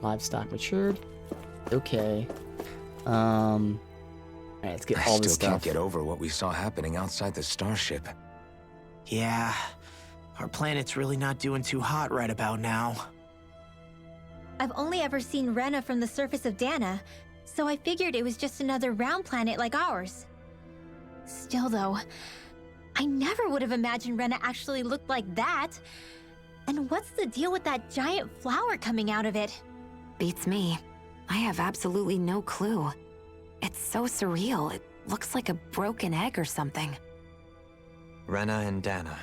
Livestock matured. Okay. Alright, let's get all this I still can't stuff. get over what we saw happening outside the starship. Yeah, our planet's really not doing too hot right about now. I've only ever seen Rena from the surface of Dana, so I figured it was just another round planet like ours. Still though, I never would have imagined Rena actually looked like that. And what's the deal with that giant flower coming out of it? Beats me. I have absolutely no clue. It's so surreal. It looks like a broken egg or something. Rena and Dana.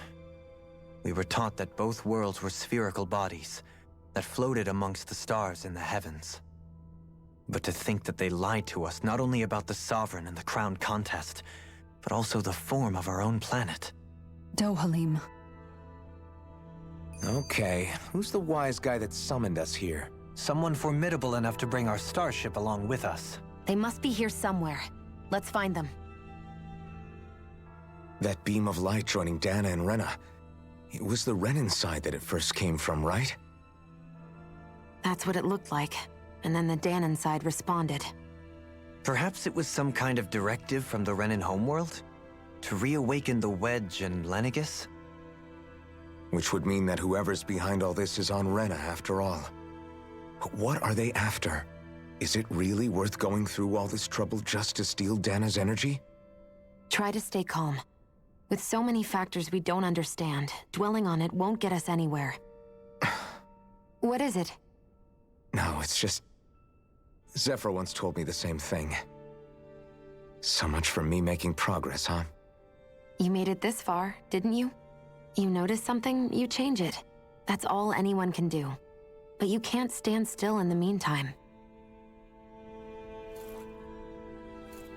We were taught that both worlds were spherical bodies that floated amongst the stars in the heavens. But to think that they lied to us not only about the Sovereign and the Crown contest, but also the form of our own planet. Dohalim. Okay, who's the wise guy that summoned us here? Someone formidable enough to bring our starship along with us. They must be here somewhere. Let's find them. That beam of light joining Dana and Rena. It was the Renan side that it first came from, right? That's what it looked like. And then the Danon side responded. Perhaps it was some kind of directive from the Renan homeworld? To reawaken the Wedge and Lenegis? Which would mean that whoever's behind all this is on Rena after all. But what are they after? Is it really worth going through all this trouble just to steal Dana's energy? Try to stay calm. With so many factors we don't understand, dwelling on it won't get us anywhere. What is it? No, it's just... Zephyr once told me the same thing. So much for me making progress, huh? You made it this far, didn't you? You notice something, you change it. That's all anyone can do. But you can't stand still in the meantime.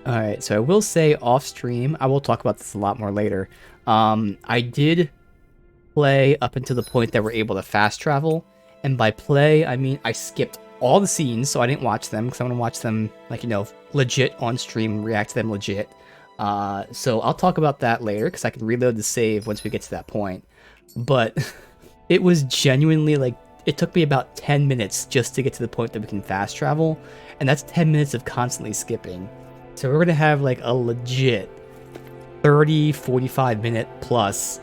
Alright, so I will say off stream, I will talk about this a lot more later. I did play up until the point that we're able to fast travel. And by play, I mean I skipped all the scenes, so I didn't watch them, because I want to watch them, like, you know, legit on stream, react to them legit. So I'll talk about that later, because I can reload the save once we get to that point. But it was genuinely, like, it took me about 10 minutes just to get to the point that we can fast travel. And that's 10 minutes of constantly skipping. So we're going to have, like, a legit 30, 45 minute plus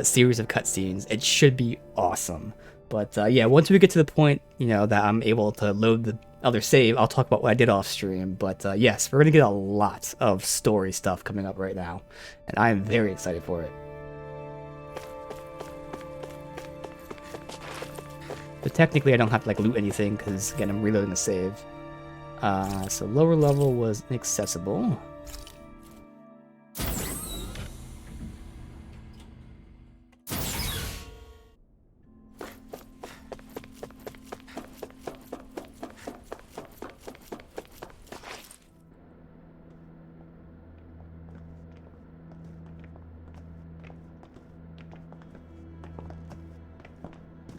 series of cutscenes. It should be awesome. But yeah, once we get to the point, you know, that I'm able to load the other save, I'll talk about what I did off stream. But yes, we're going to get a lot of story stuff coming up right now. And I am very excited for it. But technically I don't have to, like, loot anything, because again, I'm reloading the save. So lower level was inaccessible.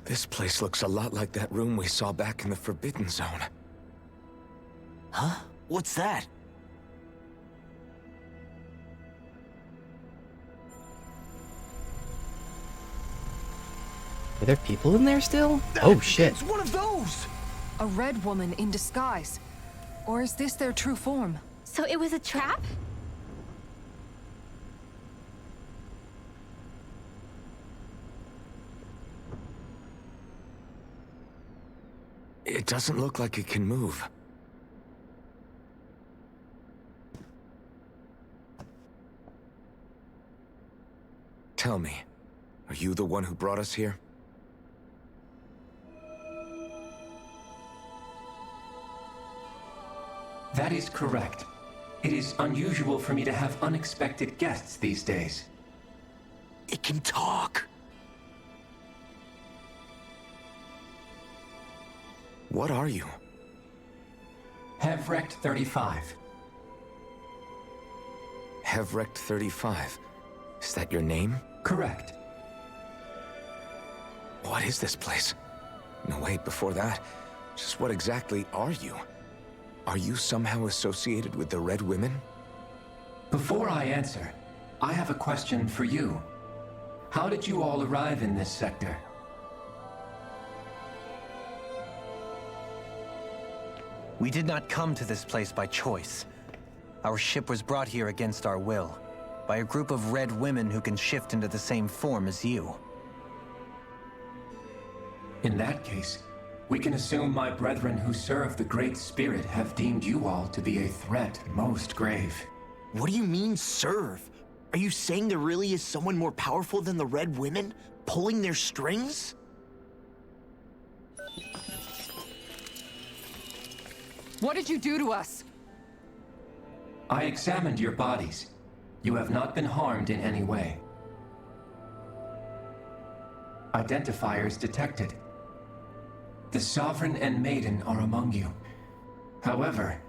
This place looks a lot like that room we saw back in the Forbidden Zone. Huh? What's that? Are there people in there still? Oh shit. It's one of those! A red woman in disguise. Or is this their true form? So it was a trap? It doesn't look like it can move. Tell me, are you the one who brought us here? That is correct. It is unusual for me to have unexpected guests these days. It can talk! What are you? Hevrect 35. Hevrect 35. Is that your name? Correct. What is this place? No, wait, before that, just what exactly are you? Are you somehow associated with the Red Women? Before I answer, I have a question for you. How did you all arrive in this sector? We did not come to this place by choice. Our ship was brought here against our will, by a group of red women who can shift into the same form as you. In that case, we can assume my brethren who serve the Great Spirit have deemed you all to be a threat most grave. What do you mean, serve? Are you saying there really is someone more powerful than the Red Women, pulling their strings? What did you do to us? I examined your bodies. You have not been harmed in any way. Identifiers detected. The Sovereign and Maiden are among you. However,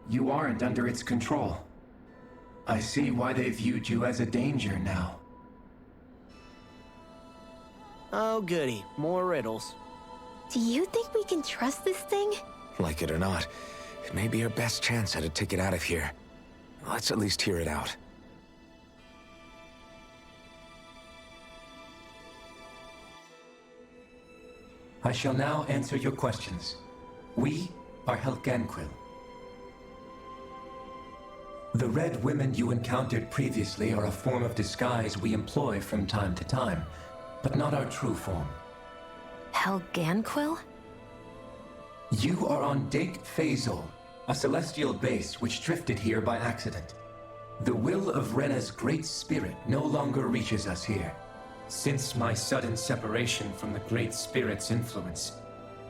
you aren't under its control. I see why they viewed you as a danger now. Oh, goody. More riddles. Do you think we can trust this thing? Like it or not, it may be our best chance at a ticket out of here. Let's at least hear it out. I shall now answer your questions. We are Helganquil. The red women you encountered previously are a form of disguise we employ from time to time, but not our true form. Helganquil? You are on Dake Phazol, a celestial base which drifted here by accident. The will of Rena's great spirit no longer reaches us here. Since my sudden separation from the Great Spirit's influence,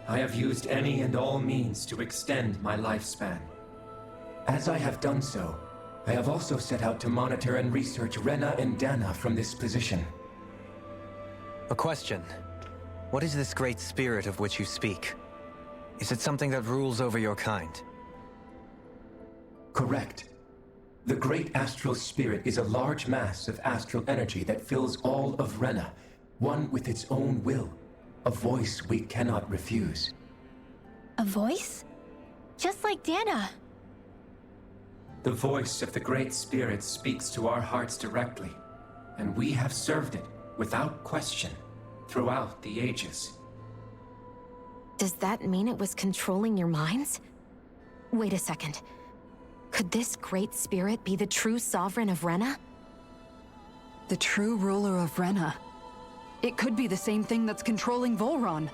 I have used any and all means to extend my lifespan. As I have done so, I have also set out to monitor and research Rena and Dana from this position. A question. What is this Great Spirit of which you speak? Is it something that rules over your kind? Correct. The Great Astral Spirit is a large mass of astral energy that fills all of Rena, one with its own will, a voice we cannot refuse. A voice? Just like Dana. The voice of the Great Spirit speaks to our hearts directly, and we have served it without question throughout the ages. Does that mean it was controlling your minds? Wait a second. Could this Great Spirit be the true Sovereign of Rena? The true ruler of Rena. It could be the same thing that's controlling Volron.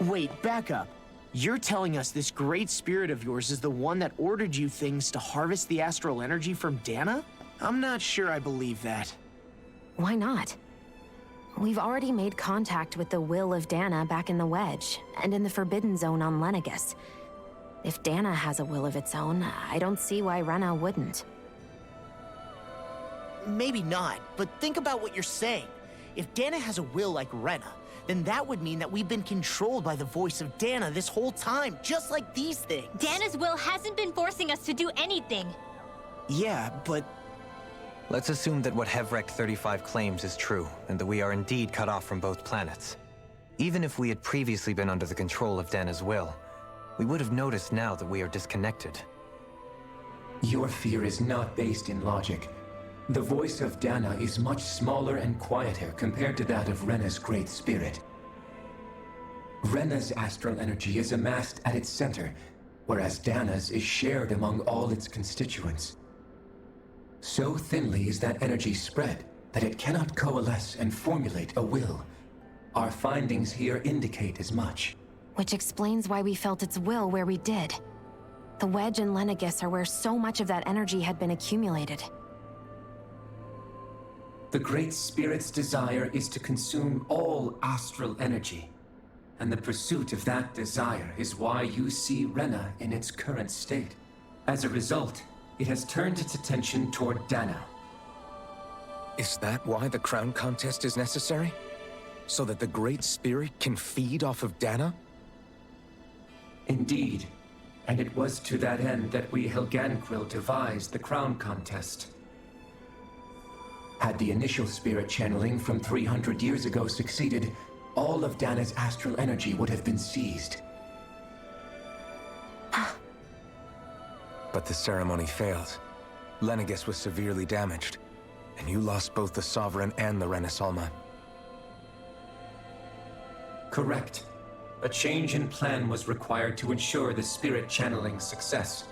Wait, back up. You're telling us this Great Spirit of yours is the one that ordered you things to harvest the astral energy from Dana? I'm not sure I believe that. Why not? We've already made contact with the will of Dana back in the Wedge, and in the Forbidden Zone on Lenegus. If Dana has a will of its own, I don't see why Rena wouldn't. Maybe not, but think about what you're saying. If Dana has a will like Rena, then that would mean that we've been controlled by the voice of Dana this whole time, just like these things. Dana's will hasn't been forcing us to do anything. Yeah, but Let's assume that what Hevrek 35 claims is true, and that we are indeed cut off from both planets. Even if we had previously been under the control of Dana's will, we would have noticed now that we are disconnected. Your fear is not based in logic. The voice of Dana is much smaller and quieter compared to that of Rena's Great Spirit. Rena's astral energy is amassed at its center, whereas Dana's is shared among all its constituents. So thinly is that energy spread that it cannot coalesce and formulate a will. Our findings here indicate as much. Which explains why we felt its will where we did. The Wedge and Lenegus are where so much of that energy had been accumulated. The Great Spirit's desire is to consume all astral energy, and the pursuit of that desire is why you see Rena in its current state. As a result, it has turned its attention toward Dana. Is that why the crown contest is necessary? So that the Great Spirit can feed off of Dana? Indeed, and it was to that end that we Helganquil devised the crown contest. Had the initial spirit channeling from 300 years ago succeeded, all of Dana's astral energy would have been seized. But the ceremony failed. Lenegus was severely damaged, and you lost both the Sovereign and the Renasalma. Correct. A change in plan was required to ensure the spirit channeling's success.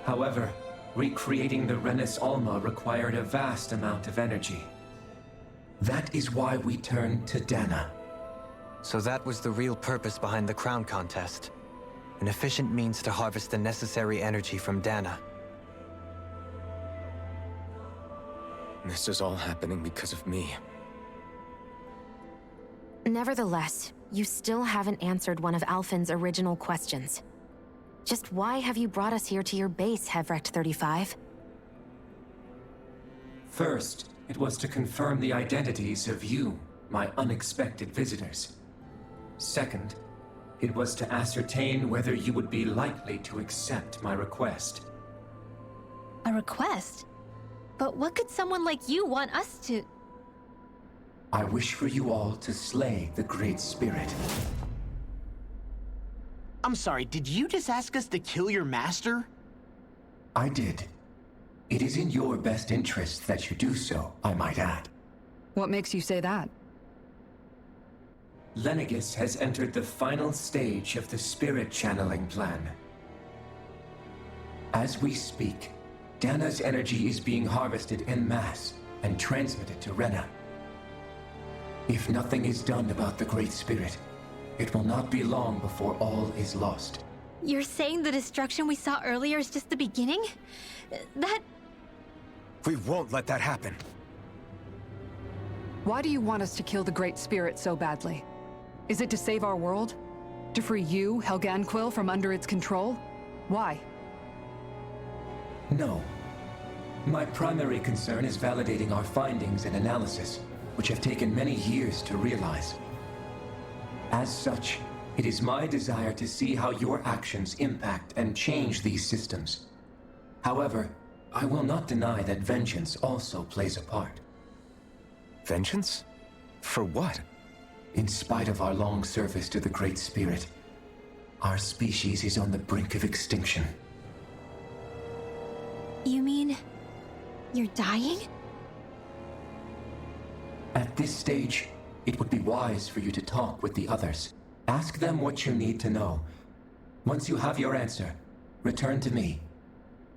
However, recreating the Renis Alma required a vast amount of energy. That is why we turned to Dana. So that was the real purpose behind the crown contest. An efficient means to harvest the necessary energy from Dana. This is all happening because of me. Nevertheless, you still haven't answered one of Alphen's original questions. Just why have you brought us here to your base, Hevrecht 35? First, it was to confirm the identities of you, my unexpected visitors. Second, it was to ascertain whether you would be likely to accept my request. A request? But what could someone like you want us to... I wish for you all to slay the Great Spirit. I'm sorry, did you just ask us to kill your master? I did. It is in your best interest that you do so, I might add. What makes you say that? Lenegis has entered the final stage of the spirit channeling plan. As we speak, Dana's energy is being harvested en masse and transmitted to Rena. If nothing is done about the Great Spirit, it will not be long before all is lost. You're saying the destruction we saw earlier is just the beginning? That... We won't let that happen. Why do you want us to kill the Great Spirit so badly? Is it to save our world? To free you, Helganquil, from under its control? Why? No. My primary concern is validating our findings and analysis, which have taken many years to realize. As such, it is my desire to see how your actions impact and change these systems. However, I will not deny that vengeance also plays a part. Vengeance? For what? In spite of our long service to the Great Spirit, our species is on the brink of extinction. You mean... you're dying? At this stage, it would be wise for you to talk with the others. Ask them what you need to know. Once you have your answer, return to me.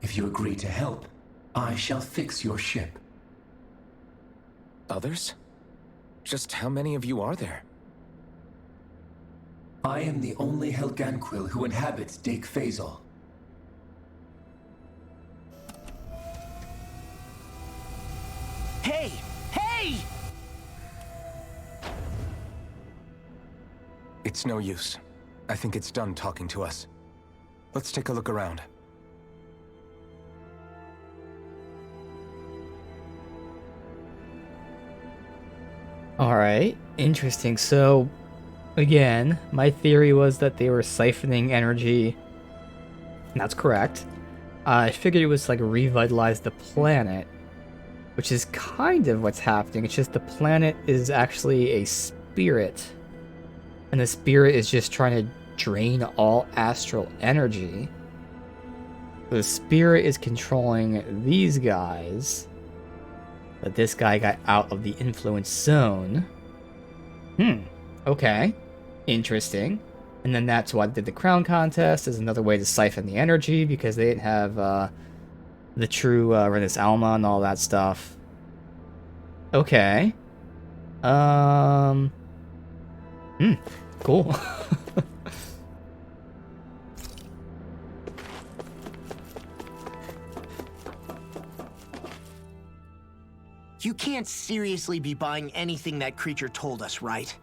If you agree to help, I shall fix your ship. Others? Just how many of you are there? I am the only Helganquil who inhabits Dake Faisal. Hey! Hey! It's no use. I think it's done talking to us. Let's take a look around. Alright, interesting. So, again, my theory was that they were siphoning energy. And that's correct. I figured it was like revitalize the planet, which is kind of what's happening. It's just the planet is actually a spirit. And the spirit is just trying to drain all astral energy. The spirit is controlling these guys. But this guy got out of the influence zone. Okay. Interesting. And then that's why they did the crown contest, is another way to siphon the energy, because they didn't have the true Renis Alma and all that stuff. Okay. Cool. You can't seriously be buying anything that creature told us, right?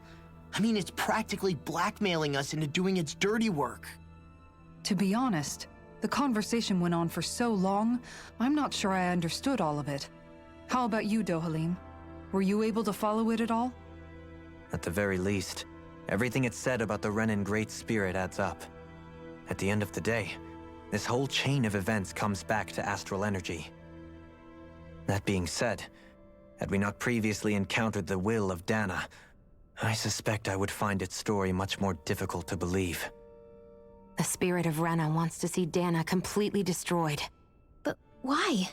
I mean, it's practically blackmailing us into doing its dirty work. To be honest, the conversation went on for so long, I'm not sure I understood all of it. How about you, Dohalim? Were you able to follow it at all? At the very least, everything it said about the Renan Great Spirit adds up. At the end of the day, this whole chain of events comes back to astral energy. That being said, had we not previously encountered the will of Dana, I suspect I would find its story much more difficult to believe. The spirit of Rena wants to see Dana completely destroyed. But why?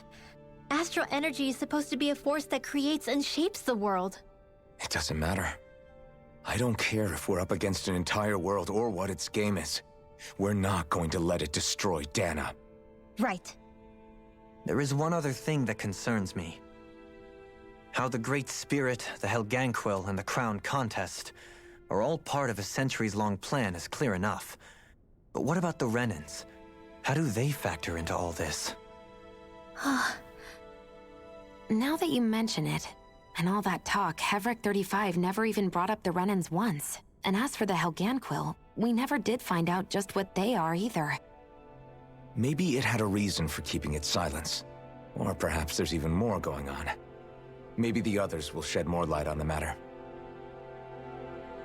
Astral energy is supposed to be a force that creates and shapes the world. It doesn't matter. I don't care if we're up against an entire world or what its game is. We're not going to let it destroy Dana. Right. There is one other thing that concerns me. How the Great Spirit, the Helganquil, and the Crown Contest are all part of a centuries-long plan is clear enough. But what about the Renans? How do they factor into all this? Now that you mention it, and all that talk, Hevric 35 never even brought up the Renans once. And as for the Helganquil, we never did find out just what they are either. Maybe it had a reason for keeping its silence. Or perhaps there's even more going on. Maybe the others will shed more light on the matter.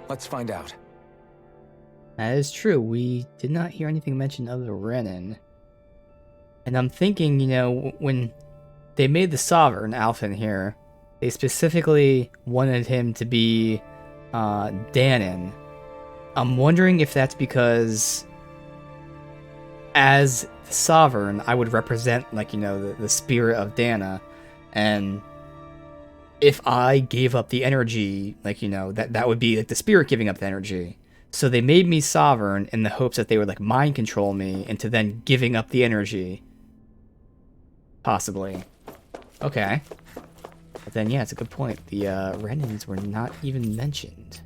Let's find out. That is true. We did not hear anything mentioned of the Renan. And I'm thinking, you know, when they made the Sovereign, Alphen here, they specifically wanted him to be Danon. I'm wondering if that's because as the Sovereign, I would represent, like, you know, the spirit of Dana, and if I gave up the energy, like, you know, that would be like the spirit giving up the energy. So they made me Sovereign in the hopes that they would like mind control me into then giving up the energy. Possibly. Okay. But then, yeah, it's a good point. The Renans were not even mentioned.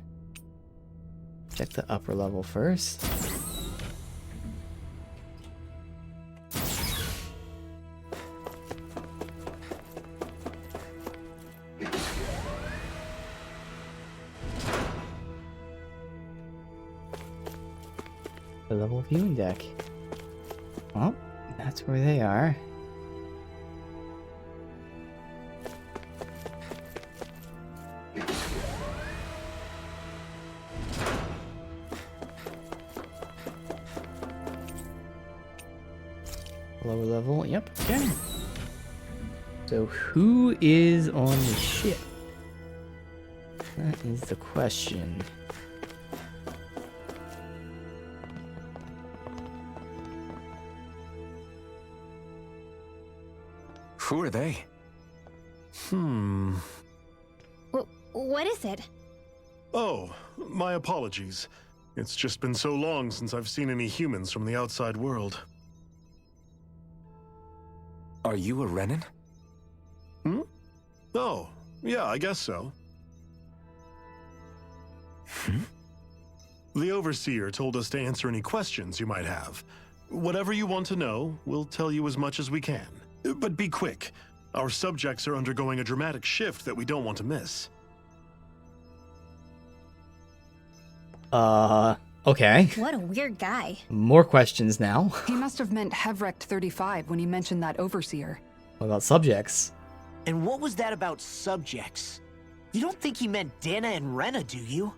Check the upper level first. The level viewing deck. Well, that's where they are. Lower level, yep, okay. So who is on the ship? That is the question. Who are they? What is it? Oh, my apologies. It's just been so long since I've seen any humans from the outside world. Are you a Renan? Oh, yeah, I guess so. The Overseer told us to answer any questions you might have. Whatever you want to know, we'll tell you as much as we can. But be quick. Our subjects are undergoing a dramatic shift that we don't want to miss. Okay. What a weird guy. More questions now. He must have meant Hevric 35 when he mentioned that Overseer. What about subjects? And what was that about subjects? You don't think he meant Dana and Rena, do you?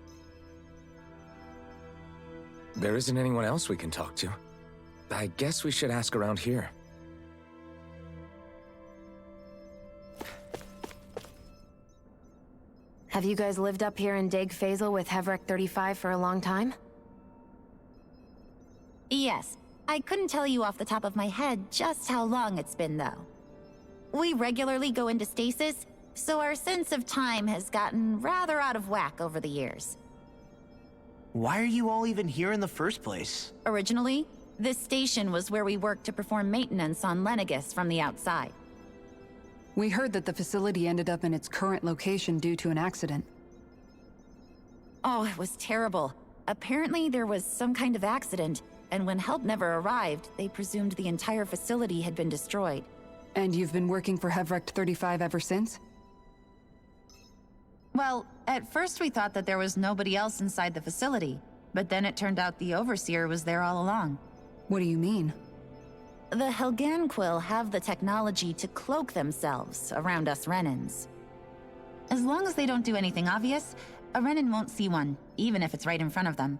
There isn't anyone else we can talk to. I guess we should ask around here. Have you guys lived up here in Deg Faisal with Hevric 35 for a long time? Yes. I couldn't tell you off the top of my head just how long it's been, though. We regularly go into stasis, so our sense of time has gotten rather out of whack over the years. Why are you all even here in the first place? Originally, this station was where we worked to perform maintenance on Lenegis from the outside. We heard that the facility ended up in its current location due to an accident. Oh, it was terrible. Apparently there was some kind of accident, and when help never arrived, they presumed the entire facility had been destroyed. And you've been working for Hevric 35 ever since? Well, at first we thought that there was nobody else inside the facility, but then it turned out the Overseer was there all along. What do you mean? The Helganquil have the technology to cloak themselves around us Renans. As long as they don't do anything obvious, a Renan won't see one, even if it's right in front of them.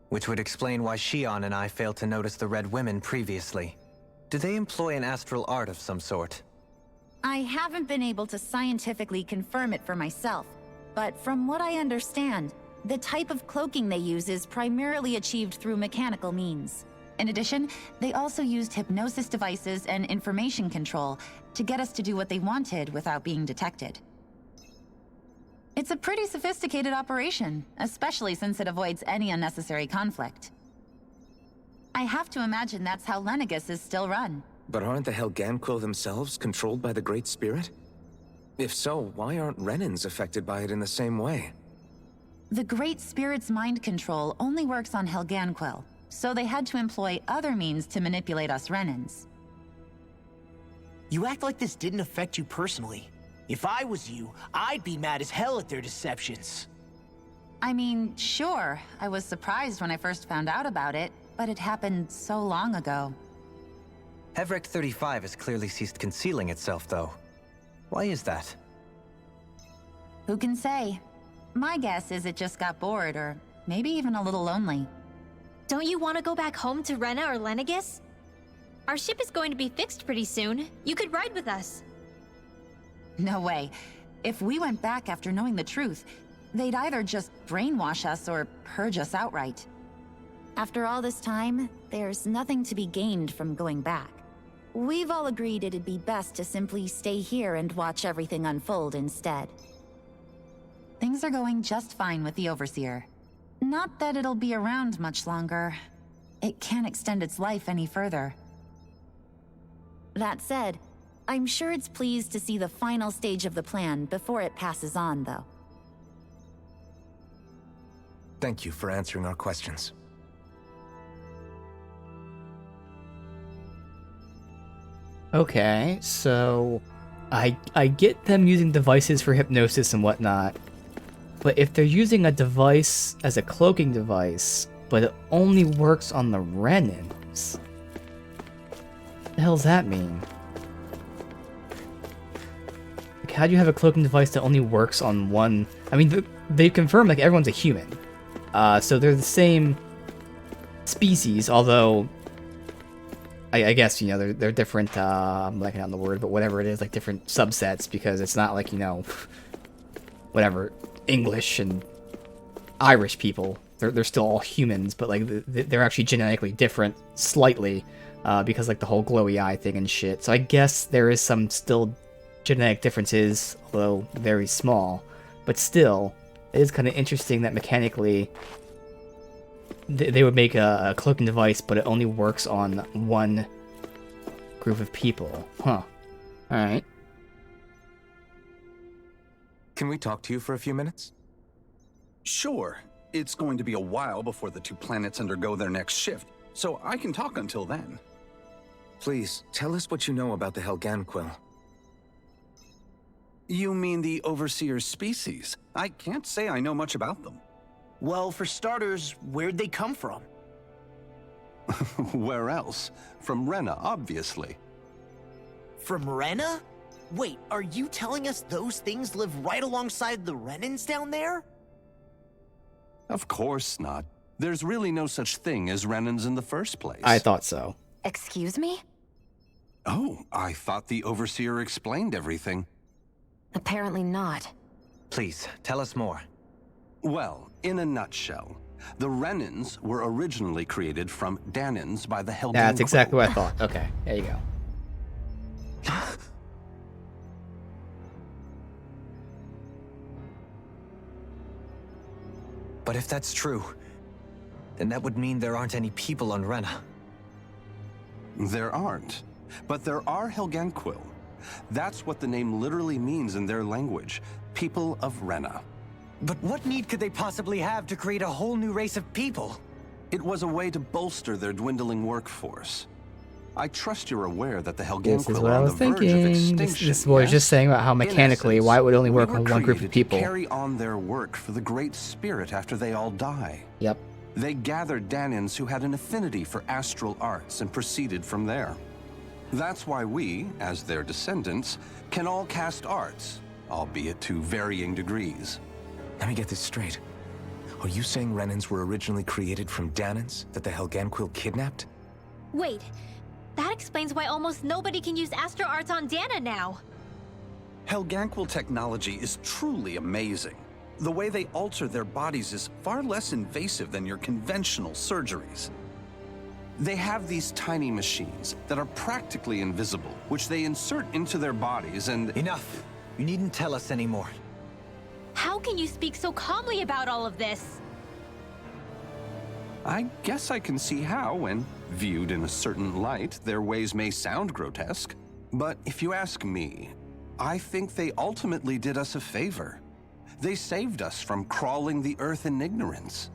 Which would explain why Shion and I failed to notice the Red Women previously. Do they employ an astral art of some sort? I haven't been able to scientifically confirm it for myself, but from what I understand, the type of cloaking they use is primarily achieved through mechanical means. In addition, they also used hypnosis devices and information control to get us to do what they wanted without being detected. It's a pretty sophisticated operation, especially since it avoids any unnecessary conflict. I have to imagine that's how Lenegis is still run. But aren't the Helganquil themselves controlled by the Great Spirit? If so, why aren't Renans affected by it in the same way? The Great Spirit's mind control only works on Helganquil, so they had to employ other means to manipulate us Renans. You act like this didn't affect you personally. If I was you, I'd be mad as hell at their deceptions. I mean, sure, I was surprised when I first found out about it, but it happened so long ago. Heveric 35 has clearly ceased concealing itself, though. Why is that? Who can say? My guess is it just got bored, or maybe even a little lonely. Don't you want to go back home to Rena or Lenegis? Our ship is going to be fixed pretty soon. You could ride with us. No way. If we went back after knowing the truth, they'd either just brainwash us or purge us outright. After all this time, there's nothing to be gained from going back. We've all agreed it'd be best to simply stay here and watch everything unfold instead. Things are going just fine with the Overseer. Not that it'll be around much longer. It can't extend its life any further. That said, I'm sure it's pleased to see the final stage of the plan before it passes on, though. Thank you for answering our questions. Okay, so I get them using devices for hypnosis and whatnot, but if they're using a device as a cloaking device, but it only works on the Renans, what the hell does that mean? Like, how do you have a cloaking device that only works on one? I mean, they confirm like everyone's a human, so they're the same species, although I guess, you know, they're different, I'm blanking on the word, but whatever it is, like different subsets, because it's not like, you know, whatever, English and Irish people. They're still all humans, but like they're actually genetically different slightly, because like the whole glowy eye thing and shit. So I guess there is some still genetic differences, although very small. But still, it is kind of interesting that mechanically they would make a cloaking device, but it only works on one group of people. Huh. Alright. Can we talk to you for a few minutes? Sure. It's going to be a while before the two planets undergo their next shift, so I can talk until then. Please, tell us what you know about the Helganquil. You mean the Overseer's species? I can't say I know much about them. Well, for starters, where'd they come from? Where else? From Rena, obviously. From Rena? Wait, are you telling us those things live right alongside the Renans down there? Of course not. There's really no such thing as Renans in the first place. I thought so. Excuse me? Oh, I thought the Overseer explained everything. Apparently not. Please, tell us more. Well, in a nutshell, the Renans were originally created from Danans by the Helganquil. That's exactly what I thought. Okay, there you go. But if that's true, then that would mean there aren't any people on Rena. There aren't, but there are Helganquil. That's what the name literally means in their language, people of Rena. But what need could they possibly have to create a whole new race of people? It was a way to bolster their dwindling workforce. I trust you're aware that the This is Helganquil what are I on was the verge of thinking. extinction. This boy is just saying about how In mechanically, essence, why it would only work we were on one group of created people. to carry on their work for the Great Spirit after they all die. Yep. They gathered Danans who had an affinity for astral arts and proceeded from there. That's why we, as their descendants, can all cast arts, albeit to varying degrees. Let me get this straight. Are you saying Renans were originally created from Danans that the Helganquil kidnapped? Wait, that explains why almost nobody can use Astro Arts on Dana now. Helganquil technology is truly amazing. The way they alter their bodies is far less invasive than your conventional surgeries. They have these tiny machines that are practically invisible, which they insert into their bodies and... Enough. You needn't tell us anymore. How can you speak so calmly about all of this? I guess I can see how, when viewed in a certain light, their ways may sound grotesque. But if you ask me, I think they ultimately did us a favor. They saved us from crawling the earth in ignorance.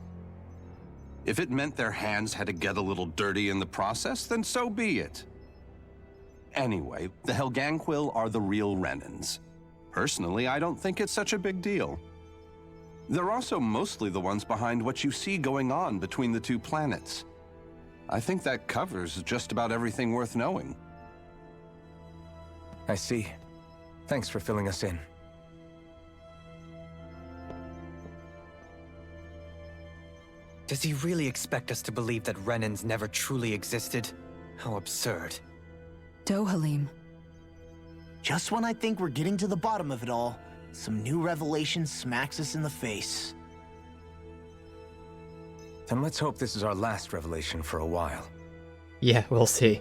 If it meant their hands had to get a little dirty in the process, then so be it. Anyway, the Helganquil are the real Renans. Personally, I don't think it's such a big deal. They're also mostly the ones behind what you see going on between the two planets. I think that covers just about everything worth knowing. I see. Thanks for filling us in. Does he really expect us to believe that Renans never truly existed? How absurd. Dohalim. Just when I think we're getting to the bottom of it all, some new revelation smacks us in the face. Then let's hope this is our last revelation for a while. Yeah, we'll see.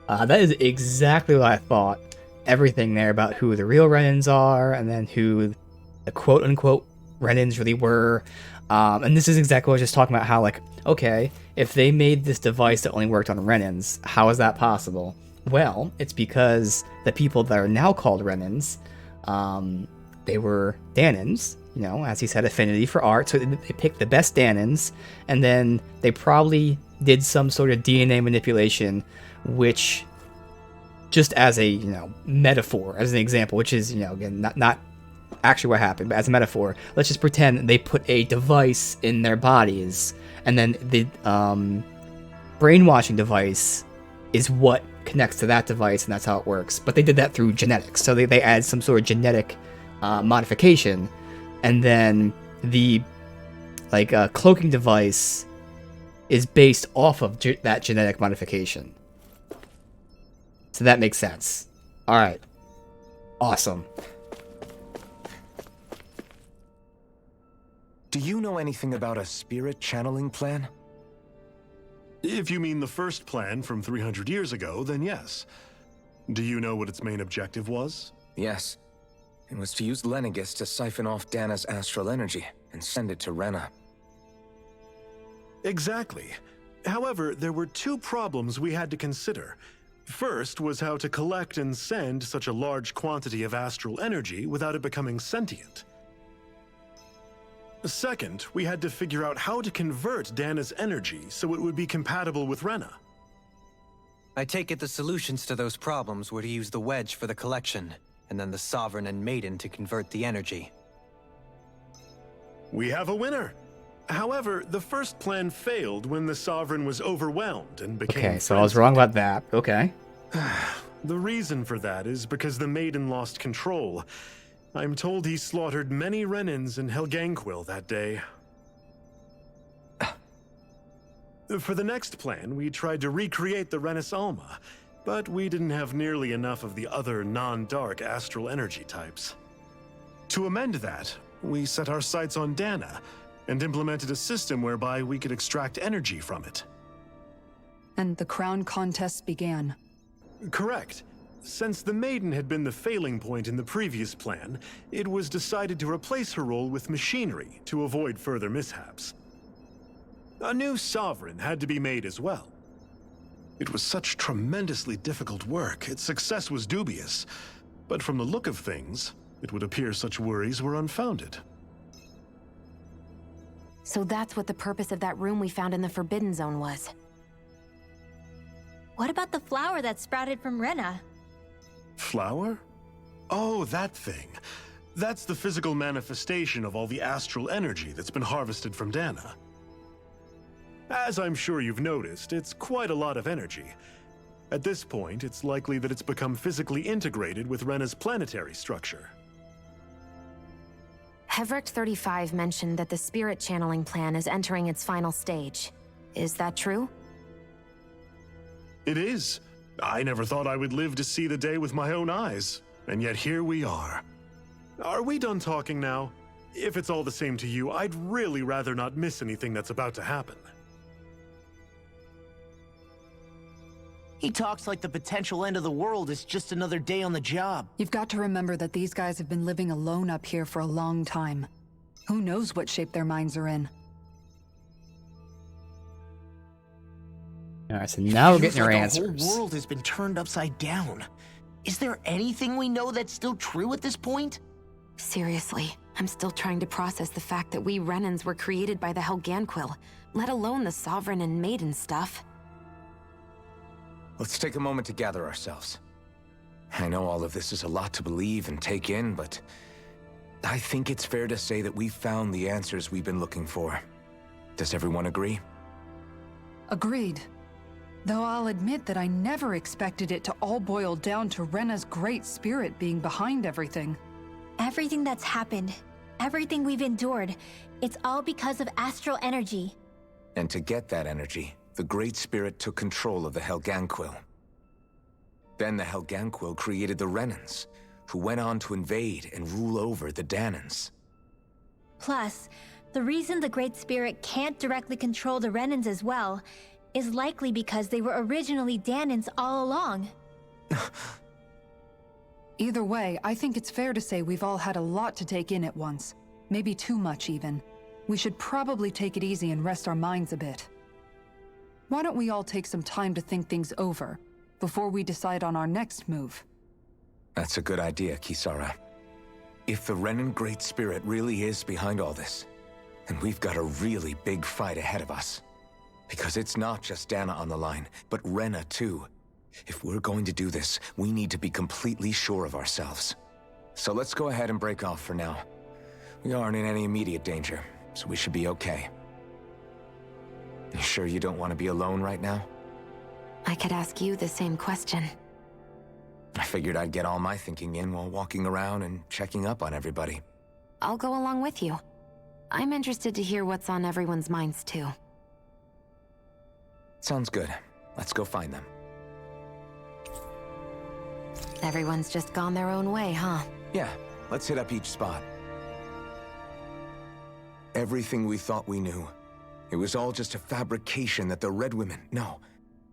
That is exactly what I thought. Everything there about who the real Renans are, and then who the quote-unquote Renans really were. And this is exactly what I was just talking about, how, like, okay, if they made this device that only worked on Renans, how is that possible? Well, it's because the people that are now called Renans, they were Danans, you know, as he said, affinity for art, so they picked the best Danans, and then they probably did some sort of DNA manipulation, which, just as a, you know, metaphor, as an example, which is, you know, again, not actually what happened, but as a metaphor, let's just pretend they put a device in their bodies, and then the brainwashing device is what connects to that device, and that's how it works. But they did that through genetics, so they add some sort of genetic modification, and then the cloaking device is based off of that genetic modification. So that makes sense. All right, awesome. Do you know anything about a spirit channeling plan? If you mean the first plan from 300 years ago, then yes. Do you know what its main objective was? Yes. It was to use Lenegis to siphon off Dana's astral energy and send it to Rena. Exactly. However, there were two problems we had to consider. First was how to collect and send such a large quantity of astral energy without it becoming sentient. Second, we had to figure out how to convert Dana's energy so it would be compatible with Rena. I take it the solutions to those problems were to use the wedge for the collection, and then the Sovereign and Maiden to convert the energy. We have a winner! However, the first plan failed when the Sovereign was overwhelmed and became Okay, so I was wrong about that. Okay. The reason for that is because the Maiden lost control. I'm told he slaughtered many Renans in Helganquil that day. For the next plan, we tried to recreate the Renis Alma, but we didn't have nearly enough of the other non-dark astral energy types. To amend that, we set our sights on Dana, and implemented a system whereby we could extract energy from it. And the crown contests began. Correct. Since the Maiden had been the failing point in the previous plan, it was decided to replace her role with machinery to avoid further mishaps. A new Sovereign had to be made as well. It was such tremendously difficult work, its success was dubious. But from the look of things, it would appear such worries were unfounded. So that's what the purpose of that room we found in the Forbidden Zone was. What about the flower that sprouted from Rena? Flower? Oh, that thing. That's the physical manifestation of all the astral energy that's been harvested from Dana. As I'm sure you've noticed, it's quite a lot of energy. At this point, it's likely that it's become physically integrated with Rena's planetary structure. Hevric 35 mentioned that the spirit channeling plan is entering its final stage. Is that true? It is. I never thought I would live to see the day with my own eyes, and yet here we are. Are we done talking now? If it's all the same to you, I'd really rather not miss anything that's about to happen. He talks like the potential end of the world is just another day on the job. You've got to remember that these guys have been living alone up here for a long time. Who knows what shape their minds are in? Alright, so now we're Feels getting our like answers. The whole world has been turned upside down. Is there anything we know that's still true at this point? Seriously, I'm still trying to process the fact that we Renans were created by the Helganquil, let alone the Sovereign and Maiden stuff. Let's take a moment to gather ourselves. I know all of this is a lot to believe and take in, but I think it's fair to say that we've found the answers we've been looking for. Does everyone agree? Agreed. Though I'll admit that I never expected it to all boil down to Rena's great spirit being behind everything. Everything that's happened, everything we've endured, it's all because of astral energy. And to get that energy, the Great Spirit took control of the Helganquil. Then the Helganquil created the Renans, who went on to invade and rule over the Danans. Plus, the reason the Great Spirit can't directly control the Renans as well is likely because they were originally Danans all along. Either way, I think it's fair to say we've all had a lot to take in at once. Maybe too much, even. We should probably take it easy and rest our minds a bit. Why don't we all take some time to think things over, before we decide on our next move? That's a good idea, Kisara. If the Renan Great Spirit really is behind all this, then we've got a really big fight ahead of us. Because it's not just Dana on the line, but Rena too. If we're going to do this, we need to be completely sure of ourselves. So let's go ahead and break off for now. We aren't in any immediate danger, so we should be okay. You sure you don't want to be alone right now? I could ask you the same question. I figured I'd get all my thinking in while walking around and checking up on everybody. I'll go along with you. I'm interested to hear what's on everyone's minds too. Sounds good. Let's go find them. Everyone's just gone their own way, huh? Yeah, let's hit up each spot. Everything we thought we knew, it was all just a fabrication that the Red Women, no,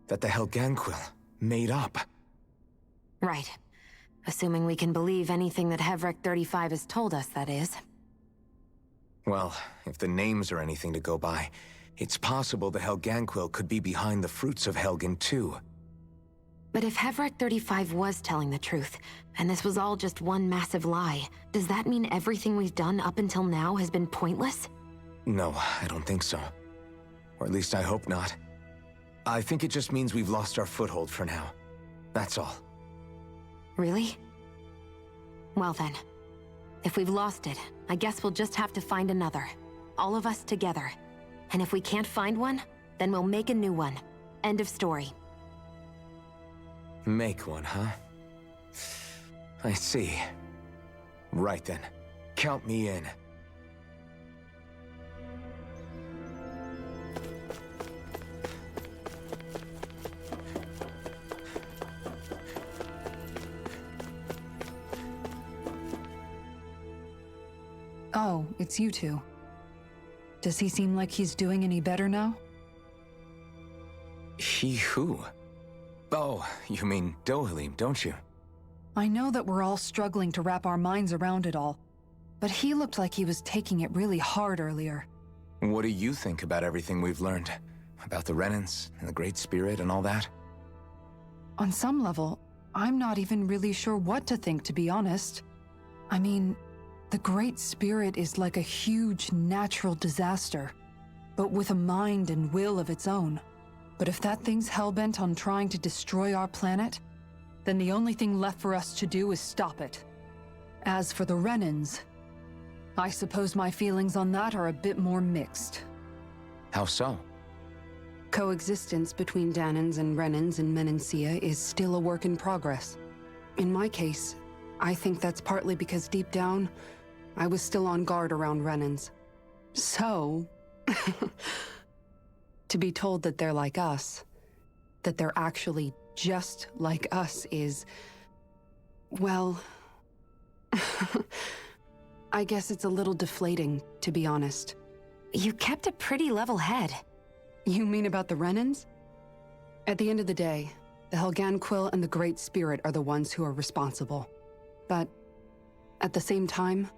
that the Helganquil made up. Right. Assuming we can believe anything that Hevrek 35 has told us, that is. Well, if the names are anything to go by, it's possible the Helganquil could be behind the fruits of Helgen too. But if Hevrek 35 was telling the truth, and this was all just one massive lie, does that mean everything we've done up until now has been pointless? No, I don't think so. Or at least I hope not. I think it just means we've lost our foothold for now. That's all. Really? Well then, if we've lost it, I guess we'll just have to find another. All of us together. And if we can't find one, then we'll make a new one. End of story. Make one, huh? I see. Right then. Count me in. Oh, it's you two. Does he seem like he's doing any better now? He who? Oh, you mean Dohalim, don't you? I know that we're all struggling to wrap our minds around it all, but he looked like he was taking it really hard earlier. What do you think about everything we've learned? About the Renans and the Great Spirit and all that? On some level, I'm not even really sure what to think, to be honest. I mean, the Great Spirit is like a huge natural disaster, but with a mind and will of its own. But if that thing's hellbent on trying to destroy our planet, then the only thing left for us to do is stop it. As for the Renans, I suppose my feelings on that are a bit more mixed. How so? Coexistence between Danans and Renans in Menancia is still a work in progress. In my case, I think that's partly because deep down, I was still on guard around Renans. So, to be told that they're like us, that they're actually just like us is, well, I guess it's a little deflating, to be honest. You kept a pretty level head. You mean about the Renans? At the end of the day, the Helganquil and the Great Spirit are the ones who are responsible. But at the same time,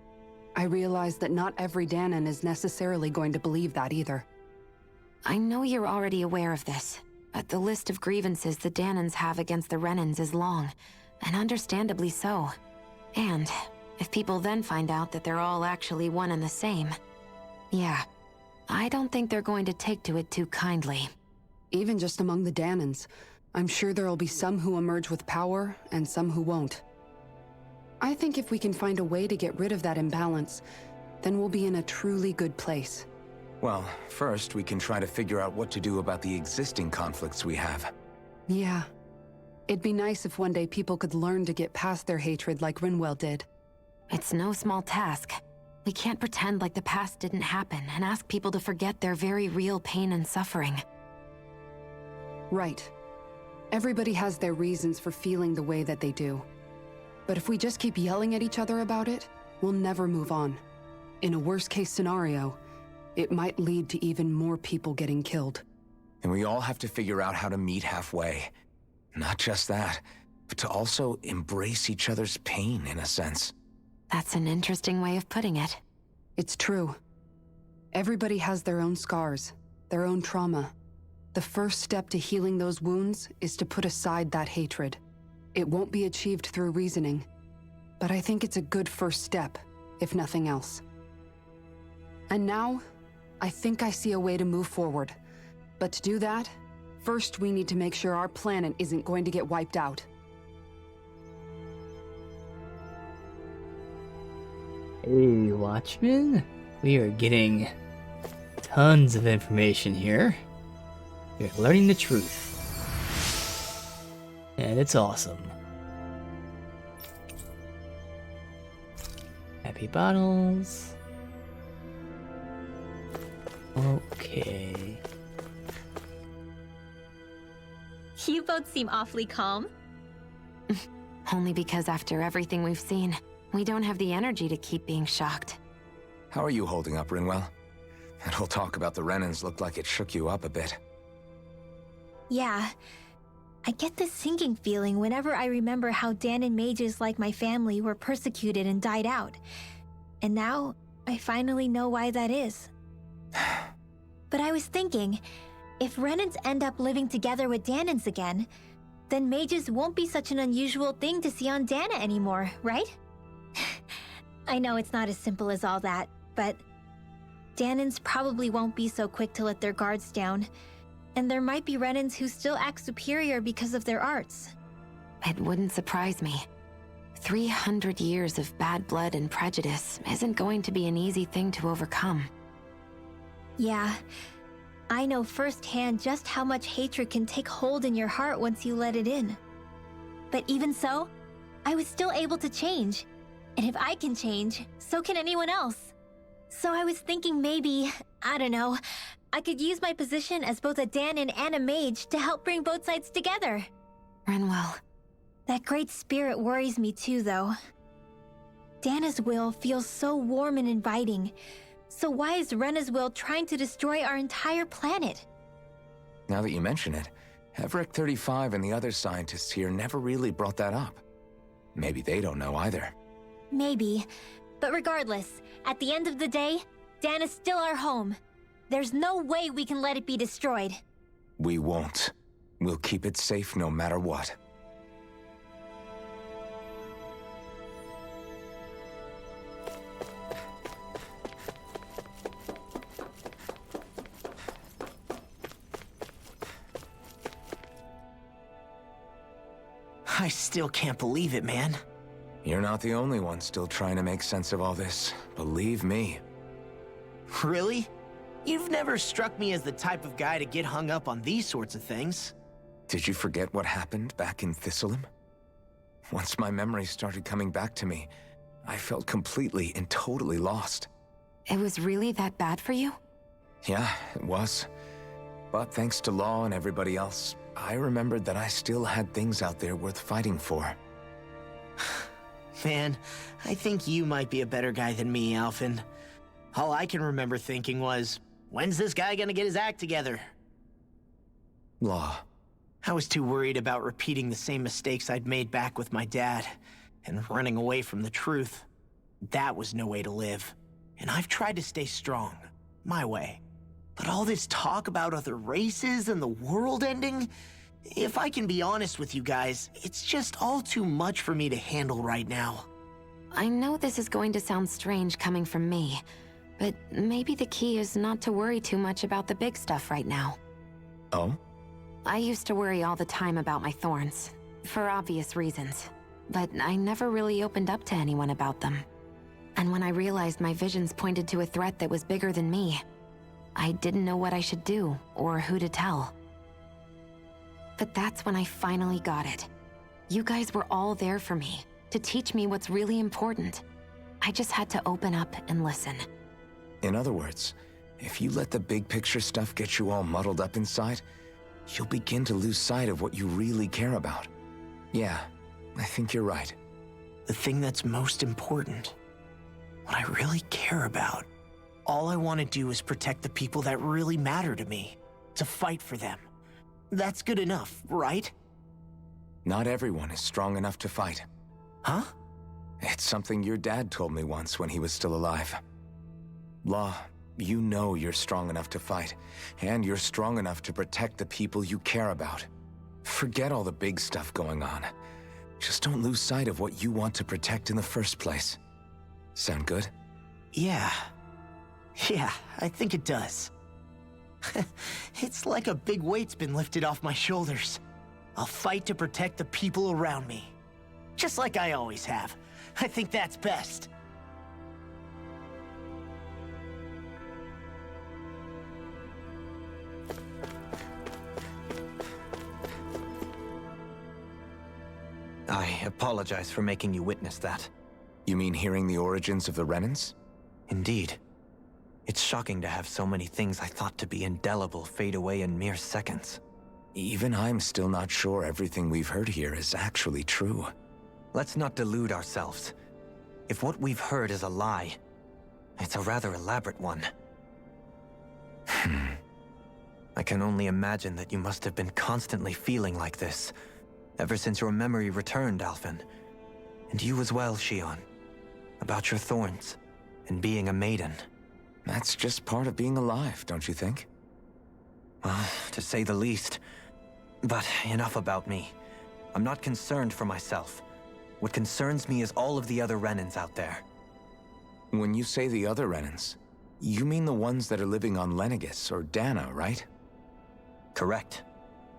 I realize that not every Danan is necessarily going to believe that either. I know you're already aware of this, but the list of grievances the Danans have against the Renans is long, and understandably so. And if people then find out that they're all actually one and the same, yeah, I don't think they're going to take to it too kindly. Even just among the Danans, I'm sure there'll be some who emerge with power and some who won't. I think if we can find a way to get rid of that imbalance, then we'll be in a truly good place. Well, first we can try to figure out what to do about the existing conflicts we have. Yeah. It'd be nice if one day people could learn to get past their hatred like Rinwell did. It's no small task. We can't pretend like the past didn't happen and ask people to forget their very real pain and suffering. Right. Everybody has their reasons for feeling the way that they do. But if we just keep yelling at each other about it, we'll never move on. In a worst-case scenario, it might lead to even more people getting killed. And we all have to figure out how to meet halfway. Not just that, but to also embrace each other's pain, in a sense. That's an interesting way of putting it. It's true. Everybody has their own scars, their own trauma. The first step to healing those wounds is to put aside that hatred. It won't be achieved through reasoning, but I think it's a good first step, if nothing else. And now, I think I see a way to move forward. But to do that, first we need to make sure our planet isn't going to get wiped out. Hey, Watchmen. We are getting tons of information here. We're learning the truth. And it's awesome. Happy bottles. Okay. You both seem awfully calm. Only because after everything we've seen, we don't have the energy to keep being shocked. How are you holding up, Rinwell? That whole talk about the Renans looked like it shook you up a bit. Yeah. I get this sinking feeling whenever I remember how Danan mages like my family were persecuted and died out. And now, I finally know why that is. But I was thinking, if Renans end up living together with Danans again, then mages won't be such an unusual thing to see on Dana anymore, right? I know it's not as simple as all that, but Danans probably won't be so quick to let their guards down. And there might be Renans who still act superior because of their arts. It wouldn't surprise me. 300 years of bad blood and prejudice isn't going to be an easy thing to overcome. Yeah, I know firsthand just how much hatred can take hold in your heart once you let it in. But even so, I was still able to change. And if I can change, so can anyone else. So I was thinking maybe, I don't know, I could use my position as both a Danan and a mage to help bring both sides together. Rinwell. That great spirit worries me too, though. Dana's will feels so warm and inviting. So why is Rena's will trying to destroy our entire planet? Now that you mention it, Everett 35 and the other scientists here never really brought that up. Maybe they don't know either. Maybe. But regardless, at the end of the day, Dana's still our home. There's no way we can let it be destroyed. We won't. We'll keep it safe no matter what. I still can't believe it, man. You're not the only one still trying to make sense of all this. Believe me. Really? You've never struck me as the type of guy to get hung up on these sorts of things. Did you forget what happened back in Thistleum? Once my memories started coming back to me, I felt completely and totally lost. It was really that bad for you? Yeah, it was. But thanks to Law and everybody else, I remembered that I still had things out there worth fighting for. Man, I think you might be a better guy than me, Alphen. All I can remember thinking was, when's this guy gonna get his act together? Law. I was too worried about repeating the same mistakes I'd made back with my dad, and running away from the truth. That was no way to live. And I've tried to stay strong, my way. But all this talk about other races and the world ending, if I can be honest with you guys, it's just all too much for me to handle right now. I know this is going to sound strange coming from me, but maybe the key is not to worry too much about the big stuff right now. Oh? I used to worry all the time about my thorns, for obvious reasons, but I never really opened up to anyone about them. And when I realized my visions pointed to a threat that was bigger than me, I didn't know what I should do or who to tell. But that's when I finally got it. You guys were all there for me, to teach me what's really important. I just had to open up and listen. In other words, if you let the big picture stuff get you all muddled up inside, you'll begin to lose sight of what you really care about. Yeah, I think you're right. The thing that's most important, what I really care about. All I want to do is protect the people that really matter to me, to fight for them. That's good enough, right? Not everyone is strong enough to fight. Huh? It's something your dad told me once when he was still alive. Law, you know you're strong enough to fight, and you're strong enough to protect the people you care about. Forget all the big stuff going on. Just don't lose sight of what you want to protect in the first place. Sound good? Yeah, I think it does. It's like a big weight's been lifted off my shoulders. I'll fight to protect the people around me. Just like I always have. I think that's best. I apologize for making you witness that. You mean hearing the origins of the Renans? Indeed. It's shocking to have so many things I thought to be indelible fade away in mere seconds. Even I'm still not sure everything we've heard here is actually true. Let's not delude ourselves. If what we've heard is a lie, it's a rather elaborate one. I can only imagine that you must have been constantly feeling like this, ever since your memory returned, Alphen. And you as well, Shion. About your thorns, and being a maiden. That's just part of being alive, don't you think? Well, to say the least. But enough about me. I'm not concerned for myself. What concerns me is all of the other Renans out there. When you say the other Renans, you mean the ones that are living on Lenegis or Dana, right? Correct.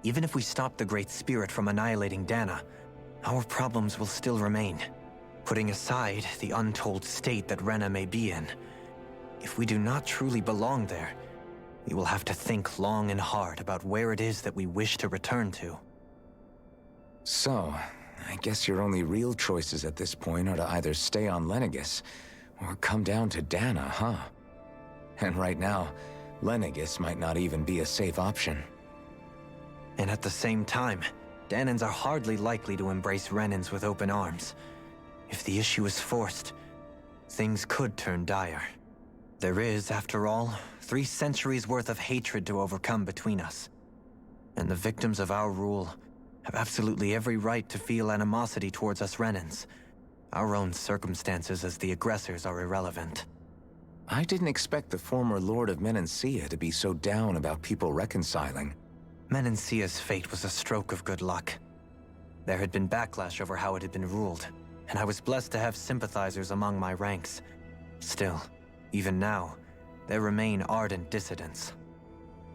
Even if we stop the Great Spirit from annihilating Dana, our problems will still remain. Putting aside the untold state that Rena may be in, if we do not truly belong there, we will have to think long and hard about where it is that we wish to return to. So, I guess your only real choices at this point are to either stay on Lenegis or come down to Dana, huh? And right now, Lenegis might not even be a safe option. And at the same time, Danans are hardly likely to embrace Renans with open arms. If the issue is forced, things could turn dire. There is, after all, 3 centuries worth of hatred to overcome between us. And the victims of our rule have absolutely every right to feel animosity towards us Renans. Our own circumstances as the aggressors are irrelevant. I didn't expect the former Lord of Menancia to be so down about people reconciling. Menancia's fate was a stroke of good luck. There had been backlash over how it had been ruled, and I was blessed to have sympathizers among my ranks. Still, even now, there remain ardent dissidents.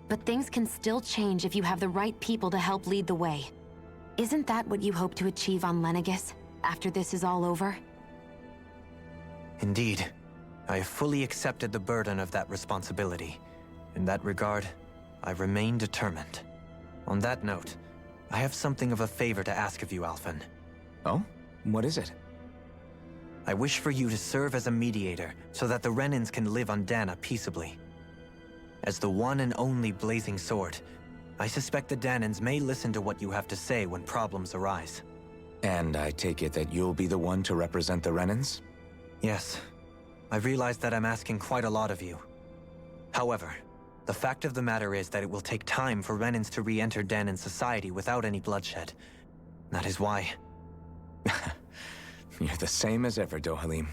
But things can still change if you have the right people to help lead the way. Isn't that what you hope to achieve on Lenegis, after this is all over? Indeed. I have fully accepted the burden of that responsibility. In that regard, I remain determined. On that note, I have something of a favor to ask of you, Alphen. Oh? What is it? I wish for you to serve as a mediator so that the Renans can live on Dana peaceably. As the one and only Blazing Sword, I suspect the Danans may listen to what you have to say when problems arise. And I take it that you'll be the one to represent the Renans? Yes. I realize that I'm asking quite a lot of you. However, the fact of the matter is that it will take time for Renans to re-enter Danan society without any bloodshed. That is why... You're the same as ever, Dohalim.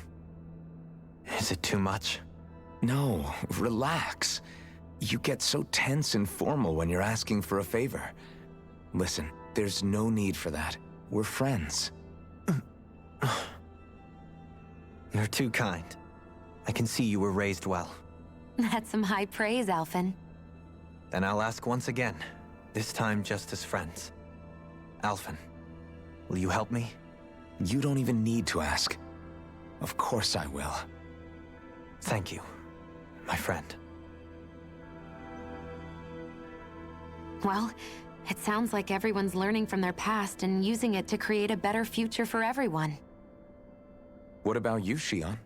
Is it too much? No, relax. You get so tense and formal when you're asking for a favor. Listen, there's no need for that. We're friends. You're too kind. I can see you were raised well. That's some high praise, Alphen. Then I'll ask once again, this time just as friends. Alphen, will you help me? You don't even need to ask. Of course I will. Thank you, my friend. Well, it sounds like everyone's learning from their past and using it to create a better future for everyone. What about you, Shion?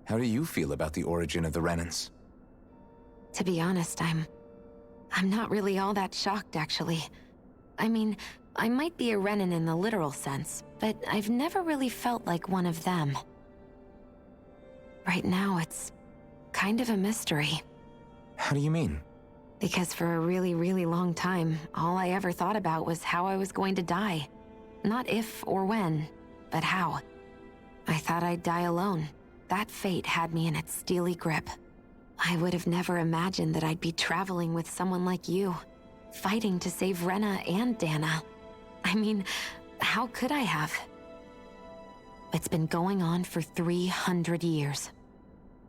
How do you feel about the origin of the Renans? To be honest, I'm not really all that shocked, actually. I mean, I might be a Renan in the literal sense, but I've never really felt like one of them. Right now, it's kind of a mystery. How do you mean? Because for a really, really long time, all I ever thought about was how I was going to die. Not if or when, but how. I thought I'd die alone. That fate had me in its steely grip. I would have never imagined that I'd be traveling with someone like you, fighting to save Rena and Dana. I mean, how could I have? It's been going on for 300 years.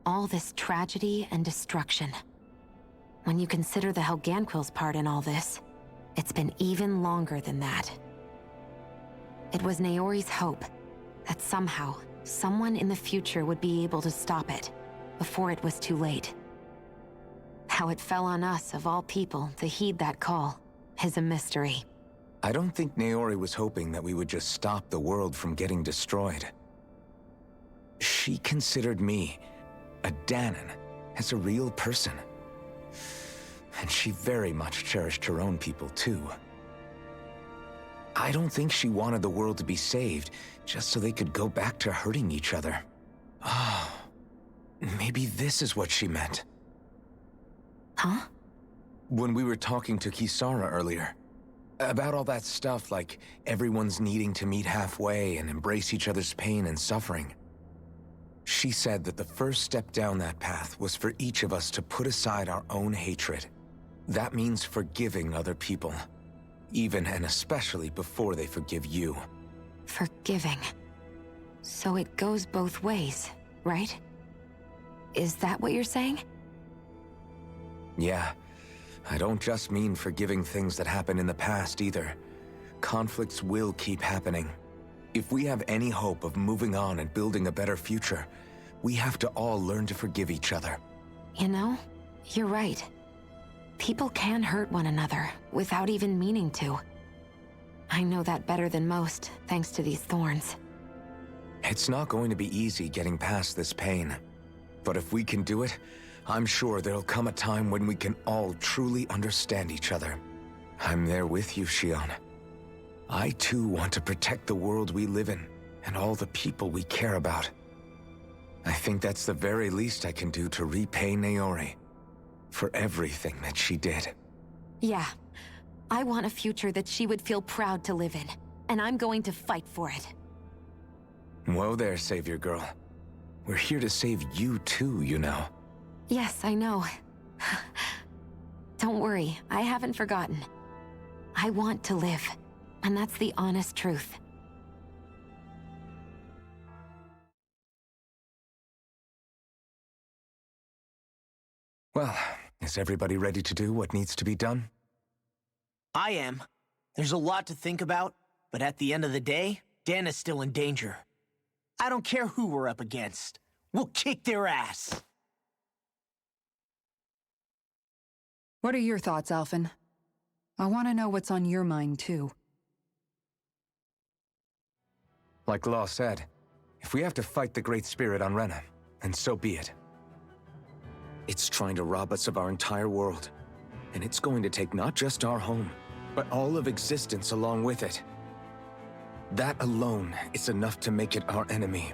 All this tragedy and destruction. When you consider the Helganquil's part in all this, it's been even longer than that. It was Naori's hope that somehow, someone in the future would be able to stop it, before it was too late. How it fell on us, of all people, to heed that call, is a mystery. I don't think Naori was hoping that we would just stop the world from getting destroyed. She considered me, a Dahnan, as a real person. And she very much cherished her own people, too. I don't think she wanted the world to be saved, just so they could go back to hurting each other. Oh, maybe this is what she meant. Huh? When we were talking to Kisara earlier, about all that stuff like everyone's needing to meet halfway and embrace each other's pain and suffering. She said that the first step down that path was for each of us to put aside our own hatred. That means forgiving other people, even and especially before they forgive you. Forgiving. So it goes both ways, right? Is that what you're saying? Yeah. I don't just mean forgiving things that happened in the past either. Conflicts will keep happening. If we have any hope of moving on and building a better future, we have to all learn to forgive each other. You know, you're right. People can hurt one another without even meaning to. I know that better than most, thanks to these thorns. It's not going to be easy getting past this pain. But if we can do it, I'm sure there'll come a time when we can all truly understand each other. I'm there with you, Shion. I too want to protect the world we live in, and all the people we care about. I think that's the very least I can do to repay Naori for everything that she did. Yeah. I want a future that she would feel proud to live in, and I'm going to fight for it. Whoa there, Savior Girl. We're here to save you too, you know. Yes, I know. Don't worry, I haven't forgotten. I want to live, and that's the honest truth. Well, is everybody ready to do what needs to be done? I am. There's a lot to think about, but at the end of the day, Dana's still in danger. I don't care who we're up against. We'll kick their ass. What are your thoughts, Alphen? I want to know what's on your mind, too. Like Law said, if we have to fight the Great Spirit on Rena, then so be it. It's trying to rob us of our entire world, and it's going to take not just our home, but all of existence along with it. That alone is enough to make it our enemy.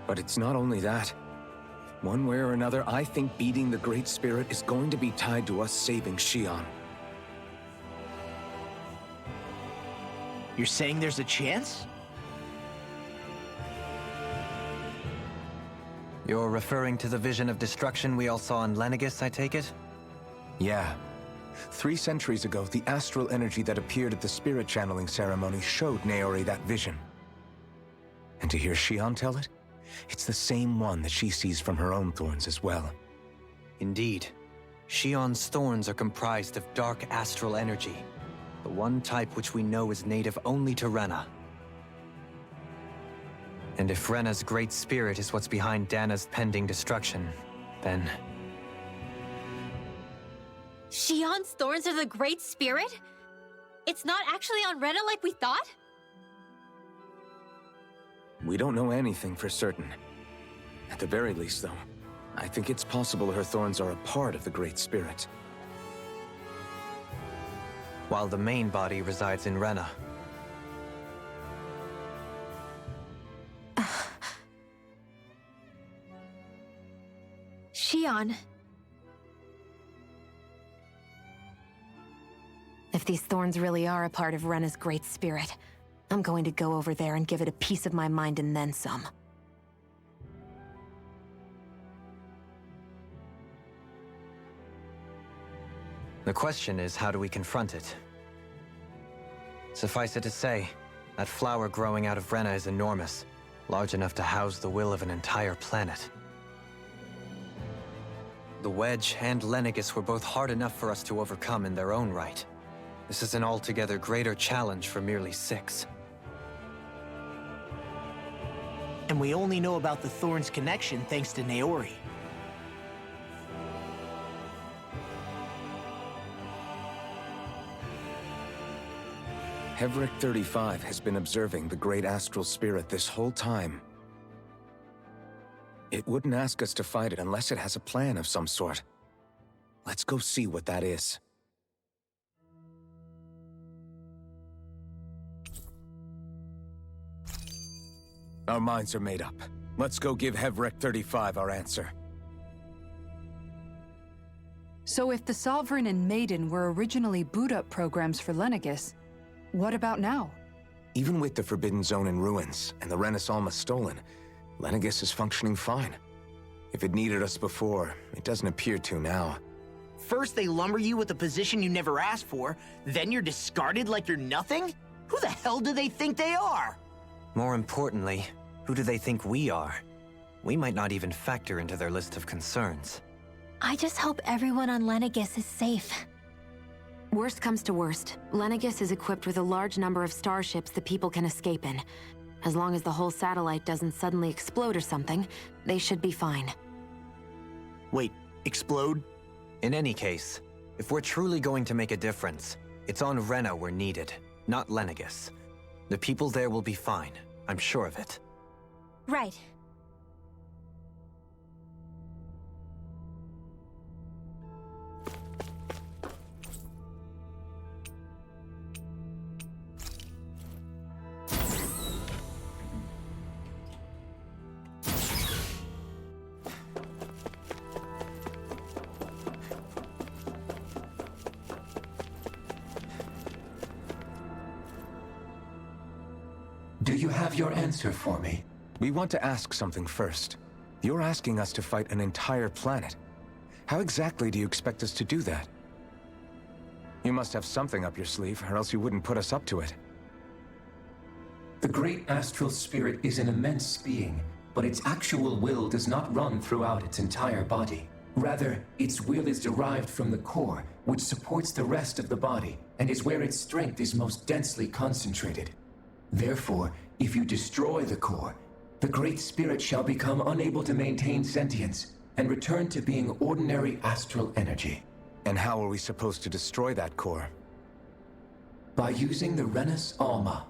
But it's not only that. One way or another, I think beating the Great Spirit is going to be tied to us saving Shion. You're saying there's a chance? You're referring to the vision of destruction we all saw in Lenegis, I take it? Yeah. 3 centuries ago, the astral energy that appeared at the spirit channeling ceremony showed Naori that vision. And to hear Shion tell it, it's the same one that she sees from her own thorns as well. Indeed. Shion's thorns are comprised of dark astral energy, the one type which we know is native only to Rena. And if Rena's great spirit is what's behind Dana's pending destruction, then... Shion's thorns are the Great Spirit? It's not actually on Rena like we thought? We don't know anything for certain. At the very least, though, I think it's possible her thorns are a part of the Great Spirit. While the main body resides in Rena. Shion. If these thorns really are a part of Rena's great spirit, I'm going to go over there and give it a piece of my mind and then some. The question is, how do we confront it? Suffice it to say, that flower growing out of Rena is enormous, large enough to house the will of an entire planet. The Wedge and Lenegis were both hard enough for us to overcome in their own right. This is an altogether greater challenge for merely 6. And we only know about the Thorns connection thanks to Naori. Hevric 35 has been observing the Great Astral Spirit this whole time. It wouldn't ask us to fight it unless it has a plan of some sort. Let's go see what that is. Our minds are made up. Let's go give Hevric 35 our answer. So if the Sovereign and Maiden were originally boot-up programs for Lenegis, what about now? Even with the Forbidden Zone in ruins and the Renis Alma stolen, Lenegis is functioning fine. If it needed us before, it doesn't appear to now. First they lumber you with a position you never asked for, then you're discarded like you're nothing? Who the hell do they think they are? More importantly, who do they think we are? We might not even factor into their list of concerns. I just hope everyone on Lenegis is safe. Worst comes to worst, Lenegis is equipped with a large number of starships the people can escape in. As long as the whole satellite doesn't suddenly explode or something, they should be fine. Wait, explode? In any case, if we're truly going to make a difference, it's on Rena we're needed, not Lenegis. The people there will be fine, I'm sure of it. Right. Do you have your answer for me? We want to ask something first. You're asking us to fight an entire planet. How exactly do you expect us to do that? You must have something up your sleeve, or else you wouldn't put us up to it. The great astral spirit is an immense being, but its actual will does not run throughout its entire body. Rather, its will is derived from the core, which supports the rest of the body, and is where its strength is most densely concentrated. Therefore, if you destroy the core, the Great Spirit shall become unable to maintain sentience and return to being ordinary astral energy. And how are we supposed to destroy that core? By using the Renis Alma.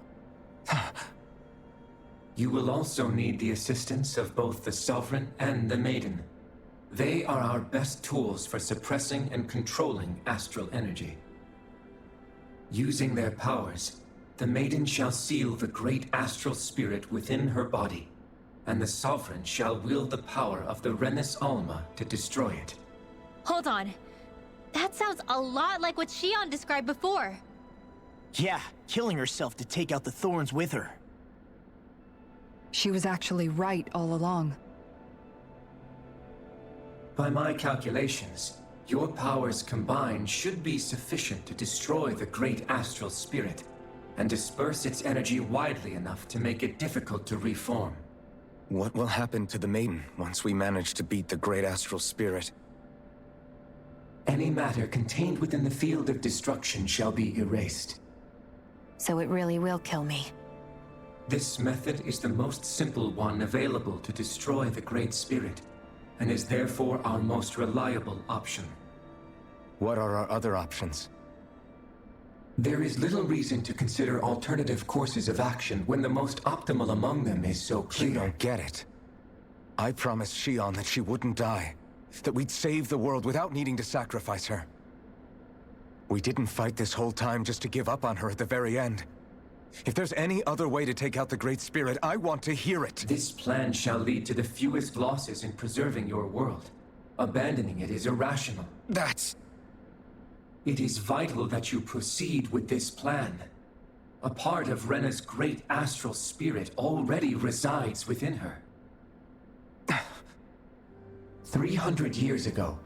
You will also need the assistance of both the Sovereign and the Maiden. They are our best tools for suppressing and controlling astral energy. Using their powers, the Maiden shall seal the great astral spirit within her body, and the Sovereign shall wield the power of the Renis Alma to destroy it. Hold on. That sounds a lot like what Shion described before. Yeah, killing herself to take out the Thorns with her. She was actually right all along. By my calculations, your powers combined should be sufficient to destroy the great astral spirit and disperse its energy widely enough to make it difficult to reform. What will happen to the Maiden once we manage to beat the great astral spirit? Any matter contained within the field of destruction shall be erased. So it really will kill me. This method is the most simple one available to destroy the Great Spirit, and is therefore our most reliable option. What are our other options? There is little reason to consider alternative courses of action when the most optimal among them is so clear. You don't get it. I promised Shion that she wouldn't die, that we'd save the world without needing to sacrifice her. We didn't fight this whole time just to give up on her at the very end. If there's any other way to take out the Great Spirit, I want to hear it. This plan shall lead to the fewest losses in preserving your world. Abandoning it is irrational. It is vital that you proceed with this plan. A part of Rena's great astral spirit already resides within her. 300 years ago,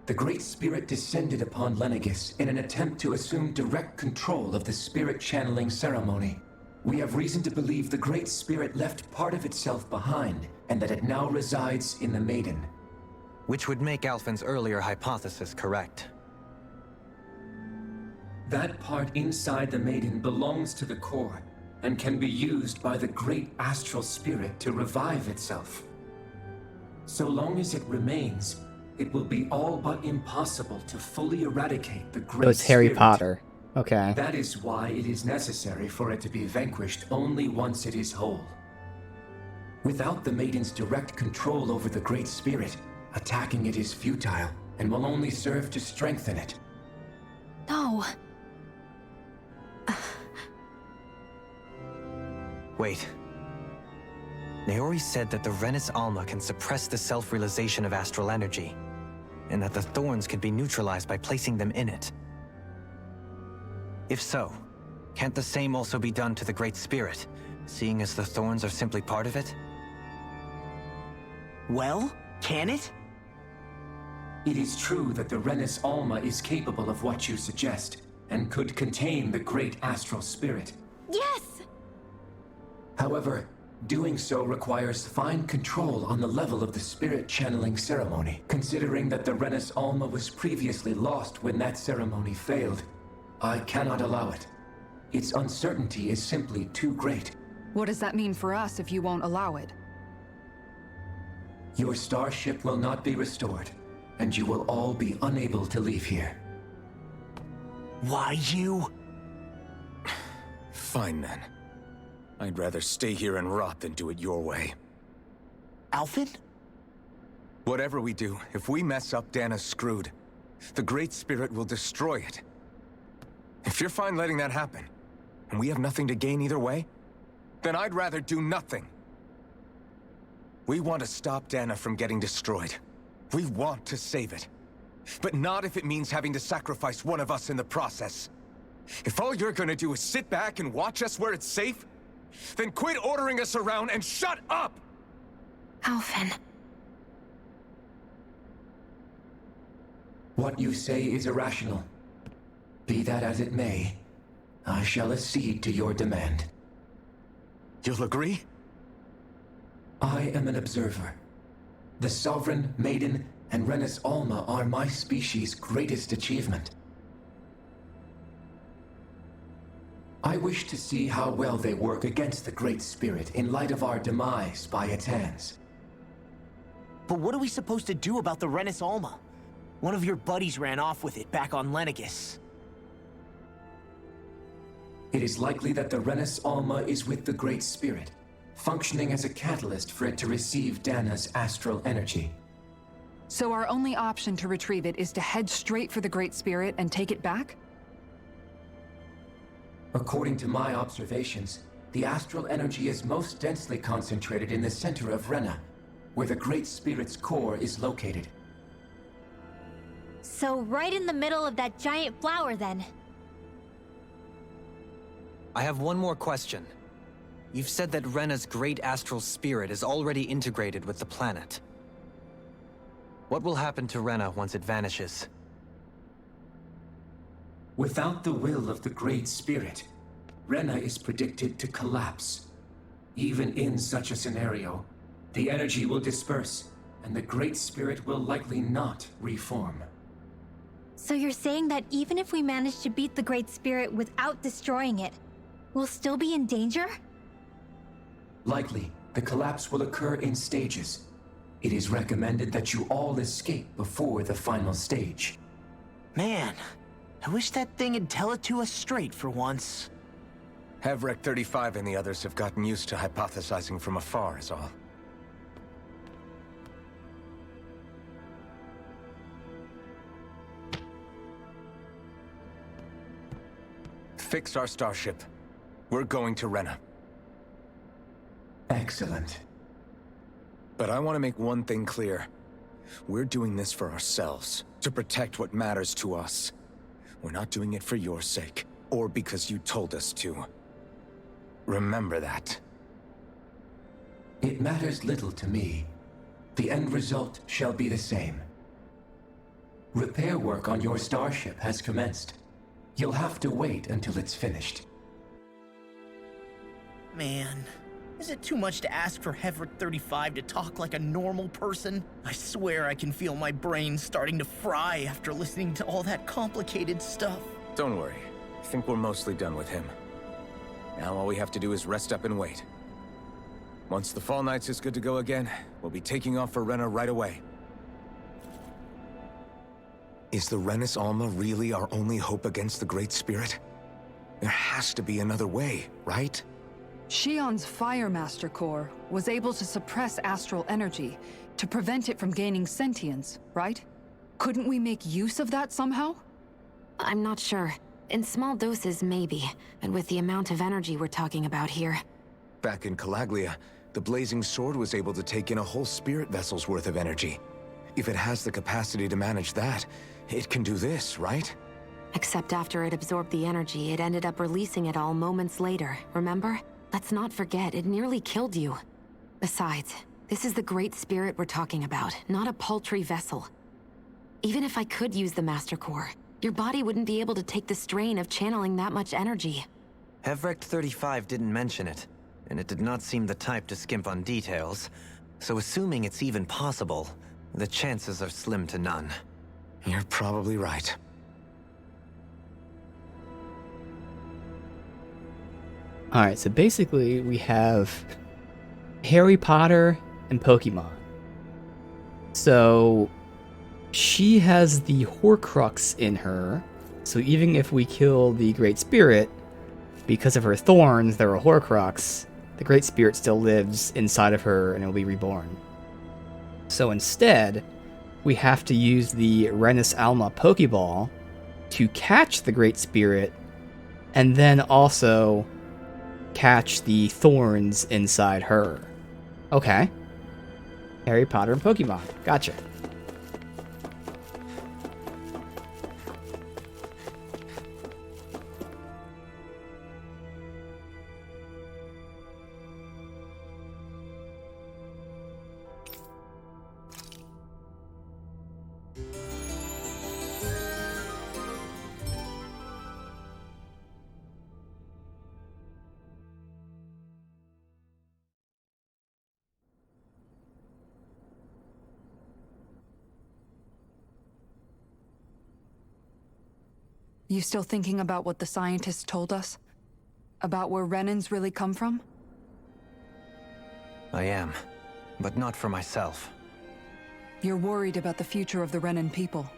the Great Spirit descended upon Lenegis in an attempt to assume direct control of the spirit channeling ceremony. We have reason to believe the Great Spirit left part of itself behind, and that it now resides in the Maiden. Which would make Alphen's earlier hypothesis correct. That part inside the Maiden belongs to the core, and can be used by the great astral spirit to revive itself. So long as it remains, it will be all but impossible to fully eradicate the great So it's Harry spirit. Potter. Okay. That is why it is necessary for it to be vanquished only once it is whole. Without the Maiden's direct control over the Great Spirit, attacking it is futile, and will only serve to strengthen it. No. Wait. Naori said that the Renis Alma can suppress the self-realization of astral energy, and that the thorns can be neutralized by placing them in it. If so, can't the same also be done to the Great Spirit, seeing as the thorns are simply part of it? Well, can it? It is true that the Renis Alma is capable of what you suggest, and could contain the great astral spirit. Yes! However, doing so requires fine control on the level of the spirit channeling ceremony, considering that the Renis Alma was previously lost when that ceremony failed. I cannot allow it. Its uncertainty is simply too great. What does that mean for us if you won't allow it? Your starship will not be restored, and you will all be unable to leave here. Why you? Fine then. I'd rather stay here and rot than do it your way. Alphen? Whatever we do, if we mess up, Dana's screwed. The Great Spirit will destroy it. If you're fine letting that happen, and we have nothing to gain either way, then I'd rather do nothing. We want to stop Dana from getting destroyed. We want to save it. But not if it means having to sacrifice one of us in the process. If all you're gonna do is sit back and watch us where it's safe, then quit ordering us around and shut up! Alphen. What you say is irrational. Be that as it may, I shall accede to your demand. You'll agree? I am an observer. The Sovereign, Maiden, and Renis Alma are my species' greatest achievement. I wish to see how well they work against the Great Spirit in light of our demise by its hands. But what are we supposed to do about the Renis Alma? One of your buddies ran off with it back on Lenegis. It is likely that the Renis Alma is with the Great Spirit, functioning as a catalyst for it to receive Dana's astral energy. So our only option to retrieve it is to head straight for the Great Spirit and take it back? According to my observations, the astral energy is most densely concentrated in the center of Rena, where the Great Spirit's core is located. So right in the middle of that giant flower, then. I have one more question. You've said that Rena's great astral spirit is already integrated with the planet. What will happen to Rena once it vanishes? Without the will of the Great Spirit, Rena is predicted to collapse. Even in such a scenario, the energy will disperse, and the Great Spirit will likely not reform. So you're saying that even if we manage to beat the Great Spirit without destroying it, we'll still be in danger? Likely, the collapse will occur in stages. It is recommended that you all escape before the final stage. Man, I wish that thing would tell it to us straight for once. Hevrek 35 and the others have gotten used to hypothesizing from afar, is all. Fix our starship. We're going to Rena. Excellent. But I want to make one thing clear. We're doing this for ourselves, to protect what matters to us. We're not doing it for your sake, or because you told us to. Remember that. It matters little to me. The end result shall be the same. Repair work on your starship has commenced. You'll have to wait until it's finished. Man, is it too much to ask for Hevrek 35 to talk like a normal person? I swear I can feel my brain starting to fry after listening to all that complicated stuff. Don't worry. I think we're mostly done with him. Now all we have to do is rest up and wait. Once the Fall Knights is good to go again, we'll be taking off for Rena right away. Is the Renis Alma really our only hope against the Great Spirit? There has to be another way, right? Shion's Fire Master Core was able to suppress astral energy to prevent it from gaining sentience, right? Couldn't we make use of that somehow? I'm not sure. In small doses, maybe. And with the amount of energy we're talking about here. Back in Calaglia, the Blazing Sword was able to take in a whole spirit vessel's worth of energy. If it has the capacity to manage that, it can do this, right? Except after it absorbed the energy, it ended up releasing it all moments later, remember? Let's not forget, it nearly killed you. Besides, this is the Great Spirit we're talking about, not a paltry vessel. Even if I could use the Master Core, your body wouldn't be able to take the strain of channeling that much energy. Hevrek 35 didn't mention it, and it did not seem the type to skimp on details, so assuming it's even possible, the chances are slim to none. You're probably right. Alright, so basically we have Harry Potter and Pokemon. So she has the Horcrux in her, so even if we kill the Great Spirit, because of her thorns, they're a Horcrux, the Great Spirit still lives inside of her and will be reborn. So instead, we have to use the Renis Alma Pokeball to catch the Great Spirit, and then also catch the thorns inside her. Okay. Harry Potter and Pokemon. Gotcha. You still thinking about what the scientists told us? About where Renans really come from? I am, but not for myself. You're worried about the future of the Renan people.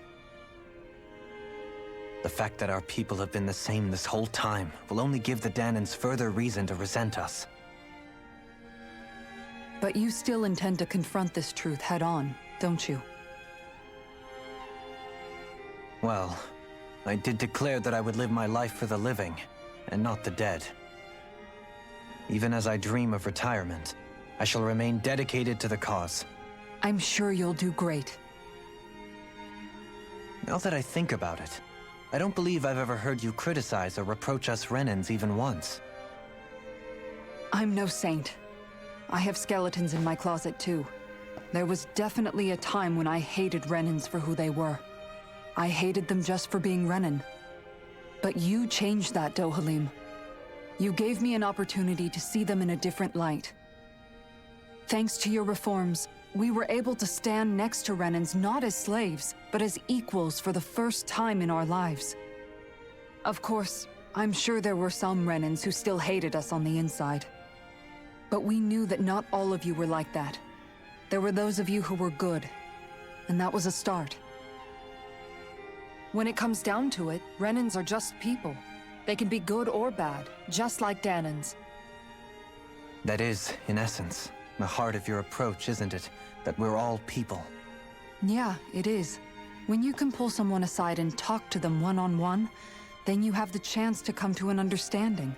The fact that our people have been the same this whole time will only give the Danans further reason to resent us. But you still intend to confront this truth head-on, don't you? Well, I did declare that I would live my life for the living, and not the dead. Even as I dream of retirement, I shall remain dedicated to the cause. I'm sure you'll do great. Now that I think about it, I don't believe I've ever heard you criticize or reproach us Renans even once. I'm no saint. I have skeletons in my closet too. There was definitely a time when I hated Renans for who they were. I hated them just for being Renan. But you changed that, Dohalim. You gave me an opportunity to see them in a different light. Thanks to your reforms, we were able to stand next to Renans not as slaves, but as equals for the first time in our lives. Of course, I'm sure there were some Renans who still hated us on the inside. But we knew that not all of you were like that. There were those of you who were good, and that was a start. When it comes down to it, Renans are just people. They can be good or bad, just like Danans. That is, in essence, the heart of your approach, isn't it? That we're all people. Yeah, it is. When you can pull someone aside and talk to them one-on-one, then you have the chance to come to an understanding.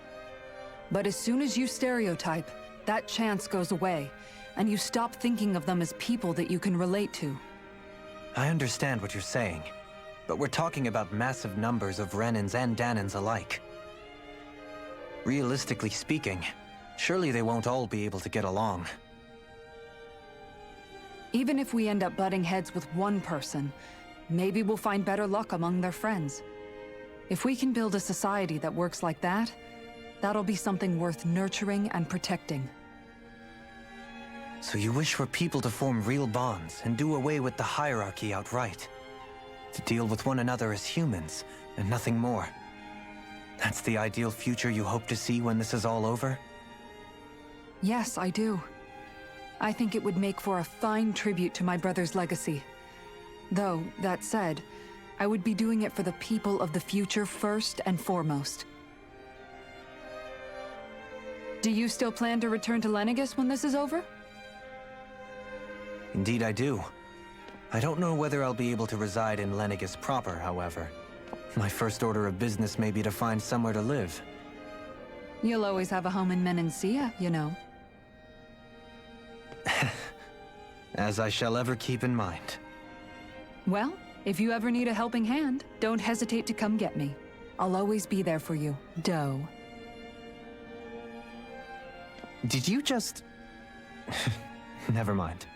But as soon as you stereotype, that chance goes away, and you stop thinking of them as people that you can relate to. I understand what you're saying, but we're talking about massive numbers of Renans and Danans alike. Realistically speaking, surely they won't all be able to get along. Even if we end up butting heads with one person, maybe we'll find better luck among their friends. If we can build a society that works like that, that'll be something worth nurturing and protecting. So you wish for people to form real bonds and do away with the hierarchy outright? To deal with one another as humans, and nothing more? That's the ideal future you hope to see when this is all over? Yes, I do. I think it would make for a fine tribute to my brother's legacy. Though, that said, I would be doing it for the people of the future first and foremost. Do you still plan to return to Lenegis when this is over? Indeed I do. I don't know whether I'll be able to reside in Lenegis proper, however. My first order of business may be to find somewhere to live. You'll always have a home in Menancia, you know. As I shall ever keep in mind. Well, if you ever need a helping hand, don't hesitate to come get me. I'll always be there for you, Doe. Did you just... Never mind.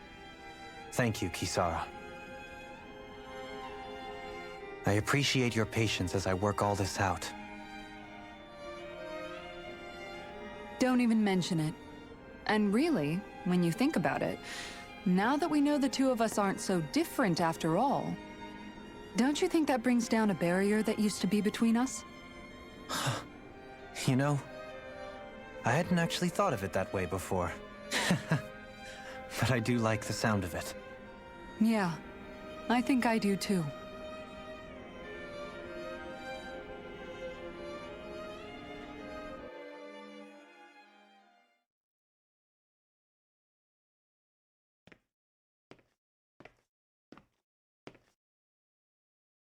Thank you, Kisara. I appreciate your patience as I work all this out. Don't even mention it. And really, when you think about it, now that we know the two of us aren't so different after all, don't you think that brings down a barrier that used to be between us? You know, I hadn't actually thought of it that way before. But I do like the sound of it. Yeah, I think I do too.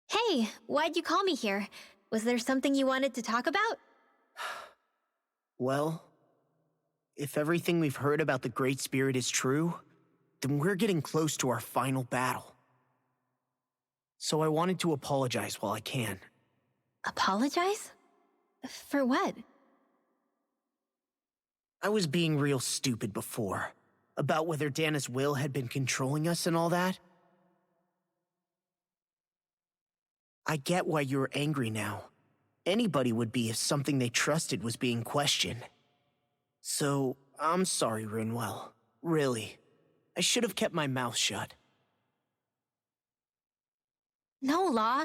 Hey, why'd you call me here? Was there something you wanted to talk about? Well, if everything we've heard about the Great Spirit is true, then we're getting close to our final battle. So I wanted to apologize while I can. Apologize? For what? I was being real stupid before, about whether Dana's will had been controlling us and all that. I get why you're angry now. Anybody would be if something they trusted was being questioned. So, I'm sorry, Rinwell. Really. I should have kept my mouth shut. No, Law.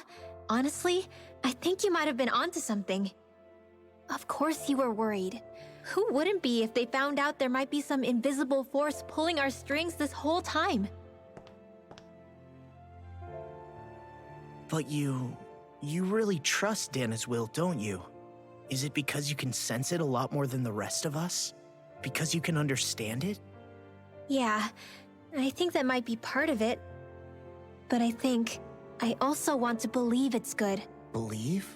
Honestly, I think you might have been onto something. Of course you were worried. Who wouldn't be if they found out there might be some invisible force pulling our strings this whole time? But you really trust Dana's will, don't you? Is it because you can sense it a lot more than the rest of us? Because you can understand it? Yeah, I think that might be part of it. But I also want to believe it's good. Believe?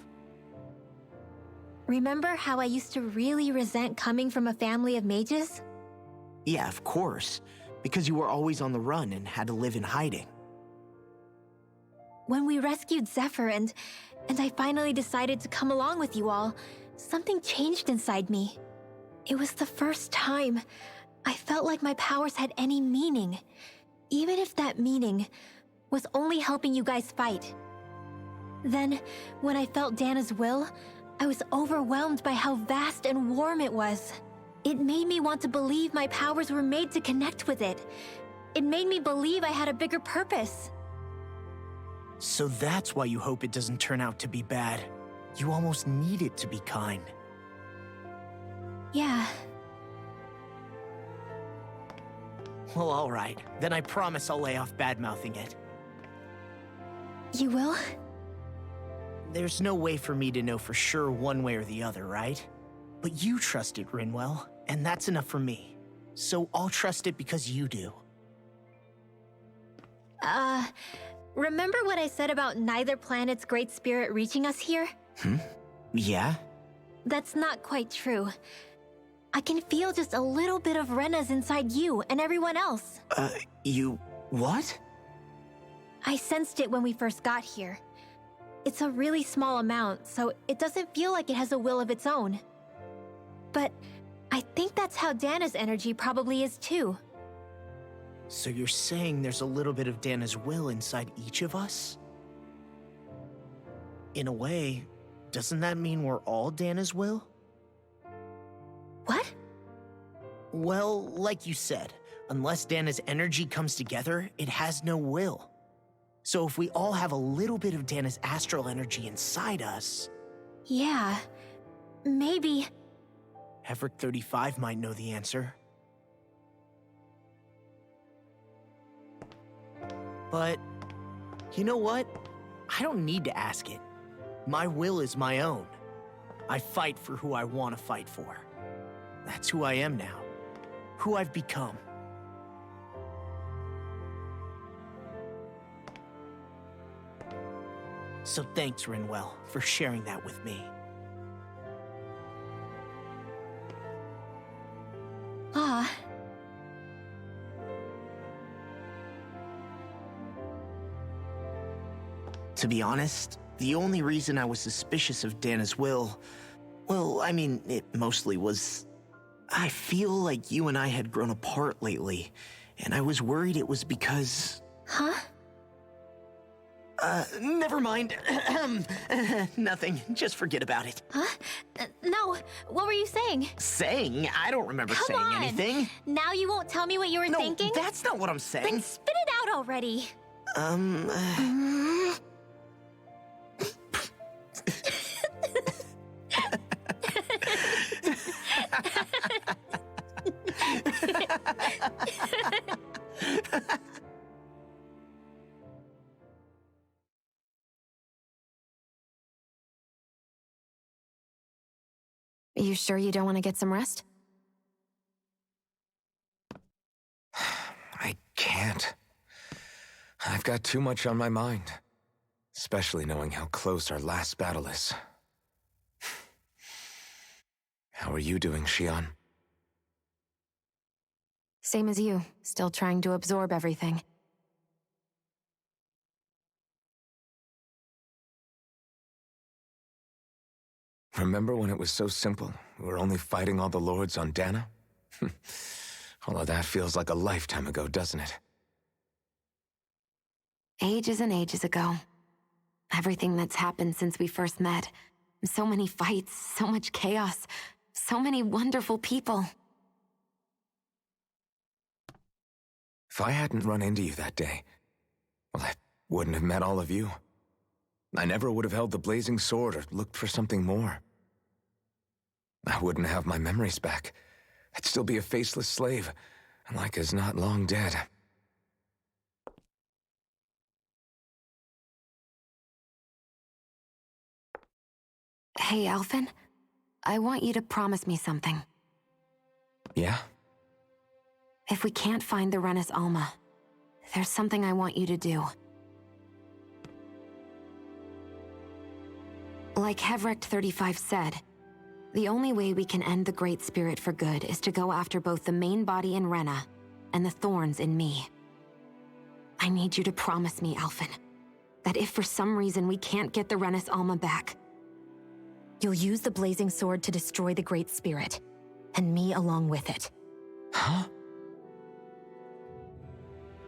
Remember how I used to really resent coming from a family of mages? Yeah, of course. Because you were always on the run and had to live in hiding. When we rescued Zephyr and I finally decided to come along with you all, something changed inside me. It was the first time I felt like my powers had any meaning, even if that meaning was only helping you guys fight. Then, when I felt Dana's will, I was overwhelmed by how vast and warm it was. It made me want to believe my powers were made to connect with it. It made me believe I had a bigger purpose. So that's why you hope it doesn't turn out to be bad. You almost need it to be kind. Yeah. Well, alright. Then I promise I'll lay off bad-mouthing it. You will? There's no way for me to know for sure one way or the other, right? But you trust it, Rinwell, and that's enough for me. So I'll trust it because you do. Remember what I said about neither planet's great spirit reaching us here? Yeah? That's not quite true. I can feel just a little bit of Rena's inside you and everyone else. You... what? I sensed it when we first got here. It's a really small amount, so it doesn't feel like it has a will of its own. But I think that's how Dana's energy probably is too. So you're saying there's a little bit of Dana's will inside each of us? In a way, doesn't that mean we're all Dana's will? What? Well, like you said, unless Dana's energy comes together, it has no will. So if we all have a little bit of Dana's astral energy inside us... Yeah, maybe... Heverick 35 might know the answer. But, you know what? I don't need to ask it. My will is my own. I fight for who I want to fight for. That's who I am now. Who I've become. So thanks, Rinwell, for sharing that with me. Ah. To be honest, the only reason I was suspicious of Dana's will, well, I mean, it mostly was... I feel like you and I had grown apart lately, and I was worried it was because... Huh? Never mind. Nothing. Just forget about it. Huh? No, what were you saying? Saying? I don't remember Come saying on. anything. Now you won't tell me what you were thinking? No, that's not what I'm saying. Then spit it out already. Are you sure you don't want to get some rest? I can't. I've got too much on my mind. Especially knowing how close our last battle is. How are you doing, Shion? Same as you, still trying to absorb everything. Remember when it was so simple? We were only fighting all the lords on Dana? All of that feels like a lifetime ago, doesn't it? Ages and ages ago. Everything that's happened since we first met. So many fights, so much chaos, so many wonderful people. If I hadn't run into you that day, well, I wouldn't have met all of you. I never would have held the blazing sword or looked for something more. I wouldn't have my memories back. I'd still be a faceless slave, like as not long dead. Hey, Alphen. I want you to promise me something. Yeah? If we can't find the Renis Alma, there's something I want you to do. Like Heverick 35 said, the only way we can end the Great Spirit for good is to go after both the main body in Rena and the thorns in me. I need you to promise me, Alphen, that if for some reason we can't get the Renis Alma back, you'll use the blazing sword to destroy the Great Spirit, and me along with it. Huh?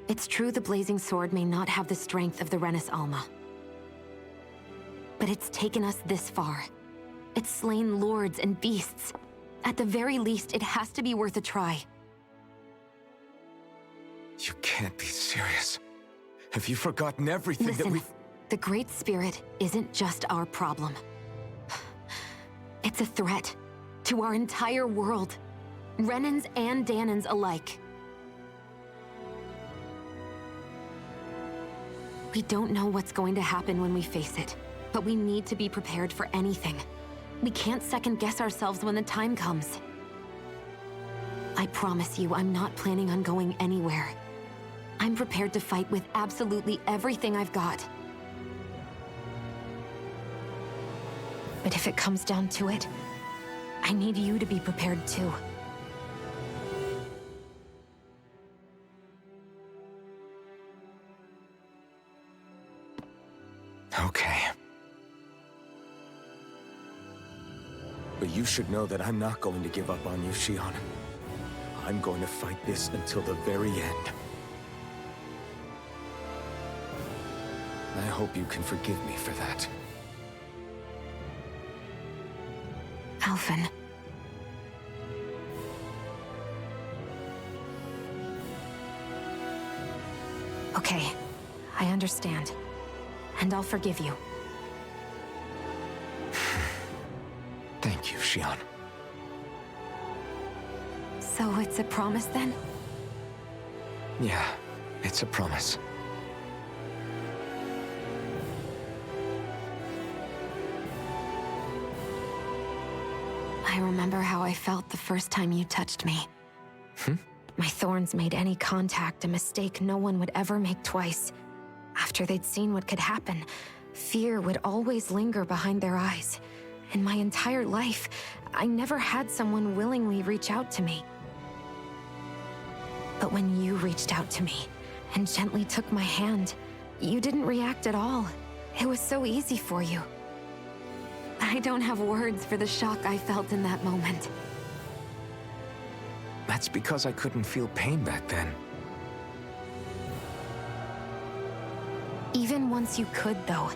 It's true the Blazing Sword may not have the strength of the Renis Alma. But it's taken us this far. It's slain lords and beasts. At the very least, it has to be worth a try. You can't be serious. Have you forgotten everything that Listen, we've... the Great Spirit isn't just our problem. It's a threat to our entire world. Renans and Dahnans alike. We don't know what's going to happen when we face it, but we need to be prepared for anything. We can't second-guess ourselves when the time comes. I promise you, I'm not planning on going anywhere. I'm prepared to fight with absolutely everything I've got. But if it comes down to it, I need you to be prepared too. Okay. But you should know that I'm not going to give up on you, Shionne. I'm going to fight this until the very end. I hope you can forgive me for that. Alphen. Okay, I understand. And I'll forgive you. Thank you, Shionne. So it's a promise then? Yeah, it's a promise. I remember how I felt the first time you touched me. My thorns made any contact a mistake no one would ever make twice. After they'd seen what could happen, fear would always linger behind their eyes. In my entire life, I never had someone willingly reach out to me. But when you reached out to me and gently took my hand, you didn't react at all. It was so easy for you. I don't have words for the shock I felt in that moment. That's because I couldn't feel pain back then. Even once you could, though,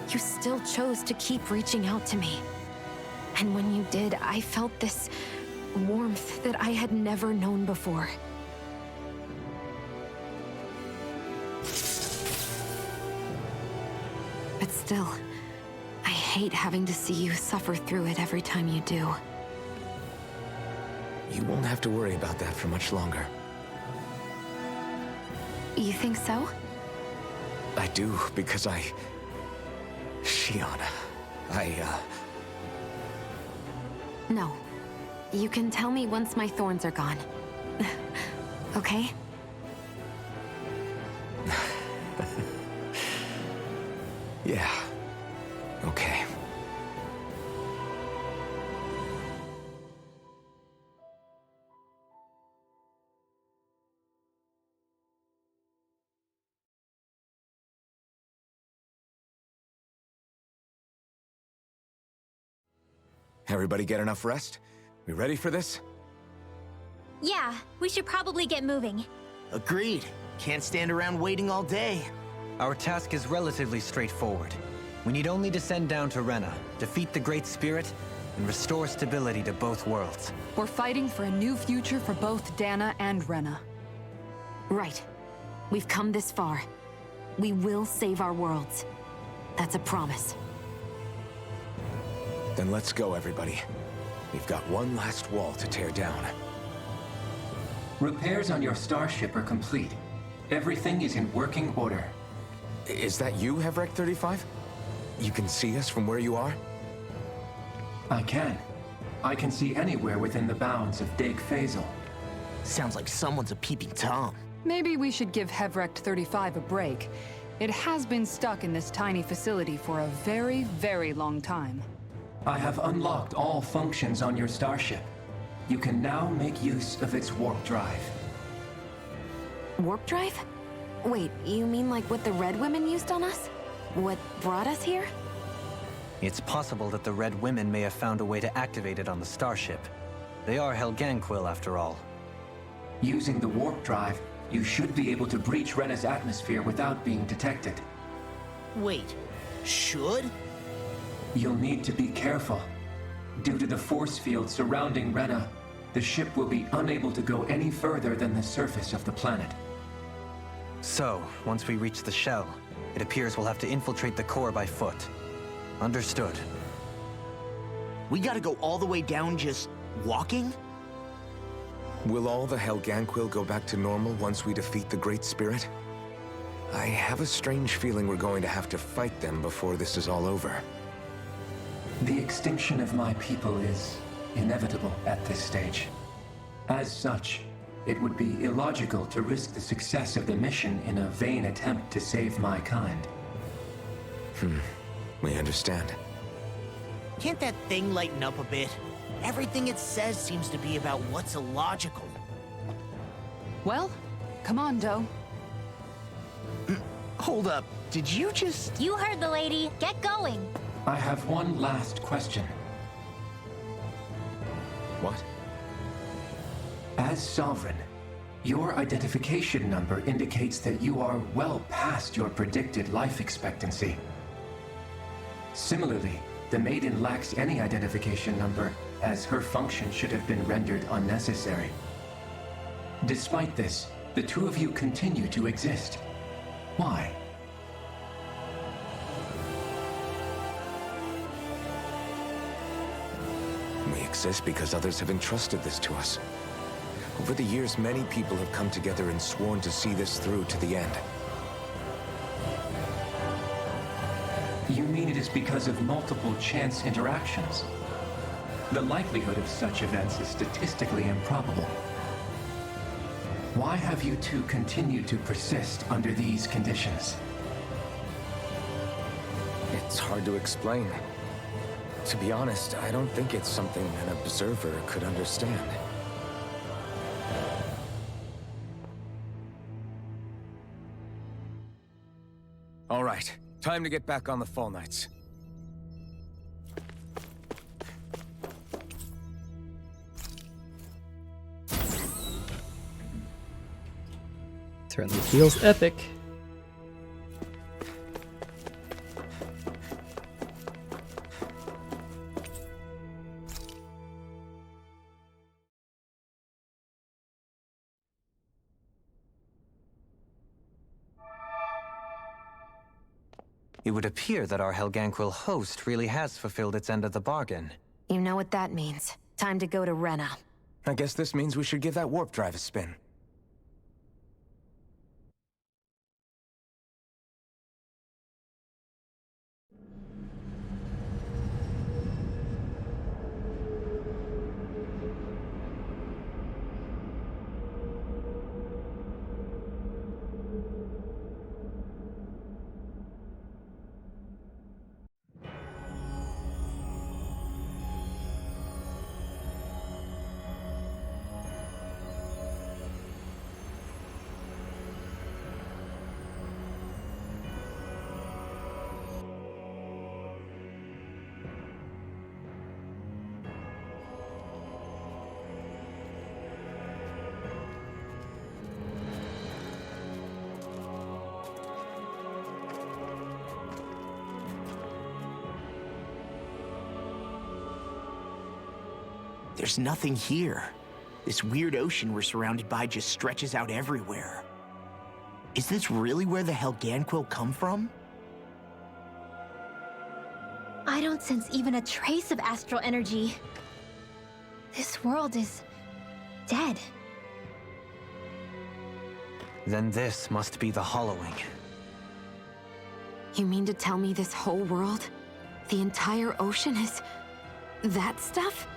you still chose to keep reaching out to me. And when you did, I felt this warmth that I had never known before. But still, I hate having to see you suffer through it every time you do. You won't have to worry about that for much longer. You think so? I do, because Shionne, No. You can tell me once my thorns are gone. Okay? Yeah. Okay. Everybody get enough rest? We ready for this? Yeah, we should probably get moving. Agreed. Can't stand around waiting all day. Our task is relatively straightforward. We need only descend down to Rena, defeat the Great Spirit, and restore stability to both worlds. We're fighting for a new future for both Dana and Rena. Right. We've come this far. We will save our worlds. That's a promise. Then let's go, everybody. We've got one last wall to tear down. Repairs on your starship are complete. Everything is in working order. Is that you, Hevrek 35? You can see us from where you are? I can. I can see anywhere within the bounds of Dake Faisal. Sounds like someone's a peeping Tom. Maybe we should give Hevrek 35 a break. It has been stuck in this tiny facility for a very, very long time. I have unlocked all functions on your starship. You can now make use of its warp drive. Warp drive? Wait, you mean like what the Red Women used on us? What brought us here? It's possible that the Red Women may have found a way to activate it on the starship. They are Helganquil, after all. Using the warp drive, you should be able to breach Rena's atmosphere without being detected. Wait, should? You'll need to be careful. Due to the force field surrounding Rena, the ship will be unable to go any further than the surface of the planet. So, once we reach the shell, it appears we'll have to infiltrate the core by foot. Understood. We gotta go all the way down just walking? Will all the Helganquil go back to normal once we defeat the Great Spirit? I have a strange feeling we're going to have to fight them before this is all over. The extinction of my people is inevitable at this stage. As such, it would be illogical to risk the success of the mission in a vain attempt to save my kind. We understand. Can't that thing lighten up a bit? Everything it says seems to be about what's illogical. Well, come on, Doe. Hold up, did you just... You heard the lady. Get going. I have one last question. What? As Sovereign, your identification number indicates that you are well past your predicted life expectancy. Similarly, the Maiden lacks any identification number, as her function should have been rendered unnecessary. Despite this, the two of you continue to exist. Why? We exist because others have entrusted this to us. Over the years, many people have come together and sworn to see this through to the end. You mean it is because of multiple chance interactions? The likelihood of such events is statistically improbable. Why have you two continued to persist under these conditions? It's hard to explain. To be honest, I don't think it's something an observer could understand. All right, time to get back on the Fall Knights. Certainly feels epic. It would appear that our Helganquil host really has fulfilled its end of the bargain. You know what that means. Time to go to Rena. I guess this means we should give that warp drive a spin. There's nothing here. This weird ocean we're surrounded by just stretches out everywhere. Is this really where the Helganquil come from? I don't sense even a trace of astral energy. This world is dead. Then this must be the Hollowing. You mean to tell me this whole world, the entire ocean is that stuff?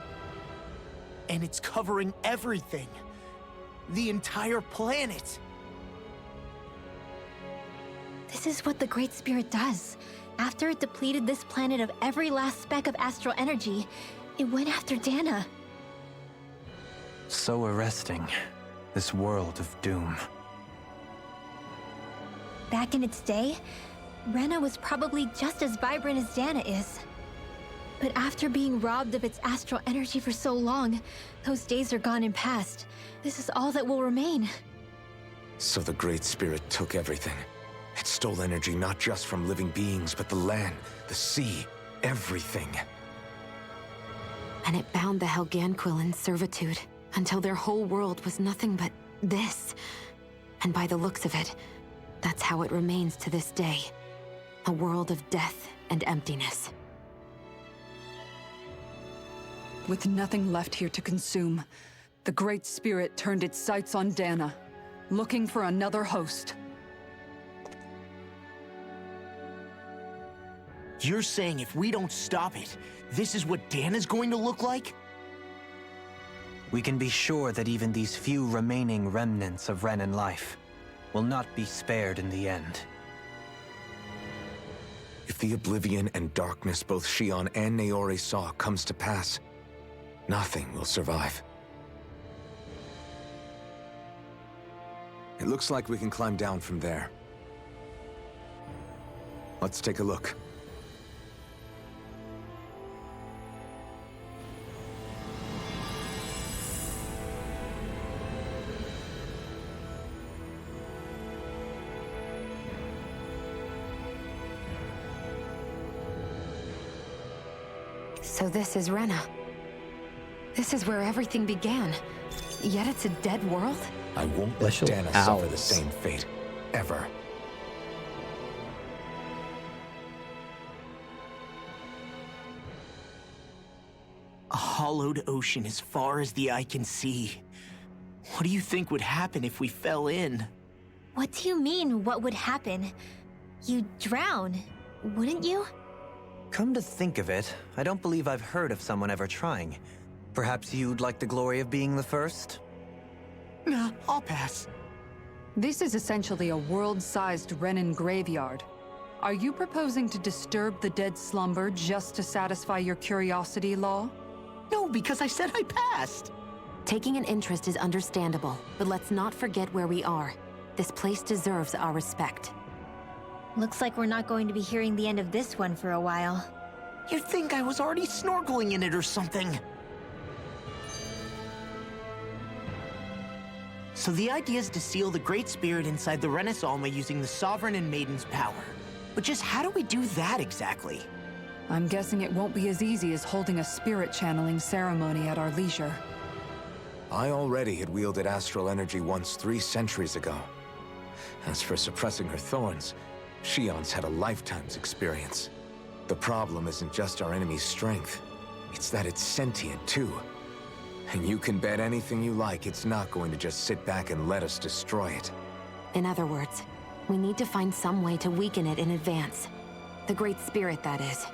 And it's covering everything. The entire planet. This is what the Great Spirit does. After it depleted this planet of every last speck of astral energy, it went after Dana. So arresting. This world of doom. Back in its day, Rena was probably just as vibrant as Dana is. But after being robbed of its astral energy for so long, those days are gone and past. This is all that will remain. So the Great Spirit took everything. It stole energy not just from living beings, but the land, the sea, everything. And it bound the Helganquil in servitude until their whole world was nothing but this. And by the looks of it, that's how it remains to this day. A world of death and emptiness. With nothing left here to consume, the Great Spirit turned its sights on Dana, looking for another host. You're saying if we don't stop it, this is what Dana's going to look like? We can be sure that even these few remaining remnants of Renan life will not be spared in the end. If the oblivion and darkness both Shion and Naori saw comes to pass, nothing will survive. It looks like we can climb down from there. Let's take a look. So this is Rena. This is where everything began. Yet it's a dead world? I won't let Special Dana suffer the owls. same fate. Ever. A hollowed ocean as far as the eye can see. What do you think would happen if we fell in? What do you mean, what would happen? You'd drown, wouldn't you? Come to think of it, I don't believe I've heard of someone ever trying. Perhaps you'd like the glory of being the first? Nah, I'll pass. This is essentially a world-sized Renan graveyard. Are you proposing to disturb the dead slumber just to satisfy your curiosity, Law? No, because I said I passed. Taking an interest is understandable, but let's not forget where we are. This place deserves our respect. Looks like we're not going to be hearing the end of this one for a while. You'd think I was already snorkeling in it or something. So the idea is to seal the Great Spirit inside the Renis Alma using the Sovereign and Maiden's power. But just how do we do that exactly? I'm guessing it won't be as easy as holding a spirit channeling ceremony at our leisure. I already had wielded astral energy once 3 centuries ago. As for suppressing her thorns, Shion's had a lifetime's experience. The problem isn't just our enemy's strength. It's that it's sentient, too. And you can bet anything you like it's not going to just sit back and let us destroy it. In other words, we need to find some way to weaken it in advance. The Great Spirit, that is.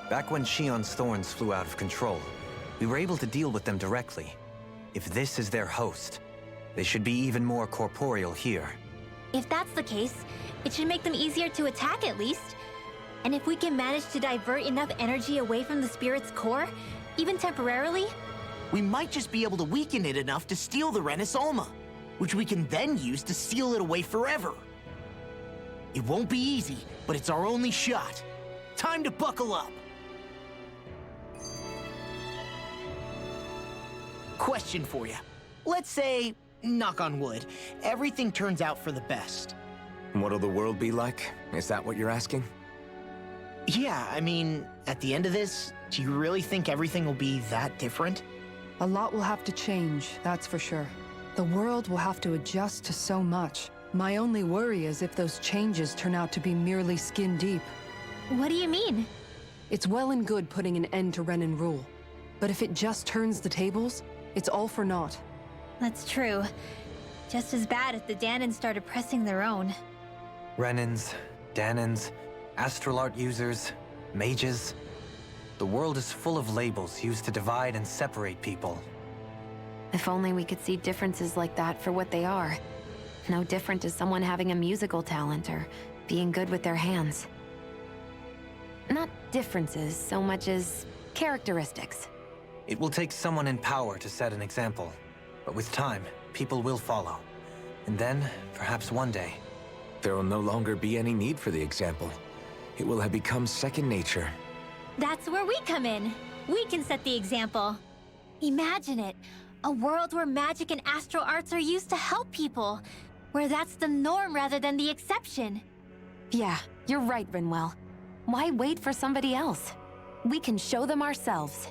Back when Shion's thorns flew out of control, we were able to deal with them directly. If this is their host, they should be even more corporeal here. If that's the case, it should make them easier to attack at least. And if we can manage to divert enough energy away from the spirit's core, even temporarily, We might just be able to weaken it enough to steal the Renis Alma, which we can then use to seal it away forever. It won't be easy, but it's our only shot. Time to buckle up. Question for you. Let's say, knock on wood, everything turns out for the best. What'll the world be like? Is that what you're asking? Yeah, I mean, at the end of this, do you really think everything will be that different? A lot will have to change, that's for sure. The world will have to adjust to so much. My only worry is if those changes turn out to be merely skin deep. what do you mean? It's well and good putting an end to Renan rule. But if it just turns the tables, it's all for naught. That's true. Just as bad if the Danans started pressing their own. Renans, Danans, astral art users, mages. The world is full of labels used to divide and separate people. If only we could see differences like that for what they are. No different as someone having a musical talent or being good with their hands. Not differences so much as characteristics. It will take someone in power to set an example. But with time, people will follow. And then, perhaps one day, There will no longer be any need for the example. It will have become second nature. That's where we come in. We can set the example. Imagine it. A world where magic and astral arts are used to help people. where that's the norm rather than the exception. Yeah, you're right, Rinwell. Why wait for somebody else? We can show them ourselves.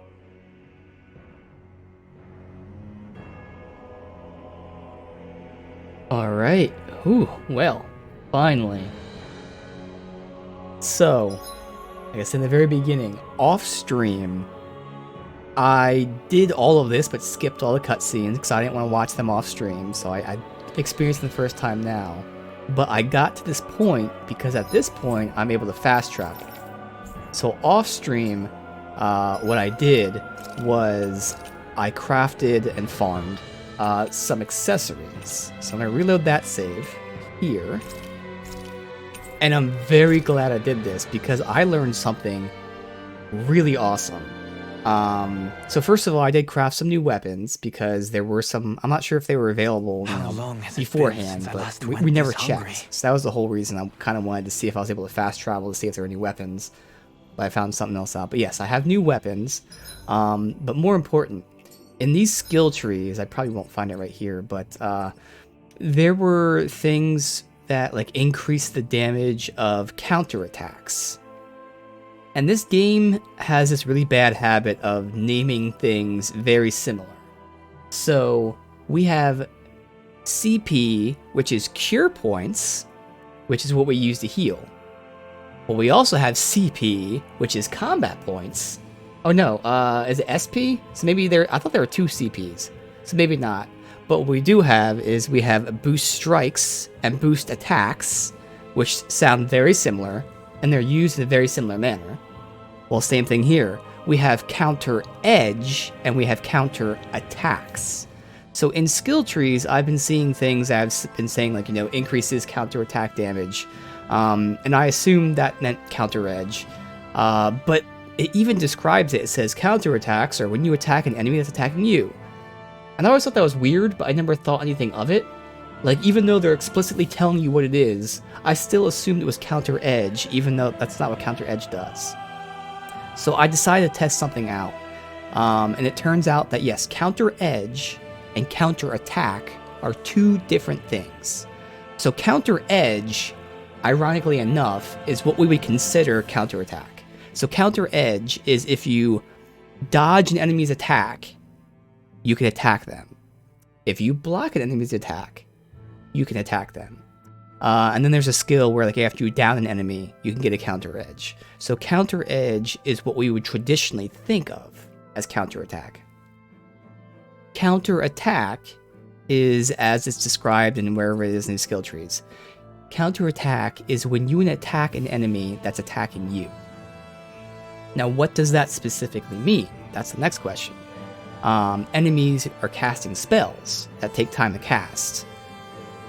Alright. Ooh, well, finally. So, I guess in the very beginning, off stream, I did all of this but skipped all the cutscenes because I didn't want to watch them off stream, so I experienced them the first time now. But I got to this point because at this point, I'm able to fast travel. So off stream, what I did was I crafted and farmed some accessories. So I'm going to reload that save here. And I'm very glad I did this because I learned something really awesome. So first of all, I did craft some new weapons because there were some, I'm not sure if they were available beforehand, but we never checked. So that was the whole reason I kind of wanted to see if I was able to fast travel to see if there were any weapons. But I found something else out. But yes, I have new weapons. But more important, in these skill trees, I probably won't find it right here, but there were things that like increase the damage of counterattacks. And this game has this really bad habit of naming things very similar. So we have CP, which is cure points, which is what we use to heal. But we also have CP, which is combat points. Oh no, is it SP? So maybe I thought there were two CPs, so maybe not. But what we do have is we have boost strikes and boost attacks, which sound very similar, and they're used in a very similar manner. Well, same thing here. We have counter edge and we have counter attacks. So in skill trees, I've been seeing things I've been saying like, increases counter attack damage. And I assume that meant counter edge. But it even describes it. It says counter attacks are when you attack an enemy that's attacking you. And I always thought that was weird, but I never thought anything of it. Like, even though they're explicitly telling you what it is, I still assumed it was counter edge, even though that's not what counter edge does. So I decided to test something out, and it turns out that yes, counter edge and counter attack are two different things. So counter edge, ironically enough, is what we would consider counter attack. So counter edge is if you dodge an enemy's attack, you can attack them. If you block an enemy's attack, you can attack them. And then there's a skill where, like, after you down an enemy, you can get a counter edge. So counter edge is what we would traditionally think of as counter attack. Counter attack is as it's described in wherever it is in the skill trees. Counter attack is when you attack an enemy that's attacking you. Now, what does that specifically mean? That's the next question. Enemies are casting spells that take time to cast.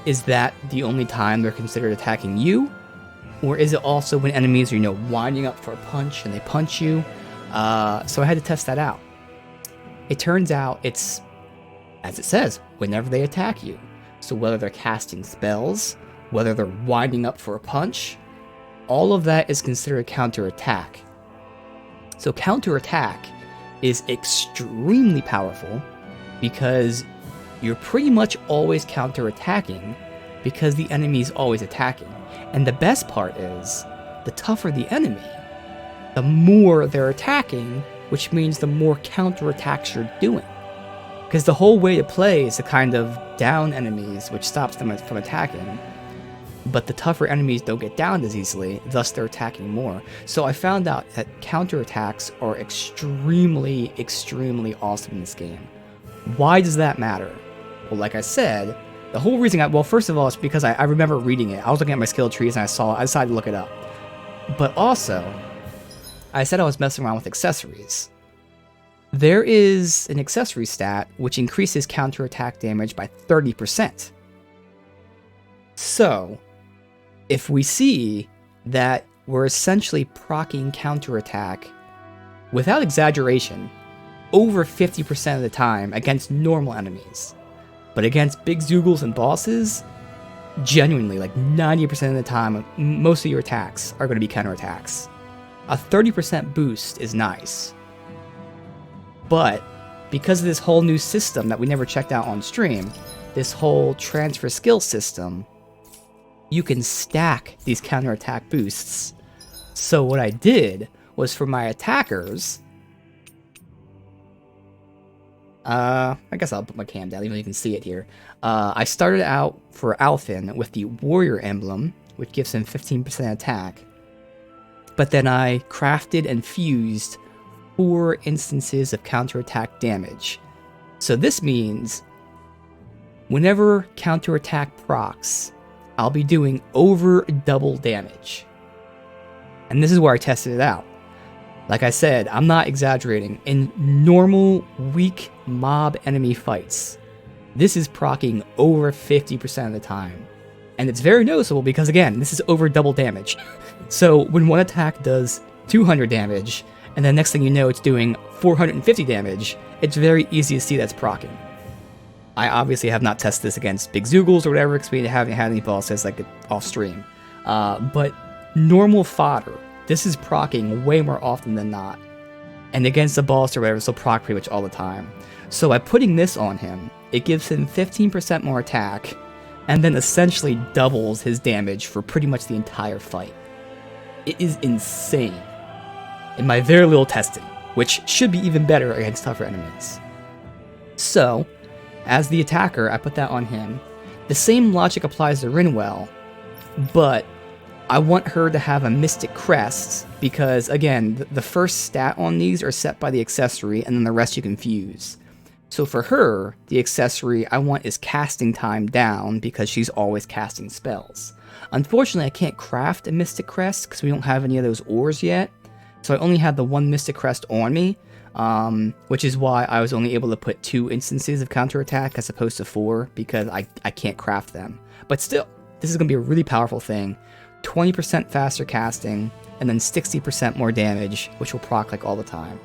Is that the only time they're considered attacking you? Or is it also when enemies are, winding up for a punch and they punch you? So I had to test that out. It turns out it's, as it says, whenever they attack you. So whether they're casting spells, whether they're winding up for a punch, all of that is considered counterattack. So counterattack is extremely powerful because you're pretty much always counterattacking because the enemy is always attacking. And the best part is, the tougher the enemy, the more they're attacking, which means the more counterattacks you're doing. Because the whole way to play is to kind of down enemies, which stops them from attacking. But the tougher enemies don't get downed as easily, thus they're attacking more. So I found out that counterattacks are extremely, extremely awesome in this game. Why does that matter? Well, like I said, the whole reason first of all, it's because I remember reading it. I was looking at my skill trees and I decided to look it up. But also, I said I was messing around with accessories. There is an accessory stat which increases counterattack damage by 30%. So, if we see that we're essentially proccing counterattack, without exaggeration, over 50% of the time against normal enemies. But against big Zeugles and bosses, genuinely, like 90% of the time, most of your attacks are going to be counterattacks. A 30% boost is nice. But because of this whole new system that we never checked out on stream, this whole transfer skill system, you can stack these counterattack boosts. So what I did was for my attackers, I guess I'll put my cam down even though you can see it here. I started out for Alfyn with the warrior emblem, which gives him 15% attack. But then I crafted and fused 4 instances of counterattack damage. So this means whenever counterattack procs, I'll be doing over double damage. And this is where I tested it out. Like I said, I'm not exaggerating. In normal, weak mob enemy fights, this is proccing over 50% of the time. And it's very noticeable because, again, this is over double damage. So when one attack does 200 damage, and then next thing you know it's doing 450 damage, it's very easy to see that's proccing. I obviously have not tested this against Big Zoogles or whatever, because we haven't had any bosses like off stream. But normal fodder, this is proccing way more often than not. And against the boss or whatever, so proc pretty much all the time. So by putting this on him, it gives him 15% more attack, and then essentially doubles his damage for pretty much the entire fight. It is insane. In my very little testing, which should be even better against tougher enemies. So, as the attacker, I put that on him. The same logic applies to Rinwell, but I want her to have a Mystic Crest, because, again, the first stat on these are set by the accessory, and then the rest you can fuse. So for her, the accessory I want is casting time down, because she's always casting spells. Unfortunately, I can't craft a Mystic Crest, because we don't have any of those ores yet, so I only had the 1 Mystic Crest on me, which is why I was only able to put 2 instances of counterattack as opposed to 4, because I can't craft them. But still, this is going to be a really powerful thing. 20% faster casting, and then 60% more damage, which will proc like all the time.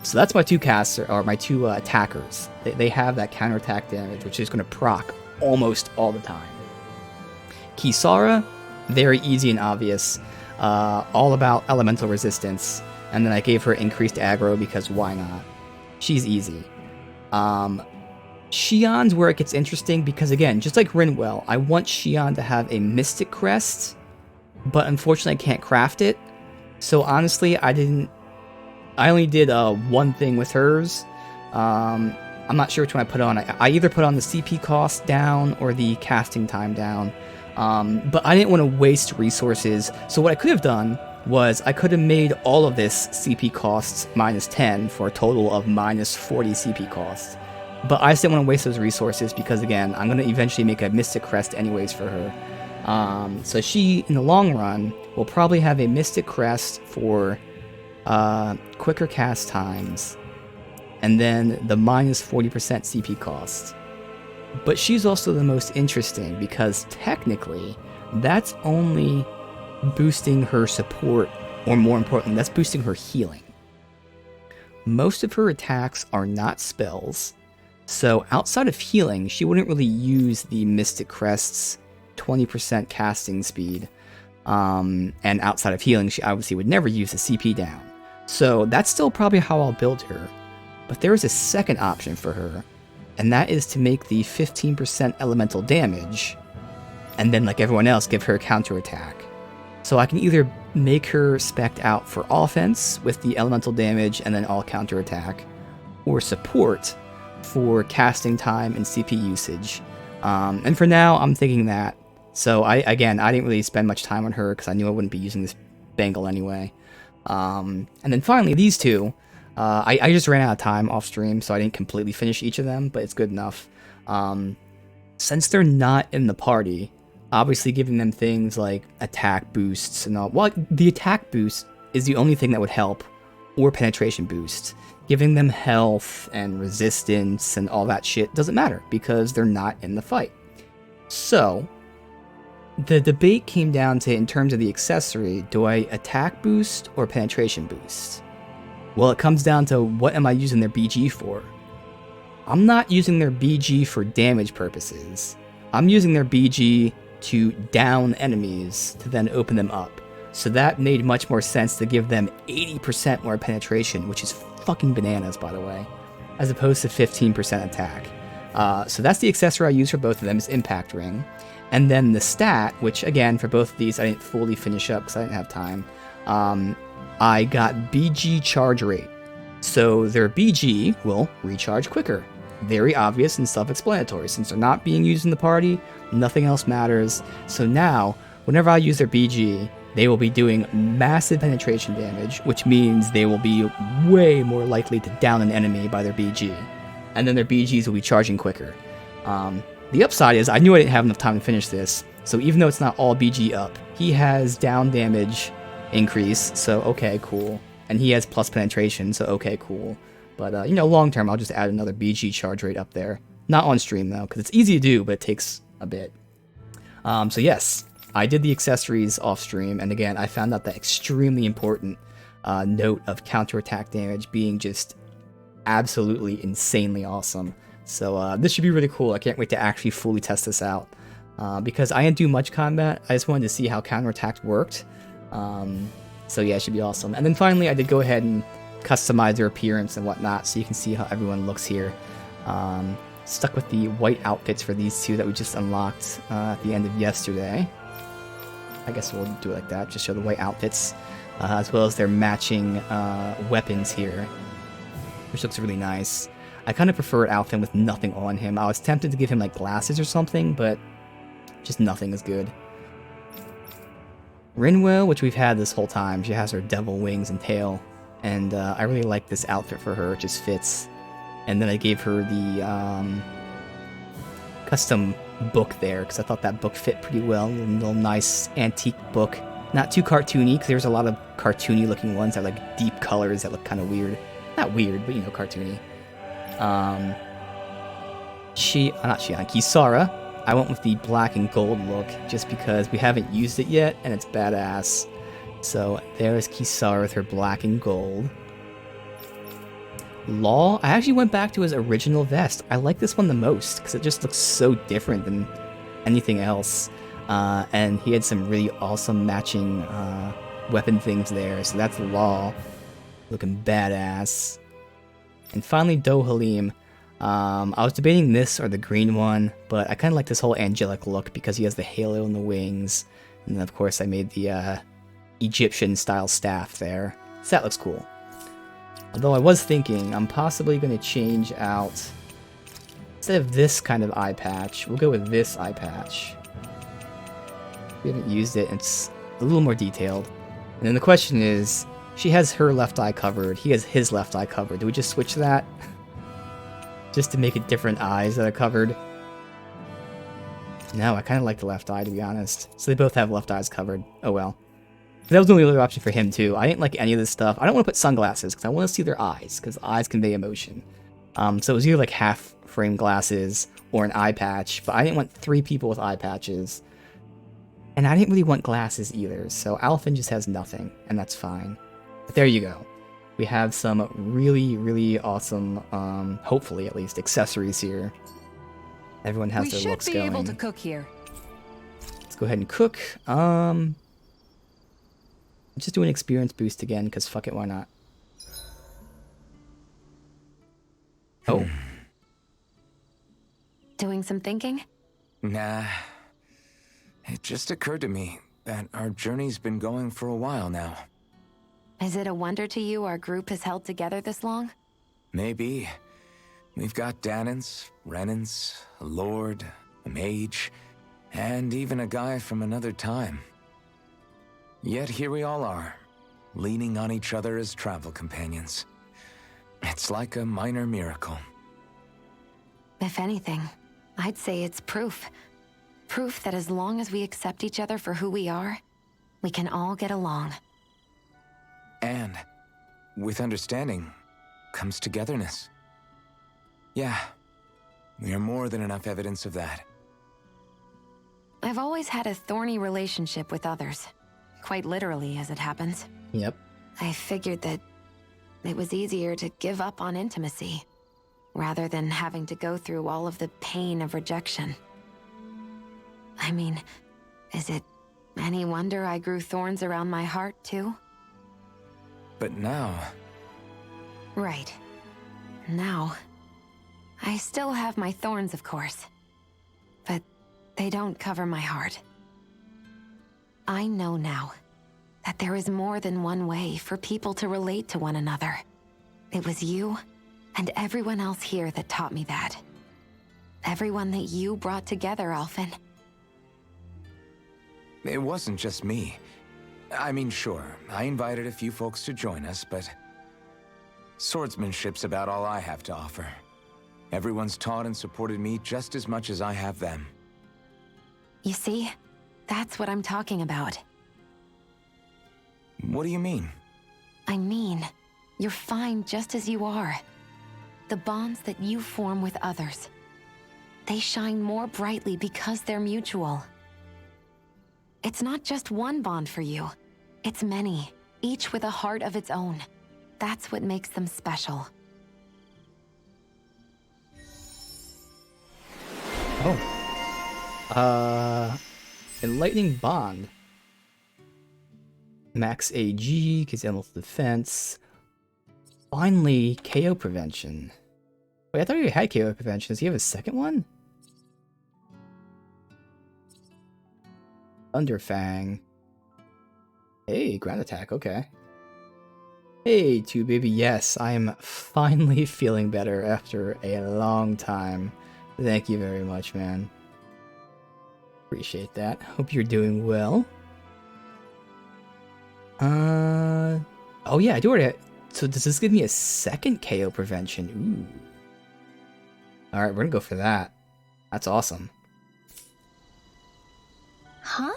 So that's my 2 caster, or my 2 attackers. They have that counterattack damage, which is going to proc almost all the time. Kisara, very easy and obvious, all about elemental resistance, and then I gave her increased aggro because why not? She's easy. Shionne's where it gets interesting because, again, just like Rinwell, I want Shionne to have a Mystic Crest, but unfortunately I can't craft it. So honestly, I only did 1 thing with hers. I'm not sure which one I put on. I either put on the CP cost down or the casting time down. But I didn't want to waste resources. So what I could have done was I could have made all of this CP costs -10 for a total of -40 CP costs. But I just didn't want to waste those resources because, again, I'm going to eventually make a Mystic Crest anyways for her. So she, in the long run, will probably have a Mystic Crest for quicker cast times, and then the -40% CP cost. But she's also the most interesting because technically that's only boosting her support, or more importantly, that's boosting her healing. Most of her attacks are not spells, so outside of healing, she wouldn't really use the Mystic Crest's 20% casting speed, and outside of healing, she obviously would never use the CP down. So that's still probably how I'll build her. But there is a second option for her, and that is to make the 15% elemental damage, and then, like everyone else, give her a counterattack. So I can either make her spec'd out for offense with the elemental damage and then all counterattack, or support for casting time and CP usage. And for now, I'm thinking that. So I didn't really spend much time on her because I knew I wouldn't be using this bangle anyway. And then finally, these two. I just ran out of time off stream, so I didn't completely finish each of them, but it's good enough. Since they're not in the party, obviously giving them things like attack boosts and all. Well, the attack boost is the only thing that would help, or penetration boost. Giving them health and resistance and all that shit doesn't matter because they're not in the fight. So, the debate came down to, in terms of the accessory, do I attack boost or penetration boost? Well, it comes down to what am I using their BG for? I'm not using their BG for damage purposes. I'm using their BG to down enemies to then open them up. So that made much more sense to give them 80% more penetration, which is fucking bananas, by the way, as opposed to 15% attack. So that's the accessory I use for both of them, is Impact Ring. And then the stat, which again, for both of these, I didn't fully finish up because I didn't have time. I got BG Charge Rate. So their BG will recharge quicker. Very obvious and self-explanatory. Since they're not being used in the party, nothing else matters. So now, whenever I use their BG, they will be doing massive penetration damage, which means they will be way more likely to down an enemy by their BG. And then their BGs will be charging quicker. The upside is, I knew I didn't have enough time to finish this, so even though it's not all BG up, he has down damage increase, so okay, cool. And he has plus penetration, so okay, cool. But, you know, long term, I'll just add another BG charge rate up there. Not on stream, though, because it's easy to do, but it takes a bit. So yes, I did the accessories off stream, and again, I found out that extremely important note of counterattack damage being just absolutely insanely awesome. So this should be really cool. I can't wait to actually fully test this out. Because I didn't do much combat, I just wanted to see how counterattack worked. So yeah, it should be awesome. And then finally, I did go ahead and customize their appearance and whatnot, so you can see how everyone looks here. Stuck with the white outfits for these two that we just unlocked at the end of yesterday. I guess we'll do it like that, just show the white outfits, as well as their matching weapons here, which looks really nice. I kind of prefer Alphen with nothing on him. I was tempted to give him like glasses or something, but just nothing is good. Rinwell, which we've had this whole time, she has her devil wings and tail, and I really like this outfit for her. It just fits. And then I gave her the custom book there, because I thought that book fit pretty well. A little nice antique book. Not too cartoony, because there's a lot of cartoony looking ones that have like deep colors that look kind of weird. Not weird, but you know, cartoony. Kisara, I went with the black and gold look just because we haven't used it yet and it's badass. So there's Kisara with her black and gold. Law, I actually went back to his original vest. I like this one the most because it just looks so different than anything else. And he had some really awesome matching weapon things there. So that's Law, looking badass. And finally, Dohalim. I was debating this or the green one, but I kind of like this whole angelic look because he has the halo and the wings. And then, of course, I made the Egyptian-style staff there. So that looks cool. Although I was thinking I'm possibly going to change out, instead of this kind of eye patch, we'll go with this eye patch. We haven't used it, it's a little more detailed. And then the question is, she has her left eye covered, he has his left eye covered. Do we just switch that? Just to make it different eyes that are covered? No, I kind of like the left eye, to be honest. So they both have left eyes covered. Oh well. That was the only other option for him, too. I didn't like any of this stuff. I don't want to put sunglasses, because I want to see their eyes, because eyes convey emotion. So it was either like half-frame glasses or an eye patch, but I didn't want 3 people with eye patches. And I didn't really want glasses either, so Alphen just has nothing, and that's fine. But there you go. We have some really, really awesome, hopefully at least, accessories here. Everyone has their looks going. We should be able to cook here. Let's go ahead and cook. Just do an experience boost again, because fuck it, why not? Oh. Doing some thinking? Nah. It just occurred to me that our journey's been going for a while now. Is it a wonder to you our group has held together this long? Maybe. We've got Danans, Renans, a lord, a mage, and even a guy from another time. Yet here we all are, leaning on each other as travel companions. It's like a minor miracle. If anything, I'd say it's proof. Proof that as long as we accept each other for who we are, we can all get along. And with understanding comes togetherness. Yeah, we are more than enough evidence of that. I've always had a thorny relationship with others. Quite literally, as it happens. Yep. I figured that it was easier to give up on intimacy, rather than having to go through all of the pain of rejection. I mean, is it any wonder I grew thorns around my heart, too? But now... Right. Now, I still have my thorns, of course. But they don't cover my heart. I know now that there is more than one way for people to relate to one another. It was you and everyone else here that taught me that. Everyone that you brought together, Alphen. It wasn't just me. I mean, sure, I invited a few folks to join us, but swordsmanship's about all I have to offer. Everyone's taught and supported me just as much as I have them. You see, that's what I'm talking about. What do you mean? I mean, you're fine just as you are. The bonds that you form with others, they shine more brightly because they're mutual. It's not just one bond for you. It's many, each with a heart of its own. That's what makes them special. Enlightening Bond. Max AG, gives endless defense. Finally, KO prevention. Wait, I thought you had KO prevention. Does he have a second one? Thunderfang. Hey, ground attack, okay. Hey, 2Baby, yes, I am finally feeling better after a long time. Thank you very much, man. Appreciate that. Hope you're doing well. Oh yeah, I do already. So does this give me a second KO prevention? Ooh. Alright, we're gonna go for that. That's awesome. Huh?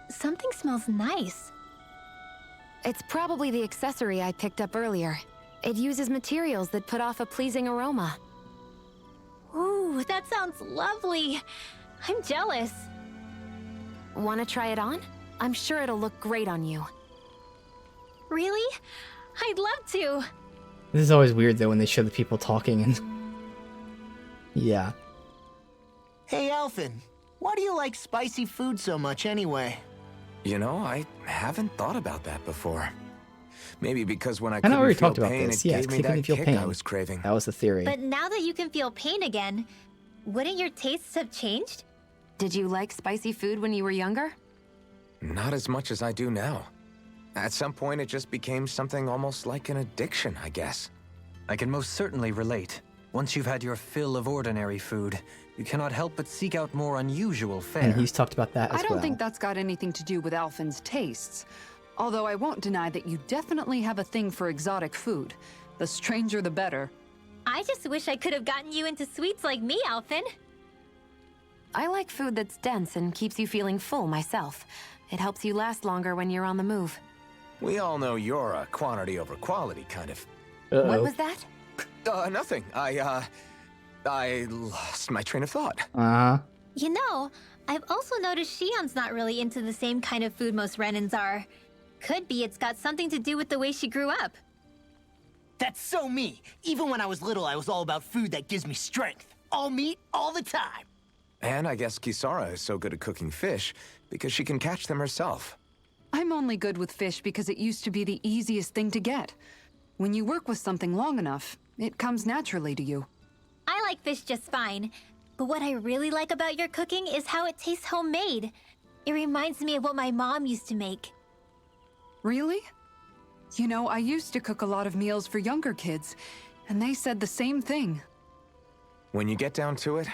Something smells nice. It's probably the accessory I picked up earlier. It uses materials that put off a pleasing aroma. Ooh, that sounds lovely. I'm jealous. Want to try it on? I'm sure it'll look great on you. Really? I'd love to. This is always weird though when they show the people talking and... Yeah. Hey, Alphen. Why do you like spicy food so much anyway? You know, I haven't thought about that before. Maybe because when I I couldn't already feel talked about pain, this. it Yeah, gave me couldn't that feel kick pain. I was craving. That was the theory. But now that you can feel pain again, wouldn't your tastes have changed? Did you like spicy food when you were younger? Not as much as I do now. At some point, it just became something almost like an addiction, I guess. I can most certainly relate. Once you've had your fill of ordinary food, you cannot help but seek out more unusual fare. And he's talked about that as I don't well. think that's got anything to do with Alphen's tastes. Although I won't deny that you definitely have a thing for exotic food. The stranger the better. I just wish I could have gotten you into sweets like me, Alphen. I like food that's dense and keeps you feeling full myself. It helps you last longer when you're on the move. We all know you're a quantity over quality kind of... What was that? Nothing. I lost my train of thought. You know, I've also noticed Shion's not really into the same kind of food most Renans are. Could be it's got something to do with the way she grew up. That's so me. Even when I was little, I was all about food that gives me strength. All meat, all the time. And I guess Kisara is so good at cooking fish because she can catch them herself. I'm only good with fish because it used to be the easiest thing to get. When you work with something long enough, it comes naturally to you. I like fish just fine, but what I really like about your cooking is how it tastes homemade. It reminds me of what my mom used to make. Really? You know, I used to cook a lot of meals for younger kids, and they said the same thing. When you get down to it,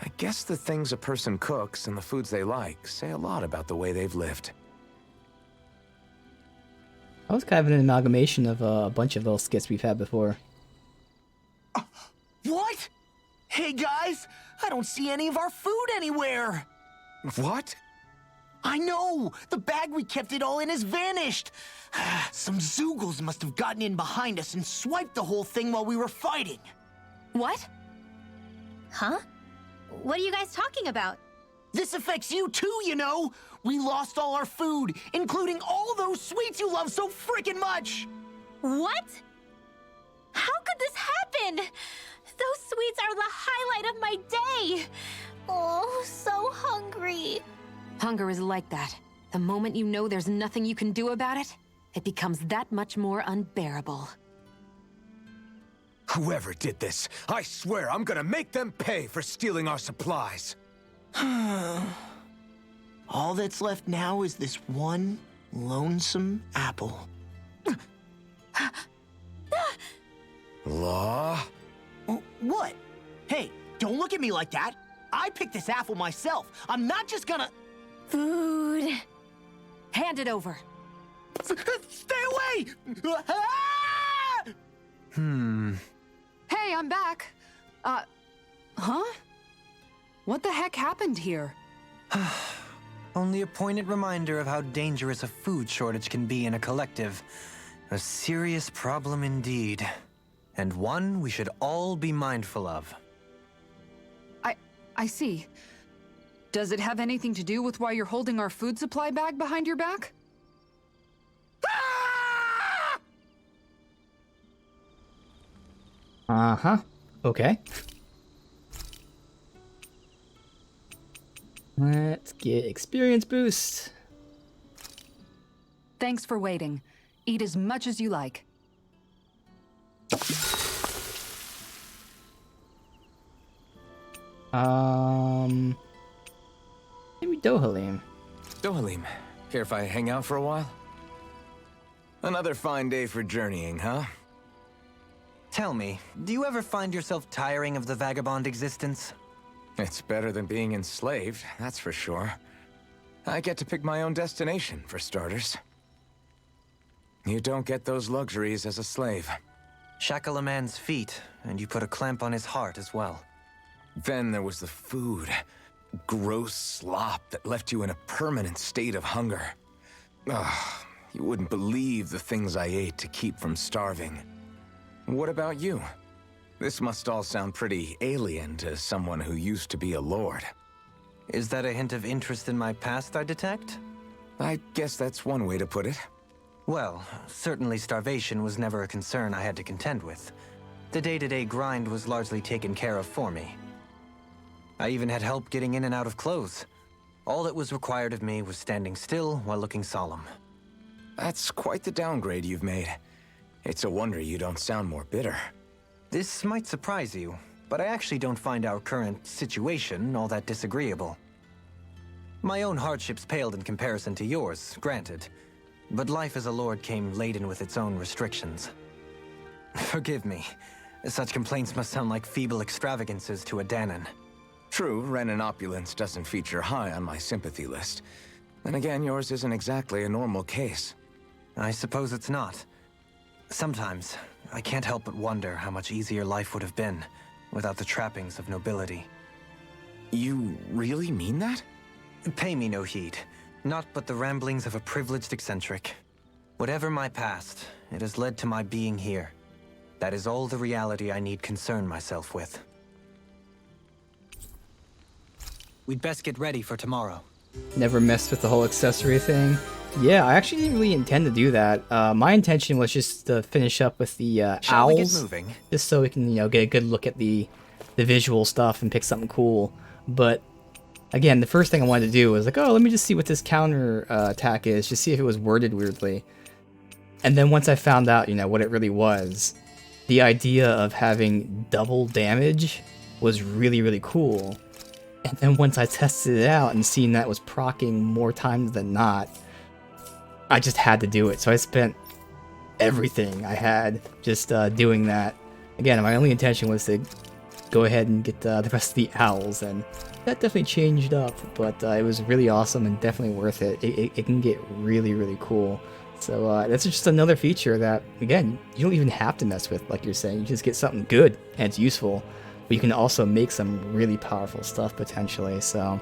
I guess the things a person cooks and the foods they like say a lot about the way they've lived. That was kind of an amalgamation of a bunch of little skits we've had before. What? Hey guys, I don't see any of our food anywhere. What? I know! The bag we kept it all in has vanished! Some Zoogles must have gotten in behind us and swiped the whole thing while we were fighting. What? Huh? What are you guys talking about? This affects you too, you know! We lost all our food, including all those sweets you love so freaking much! What? How could this happen? Those sweets are the highlight of my day! Oh, so hungry. Hunger is like that. The moment you know there's nothing you can do about it, it becomes that much more unbearable. Whoever did this, I swear I'm gonna make them pay for stealing our supplies. All that's left now is this one lonesome apple. Law? What? Hey, don't look at me like that. I picked this apple myself. I'm not just gonna... Food. Hand it over. Stay away! Hey, I'm back. Huh? What the heck happened here? Only a poignant reminder of how dangerous a food shortage can be in a collective. A serious problem indeed. And one we should all be mindful of. I see. Does it have anything to do with why you're holding our food supply bag behind your back? Uh-huh. Okay. Let's get experience boost. Thanks for waiting. Eat as much as you like. Maybe Dohalim. Dohalim, care if I hang out for a while? Another fine day for journeying, huh? Tell me, do you ever find yourself tiring of the vagabond existence? It's better than being enslaved, that's for sure. I get to pick my own destination, for starters. You don't get those luxuries as a slave. Shackle a man's feet, and you put a clamp on his heart as well. Then there was the food. Gross slop that left you in a permanent state of hunger. Ugh, you wouldn't believe the things I ate to keep from starving. What about you? This must all sound pretty alien to someone who used to be a lord. Is that a hint of interest in my past I detect? I guess that's one way to put it. Well, certainly starvation was never a concern I had to contend with. The day-to-day grind was largely taken care of for me. I even had help getting in and out of clothes. All that was required of me was standing still while looking solemn. That's quite the downgrade you've made. It's a wonder you don't sound more bitter. This might surprise you, but I actually don't find our current situation all that disagreeable. My own hardships paled in comparison to yours, granted. But life as a lord came laden with its own restrictions. Forgive me. Such complaints must sound like feeble extravagances to a Dahnan. True, Renan opulence doesn't feature high on my sympathy list. Then again, yours isn't exactly a normal case. I suppose it's not. Sometimes, I can't help but wonder how much easier life would have been without the trappings of nobility. You really mean that? Pay me no heed. Not but the ramblings of a privileged eccentric. Whatever my past, it has led to my being here. That is all the reality I need concern myself with. We'd best get ready for tomorrow. Never messed with the whole accessory thing. Yeah, I actually didn't really intend to do that. My intention was just to finish up with the Shall owls, we get moving? just so we can, get a good look at the visual stuff and pick something cool. But again, the first thing I wanted to do was like, oh, let me just see what this counter attack is, just see if it was worded weirdly. And then once I found out, what it really was, the idea of having double damage was really, really cool. And then once I tested it out and seen that was proccing more times than not, I just had to do it. So I spent everything I had just doing that. Again, my only intention was to go ahead and get the rest of the owls, and that definitely changed up, but it was really awesome and definitely worth it. It can get really, really cool. So that's just another feature that, again, you don't even have to mess with, like you're saying. You just get something good and it's useful, but you can also make some really powerful stuff potentially. So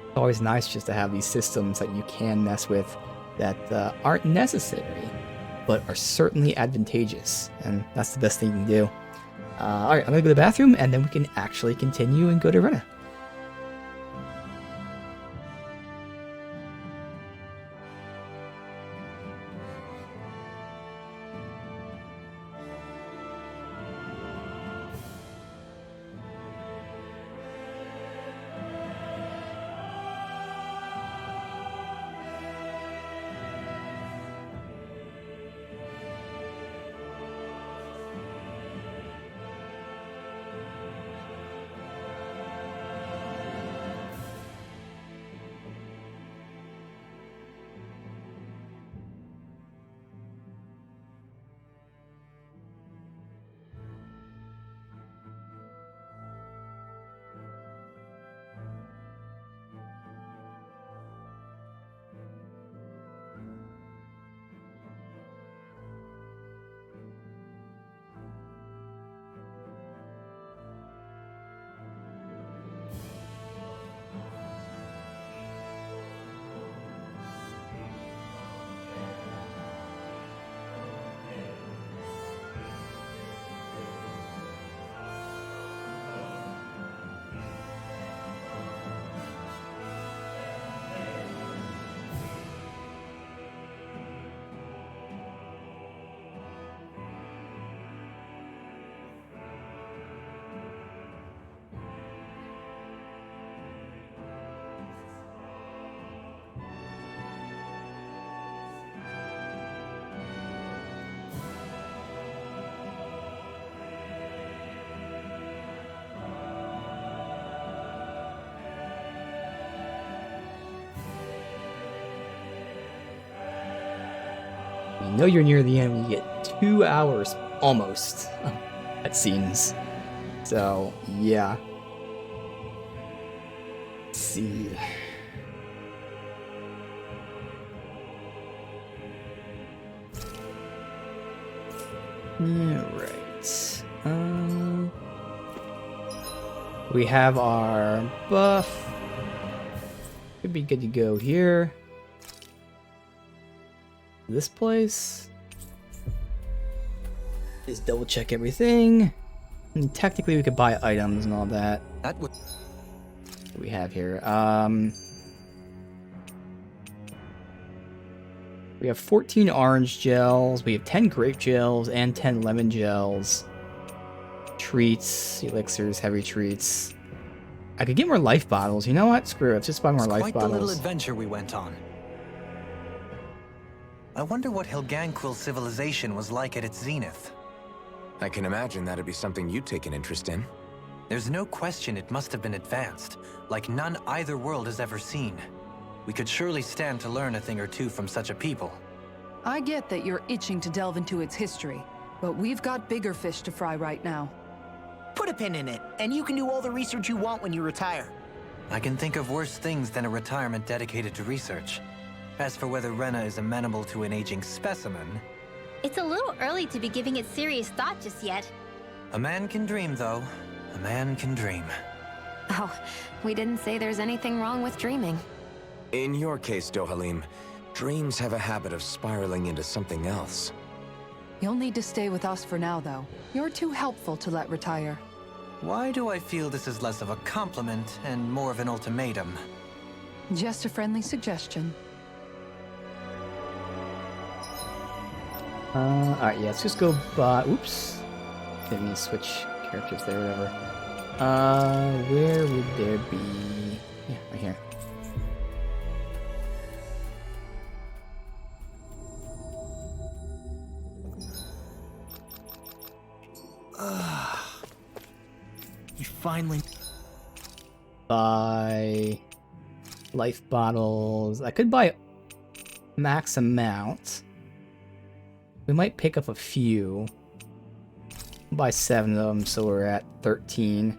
it's always nice just to have these systems that you can mess with that aren't necessary, but are certainly advantageous, and that's the best thing you can do. Alright, I'm gonna go to the bathroom, and then we can actually continue and go to Rena. you know you're near the end when you get 2 hours almost at scenes. So yeah. Let's see. Alright. We have our buff. Could be good to go here. This place. Just double check everything. And technically we could buy items and all that. That would... What do we have here? We have 14 orange gels, we have 10 grape gels, and 10 lemon gels. Treats, elixirs, heavy treats. I could get more life bottles. You know what? Screw it. Let's just buy more life quite bottles. the little adventure we went on. I wonder what Helganquil civilization was like at its zenith. I can imagine that'd be something you'd take an interest in. There's no question it must have been advanced, like none either world has ever seen. We could surely stand to learn a thing or two from such a people. I get that you're itching to delve into its history, but we've got bigger fish to fry right now. Put a pin in it, and you can do all the research you want when you retire. I can think of worse things than a retirement dedicated to research. As for whether Rena is amenable to an aging specimen... It's a little early to be giving it serious thought just yet. A man can dream, though. A man can dream. Oh, we didn't say there's anything wrong with dreaming. In your case, Dohalim, dreams have a habit of spiraling into something else. You'll need to stay with us for now, though. You're too helpful to let retire. Why do I feel this is less of a compliment and more of an ultimatum? Just a friendly suggestion. Alright, yeah, let's just go by... Oops. Didn't mean to switch characters there, whatever. Where would there be... Yeah, right here. You finally... Buy... life bottles. I could buy max amount. We might pick up a few. Buy 7 of them, so we're at 13.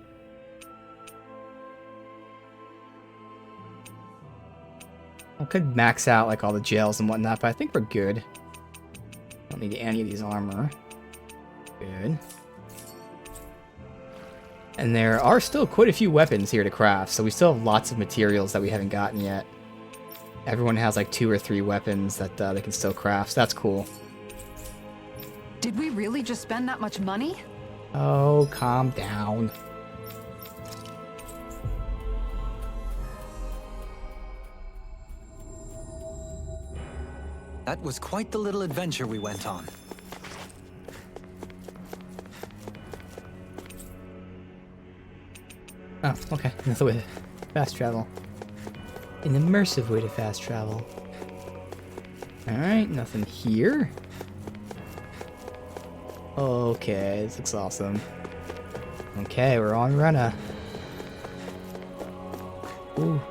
I could max out like all the gels and whatnot, but I think we're good. Don't need any of these armor. Good. And there are still quite a few weapons here to craft, so we still have lots of materials that we haven't gotten yet. Everyone has like 2 or 3 weapons that they can still craft, so that's cool. Did we really just spend that much money? Oh, calm down. That was quite the little adventure we went on. Oh, okay. Another way to fast travel. An immersive way to fast travel. Alright, nothing here. Okay, this looks awesome. Okay, we're on Rena. Ooh.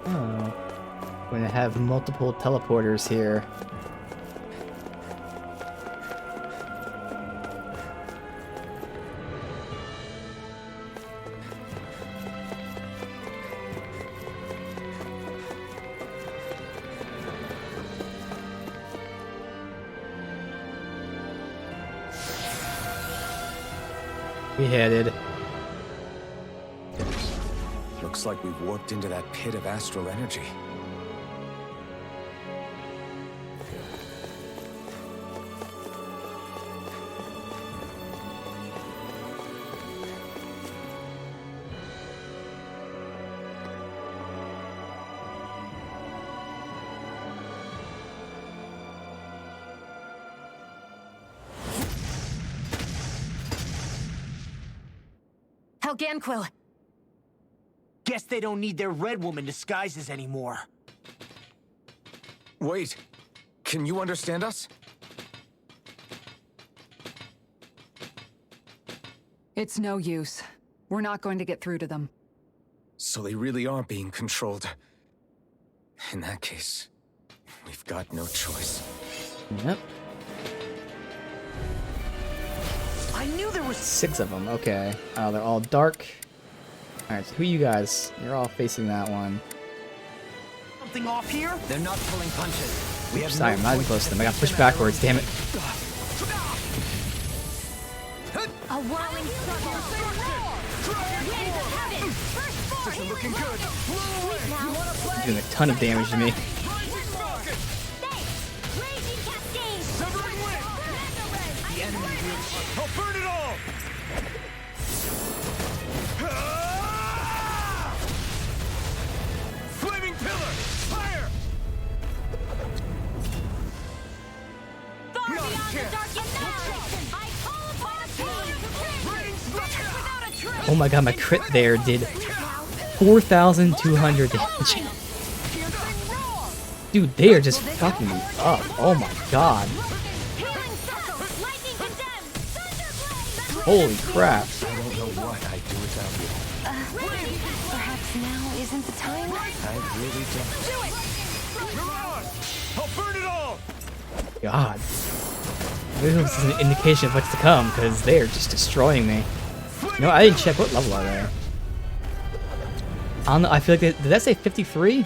Oh. We're gonna have multiple teleporters here. We headed. Looks like we've warped into that pit of astral energy. Helganquil! Guess they don't need their Red Woman disguises anymore. Wait, can you understand us? It's no use. We're not going to get through to them. So they really are being controlled. In that case, we've got no choice. Yep. I knew there was 6 of them. Okay. Oh, they're all dark. All right. So who you guys? You're all facing that one. something off here. They're not pulling punches. We have Sorry, I'm not even close to them. I got pushed backwards. Damn it. A whirling struggle. Wind of heaven. First force. Looking good. He's doing a ton of damage to me. Raging cascade. Severing wind. The enemy I'll burn it all. Flaming pillar. Fire. far beyond the darkest night. I call upon a king. Without a trace. Oh my god, my crit there did 4,200 damage. Dude, they are just fucking me up. Oh my god. Healing circle. Lightning condemned. Thunderblade. Holy crap. I don't know what I'd do without you. Perhaps now isn't the time? I really don't. I'll burn it all. God. Maybe this is an indication of what's to come, because they are just destroying me. No, I didn't check. What level are they? I don't know. I feel like did that say 53?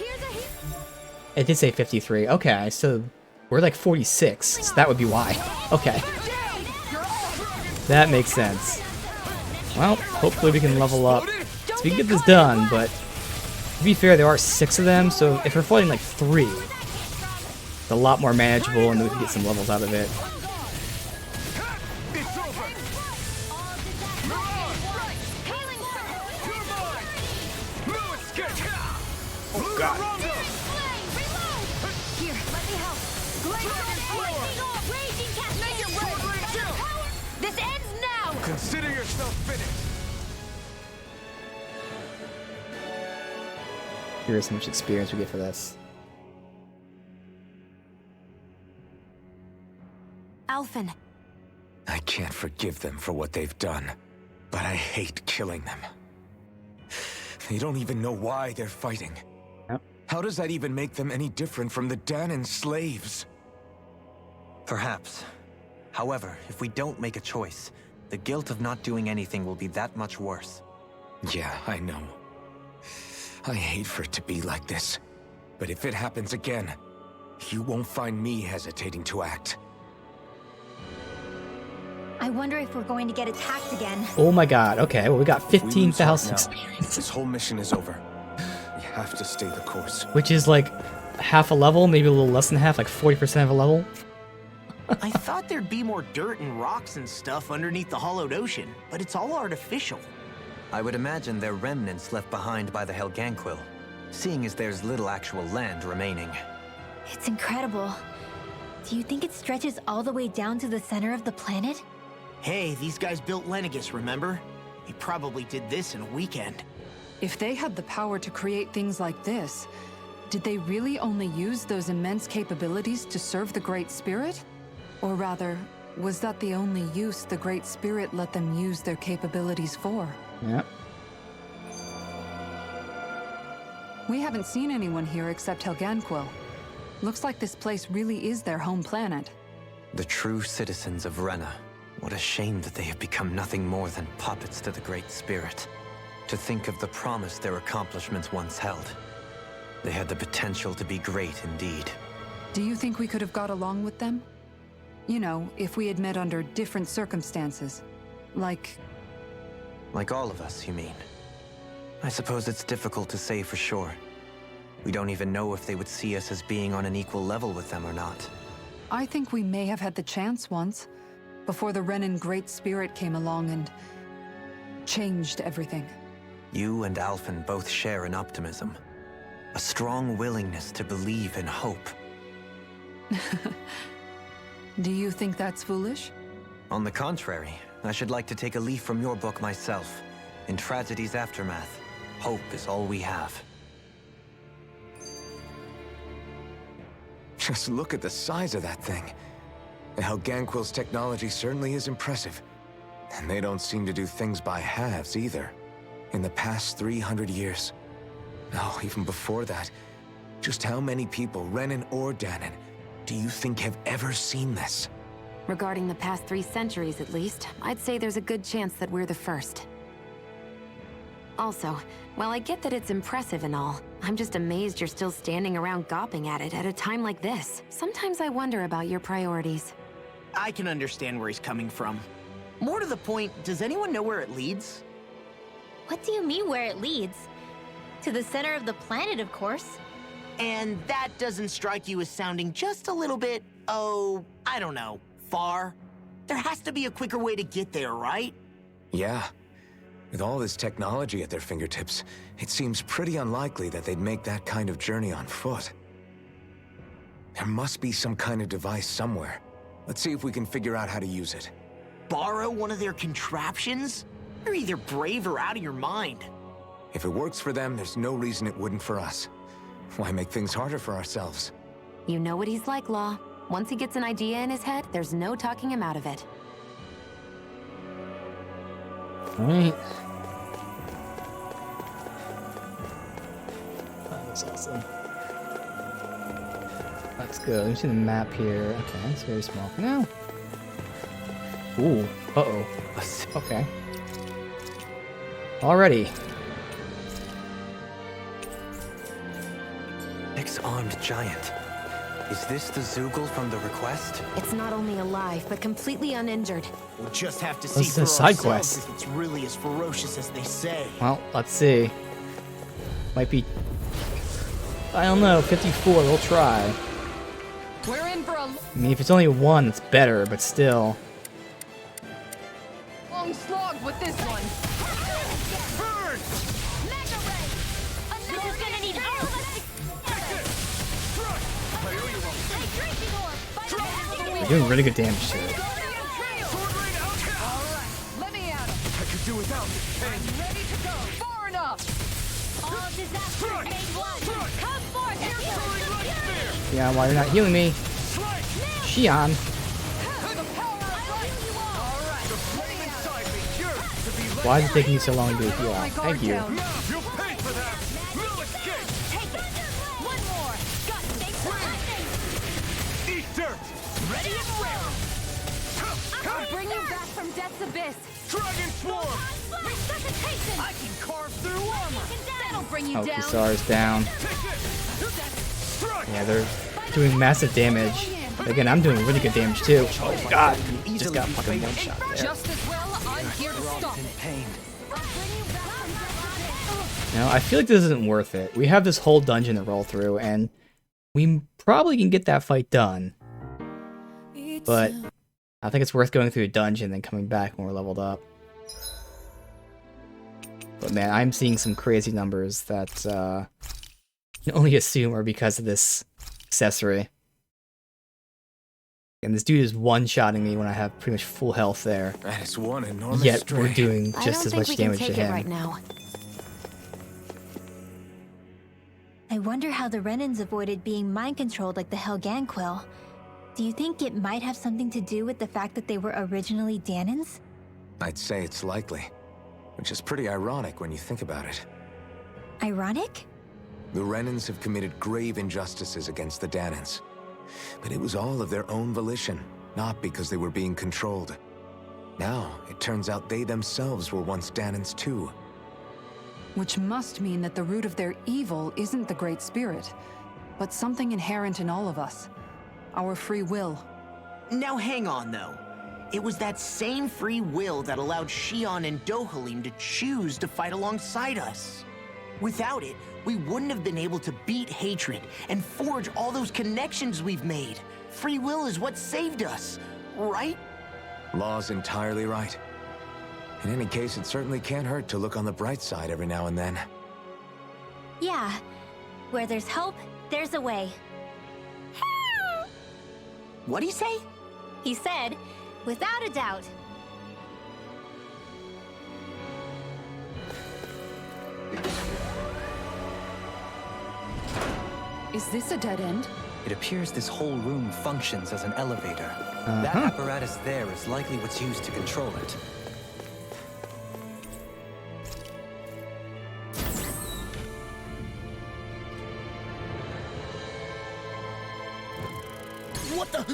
It did say 53. Okay, so we're like 46. So that would be why. Okay. That makes sense. Well, hopefully we can level up so we can get this done, but to be fair, there are 6 of them, so if we're fighting like 3, it's a lot more manageable and then we can get some levels out of it. It's over. No escape. Oh God. Here, let me help. Raging cascade. This ends now. Consider yourself finished. Here's how much experience we get for this. Alphen, I can't forgive them for what they've done, but I hate killing them. They don't even know why they're fighting. Yep. How does that even make them any different from the Dahnan slaves? Perhaps. However, if we don't make a choice, the guilt of not doing anything will be that much worse. Yeah, I know. I hate for it to be like this. But if it happens again, you won't find me hesitating to act. I wonder if we're going to get attacked again. Oh my god, okay, well we got If we lose heart 15,000 now, experience. this whole mission is over. We have to stay the course. Which is like half a level, maybe a little less than half, like 40% of a level. I thought there'd be more dirt and rocks and stuff underneath the hollowed ocean, but it's all artificial. I would imagine they're remnants left behind by the Helganquil, seeing as there's little actual land remaining. It's incredible. Do you think it stretches all the way down to the center of the planet? Hey, these guys built Lenegus, remember? They probably did this in a weekend. If they had the power to create things like this, did they really only use those immense capabilities to serve the Great Spirit? Or rather, was that the only use the Great Spirit let them use their capabilities for? Yep. We haven't seen anyone here except Helganquil. Looks like this place really is their home planet. The true citizens of Rena. What a shame that they have become nothing more than puppets to the Great Spirit. To think of the promise their accomplishments once held. They had the potential to be great indeed. Do you think we could have got along with them? You know, if we had met under different circumstances. Like all of us, you mean? I suppose it's difficult to say for sure. We don't even know if they would see us as being on an equal level with them or not. I think we may have had the chance once, before the Renan Great Spirit came along and changed everything. You and Alphen both share an optimism. A strong willingness to believe in hope. Do you think that's foolish? On the contrary, I should like to take a leaf from your book myself. In Tragedy's Aftermath, hope is all we have. Just look at the size of that thing. The Helganquil's technology certainly is impressive. And they don't seem to do things by halves either. In the past 300 years. No, even before that. Just how many people, Renan or Dahnan, do you think have ever seen this? Regarding the past 3 centuries at least, I'd say there's a good chance that we're the first. Also, while I get that it's impressive and all, I'm just amazed you're still standing around gawping at it at a time like this. Sometimes I wonder about your priorities. I can understand where he's coming from. More to the point, does anyone know where it leads? What do you mean where it leads? To the center of the planet, of course. And that doesn't strike you as sounding just a little bit, oh, I don't know, far? There has to be a quicker way to get there, right? Yeah. With all this technology at their fingertips, it seems pretty unlikely that they'd make that kind of journey on foot. There must be some kind of device somewhere. Let's see if we can figure out how to use it. Borrow one of their contraptions? You're either brave or out of your mind. If it works for them, there's no reason it wouldn't for us. Why make things harder for ourselves? You know what he's like, Law. Once he gets an idea in his head, there's no talking him out of it. Alright. That was awesome. Let's go. Let me see the map here. Okay, it's very small for now. Ooh. Uh-oh. Okay. Already. 6-armed giant. Is this the Zoogle from the request? It's not only alive, but completely uninjured. We'll just have to see This is for a side ourselves quest. if it's really as ferocious as they say. Well, let's see. Might be... I don't know, 54, we'll try. We're in for a I mean, if it's only 1, it's better, but still. long slog with this one. This is gonna need all of us together. We're doing really good damage to it. Let me at him. I could do without this. I'm ready to go. Far enough. All disasters made one. Come forth and heal us. Yeah, while you're not healing me. Xion. Why is it taking you so long to do a heal out? Thank you. You'll pay for that. No escape. Take it. One more. Got stakes for lightning. Eat dirt. Ready and I'll bring you back from Death's Abyss. Dragon swarm. Resuscitation. I can carve through armor. That'll bring you Oh, down. Kisar's down. Strike. Yeah, they're doing massive damage. But again, I'm doing really good damage too. Oh god. Just got fucking one shot there. Just as well, I'm here to stop it. Pain. No, I feel like this isn't worth it. We have this whole dungeon to roll through, and we probably can get that fight done. But I think it's worth going through a dungeon and then coming back when we're leveled up. But man, I'm seeing some crazy numbers that I can only assume are because of this accessory. And this dude is one-shotting me when I have pretty much full health there. That is one enormous Yet stray. we're doing I just don't as think much we can damage take to it him. right now. I wonder how the Renans avoided being mind-controlled like the Helganquil. Do you think it might have something to do with the fact that they were originally Dahnans? I'd say it's likely. Which is pretty ironic when you think about it. Ironic? The Renans have committed grave injustices against the Dahnans. But it was all of their own volition, not because they were being controlled. Now, it turns out they themselves were once Dahnans too. Which must mean that the root of their evil isn't the Great Spirit, but something inherent in all of us. Our free will. Now hang on, though. It was that same free will that allowed Xion and Dohalim to choose to fight alongside us. Without it, we wouldn't have been able to beat hatred and forge all those connections we've made. Free will is what saved us, right? Law's entirely right. In any case, it certainly can't hurt to look on the bright side every now and then. Yeah. Where there's hope, there's a way. What'd he say? He said, without a doubt. Is this a dead end? It appears this whole room functions as an elevator. That apparatus there is likely what's used to control it. What the?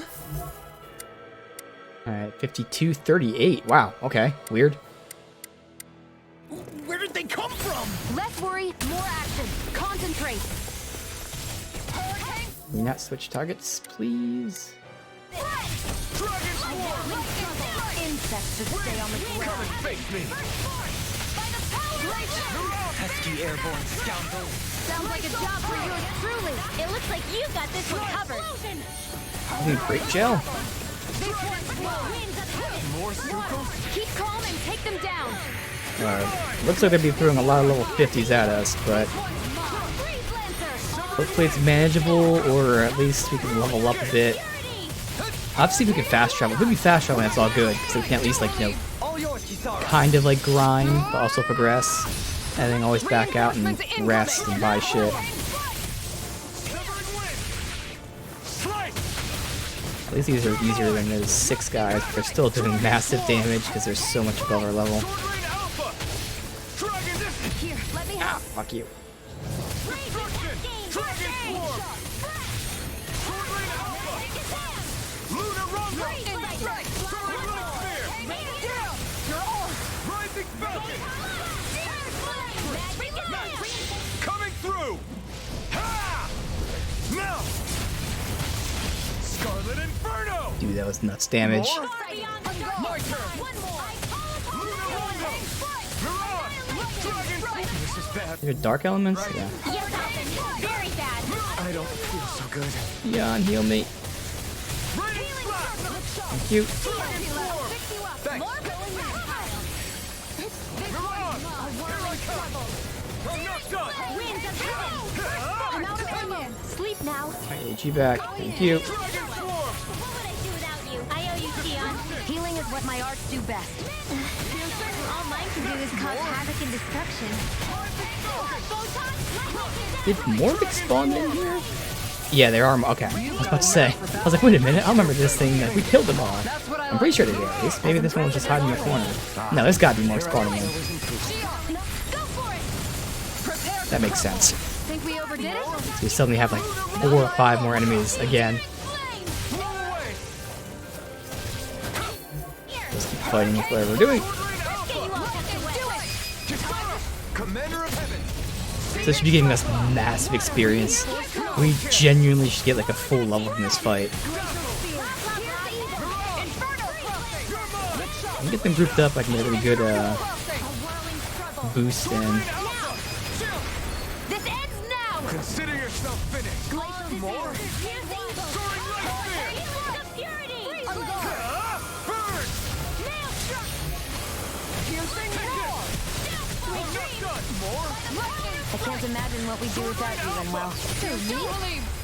Alright, 52-38. Wow, okay. Weird. Where did they come from? Less worry, more action. Concentrate. Can you not switch targets, please? Insects should stay on the ground. Face me. Pesky airborne scoundrel. Sounds like a job for yours truly. It looks like you got this one covered. Great gel. More Stukos? Keep calm and take them down. Looks like they'd be throwing a lot of level 50s at us, but hopefully it's manageable, or at least we can level up a bit. Obviously we can fast travel. If we can fast travel, that's all good, so we can at least, like, you know, kind of like grind, but also progress, and then always back out and rest and buy shit. At least these are easier than those 6 guys, but they're still doing massive damage because they're so much above our level. Here, let me Ah, help. fuck you. Coming through! Ha! Now! Scarlet Inferno! Dude, that was nuts damage. My turn! This is bad. There are dark elements? Yeah. Very bad. I don't feel so good. Jan, heal me. Thank you. I'm out of ammo. Sleep now. Alright, AG back. Thank you. What would I do without you? I owe you, Tion. Healing is what my arts do best. All mine can do is cause havoc and destruction. Did Morbic spawn in here? Yeah, there are. Okay, I was about to say. I was like, wait a minute. I remember this thing that we killed them all. I'm pretty sure they did. At least maybe this one was just hiding in the corner. No, there's got to be more spawning in. That makes sense. Think we overdid it? So we suddenly have like 4 or 5 more enemies again. Just keep fighting with whatever we're doing. Commander of Heaven! So this should be giving us massive experience. We genuinely should get like a full level from this fight. When we get them grouped up, I can get a really good boost in. This ends now! Consider yourself finished! More? I can't imagine what we do without you, Manuel.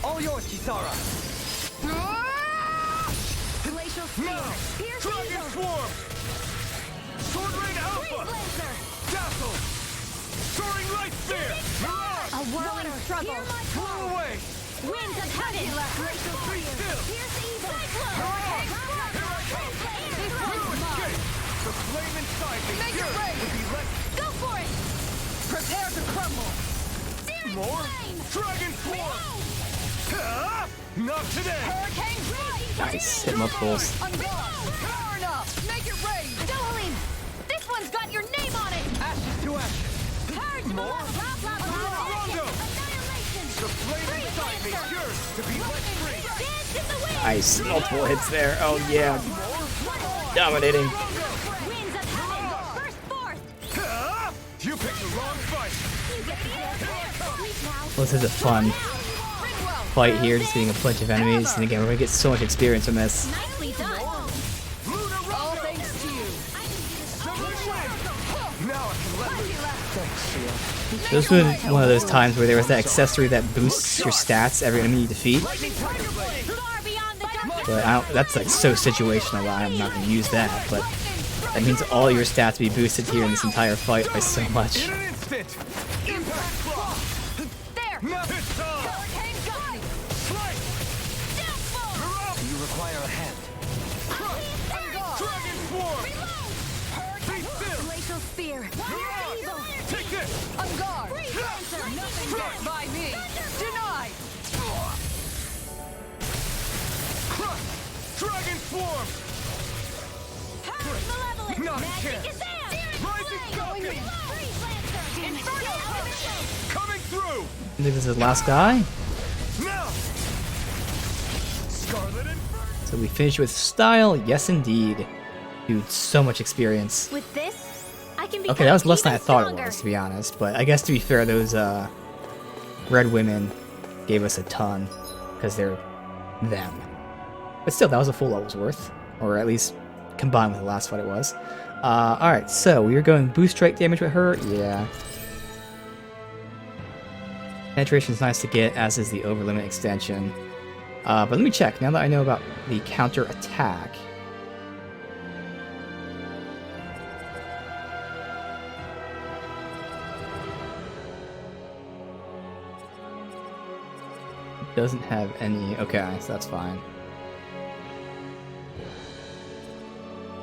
All yours, Kisara! Glacial Now! Dragon Swarm! Sword Rain Alpha! Dazzle! Soaring Light Spear! Mirage! A whirling struggle. Blow away! Winds of heaven. Glacial Free Still! Here's evil. Mirage! Here I come! No escape! The flame inside me yearns to be let Go for it! Prepare to crumble! More? Dragon Swarm! Ah! Not today! Nice, hit multiples. Power enough! Make it rain! Dohalim! This one's got your name on it! Ashes to ashes! Purge More? blah, blah, blah, Rondo! Annihilation. The flame inside me yearns to be let free! Dance in the wind. Nice, multiple hits there. Oh yeah, dominating. Winds of heaven. Burst forth. Ah! You picked the wrong fight! You get the Sleep now. Well, this is a fun fight here, just getting a bunch of enemies, and again, we're gonna get so much experience from this. Nicely done. All thanks to you! Now I can let loose! Thanks, Sia. This was one of those times where there was that accessory that boosts your stats every enemy you defeat. Far beyond the dark. But I don't, that's like so situational that I'm not gonna use that. But that means all your stats be boosted here in this entire fight by so much. In an instant! Impact Claw! There! Now it's on! Slice! Do you require a hand? Dragon Swarm! Be still! Glacial spear! Take this! On guard! Nothing gets by me! Denied! Dragon Swarm! Not a chance! Rising Falcon! Coming through! I think this is the last guy. Now! Scarlet Inferno! So we finish with style. Yes, indeed. Dude, so much experience. With this, I can become Okay, that was less than I even thought stronger. it was, to be honest. But I guess to be fair, those red women gave us a ton because they're them. But still, that was a full level's worth, or at least combined with the last fight it was. All right, so we are going boost strike damage with her. Yeah. Penetration is nice to get, as is the over limit extension. But let me check now that I know about the counter attack. Doesn't have any. Okay, so that's fine.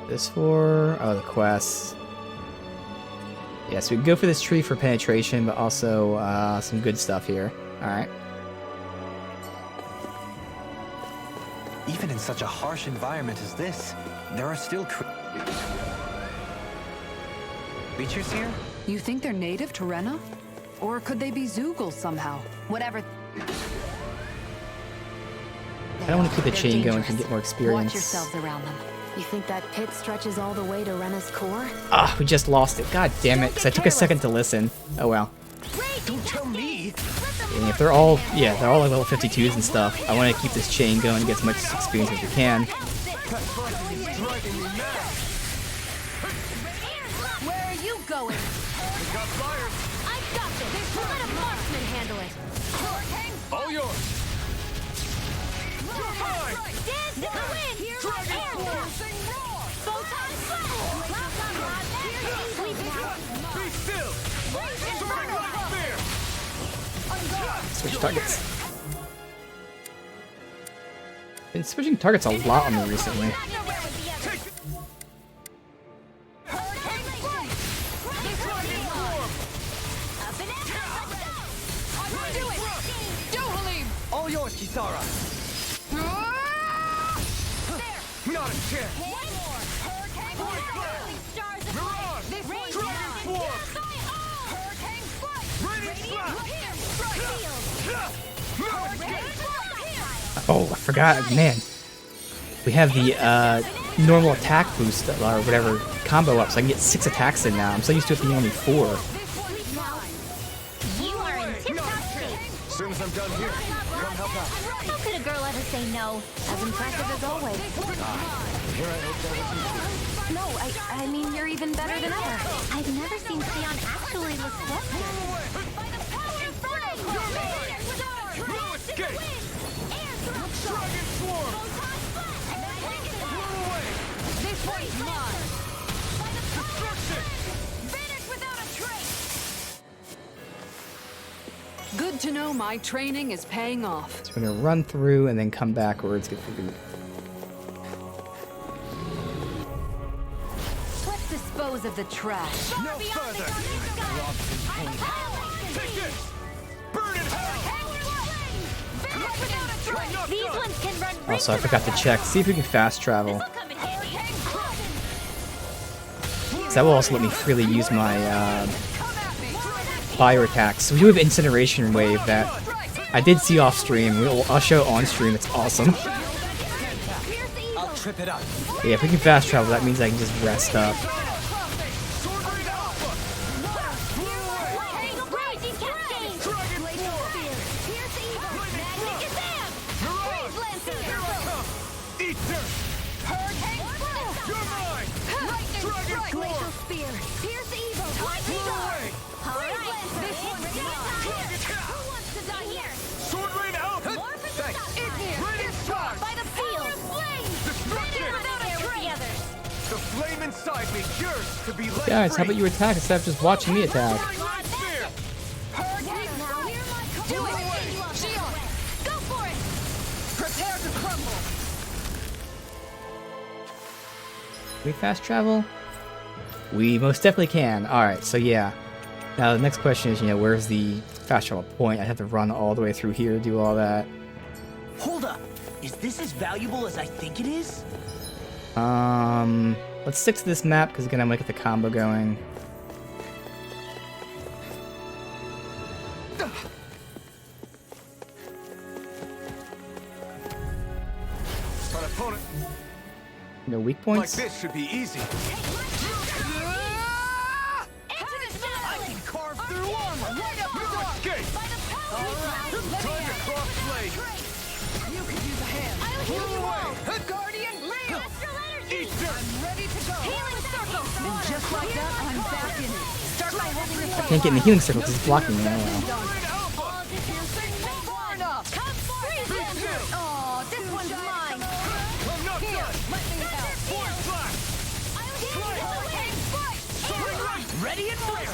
This for the quests. Yeah, so we can go for this tree for penetration, but also some good stuff here. All right. Even in such a harsh environment as this, there are still creatures here? You think they're native to Rena? Or could they be Zeugles somehow? Whatever. I don't want to keep the chain going to get more Watch experience. yourselves around them. You think that pit stretches all the way to Rena's core? Ah, we just lost it. God damn it, because I took a second to listen. Oh well. Don't tell me! And if they're all, yeah, they're all like level 52s and stuff, I want to keep this chain going and get as much experience as we can. Where are you going? I've got this. Let a marksman handle it. All yours! Dance to the wind! Dragon Swarm! Photon Flash! Be still! Soaring Light Spear! Switch targets. Been switching targets a lot on me recently. All yours, Kisara! Not a chance! Dragon Swarm! Radiant Slash! Oh, I forgot, man. We have the normal attack boost or whatever combo up, so I can get 6 attacks in now. I'm so used to it being only 4. You are in tip-top shape. As soon as I'm done here, come help out. How could a girl ever say no? As impressive as always. No, I mean, you're even better than ever. I've never seen Sion actually look flustered. No escape! Dragon Swarm! Blow away! This one's mine. Destruction! Good to know my training is paying off. So we're gonna run through and then come backwards, get food. Let's dispose of the trash. No further! Take this! Burn in hell! These ones can run right Also, I forgot to check. See if we can fast travel. So that will also let me freely use my fire attacks. So we do have Incineration Wave that I did see off stream. I'll show on stream. It's awesome. I'll trip it up. Yeah, if we can fast travel, that means I can just rest up. Guys, how about you attack instead of just watching me attack? Can we fast travel? We most definitely can. Alright, so yeah. Now the next question is, where's the fast travel point? I have to run all the way through here, do all that. Hold up. Is this as valuable as I think it is? Let's stick to this map because again, I'm gonna get the combo going. An opponent No weak like points. this should be easy. I can carve through armor right up your arm. Escape! Time to cross blade! You could use a hand. Pull away! Guardian, Leo! Eat dirt! I'm ready to go. Healing circle! And just like that, I'm back in it. Start by holding the I can't get in the healing circle because he's blocking me. Oh, well. far enough. Come for it! Oh, this one's mine. I'm not done! Let me help. Forward slash! Ready and fire.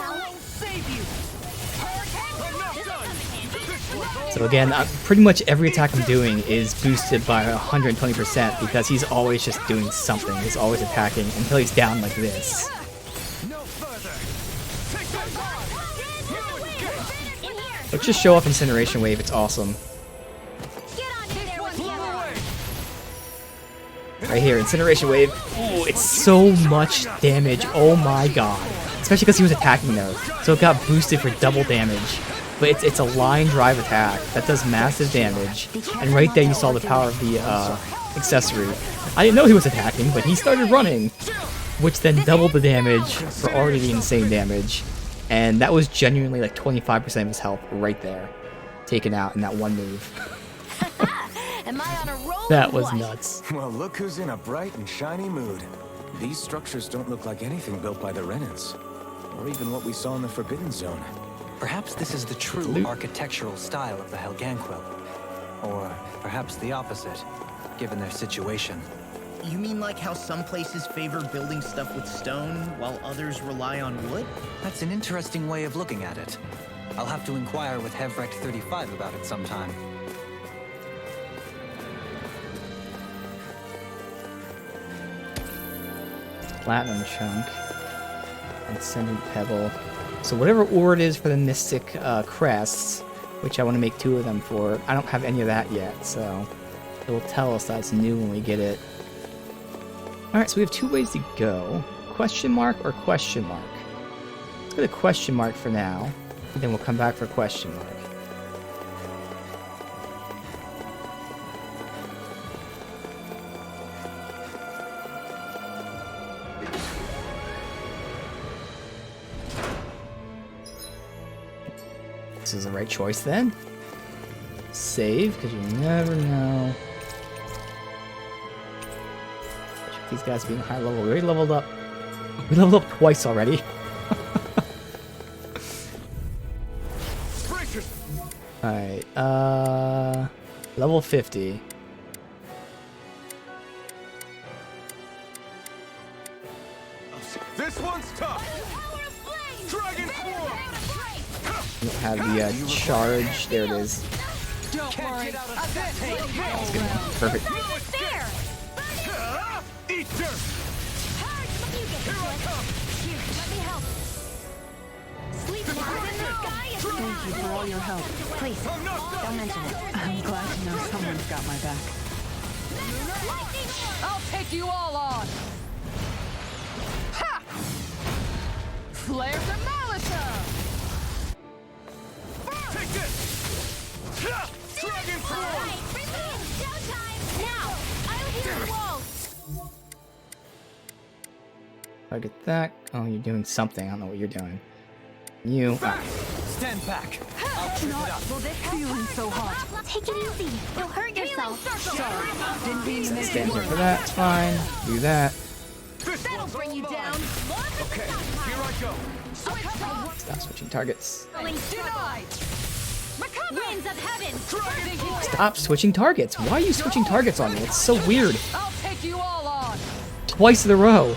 I'll save you. I'm not done! This one's all So again, pretty much every attack I'm doing is boosted by 120% because he's always just doing something. He's always attacking until he's down like this. no further! Take that! Let's just show off Incineration Wave. It's awesome. Right here, Incineration Wave. Ooh, it's so much damage. Oh my god. Especially because he was attacking there. So it got boosted for double damage. But it's a line drive attack that does massive damage. And right there you saw the power of the accessory. I didn't know he was attacking, but he started running. Which then doubled the damage for already the insane damage. And that was genuinely like 25% of his health right there. Taken out in that one move. Am I on a roll? That was nuts. Well, look who's in a bright and shiny mood. These structures don't look like anything built by the Renans. Or even what we saw in the Forbidden Zone. Perhaps this is the true architectural style of the Helganquil. Or perhaps the opposite, given their situation. You mean like how some places favor building stuff with stone, while others rely on wood? That's an interesting way of looking at it. I'll have to inquire with Hevrecht 35 about it sometime. Platinum Chunk. Ascendant Pebble. So whatever ore it is for the Mystic Crests, which I want to make 2 of them for, I don't have any of that yet, so it will tell us that it's new when we get it. Alright, so we have 2 ways to go. Question mark or question mark? Let's go to question mark for now, and then we'll come back for question mark. This is the right choice then. Save, because you never know. These guys being high level. We already leveled up. We leveled up twice already. Alright, level 50. This one's tough! Dragon Form! We don't have the charge. There it is. Don't worry. Perfect. Eat dirt! Here I come! Thank you for all your help. Please, don't mention it. I'm glad to know someone's got my back. I'll take you all on. Ha! Flare Demolition! Take this! Dragon Form! I get that. Oh, you're doing something. I don't know what you're doing. You. Stand back! I'll trip it up. Feeling so hot. Take it easy. You'll hurt yourself. Didn't mean to make Stand here for that. It's fine. Do that. That'll bring you down! Okay, here I go! Stop switching targets. Denied! Winds of heaven. Stop switching targets. Why are you switching targets on me? It's so weird. I'll take you all on. Twice in a row.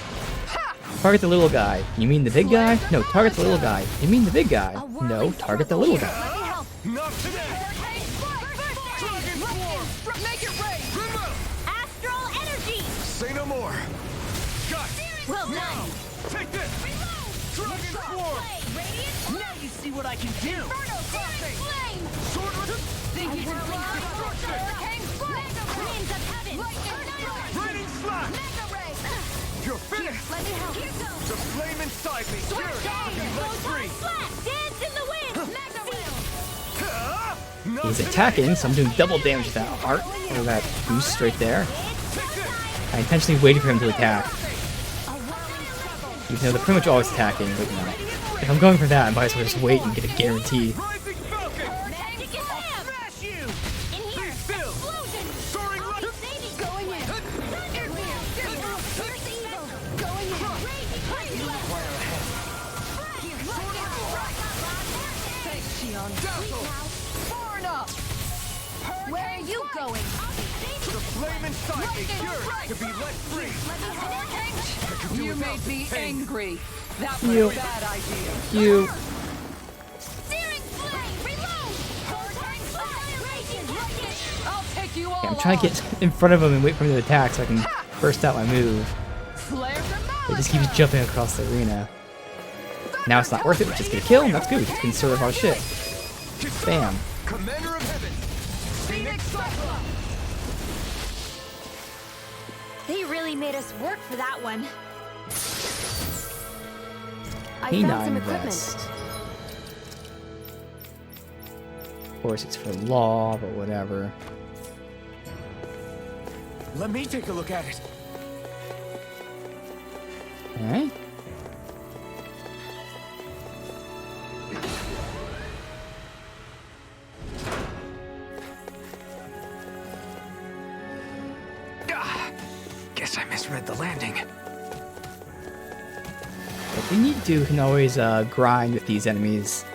Target the little guy. You mean the big guy? No, target the little guy. You mean the big guy? No, target the little guy. Not today! Dragon Form! Make it rain. Astral energy. Say no more! Got it! Well done. Take this! Now you see what I can do! You're finished! Let me help. The flame inside me! Here! Let free! Dance in the wind! He's attacking, so I'm doing double damage to that art, or that boost right there. I intentionally waited for him to attack. Even though they're pretty much always attacking, but you know. If I'm going for that, I might as well just wait and get a guarantee. Where are you going? The flame inside me, yours to be let free. You made me angry. That was You. a bad idea. You. I'll take you all Yeah, I'm trying to get in front of him and wait for him to attack so I can burst out my move. He just keeps jumping across the arena. Now it's not worth it, we're just gonna kill him, that's good, we just conserve our shit. Bam. Commander of Heaven, Phoenix Cyclops. They really made us work for that one. I found some P9 equipment. vest. Of course it's for law, but whatever. Let me take a look at it. Alright. Guess I misread the landing. If we need to, we can always grind with these enemies.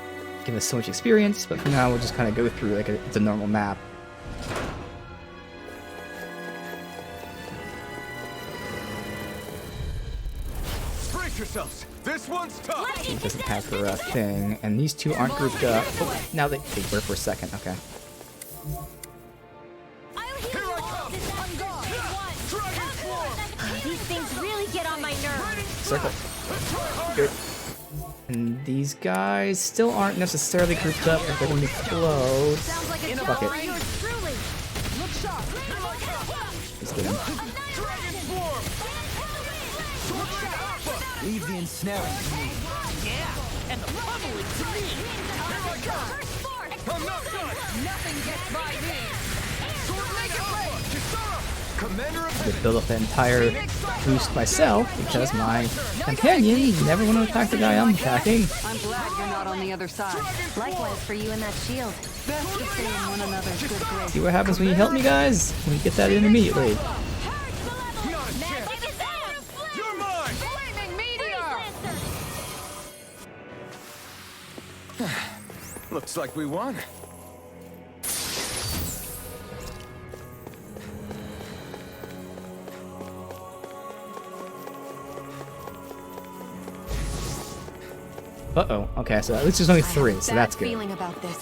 Give us so much experience, but for now we'll just kind of go through like it's a normal map. Brace yourselves. This one's tough. He doesn't have her thing, and these two aren't grouped up. Oh, now they were for a second, okay. These things really get on my nerves. Circle. Good. And these guys still aren't necessarily grouped up, but they're going to be close. Sounds like a Fuck job it. for yours truly. Look sharp. Just kidding. Leave the ensnaring to me. Yeah, and the pummeling to me. Here I come. I'm not done. Nothing gets by me. Make it rain. Commander of To Heaven. build up the entire boost myself, because my companion never want to attack the guy I'm attacking. I'm glad you're not on the other side. Likewise for you and that shield. Best to stay in one another's good grace. See what happens when you help me, guys? When you get that in immediately. You're mine. Flaming meteor! Looks like we won. Uh-oh. Okay, so at least there's only 3, so that's good. Feeling about this.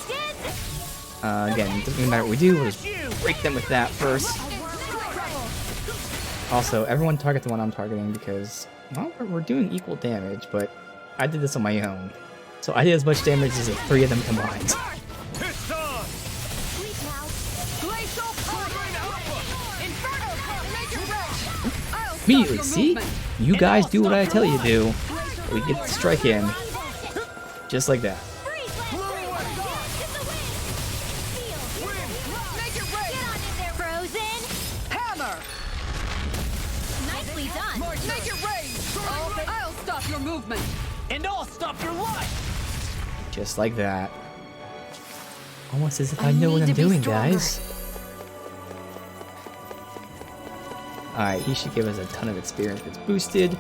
Again, it doesn't even matter what we do, we'll just break them with that first. Also, everyone target the one I'm targeting because, well, we're doing equal damage, but I did this on my own. So I did as much damage as the 3 of them combined. It's on. Glacial Inferno Cup, make it rain. I'll stop Immediately, your see? movement. You guys do what I tell you to do. We get the strike in. Just like that. Make it rain. Frozen. Hammer. Nicely done. Make it rain. I'll stop your movement. And I'll stop your life. Just like that. Almost as if I I know what need I'm to be doing, stronger. guys. Alright, he should give us a ton of experience if it's boosted.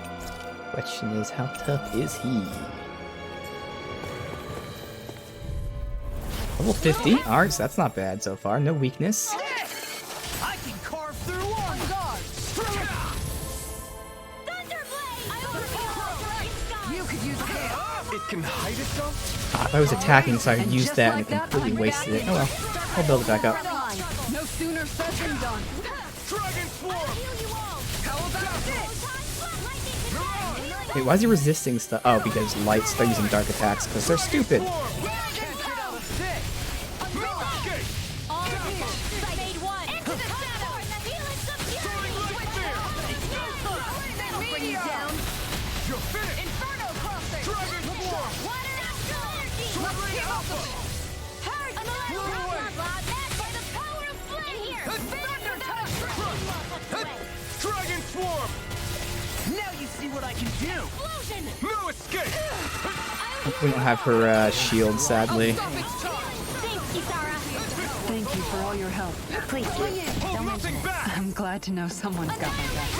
Question is, how tough is he? Level 50? Alright, so that's not bad so far. No weakness. I can carve through on guard. You could use a hand. It can hide itself? I was attacking, so I And used just that like and that, completely I'm wasted back. it. Oh well. I'll build it back up. No sooner said than done. Dragon Swarm! How about this? Wait, why is he resisting stuff? Oh, because lights, they're using dark attacks because they're stupid. Dragon Swarm! Now you see what I can do! No escape! We don't have her shield, sadly. Thank you for all your help. Please, don't mention it. I'm glad to know someone's got my back.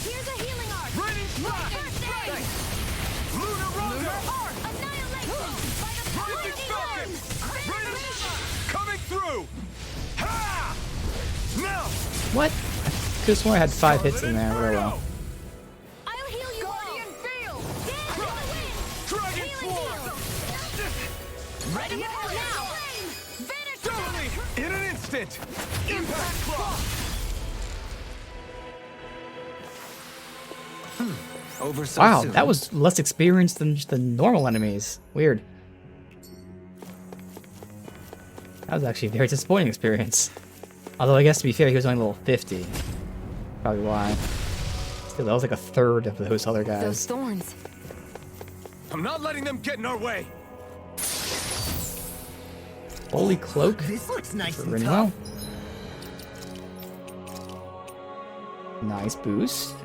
Here's a healing arc! Ready, Lunar Rondo! Coming through! Ha! Now! What? I could have sworn I had 5 hits in there. Very well. I'll heal you. Guardian Field! Dragon Swarm! Ready now! Totally! In an instant! Impact Cross! Over so Wow, soon. that was less experienced than just the normal enemies. Weird. That was actually a very disappointing experience. Although I guess to be fair, he was only level 50. Probably why. Still, that was like a third of those other guys. Those thorns. I'm not letting them get in our way! Holy cloak. This looks nice For and Rinwell. tough. Nice boost.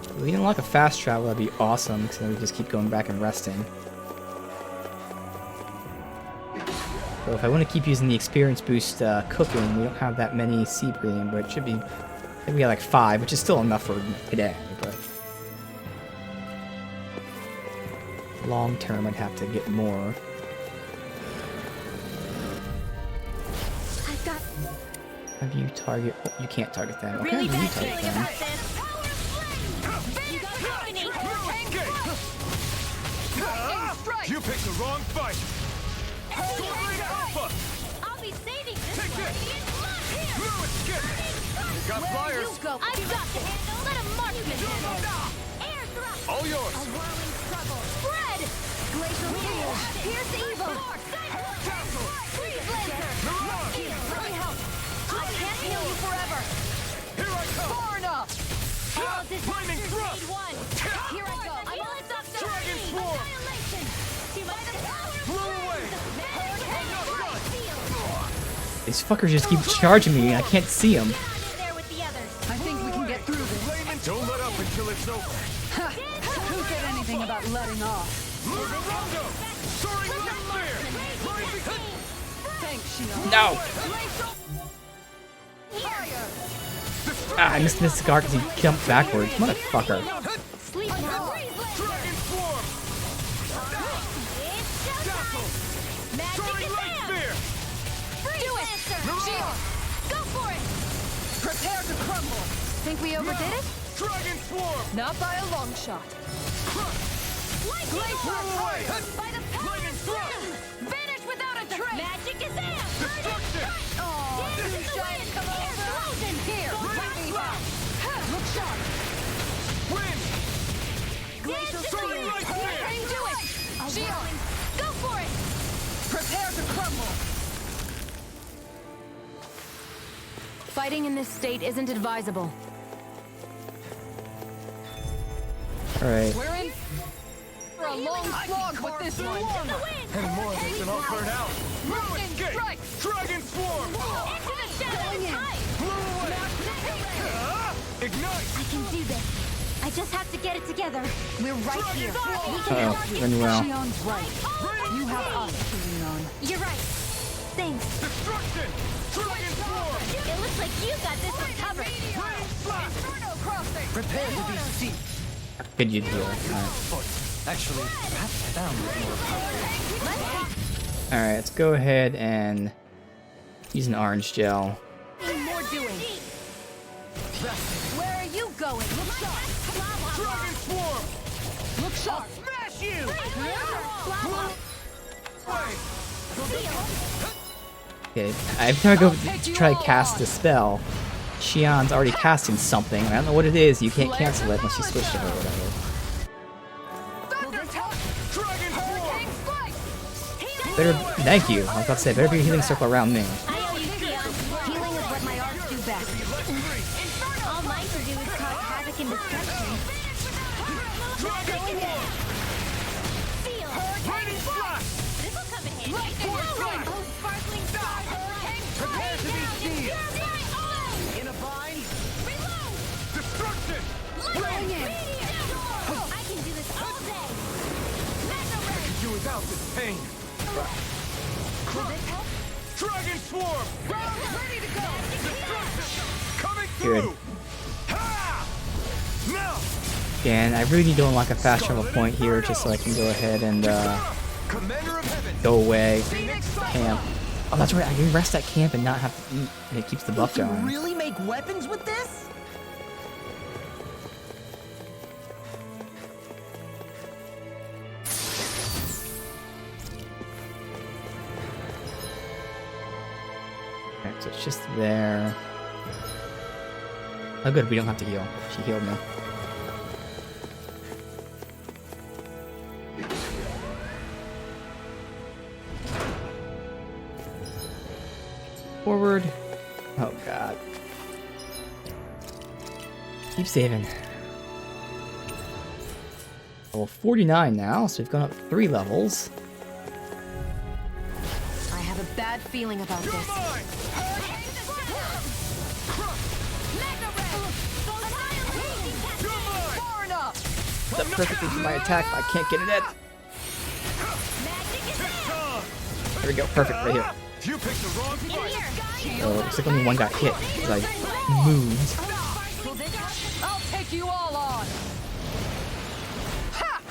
If we can unlock a fast travel, that'd be awesome, because then we just keep going back and resting. So if I want to keep using the experience boost cooking, we don't have that many sea breathing, but it should be, I think we got like 5, which is still enough for today, but long term I'd have to get more. I've got Have you target, oh, you can't target them. Okay, really you bad target feeling them. about this. You got company. You picked the wrong fight! Alpha! I'll be saving this Take one. this. Here. No escape! You got flyers! You go. I've got to handle. Let a marksman handle. Air thrust. All yours! A whirling struggle. Spread. Glacial field. Pierce evil. Freeze lancer. Let me help. I can't heal you forever. Here I come! Far enough. All Lightning disasters thrust. made one. Here I go. I'm all stuff to Dragon me. Swarm. Annihilation. To my power. Blew away! These fuckers just keep charging me and I can't see them. There with the others. I think we can get through this. Don't let up until it's over! Who said anything about letting off? Lunar Rondo! Soaring with spear! Thanks, Shion. No! Ah, I missed Mystic Arc because he jumped backwards. Motherfucker. Sleep now. Dragon Swarm! Magic Soaring is light out. spear! Do it. Shield. Go for it. Prepare to crumble. Think we overdid it? Dragon Swarm! Not by a long shot. Lightning Blow away! by the power Lightning of thrust! flame. Vanish without a trace. Magic is out. Destruction! Oh, This is giant come over. Here, bring me back. Look sharp. Wind! Glacial Soaring light spear! Do it. Shield. Go for it. Prepare to crumble. Fighting in this state isn't advisable. Alright. We're in for a long slog with this one. Any more of this and I'll burn out! No escape! Dragon Swarm! Into the shadows. Blew away! Ignite! I can do this. I just have to get it together. We're right here. We can Uh-oh, help you. Rinwell. Shion's right. You have us to lean on. You're right. Thanks. Destruction! Dragon Swarm! It looks like you got this one covered. Prepare to be steep. Good you heal. Alright. Actually, perhaps down with more appropriate. Alright, let's go ahead and use an orange gel. More doing. Where are you going? Look sharp. Dragon Swarm! Look sharp. Smash you! Blah, blah. Way! Seal. Okay, every time I go to try to cast a spell, Shion's already casting something, and I don't know what it is. You can't cancel it unless you switch to her or whatever. Better, thank you. I was about to say, better be a healing circle around me. I owe you, Sion. Healing is what my arts do best. All mine to do is cause havoc and destruction. Going down. Feel. Hurricane Flash! This'll come in handy. Oh, sparkling stars. Prepare to be sealed. In a bind. Reload! Destruction! Going in. I can do this all day. Do without this pain. Dragon Swarm! Ready to go! Destruction! Coming Good. through! Ha! Now! And I really need to unlock a fast travel point here just so I can go ahead and Commander of Heaven! go away. Camp. Oh, that's right. I can rest at camp and not have to eat, and it keeps the buff You can going. really make weapons with this? Okay, so it's just there. Oh, good. We don't have to heal. She healed me. Forward. Oh, God. Keep saving. Level 49 now, so we've gone up 3 levels. I have a bad feeling about this. That's perfectly for my attack, but I can't get it in. There we go, perfect, right here. You picked the wrong fight. So it looks like only one got hit because I moved. I'll take you all on. Ha!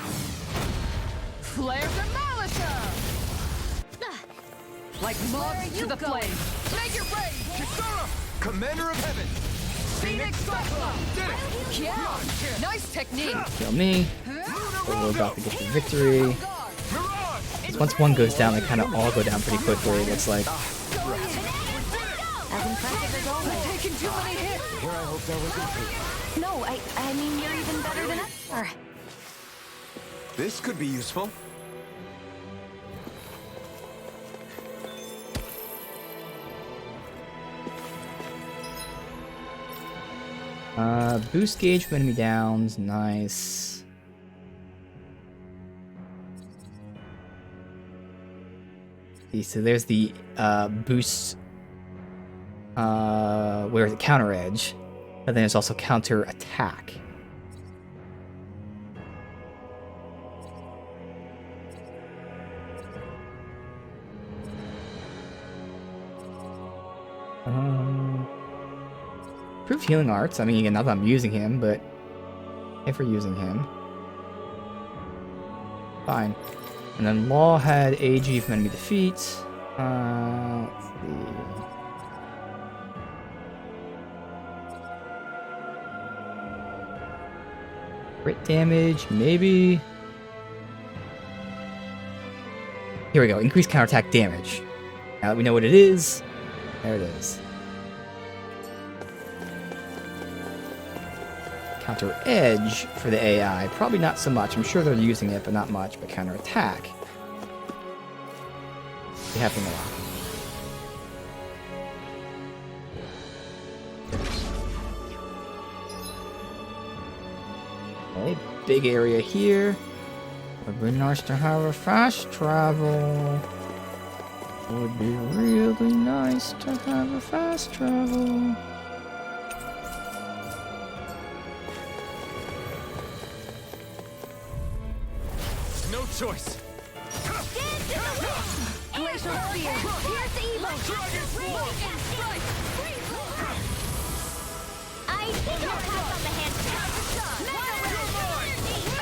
Flare Demolisher! Like moths to the flame. Make it rain! Kisara! Commander of Heaven! Phoenix Cyclone! Did it! Yeah! Nice technique! Kill me. So we're about to get the victory. Once one goes down, they kind of all go down pretty quickly, it looks like. As impressive as always. Taking too many hits! Here I hope that was it. No, I mean, you're even better than ever. This could be useful. Boost gauge from enemy downs, nice. See, so there's the boost, where is it? Counter edge, but then there's also counter attack. Proof healing arts. I mean, again, not that I'm using him, but if we're using him, fine. And then Law had AG from enemy defeat. Let's see. Crit damage, maybe. Here we go. Increased counterattack damage. Now that we know what it is, there it is. Counter edge for the AI, probably not so much. I'm sure they're using it, but not much. But counter attack, they have them a lot. Okay, big area here. Would be nice to have a fast travel. Would be really nice to have a fast travel. No choice. Glacial Spear! Here's the evil! I think I'll pass on the handstand.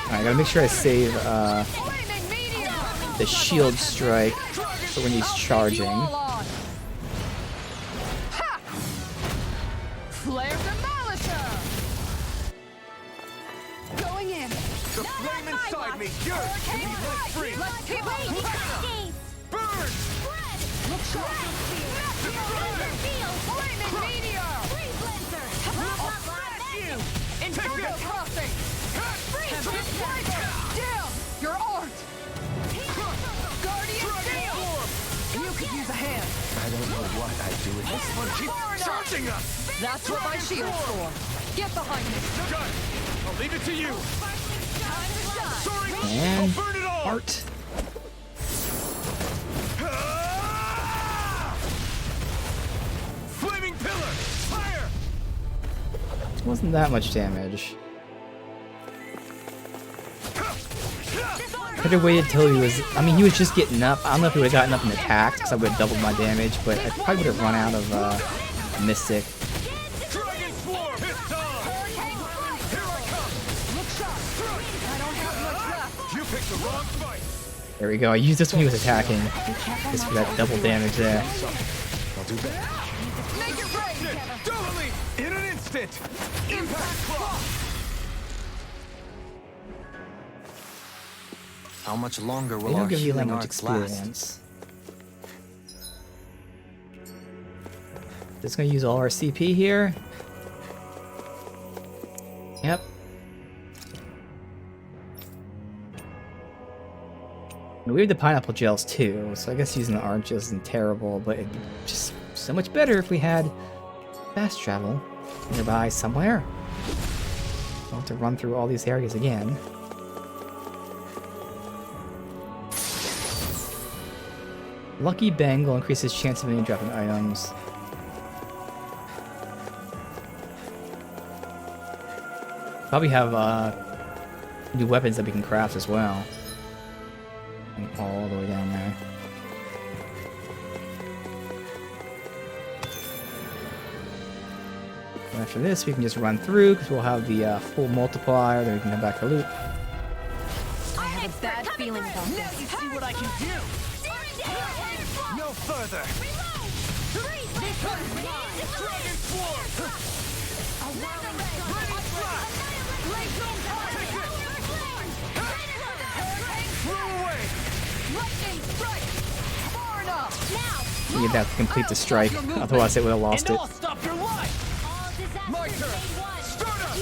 Alright, I gotta make sure I save the shield strike for when he's charging. Flare Demolisher! Going in! The flame inside me yearns to be let free. Let's keep Burn! Your art! Guardian Steel! You could use a hand. I don't know what I'd do with This one keeps charging us! That's what my shield's for. Get behind me. Got it. I'll leave it to you. Soaring, And I'll burn it all. art. Flaming pillar, fire! It wasn't that much damage. Could have waited till he was. I mean, he was just getting up. I don't know if he would have gotten up and attacked because I would have doubled my damage, but I probably would have run out of Mystic. Dragon swarm, it's on! Here I come! Look sharp. I don't have much left. You picked the wrong fight. There we go. I used this when he was attacking. Just for that double damage there. I'll do better. Make it rain! Totally! In an instant! Impact claw! How much longer They will don't our give you that healing much arts last? experience. Just gonna use all our CP here. Yep. And we have the pineapple gels too, so I guess using the orange isn't terrible, but it'd be just so much better if we had fast travel nearby somewhere. Don't have to run through all these areas again. Lucky Bang will increase his chance of any dropping items. Probably have new weapons that we can craft as well. And all the way down there. And after this, we can just run through because we'll have the full multiplier. Then we can come back to loot. I have a bad feeling about Now this. you see what I can do! No further! Dragon swarm! Lightning blast! Flew away! Lightning strike! Far enough! We would have to complete the strike, otherwise it would have lost And it. I'll stop your life! My turn! Start up!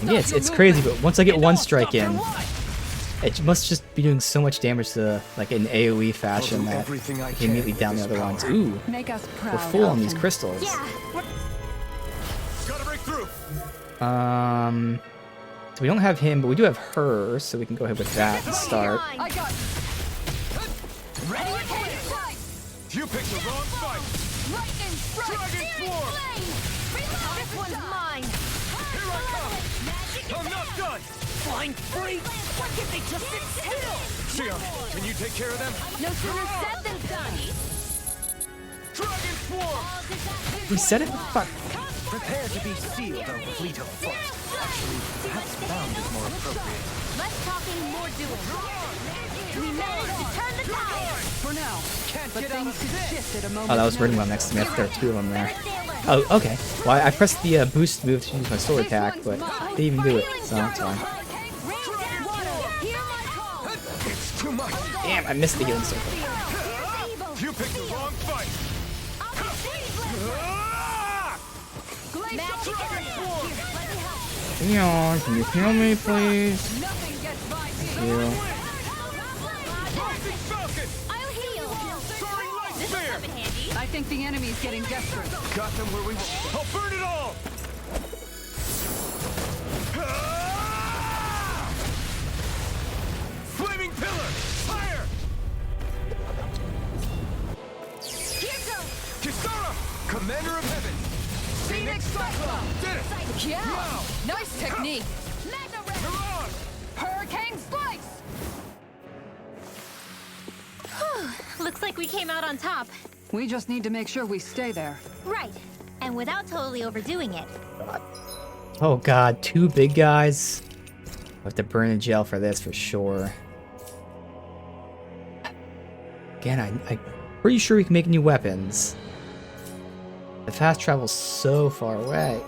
And yeah, it's crazy, but once I get one strike in, it must just be doing so much damage to like in AoE fashion that everything I you can immediately with down the this other ones. power. Ooh, Make us proud. we're full on these Elton. crystals. Gotta break through! So we don't have him, but we do have her, so we can go ahead with that to start. I got Ready? You picked the wrong fight! lightning strike! Dragon swarm! This one's mine! Here I come! I'm not done! Flying free! Why can't they just sit still? Shia, can you take care of them? No sooner said than done! Dragon swarm! We said it? Fuck. Prepare to be sealed, O fleet of foot. Actually, perhaps bound is more appropriate. Less talking, more doing. We managed to turn the tide. For now, Can't but get out things of could this! shift at a moment. Oh, that was Ringwell next to me. I think there are two of them there. Oh, okay. Well, I pressed the boost move to use my sword attack, but they didn't even do it, so that's fine. It's too much! Damn, I missed the healing circle. You picked the wrong fight! Ah! Dragon swarm! Leon, can you heal me, please? Nothing gets by me. Heal. Rising Falcon! I'll heal. Soaring Light Spear! I think the enemy's getting desperate. Got them where we want. I'll burn it all! Ah! Flaming pillar! Fire! Kisara! Commander of Heaven! Phoenix Cyclone! Did it! Yeah! Wow! Nice technique! Miran! Hurricane Slice! Looks like we came out on top. We just need to make sure we stay there. Right. And without totally overdoing it. Oh god, two big guys. I have to burn in jail for this for sure. Again, I'm pretty sure we can make new weapons. The fast travel's so far away.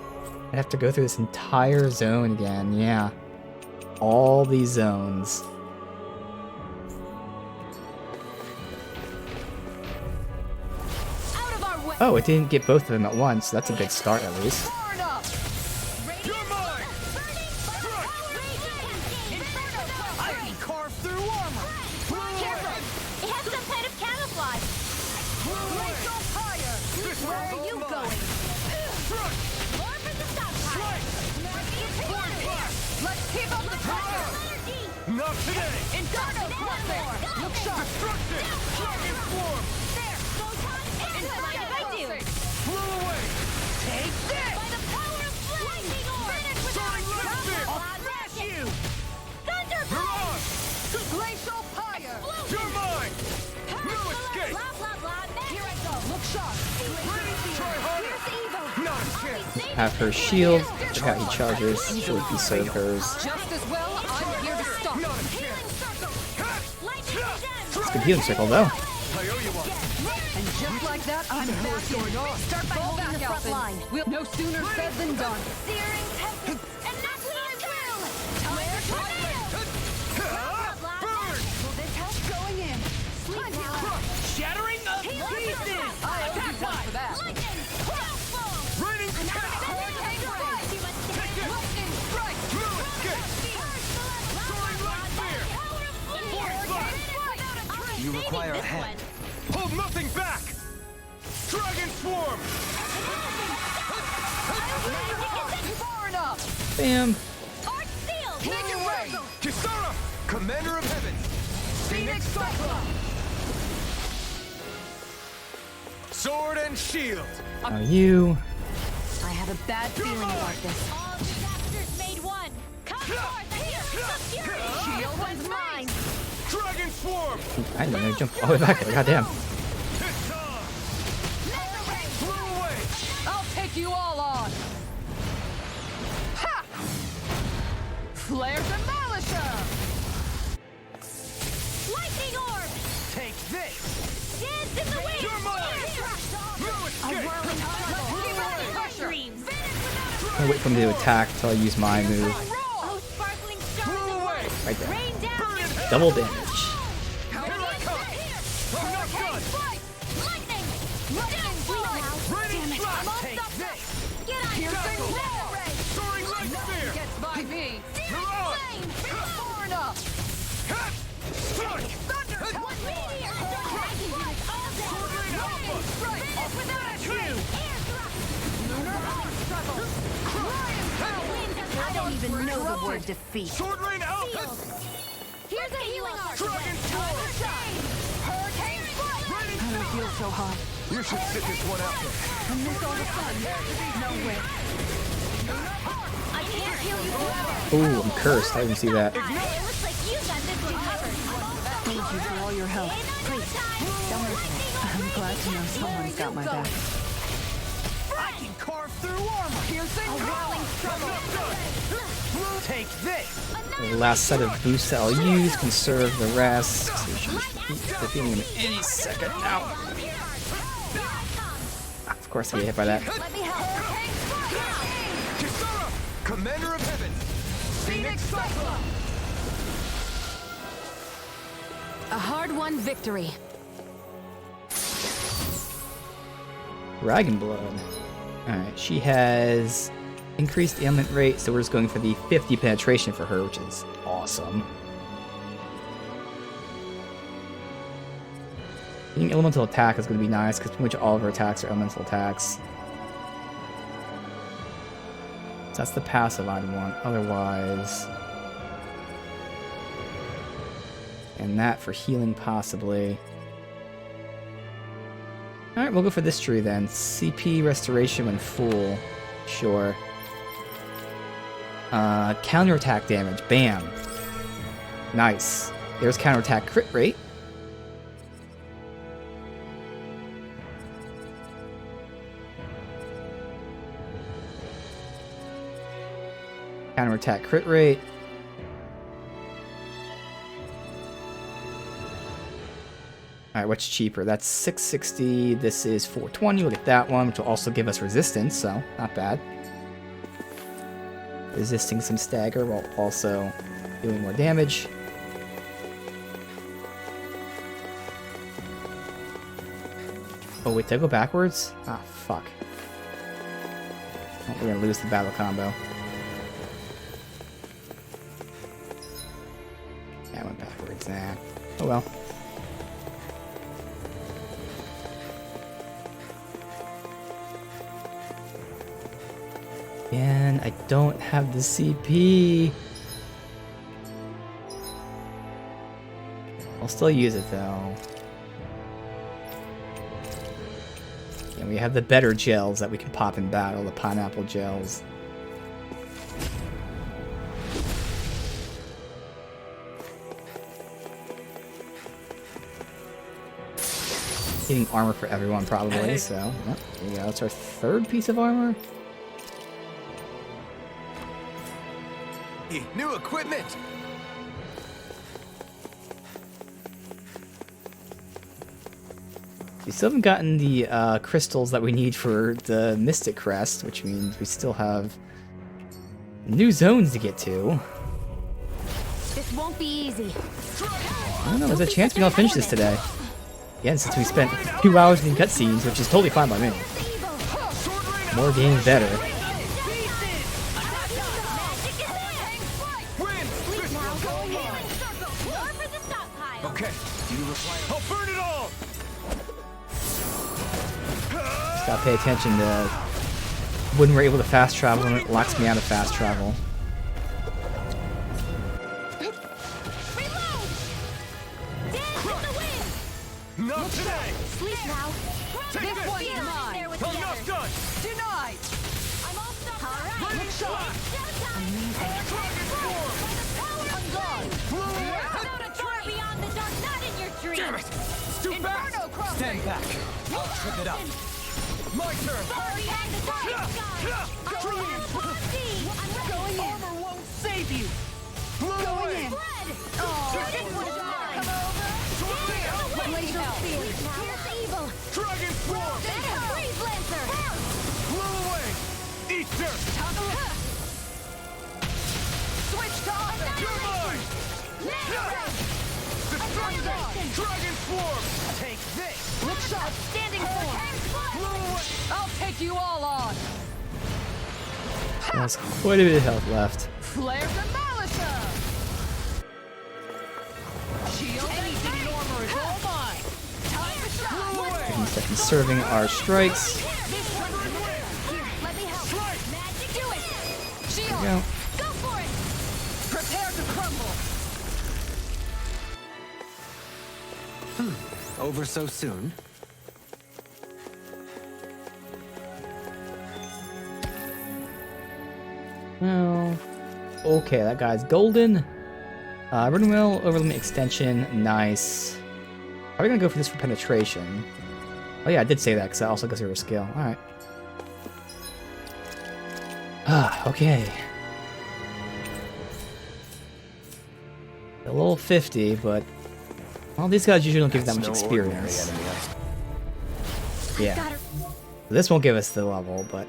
I'd have to go through this entire zone again, yeah. All these zones. Oh, it didn't get both of them at once. That's a good start, at least. Burn up! You're mine! I can carve through armor! Careful! It has some kind of camouflage. Glacial fire! Where are you going? More for the stockpile. Let's keep up the fire! Not today! Inferno, one more. Look sharp! Destruction! Dragon swarm! There, Photon and mind if I do. Flew away! Take this! By the power of flame! Lightning orb! Finish without Soaring lightning! I'll Smash you! Thunder You're on! Glacial fire! You're mine! No escape! Blah, blah, blah. Here I go! Look sharp! Try harder! Not a chance! Have her shield. Check out he charges. She'll be serve hers. Just as well, I'm here to stop. Not a chance! It's a good healing circle, though. I owe you one! And just like that, I'm back in. Start by holding the front line. We'll no sooner said than done. Searing tempest, and that's what I will! Time for tornado! Burn! Will this help? Going in. Sleep now. Shattering of pieces! Attack one for that. Lightning! Crossbow! Raining attack! Hurricane strike! You must stand. Lightning strike. No escape! Soaring light spear! You require a hand. Hold nothing back! Dragon swarm! Far enough. Bam. Arch seal! Make it rain! Kisara! Commander of Heaven! Phoenix Cyclone! Sword and shield! Now you. I have a bad feeling about this. All disasters made one! Come forth and feel the fury! Shield One's mine! Dragon swarm! I didn't know they jumped all the way back there. Goddamn. It's on! Flew away! I'll take you all on. Ha! Flare Demolisher. Lightning orb! Take this! Dance in the wind! You're mine! No escape! Dreams! I'll wait for him to attack until I use my move. Oh, sparkling stars Flew away! Right there. rain down! Double damage. Here I come! I'm not done! Lightning! Lightning now! Raining flash! I'm Take unstoppable! this! Get on your Dazzle! feet! Soaring light spear! Gets by me. You're on! Far enough. Strike! Thunder! One meteor! All Sword Alpha! Finish without a trace! Air thrust! Lunar power struggle. I don't even know the word defeat. Sword Rain Alpha! Here's a healing arc! Dragon swarm! Hurricane strike! I don't feel so hot. You should sit this one out there. I miss all the fun. No way. I can't heal you forever! Ooh, I'm cursed. I didn't see that. It looks like you got this one covered. Thank you for all your help. Please, don't I'm glad to know someone's got my back. I can carve through armor! Piercing I'm struggle. not done! Take this! The last set of boosts that I'll use, conserve the rest. So we should be defeating him any second now. Of course I get hit by that. let me help. Kisara! Commander of Heaven! Phoenix Cyclone! A hard-won victory. Dragon Blood. Alright, she has increased ailment rate, so we're just going for the 50 penetration for her, which is awesome. Being elemental attack is going to be nice, because pretty much all of her attacks are elemental attacks. So that's the passive I'd want, otherwise... And that for healing, possibly. Alright, we'll go for this tree then. CP restoration when full. Sure. Counterattack damage. Bam. Nice. There's counterattack crit rate. Counterattack crit rate. Alright, what's cheaper? That's 660. This is 420. We'll get that one, which will also give us resistance, so not bad. Resisting some stagger while also doing more damage. Oh wait, did I go backwards? Ah, fuck. Oh, we're gonna lose the battle combo. Yeah, I went backwards. Nah. Oh well. And I don't have the CP. I'll still use it though. And we have the better gels that we can pop in battle, the pineapple gels. Getting armor for everyone probably, so yep, there we go. That's our third piece of armor. New equipment! We still haven't gotten the crystals that we need for the Mystic Crest, which means we still have new zones to get to. This won't be easy. I don't know, there's a chance we don't finish this today. Again, since we spent 2 hours in cutscenes, which is totally fine by me. More games better. Okay, I'll burn it all! Just gotta pay attention to when we're able to fast travel and it locks me out of fast travel. Not today! Sleep now. Take This this! one's mine. I'm not done! Denied! I'm all stuck. All right. Running shot! Dragon form! I'm gone. Not a door beyond the dark, not in your dreams. Damn it! It's too fast! Stand back! I'll trip it up! My turn! Far behind the dark is gone. Dragon I'm going in. Armor won't save you! Blow away! Fred! This one's mine. Laser field. Here's evil. Dragon form! Freeze Lancer. Blow away! Eat dirt! Switch to offense. You're mine! Destruction! Dragon form! Take this! Look sharp! Standing form. Blow away! I'll take you all on! There's quite a bit of health left. Flare Demolisher! Shield anything in armor is all mine! Time to shine! He's conserving our strikes. Here, let me help. Magic, do it. There we go. Go for it. Prepare to crumble! Over so soon? Well, okay, that guy's golden. Runwell, overlimit extension, nice. Are we gonna go for this for penetration? Oh yeah, I did say that because that also goes over skill. Alright. Ah, okay. A little 50, but... Well, these guys usually don't give that much experience. Yeah. This won't give us the level, but...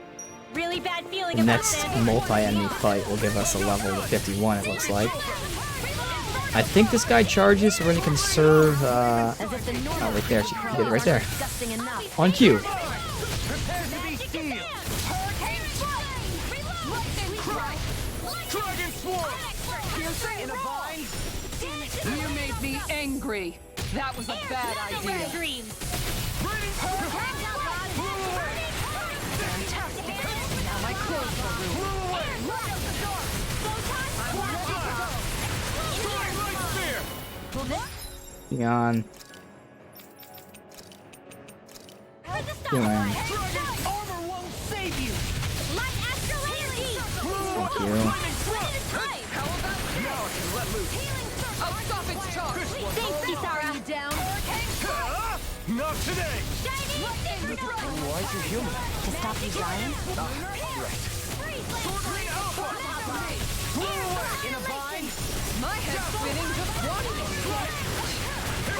Really bad feeling The about next this. multi-enemy fight will give us a level of 51, it looks like. I think this guy charges, so we're gonna conserve, oh, right there, she did it right there. On cue. Dragon form! In a vine! You made me angry! That was a bad idea! Dreams. Now my clothes are ruined! Beyond. Doing. Armor won't save you! Thank you. Now I can let loose! I'll stop its charge! Thanks, Kisara. Down. Not today! Why'd you heal me? To stop you dying? In a vine! My head's spinning just watching you!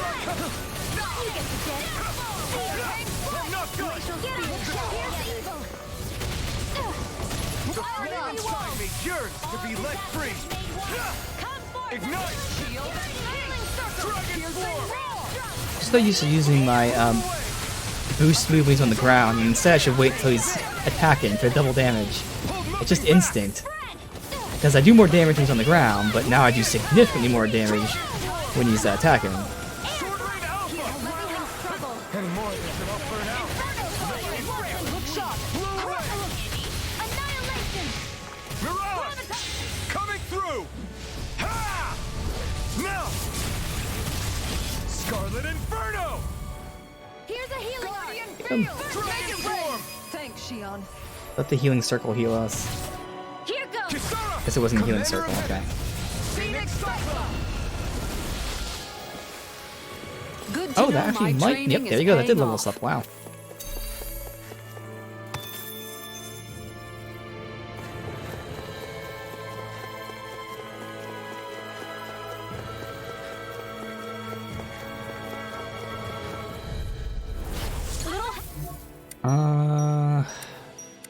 You get to get it. I'm not done! The flame inside me yearns to be let free! Ignite! Dragon form! Still used to using my boost move when he's on the ground, and instead I should wait until he's attacking for double damage. It's just instinct. Because I do more damage when he's on the ground, but now I do significantly more damage when he's attacking. Coming through! Ha! Now! Scarlet Inferno! Here's a healing Dragon form! Thanks, Xion. Let the healing circle heal us. Here goes. Guess it wasn't a healing circle, okay. Good to Oh, know that actually my might. training Yep, there is you go. That did paying level off. us up. Wow.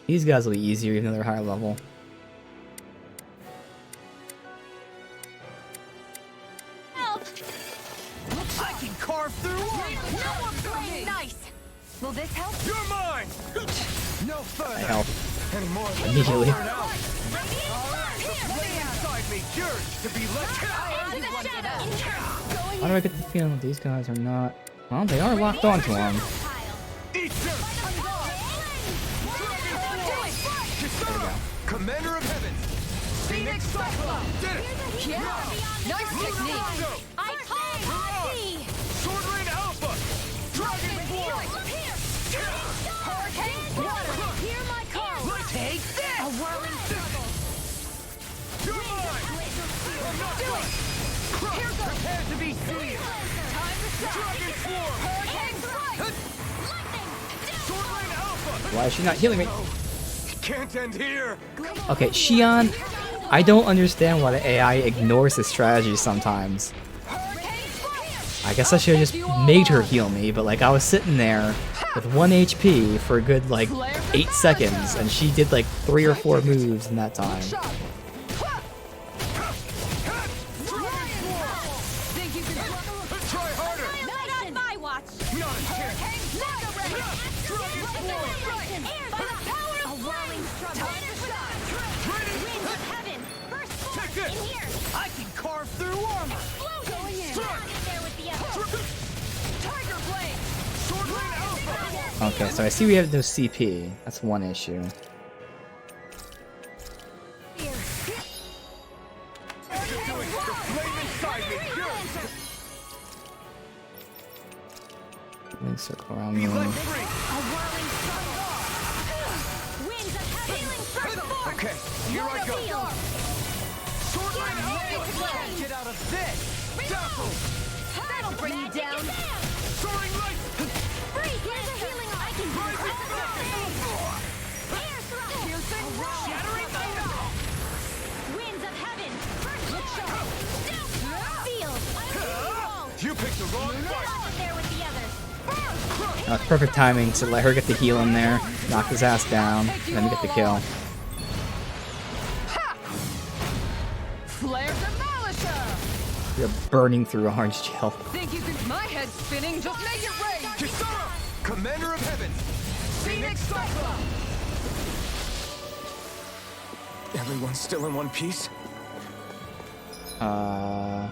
These guys will be easier even though they're higher level. I can carve through Nice. Will this help? You're mine! No further! I help Anymore. immediately. Inside me, yours to be let Why do I get the feeling that these guys are not? Well, they are locked onto him. Commander of Heaven! Phoenix Cyclone! Did it! Yeah. Nice technique. I call Hati. Sword Rain Alpha! Dragon Form! Hurricane water. Hear my call. Take this! A whirling struggle. You're mine! I'm not done! Prepare to be sealed! Time to strike. Dragon Form! Hurricane strike. Lightning. Sword Rain Alpha! Why is she not healing me? Can't end here! Okay, Xion, I don't understand why the AI ignores his strategy sometimes. I guess I should have just made her heal me, but like I was sitting there with 1 HP for a good like 8 seconds, and she did like 3 or 4 moves in that time. Think you can Try harder! Not on my watch. Not a chance! A whirling struggle. Winds of heaven. First form. Take this! In here. I can carve through armor! Going in. Strike. Get there with the others. Tiger Blade! Sword Rain Alpha! Okay, so I see we have no CP. That's one issue. Flame inside me! Let me circle around me. A whirling struggle. Winds of heaven. First form. Okay, here I go! Seal. Sword Rain Ready to Alpha! play. Get out of this! Dazzle! That'll bring you down. Soaring Light! Freeze. Here's a healing. I can do Rising Falcon! Air thrust. Piercing roll. Shattering Thunder! Winds of heaven. First form. Sealed. Roll. You picked the wrong fight! Out there with the others. It's perfect timing to let her get the heal in there, knock his ass down, and then we get the kill. flare demolisher. You're burning through orange gel. Think you can? My head's spinning. Just make it rain. Kisara! Commander of Heaven! Phoenix Cyclone! Everyone's still in one piece? Go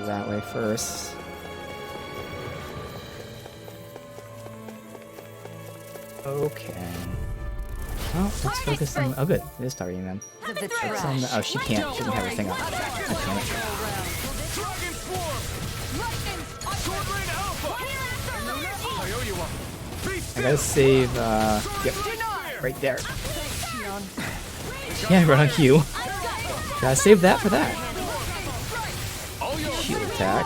that way first. Okay. Oh, let's focus on. Oh, good. It is targeting them. Of the Focus on the- oh, she can't. She doesn't have her thing up. God damn it. Dragon Swarm! Sword Rain Alpha! I owe you one. Beast I gotta save. Yep. Right there. Yeah, right on cue. Gotta save that for that. Shield attack.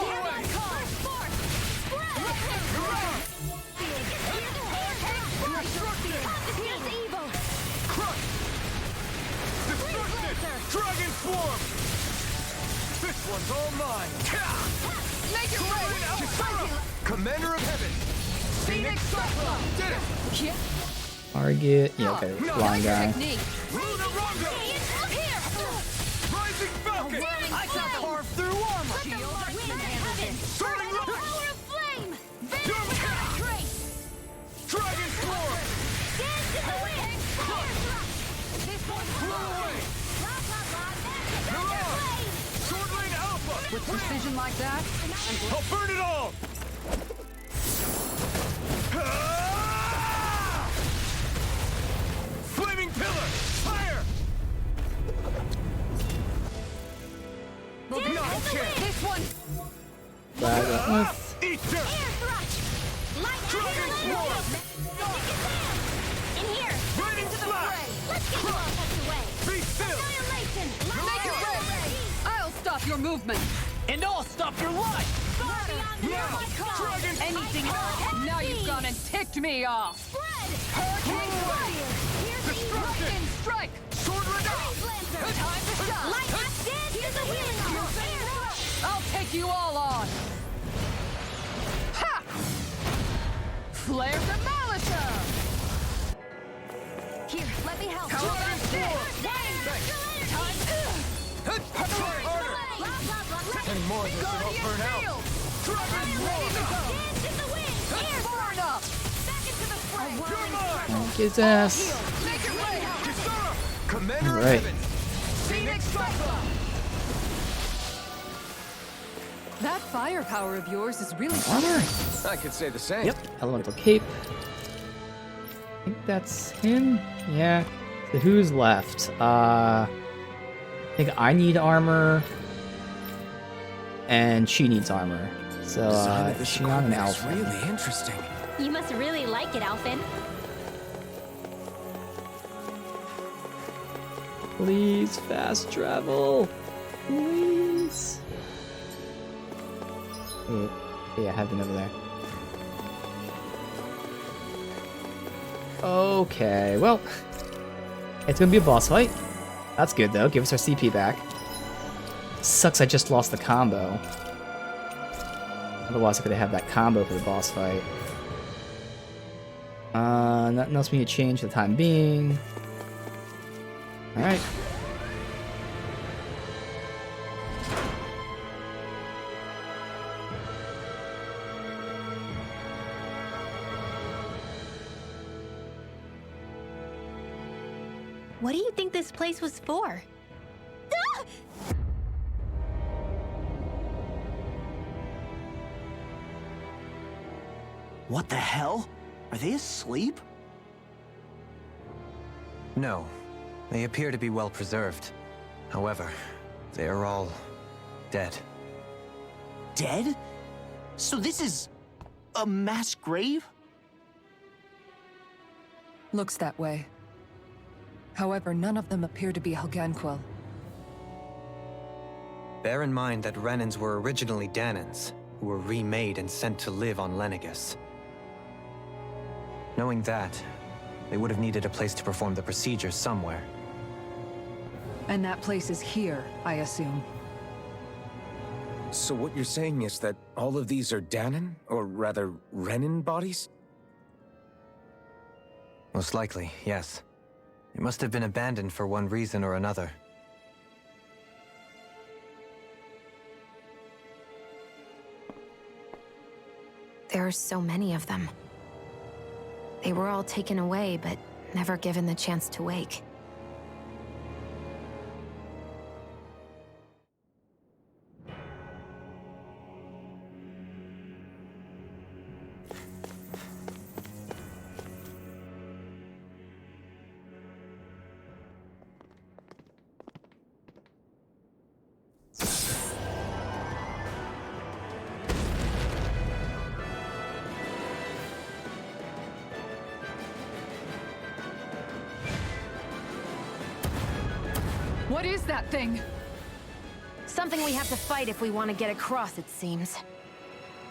Dragon Swarm! This one's all mine! Make it rain! Commander of Heaven! Phoenix Cyclone! Did it! Target. Yeah, okay. Blind guy. Luna Rongo! Rising Falcon! I can carve through armor! Soaring Light! Power of flame! Your Trace! Sword Lane Alpha! With precision like that? I'll burn it all! Flaming Pillar! Fire! This one! Eat dirt! Dragon Sword! In here! Lightning Slash! Let's get you all tucked away! Be still! Annihilation! Make it ready! I'll stop your movement! And I'll stop your life! Now! Dragon! Anything now you've gone and ticked me off! Destruction! Strike! Sword Lane Time to shine! I'll take you all on! Ha! Flare Demolisher! Here, let me help. Dragon Sword! Try harder! Any more of this and I'll burn out! Dragon Sword! Burn up! You're mine! Bonk his ass. Make it rain! Kisara! Commander of Alright. Heavens! Phoenix Cyclone! That firepower of yours is really Armor. I could say the same. Yep. Elemental cape. I think that's him. Yeah. So who's left? I think I need armor. And she needs armor. So, Design of this Shion and equipment is Alpha. really interesting. You must really like it, Alphen. Please, fast travel. Please. Wait. Yeah, I have been over there. Okay, well. It's gonna be a boss fight. That's good, though. Give us our CP back. Sucks I just lost the combo. Otherwise, I could have had that combo for the boss fight. Nothing else we need to change for the time being. Alright. What do you think this place was for? Ah! What the hell? Are they asleep? No. They appear to be well preserved. However, they are all dead. Dead? So this is a mass grave? looks that way. However, none of them appear to be Helganquil. Bear in mind that Renans were originally Danans, who were remade and sent to live on Lenegis. Knowing that, they would have needed a place to perform the procedure somewhere. And that place is here, I assume. So what you're saying is that all of these are Danan, or rather, Renan bodies? Most likely, yes. It must have been abandoned for one reason or another. There are so many of them. They were all taken away, but never given the chance to wake. What is that thing? Something we have to fight if we want to get across, it seems.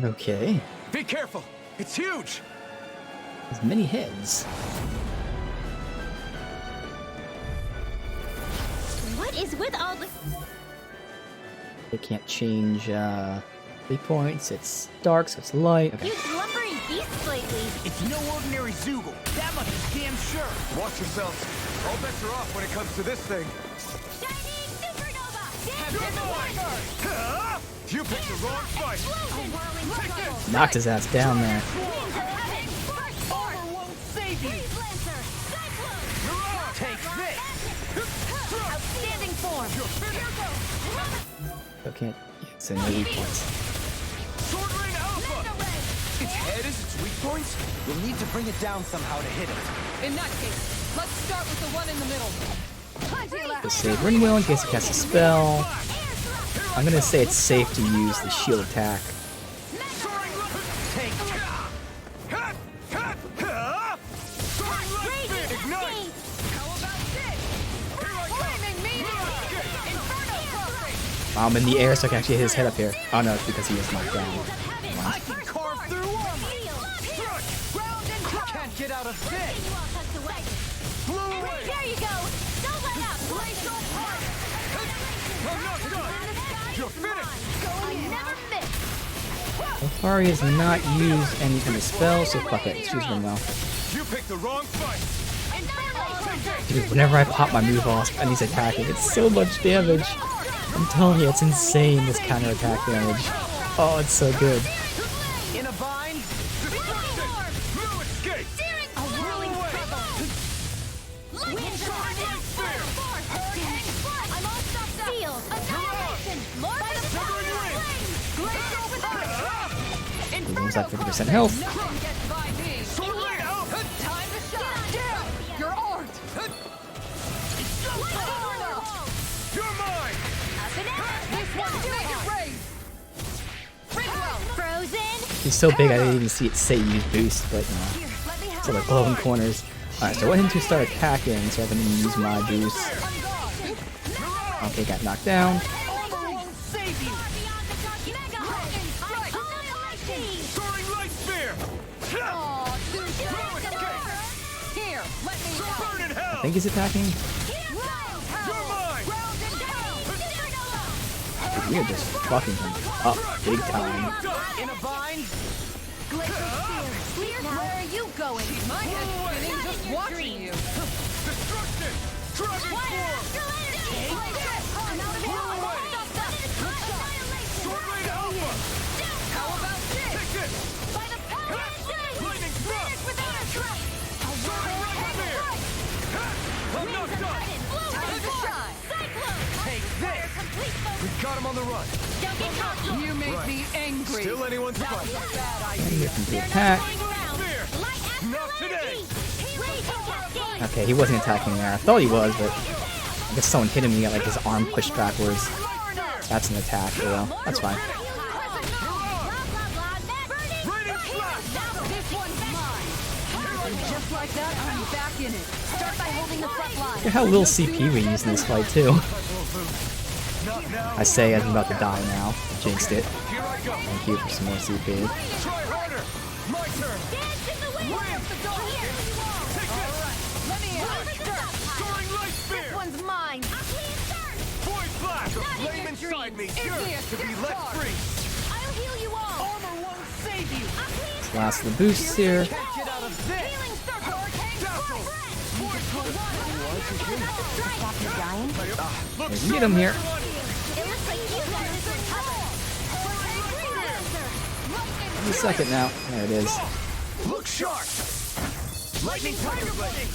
Okay. Be careful! It's huge! There's many heads. What is with all the... They can't change, lead points. It's dark, so it's light. Okay. You slumbering beasts lately. It's no ordinary Zoogle. That much is damn sure. Watch yourselves. All bets are off when it comes to this thing. Shining supernova! Huh? You picked the wrong fight! Take this! Knocked his ass down there. Armor won't save you. You're on! Take this. So can't send any weak points. Sword Rain Alpha! Its head is its weak points? You'll need to bring it down somehow to hit it. In that case, let's start with the one in the middle. The save Ring Wheel in case he casts a spell. I'm gonna say it's safe to use the shield attack. In the air, so I can actually hit his head up here. Oh no, it's because he is knocked down. I can carve through armor. Can't get out of this. There you go. Don't let up. You're finished! I never miss. So far, he has not used any kind of spell, so fuck it. Let's use Ring Wheel. You picked the wrong fight! Dude, whenever I pop my move off and he's attacking, it's so much damage. I'm telling you, it's insane, this counterattack damage. Oh, it's so good. In a bind. No escape! A whirling treble. Wind charge. I'm all stuffed up. Seal. Annihilation. Lord of the Fire. He loses that 50% health. Time to shine. Down. You're armed. You're mine! This one's make it rain. Frozen. He's so big I didn't even see it say use boost, but you know. So like glowing corners. Alright, so I want him to start attacking so I can use my boost. Okay, got knocked down. Soaring Light Spear! Here, let me Burn in hell! I think he's attacking. We are just fucking him up big time. In a bind. Where are you going? My head's spinning just watching you. Destruction! Dragon Form! Sword Rain Alpha! How about this? Take this! Lightning Thrust! Soaring Light Spear! I'm knocked up! Time to shine. Take this. We've got him on the run. You make Right. me angry. Still anyone's fight. And get him to attack. Spear! Not today! Okay, he wasn't attacking there. I thought he was, but I guess someone hit him and he got like his arm pushed backwards. That's an attack, oh well. That's fine. Raining Slash! This one's mine. And just like that, I'm back in it. Start by holding the front line. Look at how little CP we use in this fight too. Not now. I say as I'm about to die now. Jinxed it. Here I go. Thank you for some more CP. Try harder. My turn. Take this. Let me in. Soaring Light Spear. This one's mine. Void Flash. Flame inside me. Yours to be let free. I'll heal you all. Armor won't save you. Last of the boosts here. Can't get out of this. Stop you dying? We can get him here. Give me a second now. There it is. Look sharp. Lightning Tiger Blade.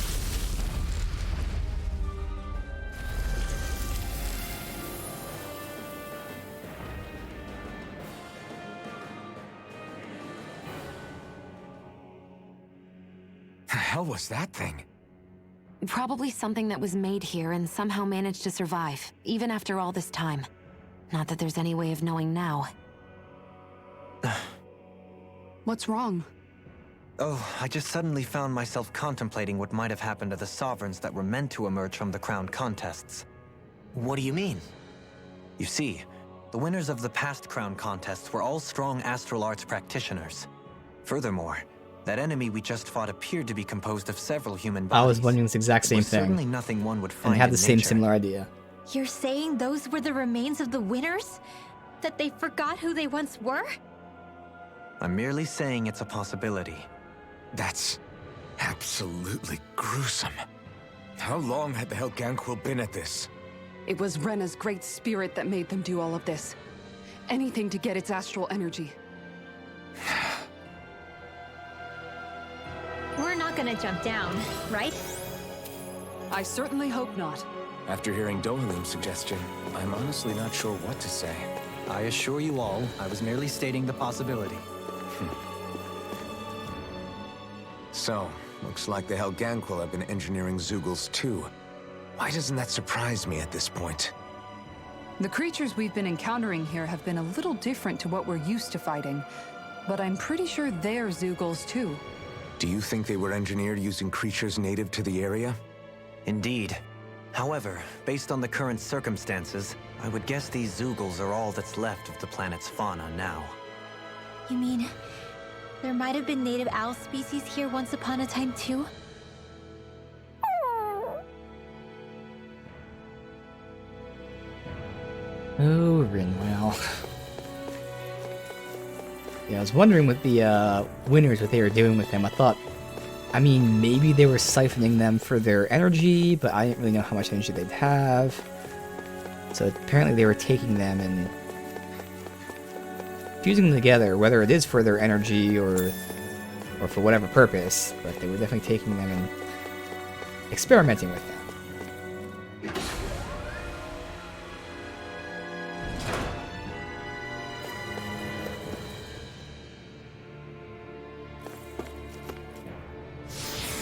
The hell was that thing? Probably something that was made here and somehow managed to survive, even after all this time. Not that there's any way of knowing now. What's wrong? Oh, I just suddenly found myself contemplating what might have happened to the sovereigns that were meant to emerge from the crown contests. What do you mean? You see, the winners of the past crown contests were all strong astral arts practitioners. Furthermore, that enemy we just fought appeared to be composed of several human bodies. I was wondering this exact same Certainly thing. nothing one would find And had in the same nature. similar idea. You're saying those were the remains of the winners? That they forgot who they once were? I'm merely saying it's a possibility. That's absolutely gruesome. How long had the Helganquil been at this? It was Rena's great spirit that made them do all of this. Anything to get its astral energy. We're not gonna jump down, right? I certainly hope not. After hearing Dohalim's suggestion, I'm honestly not sure what to say. I assure you all, I was merely stating the possibility. So, looks like the Helganquil have been engineering Zeugles too. Why doesn't that surprise me at this point? The creatures we've been encountering here have been a little different to what we're used to fighting, but I'm pretty sure they're Zeugles too. Do you think they were engineered using creatures native to the area? Indeed. However, based on the current circumstances, I would guess these Zeugles are all that's left of the planet's fauna now. You mean there might have been native owl species here once upon a time too? Oh, Rinwell. Yeah, I was wondering with the winners what they were doing with them. I mean, maybe they were siphoning them for their energy, but I didn't really know how much energy they'd have. So apparently they were taking them and fusing them together, whether it is for their energy or for whatever purpose, but they were definitely taking them and experimenting with them.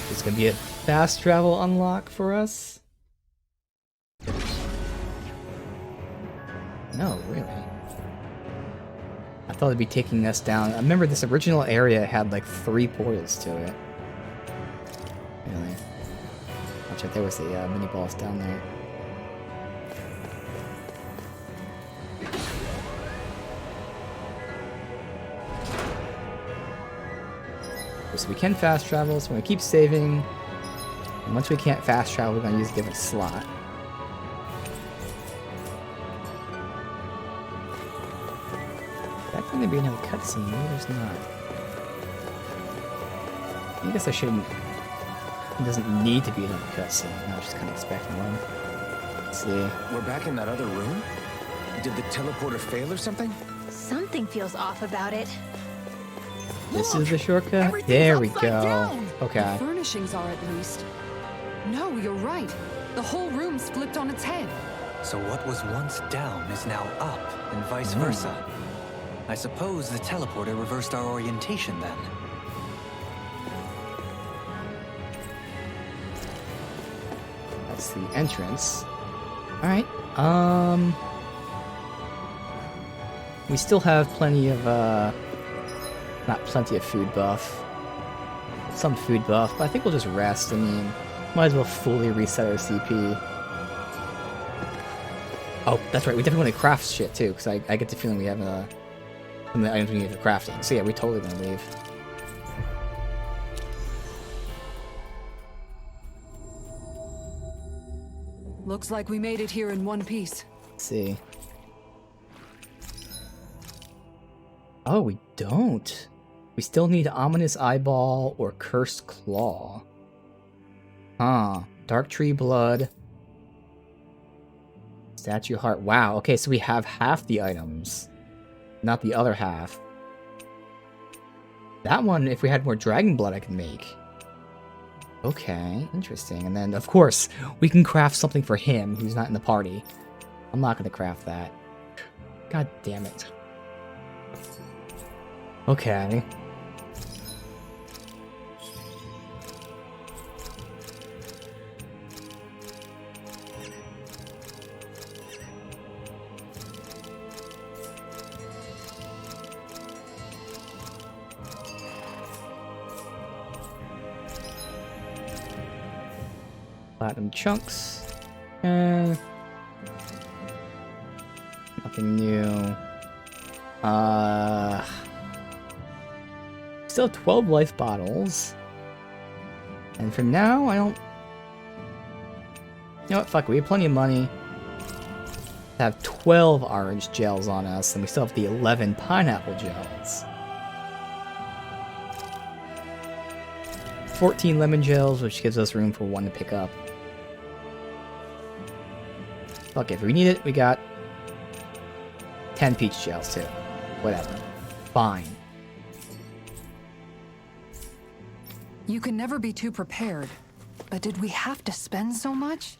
It's gonna be a fast travel unlock for us? No, really. I thought it'd be taking us down. I remember this original area had like 3 portals to it. Really. Watch out, there was the mini boss down there. So we can fast travel, so we're gonna keep saving. And once we can't fast travel, we're gonna use a different slot. That's gonna be another cutscene. Maybe there's not. I guess I shouldn't. It doesn't need to be another cutscene. I was just kind of expecting one. Let's see. We're back in that other room? Did the teleporter fail or something? Something feels off about it. This is the shortcut? There we go. Okay. The furnishings are at least. No, you're right. The whole room's flipped on its head. So what was once down is now up, and vice versa. I suppose the teleporter reversed our orientation then. That's the entrance. Alright, we still have plenty of, not plenty of food buff. Some food buff, but I think we'll just rest. I mean, might as well fully reset our CP. Oh, that's right, we definitely want to craft shit too, because I get the feeling we have some of the items we need for crafting. So yeah, we're totally gonna leave. Looks like we made it here in one piece. Let's see. Oh, we don't. We still need Ominous Eyeball or Cursed Claw. Huh. Dark Tree Blood. Statue Heart. Wow. Okay, so we have half the items. Not the other half. That one, if we had more Dragon Blood, I could make. Okay, interesting. And then, of course, we can craft something for him who's not in the party. I'm not going to craft that. God damn it. Okay. Platinum chunks. Nothing new. Still have 12 life bottles. And for now, I don't... You know what, fuck it, we have plenty of money. We have 12 orange gels on us, and we still have the 11 pineapple gels. 14 lemon gels, which gives us room for 1 to pick up. Fuck it, if we need it, we got 10 peach gels too. Whatever. Fine. You can never be too prepared. But did we have to spend so much?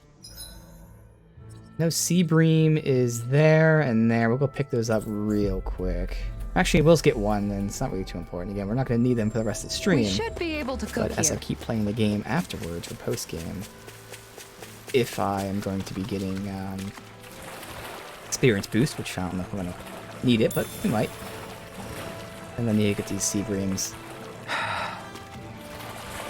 No, Seabream is there and there. We'll go pick those up real quick. Actually, we'll just get one, and it's not really too important. Again, we're not going to need them for the rest of the stream. We should be able to cook But as I here. keep playing the game afterwards, or post-game, if I am going to be getting experience boost, which I don't know if I'm going to need it, but we might. And then need to get these Seabreams.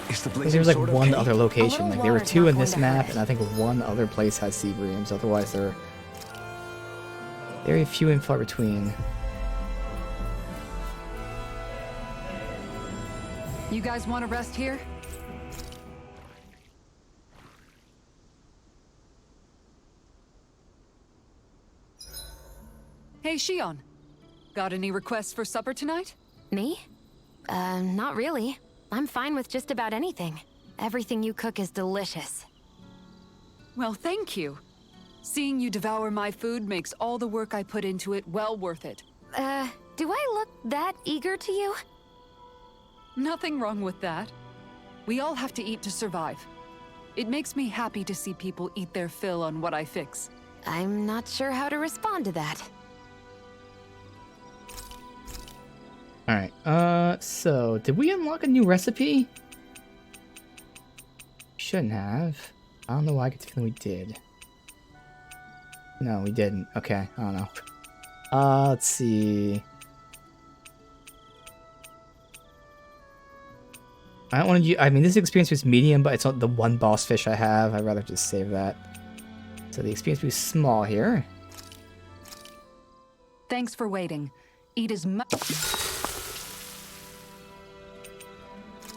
Because there was like one other location. Like there were two in this map, and I think one other place has Seabreams. Otherwise, they're very few and far between. You guys want to rest here? Hey, Shion. Got any requests for supper tonight? Me? Not really. I'm fine with just about anything. Everything you cook is delicious. Well, thank you. Seeing you devour my food makes all the work I put into it well worth it. Do I look that eager to you? Nothing wrong with that. We all have to eat to survive. It makes me happy to see people eat their fill on what I fix. I'm not sure how to respond to that. Alright, so did we unlock a new recipe? Shouldn't have. I don't know why I get the feeling we did. No, we didn't. Okay, I don't know. Let's see. I don't want to use, I mean, this experience was medium, but it's not the one boss fish I have. I'd rather just save that. So the experience was small here. Thanks for waiting. Eat as much.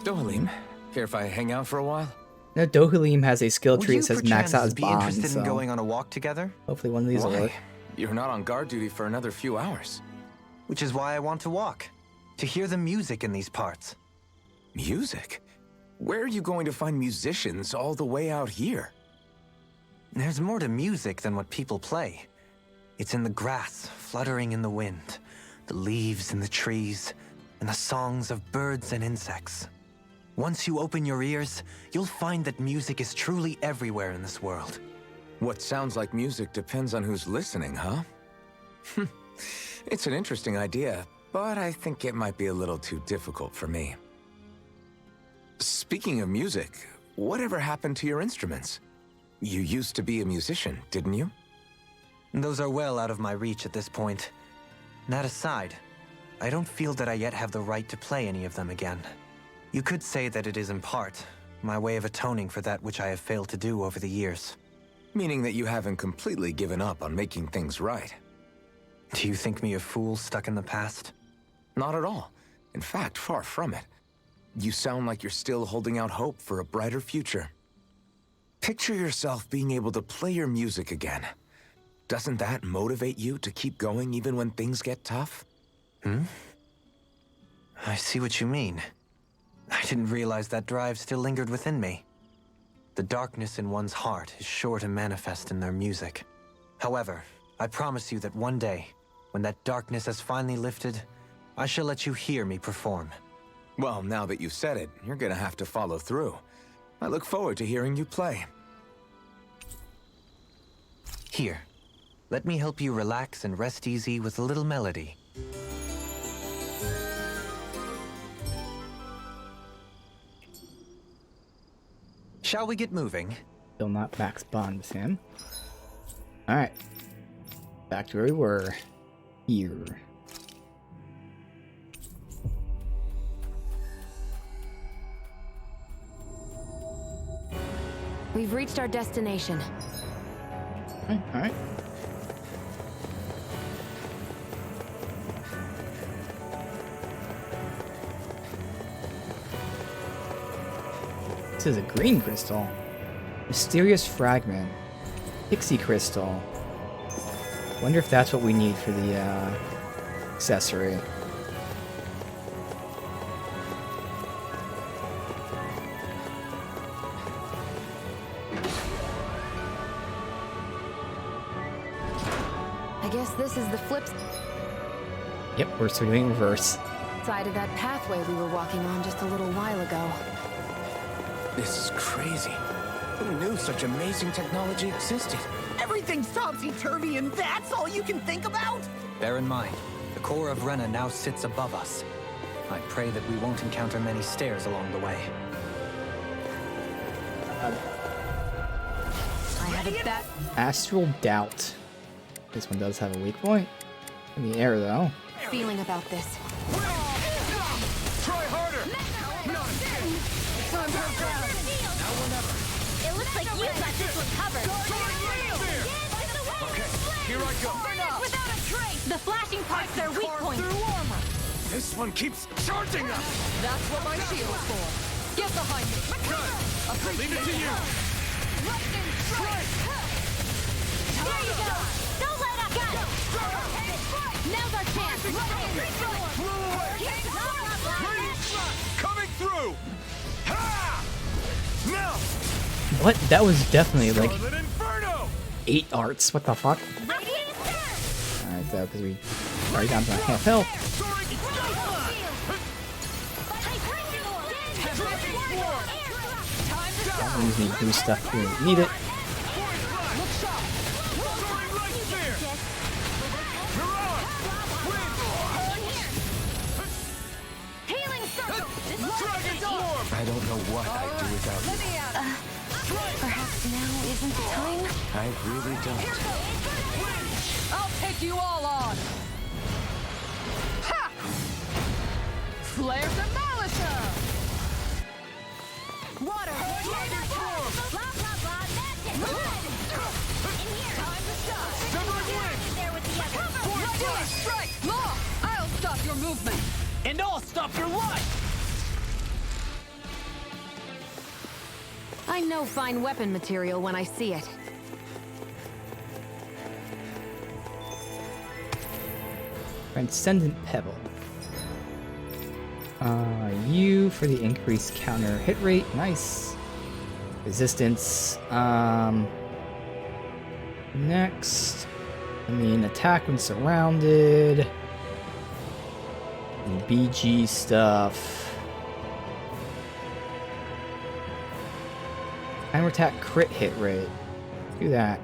Dohalim, care if I hang out for a while? No, Dohalim has a skill tree that says max out his be bond, interested so in going on a walk together? hopefully one of these will Why? work. You're not on guard duty for another few hours. Which is why I want to walk. To hear the music in these parts. Music? Where are you going to find musicians all the way out here? There's more to music than what people play. It's in the grass, fluttering in the wind, the leaves in the trees, and the songs of birds and insects. Once you open your ears, you'll find that music is truly everywhere in this world. What sounds like music depends on who's listening, huh? It's an interesting idea, but I think it might be a little too difficult for me. Speaking of music, whatever happened to your instruments? You used to be a musician, didn't you? Those are well out of my reach at this point. That aside, I don't feel that I yet have the right to play any of them again. You could say that it is in part my way of atoning for that which I have failed to do over the years. Meaning that you haven't completely given up on making things right. Do you think me a fool stuck in the past? Not at all. In fact, far from it. You sound like you're still holding out hope for a brighter future. Picture yourself being able to play your music again. Doesn't that motivate you to keep going even when things get tough? I see what you mean. I didn't realize that drive still lingered within me. The darkness in one's heart is sure to manifest in their music. However, I promise you that one day, when that darkness has finally lifted, I shall let you hear me perform. Well, now that you've said it, you're gonna have to follow through. I look forward to hearing you play. Here, let me help you relax and rest easy with a little melody. Shall we get moving? Still not max bond with him. Alright. Back to where we were. Here. We've reached our destination. Alright. This is a green crystal. Mysterious fragment. Pixie crystal. Wonder if that's what we need for the accessory. I guess this is the flip Yep, we're doing reverse. side of that pathway we were walking on just a little while ago. This is crazy. Who knew such amazing technology existed? Everything's topsy-turvy and that's all you can think about? Bear in mind, the core of Rena now sits above us. I pray that we won't encounter many stairs along the way. I have a bet. Astral Doubt. This one does have a weak point. In the air, though. Feeling about this. Try harder! It looks like you got this one covered. Okay, here I go. Without a trace. The flashing part's their weak point. This one keeps charging us! That's what my shield's for. Get behind me. Good! Leave it to you! Lightning strike. There you go. Don't let up. Got it. Now's our chance. Lightning strike. Coming through! Ha! Now! What? That was definitely like Scarlet Inferno! 8 arts. What the fuck? Alright, though, because we already down to half health. I'm using boost stuff when we need it. I don't know what I'd do without you. Perhaps now isn't the time? I really don't. I'll take you all on. Ha! Flare Demolisher! Water. Blah, blah, blah. That's it. In here. Time to shine. There with the other. Do it! Strike! Law! I'll stop your movement. And I'll stop your life! I know fine weapon material when I see it. Transcendent Pebble. You for the increased counter hit rate. Nice. Resistance. Next. Attack when surrounded. And BG stuff. Counter attack crit hit rate. Do that.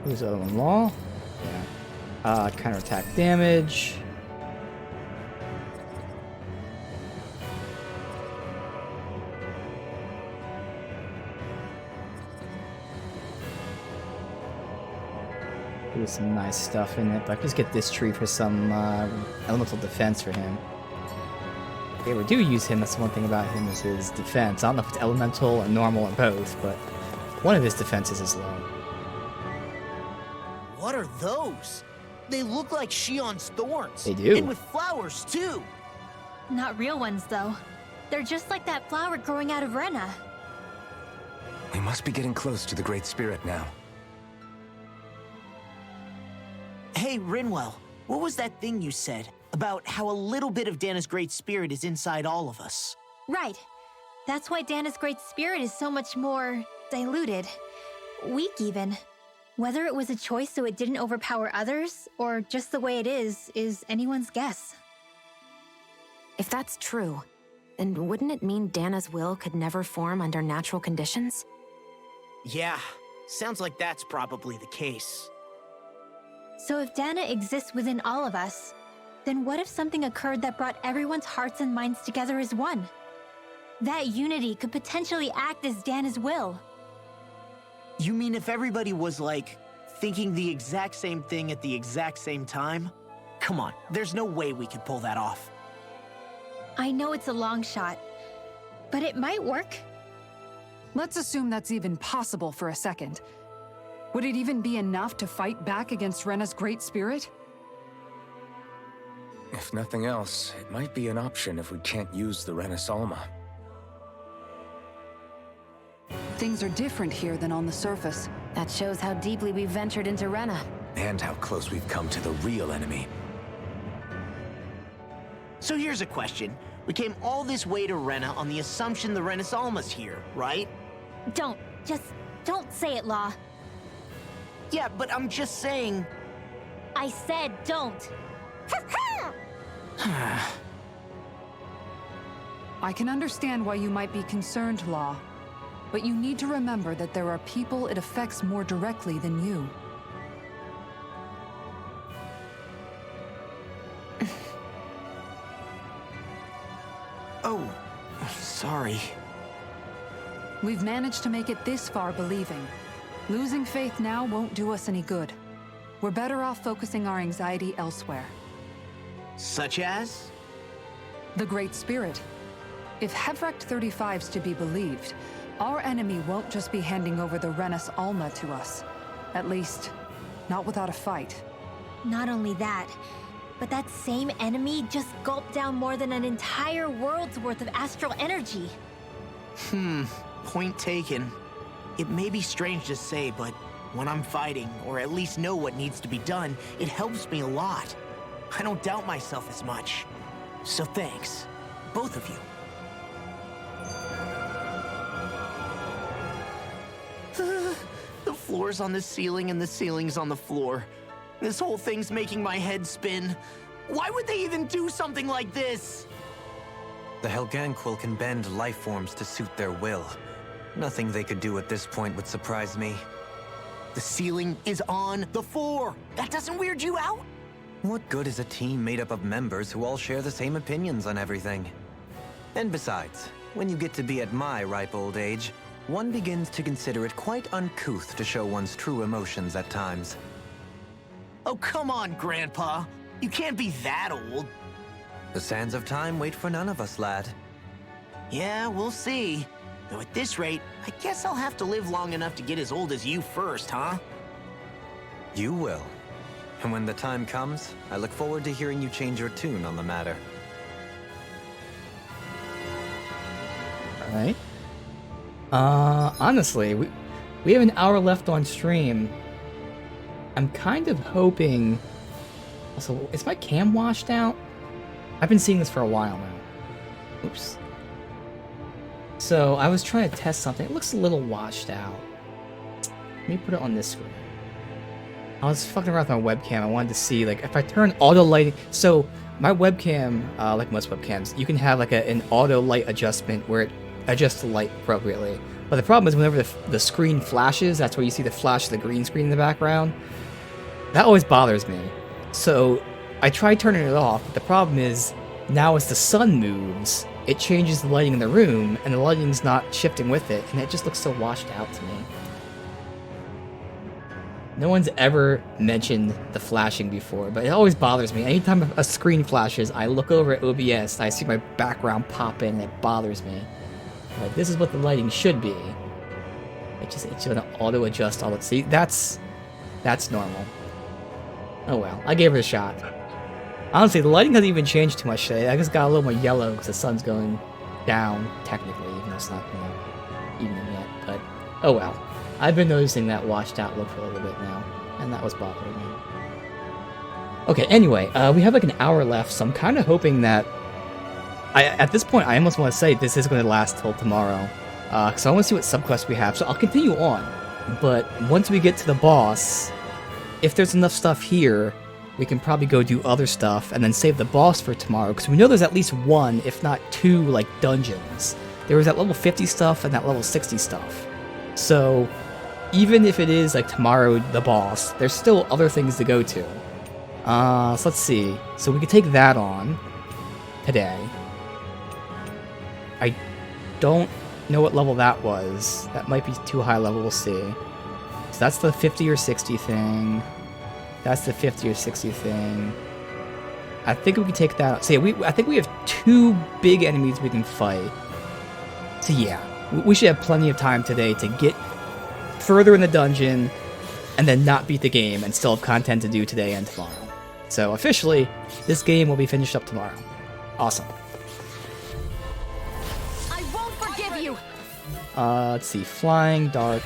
Who's the other one? Law? Yeah. Counter attack damage. There's some nice stuff in it, but just get this tree for some elemental defense for him. If they ever do use him, that's one thing about him is his defense. I don't know if it's elemental or normal or both, but one of his defenses is low. What are those? They look like Shion's thorns. They do. And with flowers, too. Not real ones, though. They're just like that flower growing out of Rena. We must be getting close to the Great Spirit now. Hey, Rinwell, what was that thing you said about how a little bit of Dana's Great Spirit is inside all of us? Right. That's why Dana's Great Spirit is so much more diluted. Weak, even. Whether it was a choice so it didn't overpower others, or just the way it is anyone's guess. If that's true, then wouldn't it mean Dana's will could never form under natural conditions? Yeah, sounds like that's probably the case. So if Dana exists within all of us, then what if something occurred that brought everyone's hearts and minds together as one? That unity could potentially act as Dana's will. You mean if everybody was, like, thinking the exact same thing at the exact same time? Come on, there's no way we could pull that off. I know it's a long shot, but it might work. Let's assume that's even possible for a second. Would it even be enough to fight back against Rena's Great Spirit? If nothing else, it might be an option if we can't use the Renasalma. Things are different here than on the surface. That shows how deeply we've ventured into Rena. And how close we've come to the real enemy. So here's a question. We came all this way to Rena on the assumption the Renasalma's here, right? Don't say it, Law. Yeah, but I'm just saying... I said don't. I can understand why you might be concerned, Law. But you need to remember that there are people it affects more directly than you. Oh, sorry. We've managed to make it this far believing. Losing faith now won't do us any good. We're better off focusing our anxiety elsewhere. Such as? The Great Spirit. If Hevrecht 35's to be believed, our enemy won't just be handing over the Renis Alma to us. At least, not without a fight. Not only that, but that same enemy just gulped down more than an entire world's worth of astral energy. Point taken. It may be strange to say, but when I'm fighting, or at least know what needs to be done, it helps me a lot. I don't doubt myself as much. So thanks, both of you. The floor's on the ceiling and the ceiling's on the floor. This whole thing's making my head spin. Why would they even do something like this? The Helganquil can bend life forms to suit their will. Nothing they could do at this point would surprise me. The ceiling is on the floor. That doesn't weird you out? What good is a team made up of members who all share the same opinions on everything? And besides, when you get to be at my ripe old age, one begins to consider it quite uncouth to show one's true emotions at times. Oh, come on, Grandpa. You can't be that old. The sands of time wait for none of us, lad. Yeah, we'll see. Though at this rate, I guess I'll have to live long enough to get as old as you first, huh? You will. And when the time comes, I look forward to hearing you change your tune on the matter. Alright. Honestly, we have an hour left on stream. I'm kind of hoping... Also, is my cam washed out? I've been seeing this for a while now. Oops. So, I was trying to test something. It looks a little washed out. Let me put it on this screen. I was fucking around with my webcam. I wanted to see, like, if I turn auto lighting... So, my webcam, like most webcams, you can have, like, an auto light adjustment where it adjusts the light appropriately. But the problem is whenever the screen flashes, that's where you see the flash of the green screen in the background. That always bothers me. So, I tried turning it off, but the problem is, now as the sun moves, it changes the lighting in the room, and the lighting's not shifting with it, and it just looks so washed out to me. No one's ever mentioned the flashing before, but it always bothers me. Anytime a screen flashes, I look over at OBS, I see my background pop in, and it bothers me. Like, this is what the lighting should be. It's gonna auto adjust all it. See, that's normal. Oh well, I gave it a shot. Honestly, the lighting hasn't even changed too much today. I just got a little more yellow because the sun's going down, technically, even though it's not, evening yet. But, oh well. I've been noticing that washed out look for a little bit now, and that was bothering me. Okay, anyway, we have like an hour left, so I'm kind of hoping that... at this point, I almost want to say this is going to last till tomorrow, because I want to see what subquests we have, so I'll continue on. But once we get to the boss, if there's enough stuff here, we can probably go do other stuff and then save the boss for tomorrow, because we know there's at least one, if not two, like, dungeons. There was that level 50 stuff and that level 60 stuff. So, even if it is, like, tomorrow the boss, there's still other things to go to. So let's see. So we could take that on today. I don't know what level that was. That might be too high level, we'll see. So that's the 50 or 60 thing. That's the 50 or 60 thing. I think we can take that. So yeah, I think we have two big enemies we can fight. So yeah, we should have plenty of time today to get further in the dungeon and then not beat the game and still have content to do today and tomorrow. So officially, this game will be finished up tomorrow. Awesome. I won't forgive you. Let's see. Flying, dark.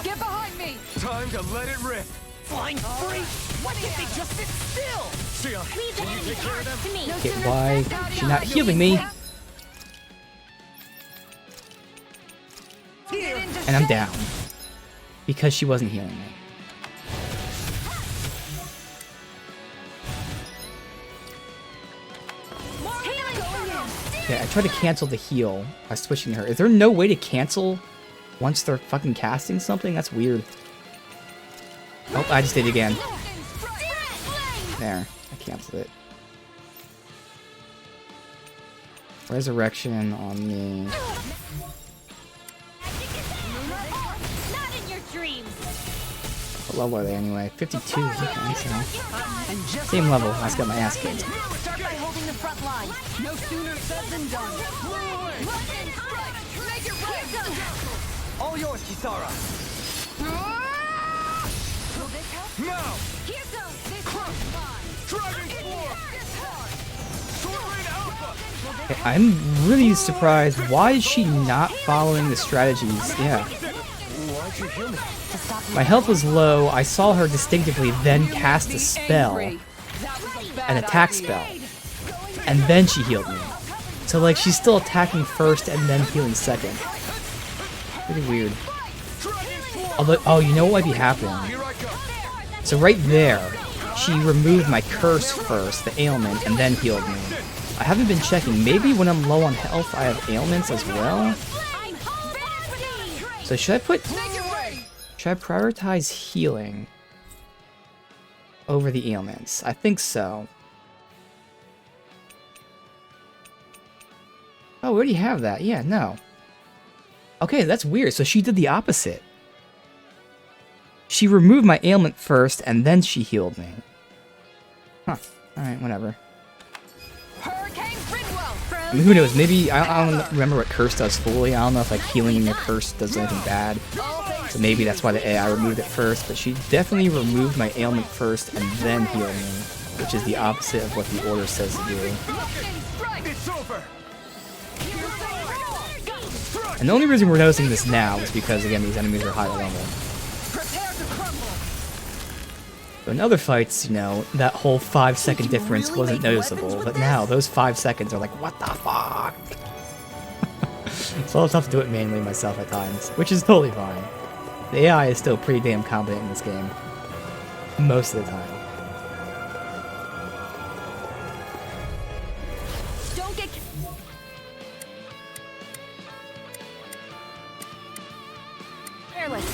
Get behind me! Time to let it rip. Flying free? Why can't they just sit still? Sia, can you take care of them? To me. Okay, why is she not healing me? And I'm down. Because she wasn't healing me. Okay, I tried to cancel the heal by switching her. Is there no way to cancel once they're fucking casting something? That's weird. Oh, I just did it again. There, I canceled it. Resurrection on me. Not in your dreams. What level are they anyway? 52. Okay, so same level. I just got my ass kicked. Start by holding the front line. No sooner said than done. Make it right. All yours, Kisara. Will this help? Now! Here goes. This one's mine. Dragon Form! Sword Rain Alpha! Okay, I'm really surprised. Why is she not following the strategies? Yeah. Why'd you heal me? My health was low. I saw her distinctively then cast a spell, an attack spell, and then she healed me. So like she's still attacking first and then healing second. Pretty weird. Although, oh, you know what might be happening? So right there, she removed my curse first, the ailment, and then healed me. I haven't been checking. Maybe when I'm low on health, I have ailments as well. So should I prioritize healing over the ailments? I think so. Oh, we already have that. Yeah, no. Okay, that's weird. So she did the opposite. She removed my ailment first, and then she healed me. Huh. Alright, whatever. I mean, who knows? Maybe, I don't remember what curse does fully. I don't know if like healing a curse does anything bad. So maybe that's why the AI removed it first. But she definitely removed my ailment first and then healed me, which is the opposite of what the order says to do. And the only reason we're noticing this now is because, again, these enemies are higher level. So in other fights, you know, that whole 5-second difference wasn't noticeable, but now those 5 seconds are like, what the fuck? So I'll have to do it manually myself at times, which is totally fine. The AI is still pretty damn competent in this game. Most of the time. Don't get... Careless.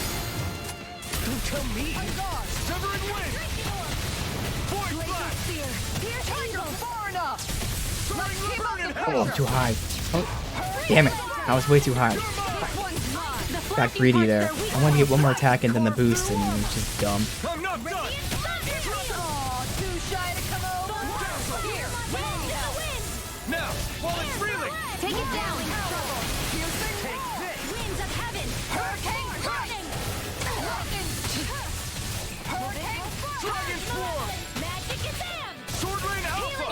Don't tell me! Severing Wind! Void Blast! Tiger, far enough! Oh, I'm too high. Oh, damn it. I was way too high. Got greedy there. I wanted to get one more attack and then the boost, and it was just dumb. I'm not done! Now, while it's reeling! Take it down! Take this! Winds of heaven! Hurricane running! Dragon Swarm! Magic is them! Sword Rain Alpha!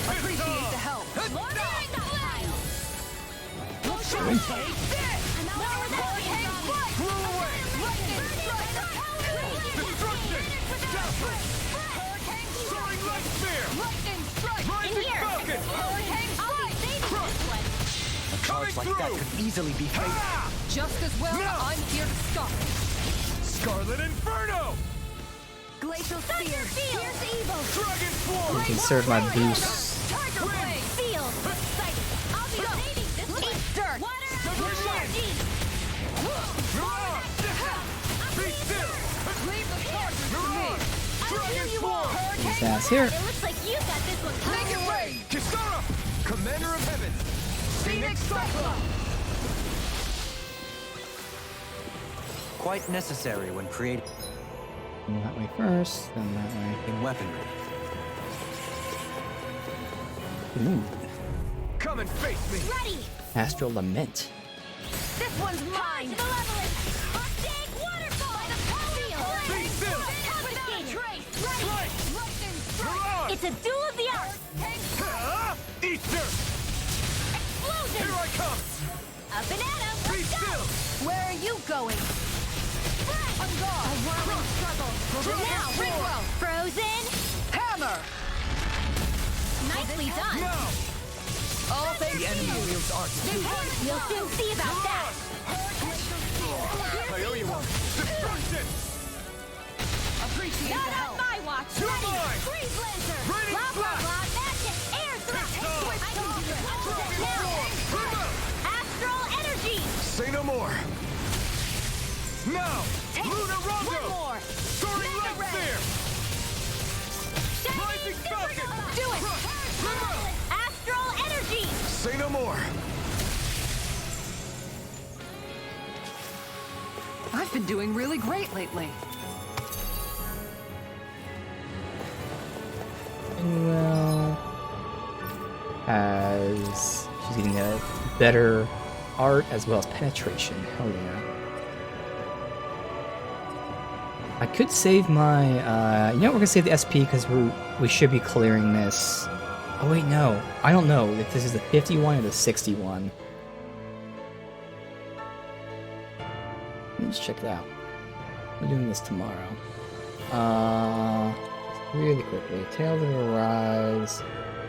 Appreciate the help! Destruction! Soaring Light Spear! Rising Falcon! A charge like that could easily be fake. Just as well, No! I'm here to stop it. Scarlet Inferno! Glacial Spear! Here's evil! Dragon Swarm! You can serve my boost. Tiger Blade! Field! Sight! I'll be saving this one! Eat dirt! Severing Wind! Mirage! Be still! Leave the charges to me! Dragon Swarm! His ass here. It looks like you got this one covered. Make it rain! Kisara! Commander of Heaven! Phoenix Cyclops! Quite necessary when creating That way first, then that way. weaponry. Ooh. Come and face me! Ready! Astral Lament. This one's mine! Malevolent! Big waterfall! By the power! Be still! Right! Mirage! It's a duel of the arts! Easter! Explosion! Here I come! Up and at 'em! Be still! Where are you going? On guard! A whirling struggle! Now, Ringwell! Frozen! Hammer! Nicely done! Now! All thanks The enemy wields art too. You'll soon see about that! I owe you one! Destruction! Appreciate Not the on help! my watch! You're Ready! mine! Freeze Lancer! Raining Blah blah Blast! blah! Magic! Air thrust! Pistol! I can do it! Now! Now! Luna Rondo! One more! Soaring Light Spear! Rising Falcon! Do it! Astral energy! Say no more. I've been doing really great lately. Well, as she's getting a better art as well as penetration. Hell yeah. I could save my, you know, we're gonna save the SP because we should be clearing this. Oh wait, no. I don't know if this is the 51 or the 61. Let me just check it out. We're doing this tomorrow. Really quickly. Tales of Arise.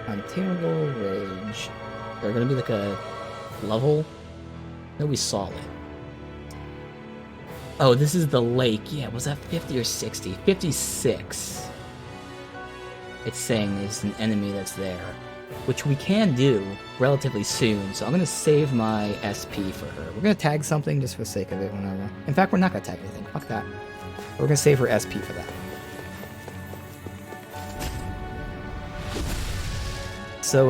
Untamable Rage. They're gonna be like a level. No, we saw it. Oh, this is the lake. Yeah, was that 50 or 60? 56. It's saying there's an enemy that's there, which we can do relatively soon. So I'm gonna save my SP for her. We're gonna tag something just for the sake of it whenever. In fact, we're not gonna tag anything. Fuck that. We're gonna save her SP for that. So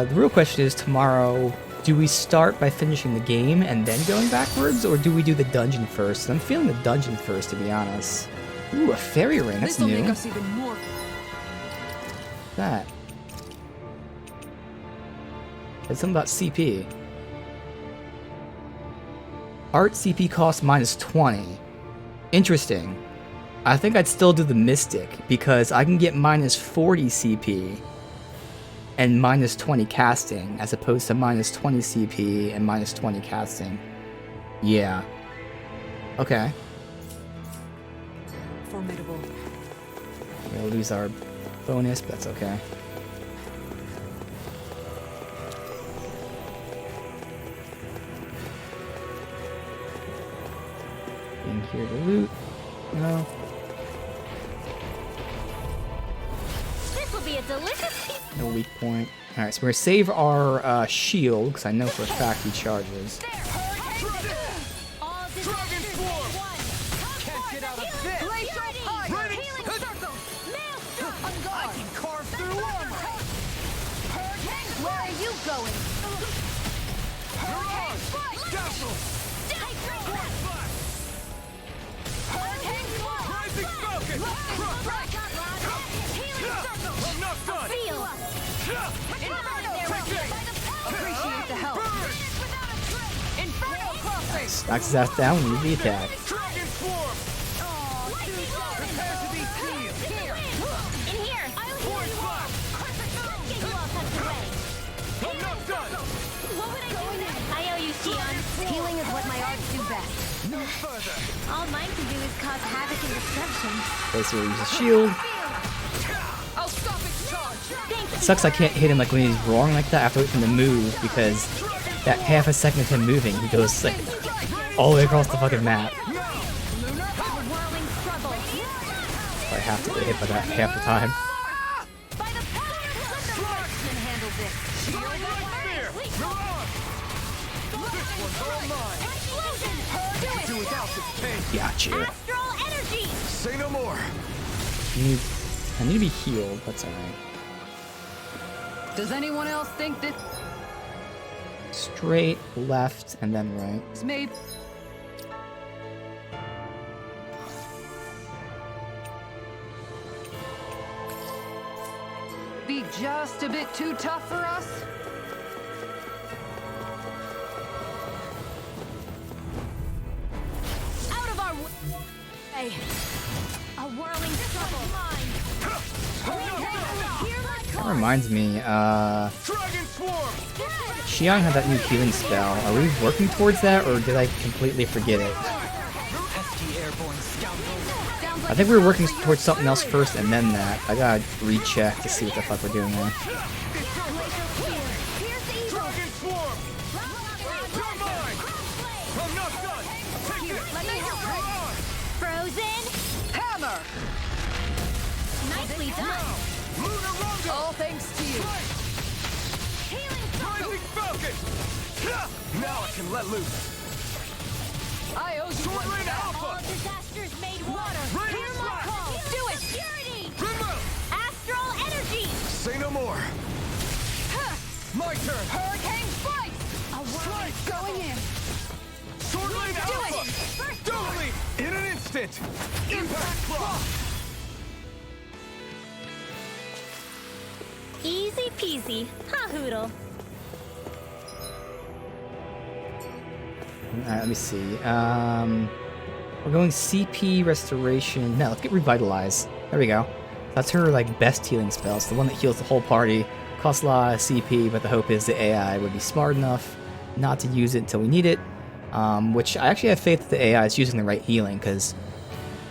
the real question is tomorrow, do we start by finishing the game and then going backwards, or do we do the dungeon first? I'm feeling the dungeon first, to be honest. Ooh, a fairy ring. That's This'll new. make us even more. That. It's something about CP. Art CP cost minus 20. Interesting. I think I'd still do the Mystic because I can get minus 40 CP and minus 20 casting as opposed to minus 20 CP and minus 20 casting. Yeah. Okay. Formidable. We'll lose our bonus, but that's okay. In here to loot. No. This will be a delicious piece. No weak point. Alright, so we're gonna save our shield, because I know for a fact he charges. Dragon Swarm! Can't get out of this! Glacial Fire! Healing Circle! On I guard! can carve through armor! Where are you going? You're on! Dazzle! Hurricane Swarm! Rising Falcon! I'm not done! Feel! Appreciate the help. Inferno Crossing! Knocks his ass down when you the attack. Dragon Swarm! Prepare to be sealed! In here! I'll heal Force you all! Blast! Get you all tucked away! I'm not done! What would I do next? I owe you, Shion. Healing is what my arts do best. No further! All mine can do is cause havoc and destruction. Basically, use a shield. I'll stop its charge! It sucks I can't hit him like when he's roaring like that after waiting to move, because that half a second of him moving, he goes like all the way across the fucking map. Whirling struggle. I have to get hit by that half the time. Can handle this. Soaring Light Spear! You're on! This one's all mine! Do without this pain! Gotcha. Astral energy. Say no more. I need to be healed. That's alright. Does anyone else think this Straight, left, and then right. is made? Be just a bit too tough for us? Out of our way. A whirling struggle. That reminds me, Dragon Swarm! Shion had that new healing spell. Are we working towards that, or did I completely forget it? I think we were working towards something else first and then that. I gotta recheck to see what the fuck we're doing there. Dragon Swarm! You're mine! I'm not done! Take this! You're on! Frozen. Hammer! Nicely done. Luna Rondo! All thanks to you. Rising Falcon! Now I can let loose! I owe you Sword one for Rain that. Alpha! All disasters made water. Rain Hear my Slash! call. Do it. Security. Remove! Astral energy. Say no more. My turn. Hurricane Strike! A whirlwind Going in. Sword Rain Do Alpha! it. First Doubly! In an instant! Impact Block! Easy peasy. Ha hoodle. Alright, let me see. We're going CP Restoration. No, let's get Revitalize. There we go. That's her like best healing spell. It's the one that heals the whole party. Costs a lot of CP, but the hope is the AI would be smart enough not to use it until we need it. Which I actually have faith that the AI is using the right healing, because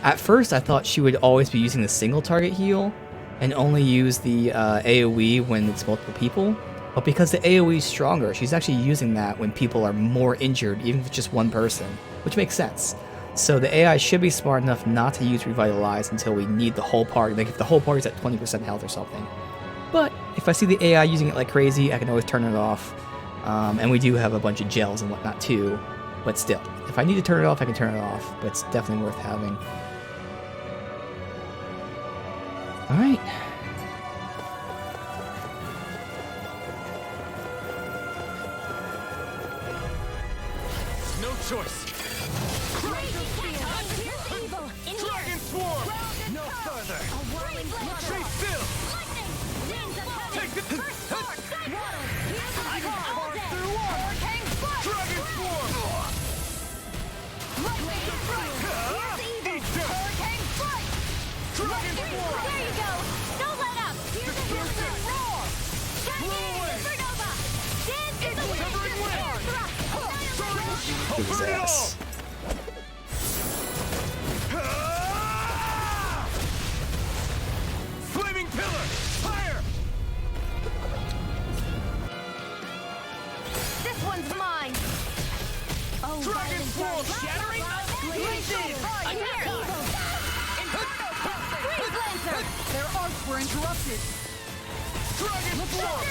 at first I thought she would always be using the single target heal and only use the AoE when it's multiple people. But because the AoE is stronger, she's actually using that when people are more injured, even if it's just one person, which makes sense. So the AI should be smart enough not to use Revitalize until we need the whole party, like if the whole party's at 20% health or something. But if I see the AI using it like crazy, I can always turn it off. And we do have a bunch of gels and whatnot too. But still, if I need to turn it off, I can turn it off. But it's definitely worth having. Alright. No choice. Dragon Swarm! No further! Stay still! Take the first spark! I can power through one! Dragon Swarm! Eat this! Dragon Swarm! There you go. Don't let up. Here's a Dispersive roar! Blow away! Supernova. Dance in the wind. Severing wind! I'll His burn it all! ass. Flaming Pillar! Fire! This one's mine. Oh, Dragon Swarm! shattering. I'm here. Freeze Lancer. Their arcs were interrupted. Dragon Swarm!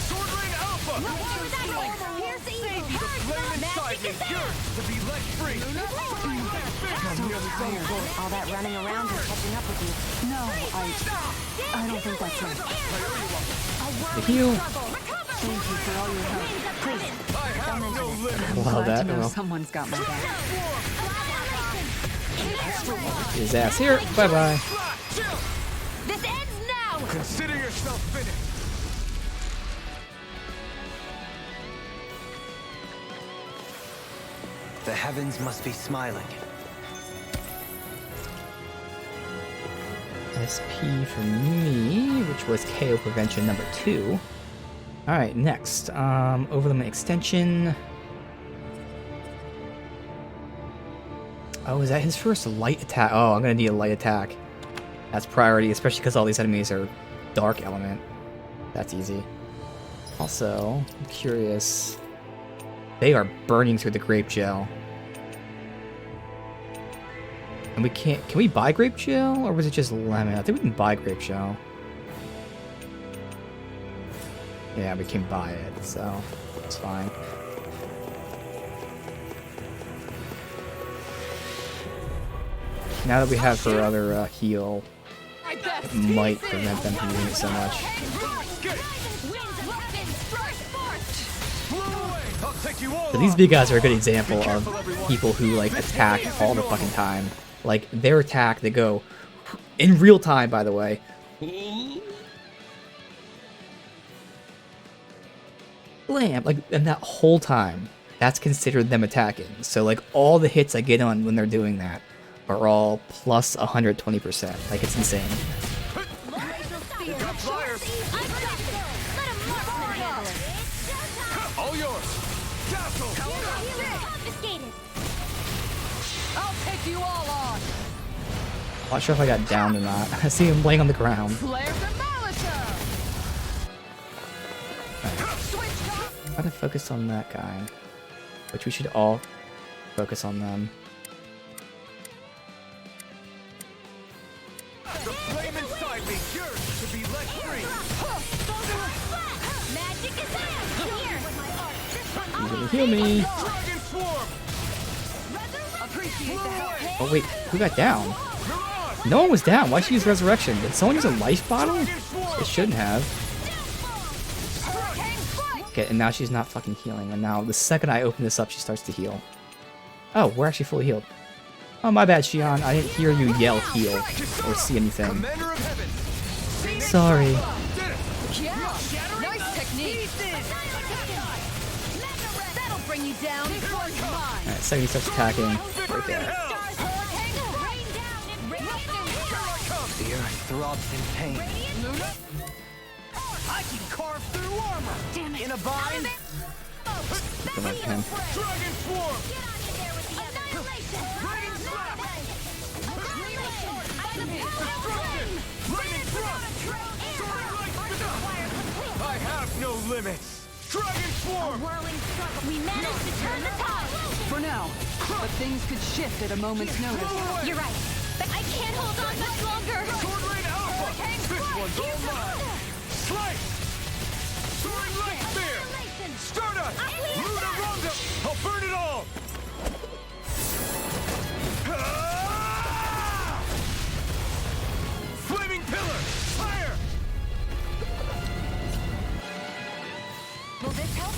Sword Rain Alpha! No more with that armor. Here's the evil. The flame inside me yearns to be let free! So tired. All that running around and catching up with you. No, I don't think that's right. The heal. Thank you for all your help. Please, I have no limit! Wow, Glad that to know well. someone's got my back. His ass here. Bye bye. This ends now. Consider yourself finished! The heavens must be smiling. SP for me, which was KO prevention number 2. Alright, next. Overlimit extension. Oh, is that his first light attack? Oh, I'm gonna need a light attack. That's priority, especially because all these enemies are dark element. That's easy. Also, I'm curious. They are burning through the grape gel. And we can't... Can we buy grape gel? Or was it just lemon? I think we can buy grape gel. Yeah, we can buy it, so it's fine. Now that we have her other heal, it might prevent them from using it so much. So these big guys are a good example of people who like attack all the fucking time. Like their attack, they go in real time, by the way. Blam! Like, and that whole time, that's considered them attacking. So like all the hits I get on when they're doing that are all plus 120%. Like it's insane. All yours! Castle! I'll take you all on. Not sure if I got downed or not. I see him laying on the ground. Flare Demolition. Try to focus on that guy, which we should all focus on them. The flame inside me yearns to be let free! He's gonna heal me. Dragon Swarm! Oh wait, who got down? No one was down. Why'd she use resurrection? Did someone use a life bottle? It shouldn't have. Okay, and now she's not fucking healing. And now the second I open this up, she starts to heal. Oh, we're actually fully healed. Oh, my bad, Xion. I didn't hear you yell heal or see anything. Sorry. Nice technique. That'll bring you down. Alright, second he starts attacking. Right there. The earth throbs in pain. I can carve through armor. Damn it. In a bind. Something like him. Dragon Swarm! I have no limits! Dragon Swarm! We managed to turn the tide. For now, but things could shift at a moment's notice. You're right, but I can't hold on much longer. Sword Rain Alpha! This one's all mine! Slice! Soaring Light Spear! Stardust! Luna Rondo! I'll burn it all! Ah! Flaming Pillar! Fire! Will this help?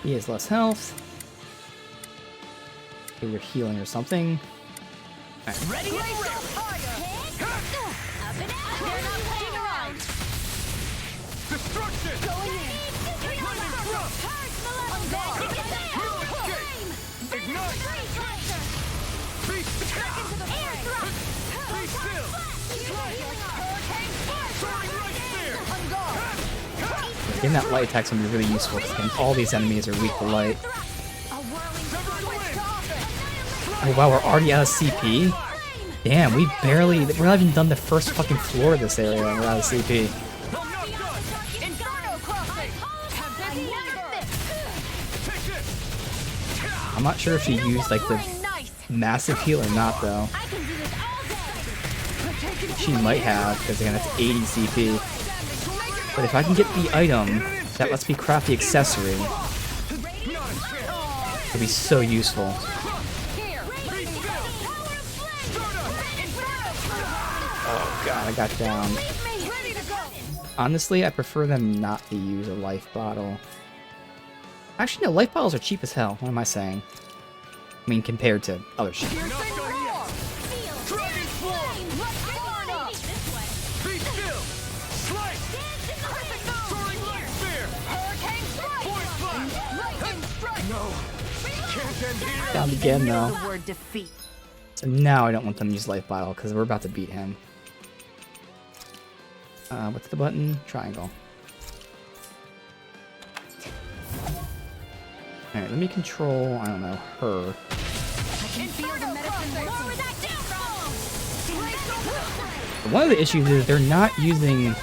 He has less health. Maybe you're healing or something. Right. Ready and ready. Up and out. They're not playing around. Destruction! Going in. Lightning Thrust! Ignite! Beast attack! Air thrust. Be still! Soaring Light Spear! Getting that light attack's gonna be really useful because all these enemies are weak to light. Oh wow, we're already out of CP? Damn, we're not even done the first fucking floor of this area and we're out of CP. I'm not sure if she used like the massive heal or not though. She might have, because again it's 80 CP. But if I can get the item that lets me craft the accessory, it'll be so useful. Oh god, I got down. Honestly, I prefer them not to use a life bottle. Actually, no, life bottles are cheap as hell. What am I saying? I mean, compared to other shit. Dragon Swarm! Be still! Slice! Soaring Light Spear! Voice Blast! No! Can't end here! Down again, though. The word defeat. So now I don't want them to use life bottle, because we're about to beat him. What's the button? Triangle. Alright, let me control, I don't know, her. I can feel the medicine. One of the issues is they're not using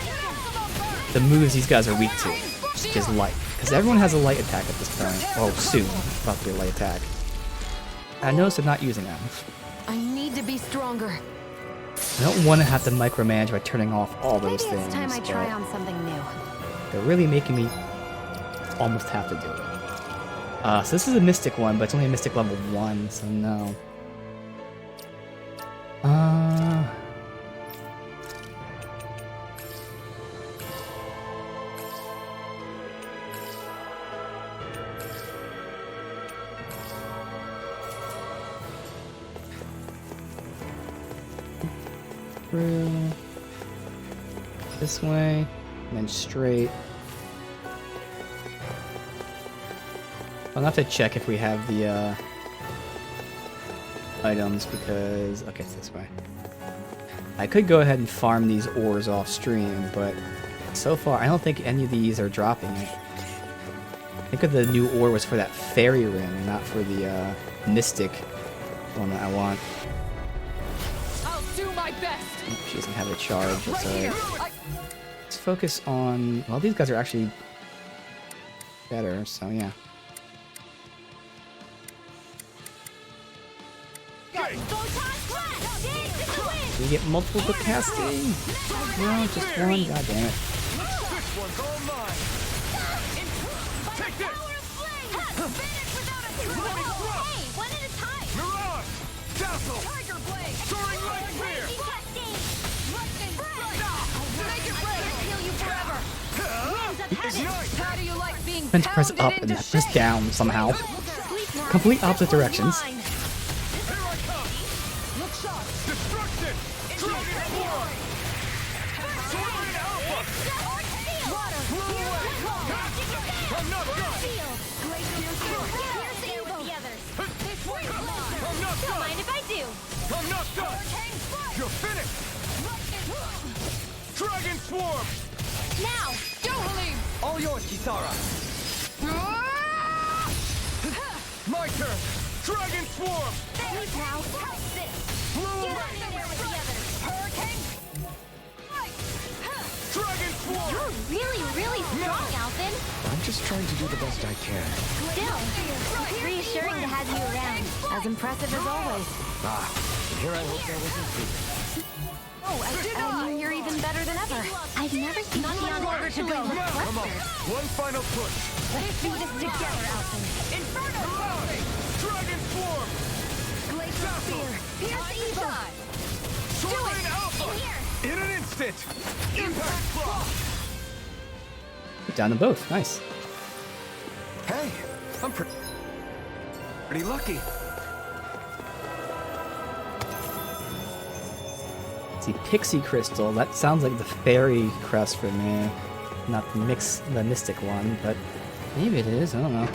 the moves these guys are weak to, which is light. Because everyone has a light attack at this point. Oh, soon. About to be a light attack. I noticed they're not using them. I need to be stronger. I don't want to have to micromanage by turning off all those Maybe things. it's time I try but on something new. They're really making me almost have to do it. So this is a Mystic one, but it's only a Mystic level 1, so no. Through this way, and then straight. I'll have to check if we have the items because okay, it's this way. I could go ahead and farm these ores off stream, but so far I don't think any of these are dropping it. I think of the new ore was for that fairy ring, not for the mystic one that I want. I'll do my best. She doesn't have a charge, that's alright. Let's focus on... Well, these guys are actually better, so yeah. We get multiple capacity? No, just one? God damn it. This one's all mine! Take this! One at a time. Castle! Tiger Blade! Soaring Light Spear! Lightning Strike! Make it rain! Heal you forever! Ignite! How do you like being Meant to press pounded up and into press shape? down somehow. Complete opposite directions. Here I come! Look sharp! Destruction! Dragon Form! Soaring Alpha! Water! Blue away! I'm not done! I'm not Don't done! mind if I do. I'm not done! You're finished! Dragon Swarm! Now! Go, Halim! All yours, Kisara. My turn! Dragon Swarm! Please now. Blue Get away! out of there with the others. Hurricane! Dragon Swarm! You're really, really strong, Alphen. I'm just trying to do the best I can. Still, it's reassuring to have you around. As impressive as always. Here I hope that wasn't true. Oh, I mean, you're even better than ever. I've never seen Keon actually look Come on! flustered. One final push! Let's do this together, Alphen! Inferno! Dragon Swarm! Glacial Spear! Pierce Evil! Soaring Alpha! In an instant! Impact Claw! Down to both. Nice. Hey, I'm pretty lucky. See, Pixie Crystal. That sounds like the fairy crest for me, not the mystic one, but maybe it is. I don't know.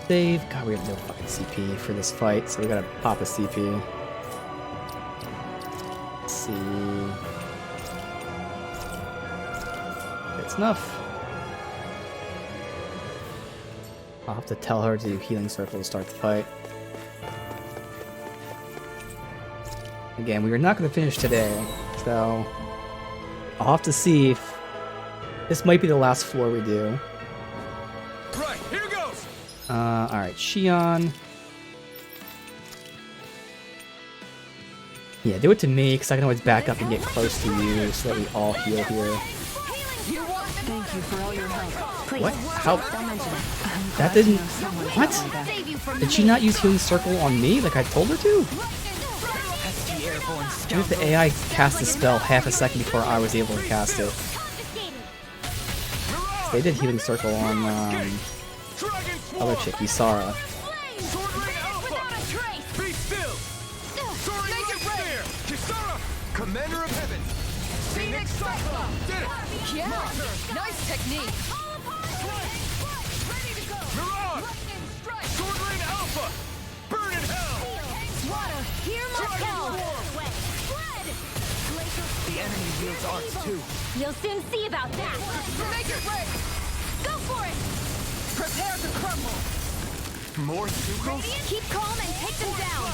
Save. God, we have no fucking CP for this fight, so we gotta pop a CP. Let's see. It's enough. I'll have to tell her to do Healing Circle to start the fight. Again, we are not going to finish today, so I'll have to see if this might be the last floor we do. Right, here goes! Alright, Shion. Yeah, do it to me, because I can always back up and get close to you so that we all heal here. Thank you for all your help. Please. What? How? Don't mention it. That didn't... What? Save you from Did she not use Healing Circle on me like I told her to? What if the AI cast the spell half a second before I was able to cast it? They did Healing Circle on, other chick, Isara. Soaring Alpha! Be still! Soaring Light Spear! Kisara! Commander of Heaven! Phoenix Cyclops! Did it! Yeah! Nice technique! Mirage! Swordling Alpha! Burn in hell! Water! Hear my Dragon call! Swarm! The enemy wields arts too. You'll soon see about that. Make it rain! Go for it. Prepare to crumble! More Sukos? Keep calm and take them down.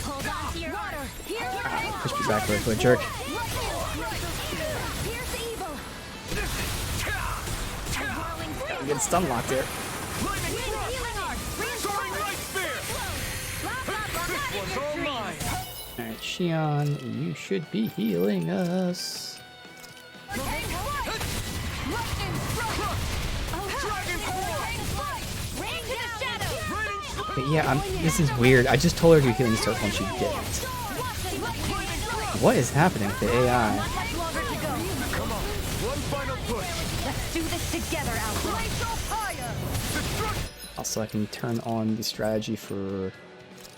Hold on to your Water! Hear my call! Push me back with a jerk. Pierce evil. I'm getting stun locked here. Lightning Thrust! Soaring Light Spear! This one's all mine! Alright, Shion, you should be healing us. Dragon Form! Ring to the shadow. Raining But yeah, this is weird. I just told her to do Healing Circle and she didn't. What is happening with the AI? Come on, one final push! Let's do this together, Alpha! Glacial Fire! Also, I can turn on the strategy for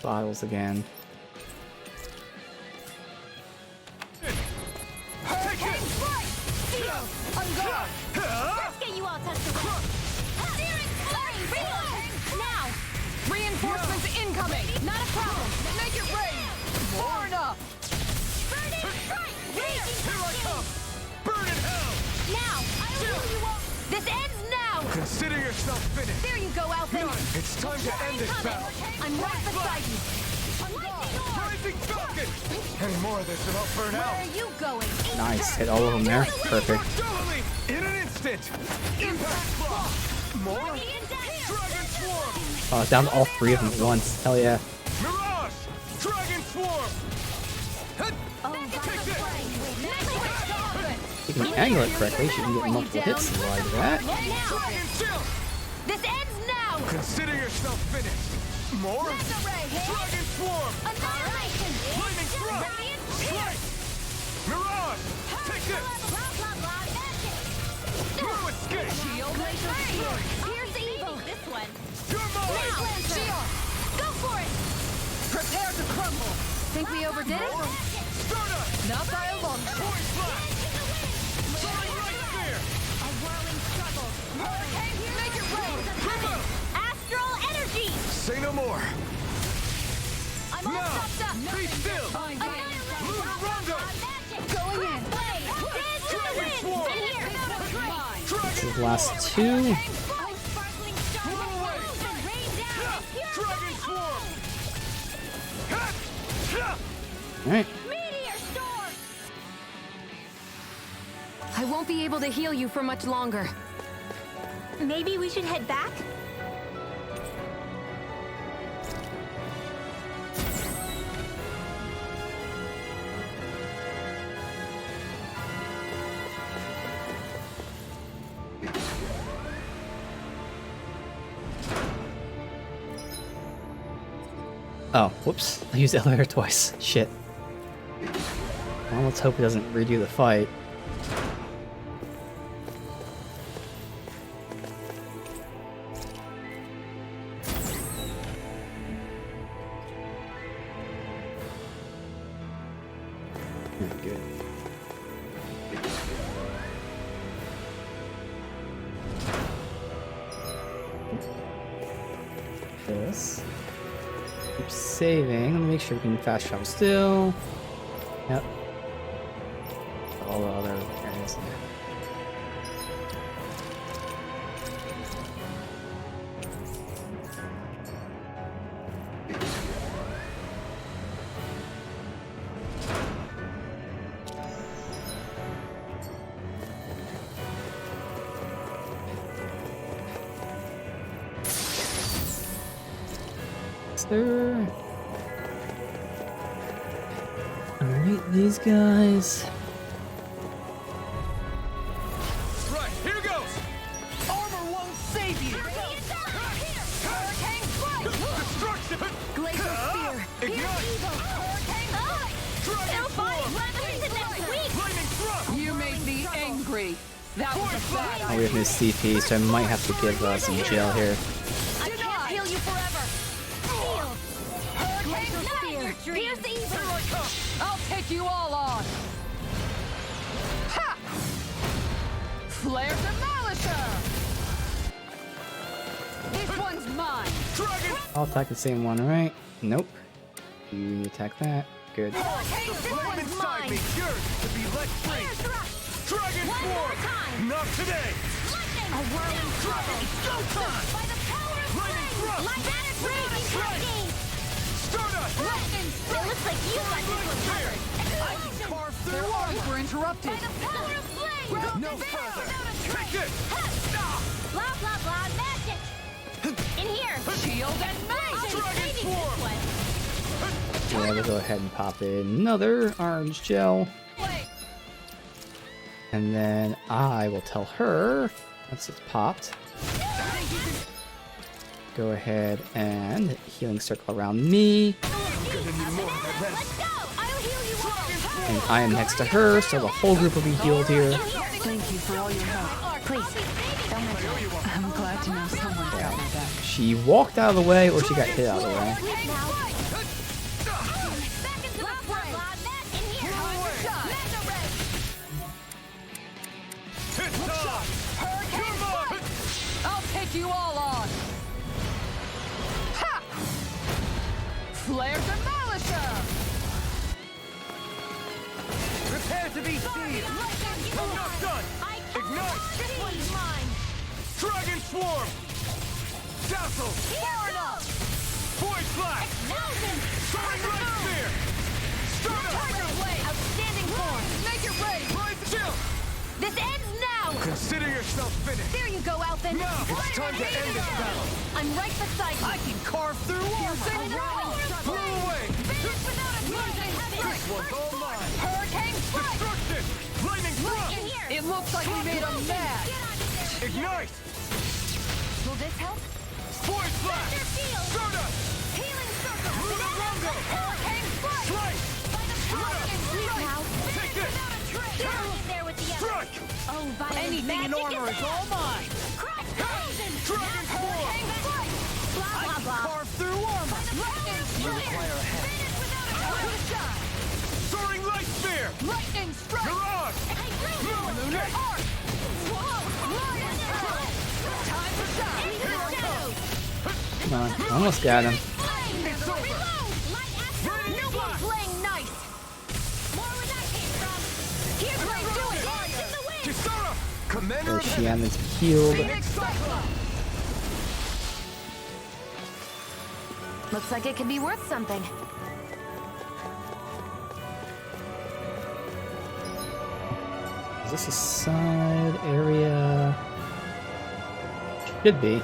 bottles again. Take it! Let's get you all tucked away. Now. Reinforcements incoming! Not a problem! Make it rain! Far enough! Here I come! Burn in hell! Now. This ends now. Consider yourself finished! There you go, Alpha! It's time to end this battle! I'm right beside you! Rising Falcon! Any more of this and I'll burn Where out! are you going? Nice, hit all of them there. Perfect. Doubly! In an instant! Impact Claw! More? Dragon Swarm! Down to all three of them at once. Hell yeah. Mirage! Dragon Swarm! Take this! If you can angle it correctly, you can get multiple hits like that. Dragon Chill! This ends Consider yourself finished. More? Dragon Swarm! Annihilation! Lightning Thrust! Strike! Mirage! Take this! No escape! Here's the evil! This one! You're mine! Now! Go for it! Prepare to crumble. Think we overdid it? Stardust! Not by a long shot. Point Flash! Soaring Light Sphere! A whirling struggle! Hurricane, make it rain! Astral energy! Say no more! I'm all Now! stopped up! Be still! Luna Rondo! Going in. Dragon Swarm! This is the last two. Dragon Swarm! Alright. Meteor storm! I won't be able to heal you for much longer. Maybe we should head back? Oh, whoops. I used the elevator twice. Shit. Well, let's hope it doesn't redo the fight. Good. This. Keep saving. Let me make sure we can fast travel still. Yep. All the other areas there. There. Alright, these guys. Right, here goes! Armor won't save you. Hurricane strike. Destruction! Glacial spear. Ignite! Dragon Swarm! Lightning Thrust! You made me angry. That was a bad Oh, we have no CP, so I might have to give some gel here. I can't heal you forever! Here's the evil! I'll take you all on. Ha! Flare Demolisher. This one's mine. Dragon! I'll attack the same one, right? Nope. You attack that. Good. The flame inside me yearns to be let free! Dragon Swarm! Not today! A whirling struggle! Go time! By the power of Lightning Thrust! Like that is raging! Stardust! It looks like you got this one covered! I can carve through Their arms armor! were interrupted. By the power of flame! No further! Take this! Blah blah blah magic! In here! Shield and magic. Dragon Swarm! Yeah, we'll go ahead and pop in another orange gel. And then I will tell her, once it's popped, go ahead and healing circle around me. Let's go! I'll heal you all! And I am next to her, so the whole group will be healed here. Thank you for all your help. Please, don't mention it. I'm glad to know someone's got my back. She walked out of the way, or she got hit out of the way. I'll take you all on. Ha! Flare Demolisher. Prepare to be seized! I'm not done! Ignite! This one's mine! Dragon Swarm! Dazzle! Void Flash! Soaring Light Sphere! Stardust! Outstanding form! Make it rain. Rise chill! This ends now! Consider yourself finished! There you go, Alphen! Now it's time to end this battle! I'm right beside you! I can carve through armor! Blow away! This one's all mine! Hurricane strike. Destruction! Lightning Thrust! It looks like we made them mad. Ignite! Will this help? Void Flash! Stardust! Healing circle! Lungo! Hurricane strike! Strike! Take this! Strike! Oh, Violet Anything in armor is all mine! Dragon Form! Blah, blah, blah. Carve through armor! You require a hand. Soaring Light Spear! Lightning strike! Mirage! Lunar Okay. arc! Whoa! Lion arrow! Time to shine! Here I come! Come on, almost got him. It's over! No one playing nice! More where that came from! Here's where I do it! Dance in the wind! Kisara! Commander So of Heaven! Xian is healed. Phoenix Cyclone! Looks like it could be worth something. Is this a side area? Should be.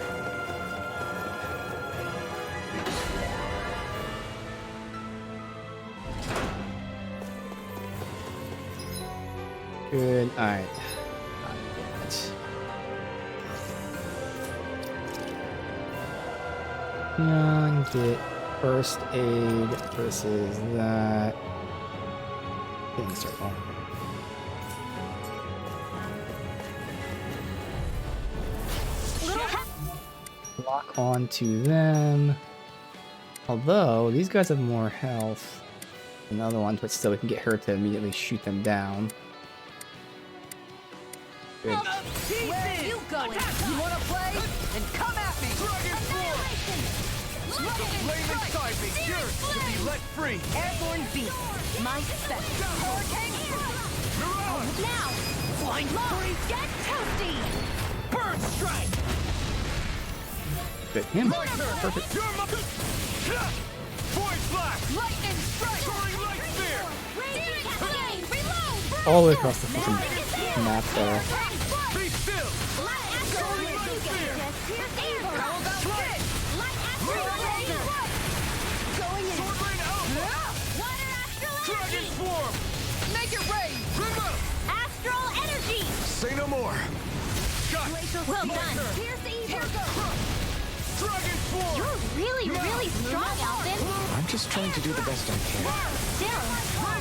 Good. Alright. Get first aid versus that. Healing circle. Lock on to them. Although these guys have more health than the other ones, but still we can get her to immediately shoot them down. Good. Where are you going? You wanna play? Then come at me! Dragon Form! Flame inside me, yours to be let free! Airborne beast! My special! Hurricane strike! Mirage! Now! Blind Fury! Get toasty! Bird Strike! Good. Him. My turn! Perfect. You're my... Void Flash! Lightning strike! Soaring Light Spear! Reload! All the way across the fucking map there. Be still! Soaring Light Spear! How about this? Going in! Sword Rain Alpha! Dragon Form! Make it rain! Remote! Astral energy! Say no more. Got Well my done. turn! Here's the Here goes! Dragon Form! You're really strong, Alvin. I'm just trying to do the best I can. Still,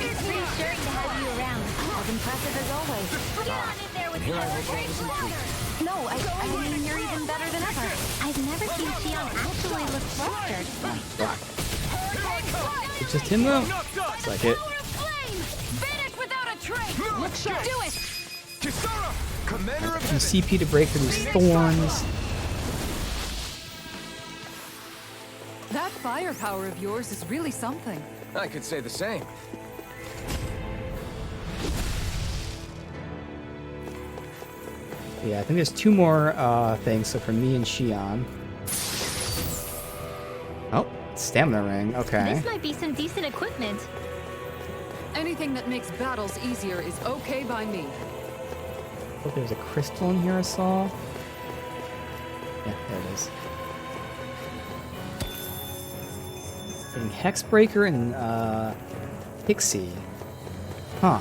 it's reassuring to have you around. As impressive as always. Get on in there with Here I the was always intrigued. No, I mean, you're even better than ever. I've never seen Xion actually look flustered. It's just him though. Knocked up! It's like it. Finish without a trace! Look sharp! Do it! Kisara! Commander of Some Heaven! CP to break through these thorns. That firepower of yours is really something. I could say the same. Yeah, I think there's two more things. So for me and Xion. Oh, stamina ring. Okay. This might be some decent equipment. Anything that makes battles easier is okay by me. Oh, there's a crystal in here I saw. Yeah, there it is. Getting Hexbreaker and Pixie. Huh.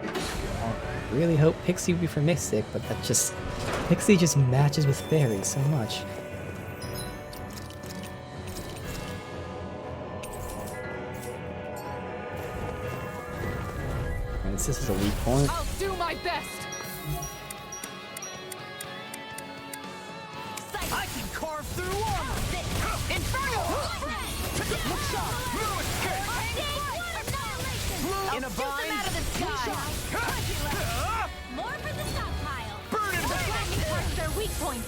I really hope Pixie would be for Mystic, but that just... Pixie just matches with Fairy so much. And this is a weak point. I'll do my best. I can carve through armor! Inferno! Look sharp! No escape! In a bind! Out of the sky! More for the stockpile. Burn it! Lightning punches are weak point.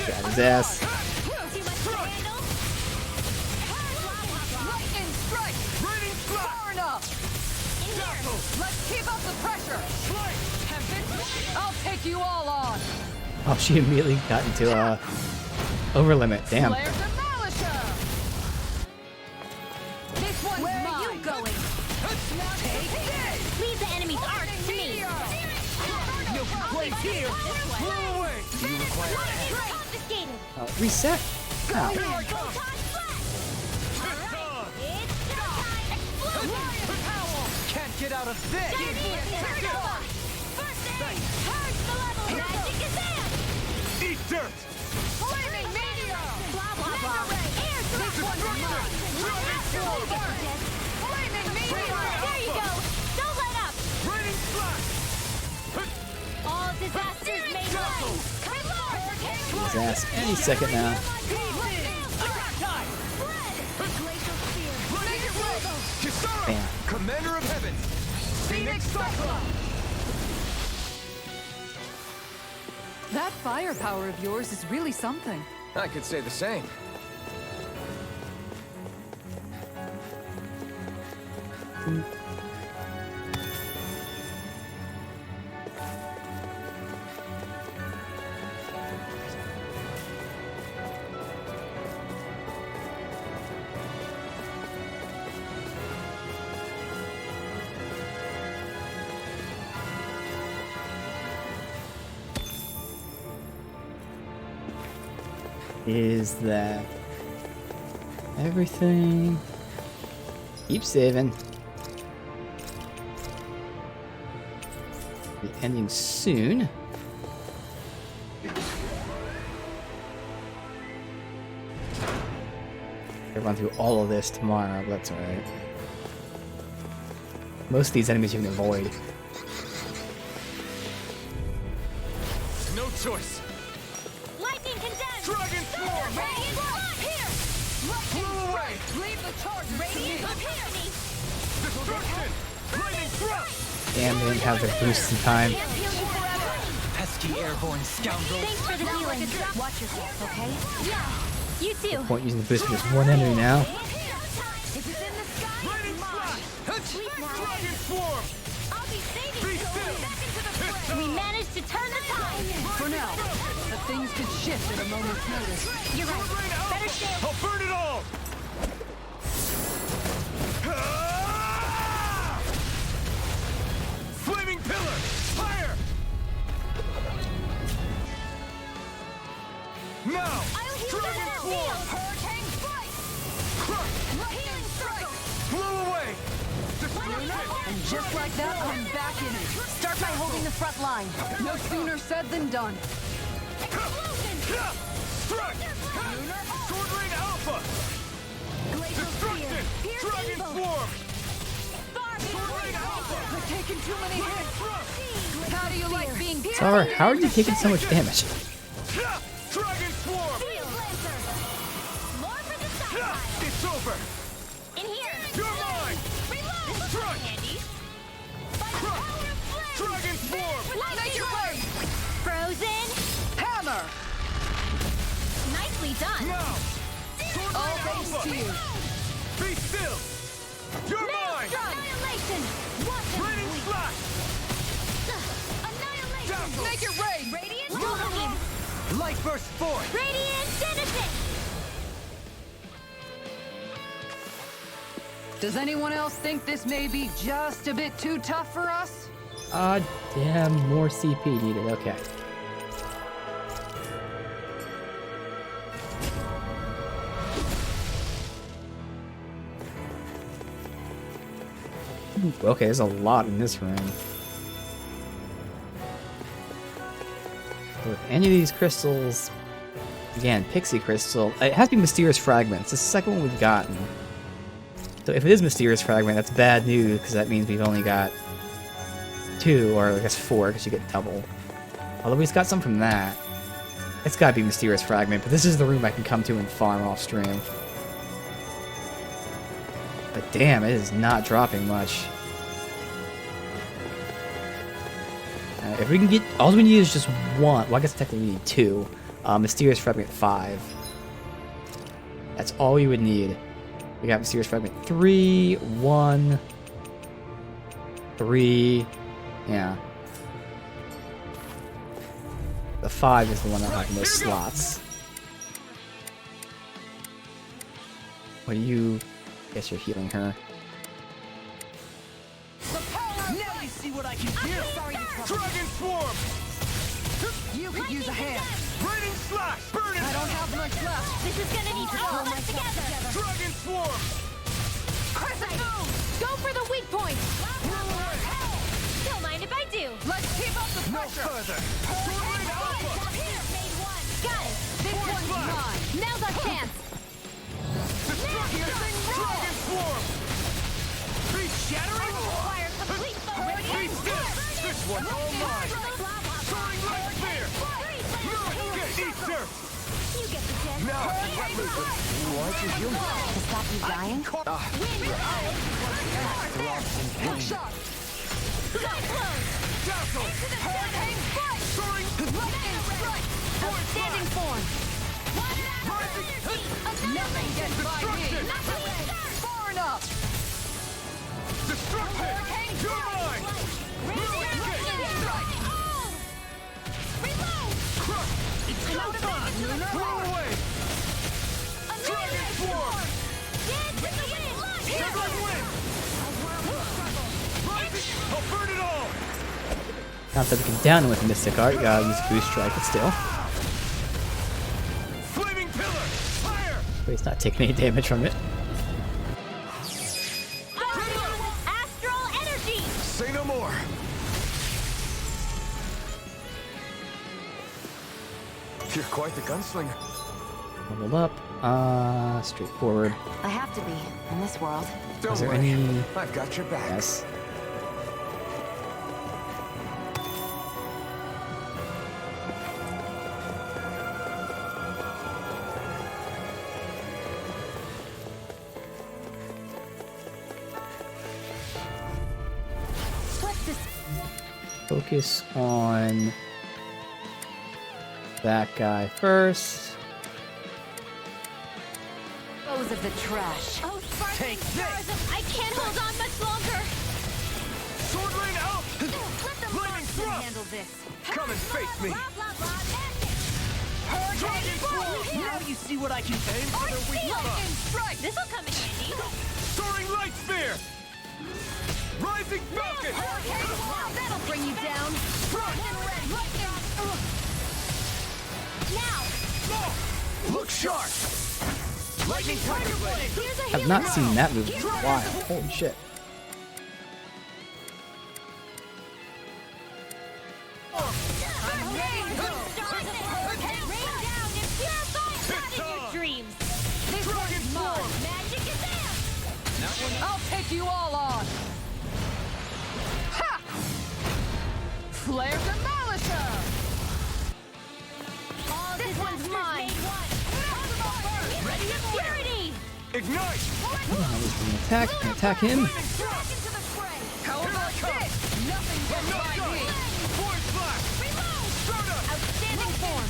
Got his ass. Too much to handle? Lightning strike! Raining Flash! Far enough! In here. Let's keep up the pressure! I'll take you all on! Oh, she immediately got into over limit. Damn. Flare to Malisha! This one's Where mine! are you going? Take this! Leave the enemy's arc to me. No place here! Blow away! You require a hand. Confiscated. Reset. Ow. Here I come! Can't get out of this! First Purge the level! Magic is in! Eat dirt! Flaming meteor! Blah, blah, blah. Air this one's mine! Flaming meteor! There you go! Don't let up! Raining flash! All disasters made way! His ass any second now. Kisara! Bam. Commander of Heaven! Phoenix Cyclone! That firepower of yours is really something. I could say the same. Is that everything? Keep saving. Be ending soon. I'll run through all of this tomorrow, but that's alright. Most of these enemies you can avoid. No choice. Lightning condemned! Dragon Swarm! Radiant up here! Flew away! Leave the charge to Radiant me. up here! Destruction! Lightning thrust! Damn, they didn't have their boosts in time. Pesky airborne scoundrels. Thanks for the healing. Watch yourself, okay? Yeah. You too. Point using the boost for just one enemy now. If it's in the sky, Raining mine. flash! Sleep now. Dragon Swarm! I'll be saving Be you. still. Back into the fray. We managed to turn the tide. For now, but things could shift at a moment's notice. You're right. Better stay. I'll burn it all! Ah! Flaming pillar! Fire! Now! I'll heal Dragon the Swarm! Hurricane strike. Crush! Healing circle. Flew away! Destruction! And just like that, I'm back in it. Start by holding the front line. No sooner said than done. Strike! Sword Rain Alpha! Destruction! Dragon Swarm! Sword Rain Alpha! I've taken too many hits. How do you like being Tara, how are you taking so much damage? Dragon Swarm! More for the side. It's over! In here. You're mine! Reload. Strike! Handy. Crush! Dragon Swarm! Make your way. Frozen. hammer? Nicely done. Now! Sword All Rain thanks Alpha! to you. Be still! You're mine! Annihilation. Watch them Raining bleed. flash! Annihilation. Dazzle! Make it rain! Radiant Moonbeam. Light burst forth. Radiant Genesis. Does anyone else think this may be just a bit too tough for us? Ah, damn, more CP needed. Okay. Ooh, okay, there's a lot in this room. With any of these crystals, again, Pixie Crystal, it has to be Mysterious Fragment. It's the second one we've gotten. So if it is Mysterious Fragment, that's bad news, because that means we've only got 2, or I guess 4, because you get double. Although we just got some from that. It's gotta be Mysterious Fragment, but this is the room I can come to and farm off stream. But damn, it is not dropping much. If we can get, all we need is just 1. Well, I guess technically we need 2. Mysterious Fragment 5. That's all we would need. We got Mysterious Fragment 3, 1, 3. Yeah. The 5 is the one that has the most slots. What do you? Guess you're healing her. Now you see what I can do. Dragon Swarm! You could use a hand. Raining slash! Burn it! I don't have much left. This is gonna need to pull us together. Dragon Swarm! Crescent Moon. Go for the weak point. Don't mind if I do. Let's keep up No further. Hurricane Alpha. Got it. This one's mine. Now's our chance. Destruction. Dragon Swarm. Beast shattering. Fire complete. Beast death. This one's all mine. Soaring light spear. Eat dirt. You get the gist. Now, what loses? To stop you dying? Look sharp. Dazzle. Hurricane strike. Soaring. Lightning strike. Outstanding form. Nothing gets by me. Far enough. Destruction. You're mine. Lightning strike. Crush. It's go time. Blow away. Dragon Swarm. Juggling wind. Rising. I'll burn it all. Not that we can down with Mystic Art, you gotta use Boost Strike, but still. Flaming pillar. Fire. But he's not taking any damage from it. Astral energy. Say no more. You're quite the gunslinger. Level up. Straightforward. I have to be, in this world. Is there any... I've got your back. Yes. What's this? Focus on that guy first. Those of the trash. Oh, Take this. I can't hold on much longer. Sword rain out. Let the Lightning monster thrust. handle this. Come and face me. Hurricane Swarm. Now you see what I can do. Aim for the weak spot. Strike. This'll come in handy. Soaring light spear. Rising falcon. That'll bring you down. Now. Look sharp. Lightning tiger blade. I've not seen that movie in a while. Holy shit. I'll take you all on. Ha! Flare Demolisher! This one's mine. Ready to purity. Ignite. I was going to attack. Can I attack him? How about this? Nothing gets by me. Void flash. Outstanding form.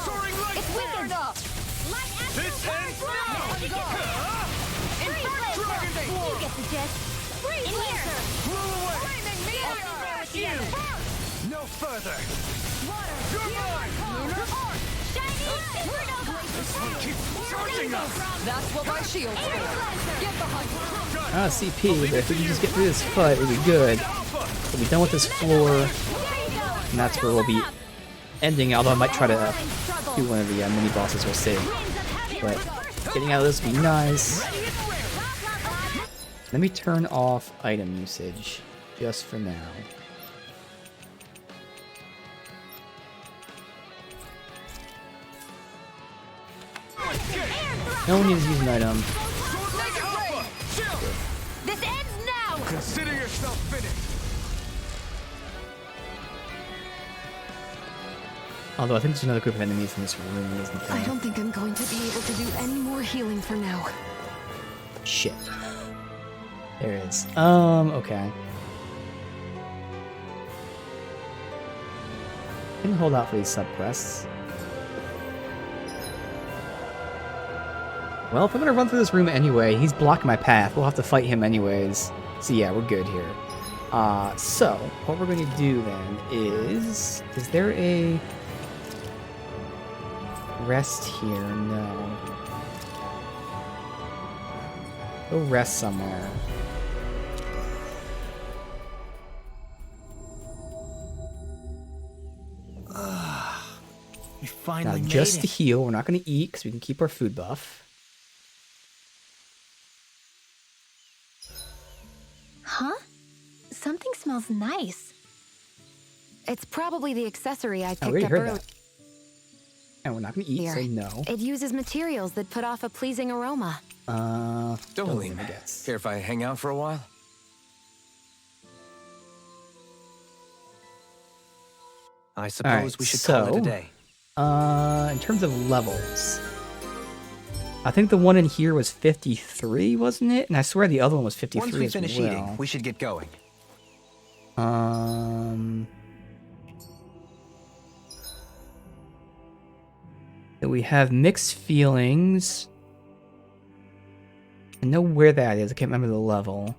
Soaring light It's spear. weakened up. This ends now. Dragon Swarm. You get the gist. In here. Blow away. Flaming meteor. No further. You're mine. Shiny inferno. Keep charging us. That's what my shield's for. Get the hunter. CP, but if we can just get through this fight, it'll be good. We'll be done with this floor, and that's where we'll be ending, although I might try to do one of the mini bosses, we'll see. But getting out of this would be nice. Let me turn off item usage, just for now. No one needs to use an item. This ends now. Consider yourself finished. Although I think there's another group of enemies in this room, isn't there? I don't think I'm going to be able to do any more healing for now. Shit. There it is. Okay. I can hold out for these subquests. Well, if I'm gonna run through this room anyway, he's blocking my path. We'll have to fight him anyways. So yeah, we're good here. So, what we're gonna do then is there a rest here? No. Go rest somewhere. We finally Now, made just it. to heal, we're not going to eat because we can keep our food buff. Huh? Something smells nice. It's probably the accessory I Oh, we picked already up heard earlier. that. And we're not gonna eat, so no. It uses materials that put off a pleasing aroma. Dohalim, I guess. care if I hang out for a while? I suppose Alright, we should call it so, a day. In terms of levels, I think the one in here was 53, wasn't it? And I swear the other one was 53 Once we as finish well. eating, we should get going. So we have mixed feelings. I know where that is. I can't remember the level.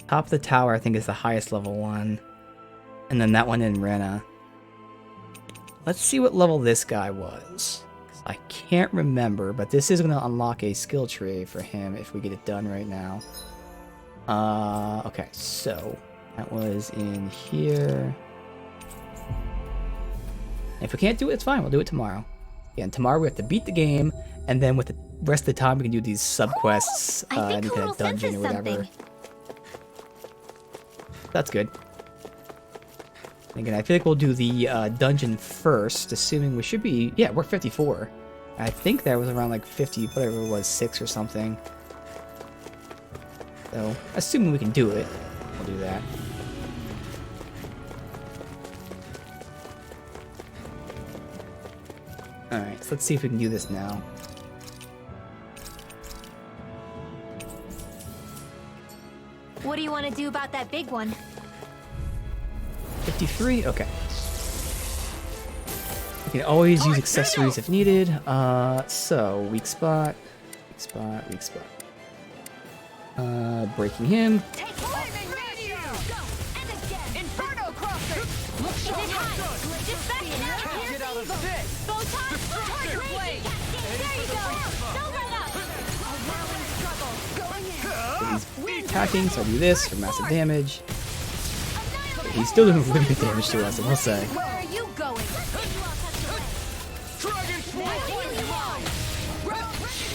Top of the tower, I think, is the highest level one. And then that one in Rena. Let's see what level this guy was. 'Cause I can't remember, but this is going to unlock a skill tree for him if we get it done right now. Okay, so that was in here. If we can't do it, it's fine. We'll do it tomorrow. Yeah, and tomorrow we have to beat the game, and then with the rest of the time we can do these sub-quests, any kind of dungeon or whatever. That's good. Again, I feel like we'll do the dungeon first, assuming we should be... Yeah, we're 54. I think that was around like 50, whatever it was, 6 or something. So, assuming we can do it, we'll do that. Alright, so let's see if we can do this now. What do you want to do about that big one? 53? Okay. We can always use accessories if needed. So, weak spot, weak spot, weak spot. Breaking him. Inferno crosser! Look sharp! Just back it up! Get out of this! Tiger blade! There you go! Don't let up! A whirling struggle! Going in! So he's attacking, so I do this for massive damage. He's still doing really good damage to us, I will say. Where are you going?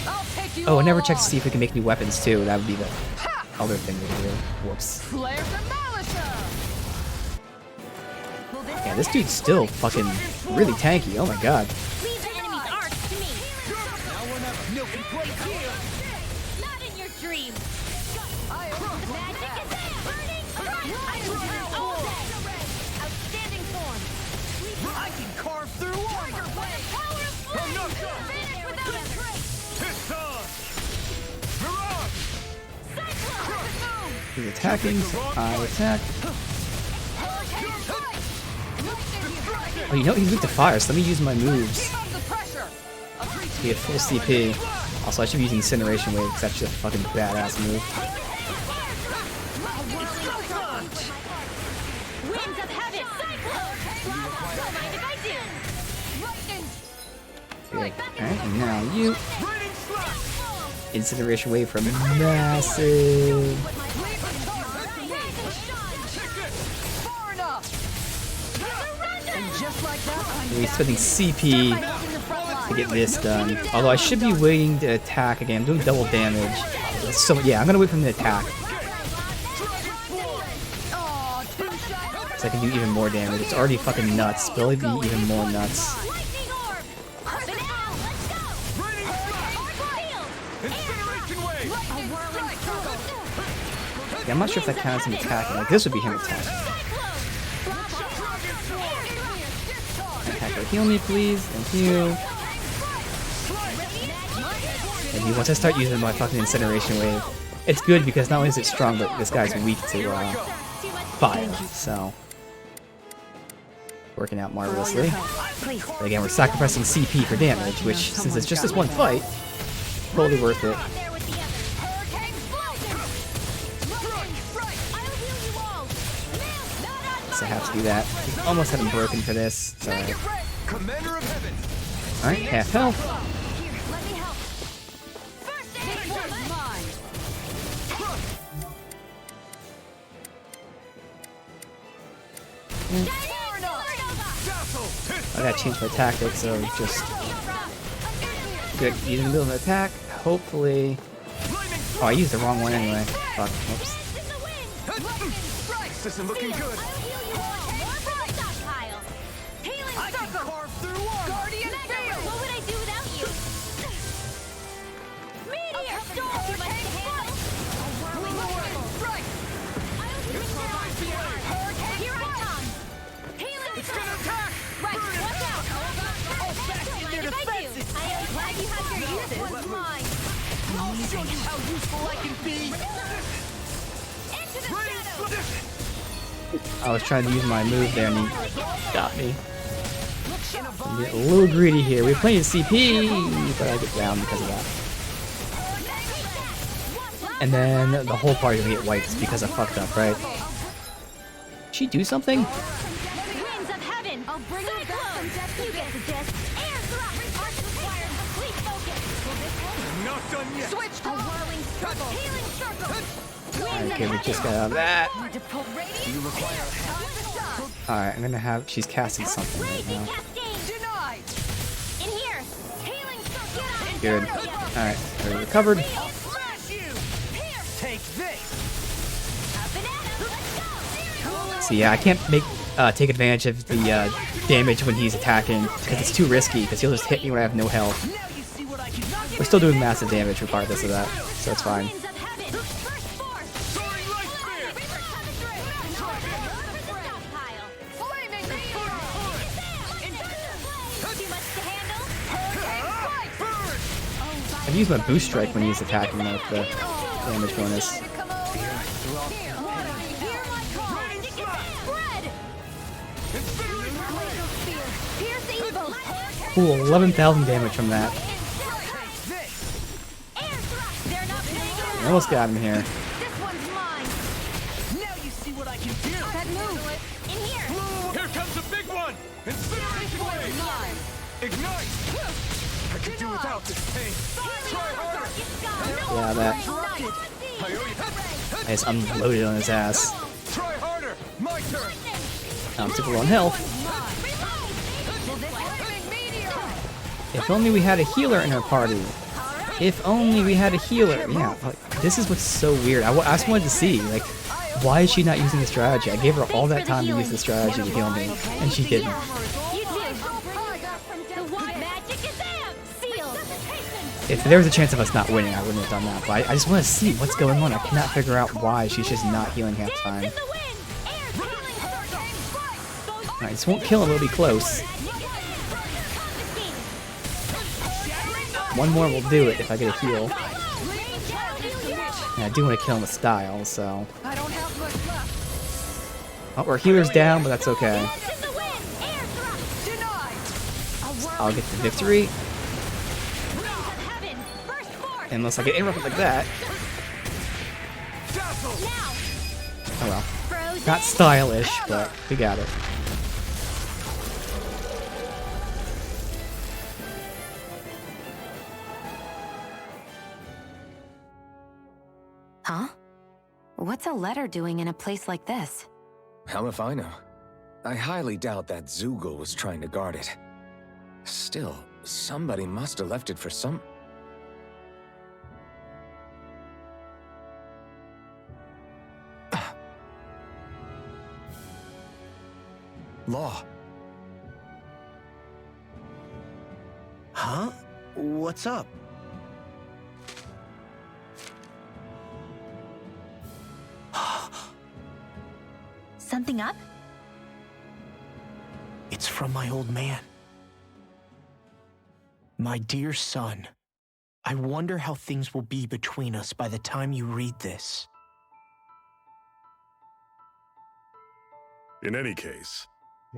I'll take you Oh, I never checked to see if we can make new weapons too. That would be the other thing we can do. Whoops. Flare from Malisa! Yeah, this dude's still fucking really tanky. Oh my god. Leave the enemy's arts to me. Now we're not milking plates here! Not in your dreams. Magic is there! Burning strike! All day! Outstanding form! I can carve through armor! Power of flame! Finish without a trace! He's attacking, so I attack. Oh, you know, he's weak to fire, so let me use my moves. Be at full CP. Also, I should be using Incineration Wave, because that's just a fucking badass move. Winds of heaven! Don't mind if I do! Alright, and now you. Incineration Wave for massive. He's spending CP to get this done. Although I should be waiting to attack again. I'm doing double damage. So yeah, I'm gonna wait for him to attack. So I can do even more damage. It's already fucking nuts, but it'll be even more nuts. Yeah, I'm not sure if that counts as him attacking. Like, this would be him attacking. Attacker, heal me, please. Thank you. And once I start using my fucking Incineration Wave, it's good because not only is it strong, but this guy's weak to fire. So, working out marvelously. But again, we're sacrificing CP for damage, which, since it's just this one fight, totally worth it. I have to do that. Almost had him broken for this. So. Alright, half health. I gotta change my tactics, so just good. He's in the middle of an attack. Hopefully. Oh, I used the wrong one anyway. Fuck. Whoops. This isn't looking good. More projectile. Healing I can circle. carve through armor. Guardian field. What would I do without you? Meteor storm. Too much to handle. Whirling circle. Right. Here I come. Healing It's gonna attack. Right. Watch out. Back in Mind their if I do? defenses. I am glad you have your uses. This one's mine. I'll show you how useful I can be. Into the shadows. I was trying to use my move there and he got me. I'm getting a little greedy here. We're playing CP, but I get down because of that. And then the whole party's gonna get wiped because I fucked up, right? Did she do something? Winds of heaven. I'll bring it back. You get the gist. Air thrust. Arch required complete focus. Not done yet. Switch. A whirling circle. Healing circle. Winds Okay, of we just heaven. got out of that. Need to pull radiant. You require Alright, I'm gonna have. She's casting something right Raging now. cascade. denied. In here. Healing circle. Good. Alright, we're recovered. Smash you. Take this. So yeah, I can't take advantage of the damage when he's attacking because it's too risky because he'll just hit me when I have no health. Now you see what I can do. We're still doing massive damage regardless of that, so it's fine. Winds of heaven. First force. Soaring light spear. Reaper coming through. Stockpile. Flaming Too much to handle. I've used my boost strike when he's attacking with the damage bonus. Ooh, 11,000 damage from that. I almost got him here. This one's mine. Now you see what I can do. That move. In here. Here comes a big one. Incineration wave. Ignite. I could do without this pain. Try harder. Yeah, that. I owe you. I just unloaded on his ass. Try harder. My turn. I'm super low on health. If only we had a healer in our party. If only we had a healer. Yeah, like, this is what's so weird. I just wanted to see, like, why is she not using the strategy? I gave her all that time to use the strategy to heal me, and she didn't. You too. The white magic is them. Sealed. If there was a chance of us not winning, I wouldn't have done that. But I just want to see what's going on. I cannot figure out why she's just not healing half the time. Alright, this won't kill him, it'll be close. One more will do it if I get a heal. And I do want to kill him with style, so. Oh, our healer's down, but that's okay. I'll get the victory. Unless I get interrupted like that. Oh well. Not stylish, but we got it. Huh? What's a letter doing in a place like this? Hell if I know. I highly doubt that Zoogle was trying to guard it. Still, somebody must have left it for some... Law. Huh? What's up? Something up? It's from my old man. My dear son, I wonder how things will be between us by the time you read this. In any case,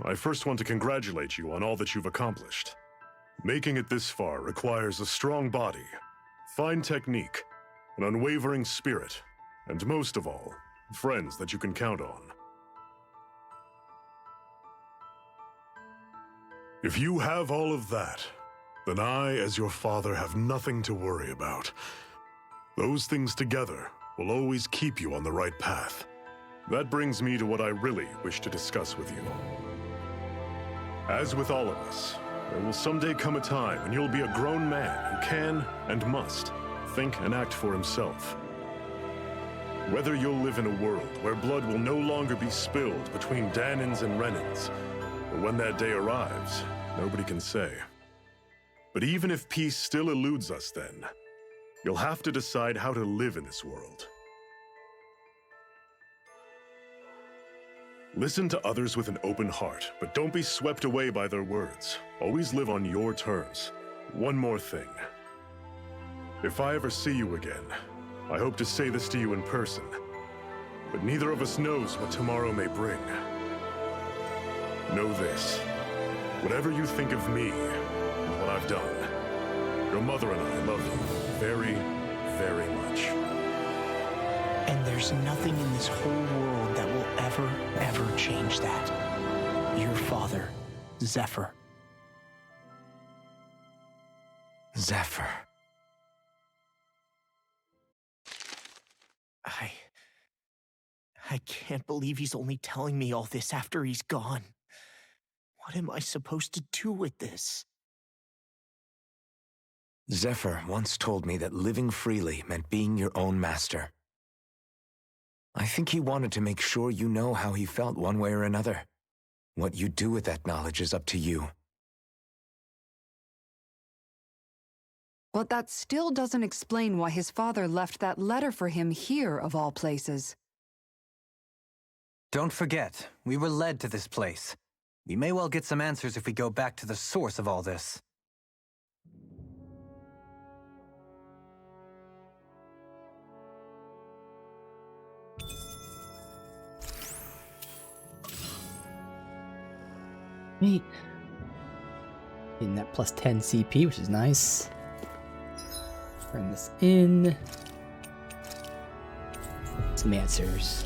I first want to congratulate you on all that you've accomplished. Making it this far requires a strong body, fine technique, an unwavering spirit, and most of all, friends that you can count on. If you have all of that, then I, as your father, have nothing to worry about. Those things together will always keep you on the right path. That brings me to what I really wish to discuss with you. As with all of us, there will someday come a time when you'll be a grown man who can and must think and act for himself. Whether you'll live in a world where blood will no longer be spilled between Danans and Renans, or when that day arrives, nobody can say. But even if peace still eludes us then, you'll have to decide how to live in this world. Listen to others with an open heart, but don't be swept away by their words. Always live on your terms. One more thing. If I ever see you again, I hope to say this to you in person, but neither of us knows what tomorrow may bring. Know this. Whatever you think of me and what I've done, your mother and I love you very, very much. And there's nothing in this whole world that will ever change that. Your father, Zephyr. Zephyr. I can't believe he's only telling me all this after he's gone. What am I supposed to do with this? Zephyr once told me that living freely meant being your own master. I think he wanted to make sure you know how he felt one way or another. What you do with that knowledge is up to you. But that still doesn't explain why his father left that letter for him here, of all places. Don't forget, we were led to this place. We may well get some answers if we go back to the source of all this. Neat. Getting that plus 10 CP, which is nice. Turn this in. Some answers.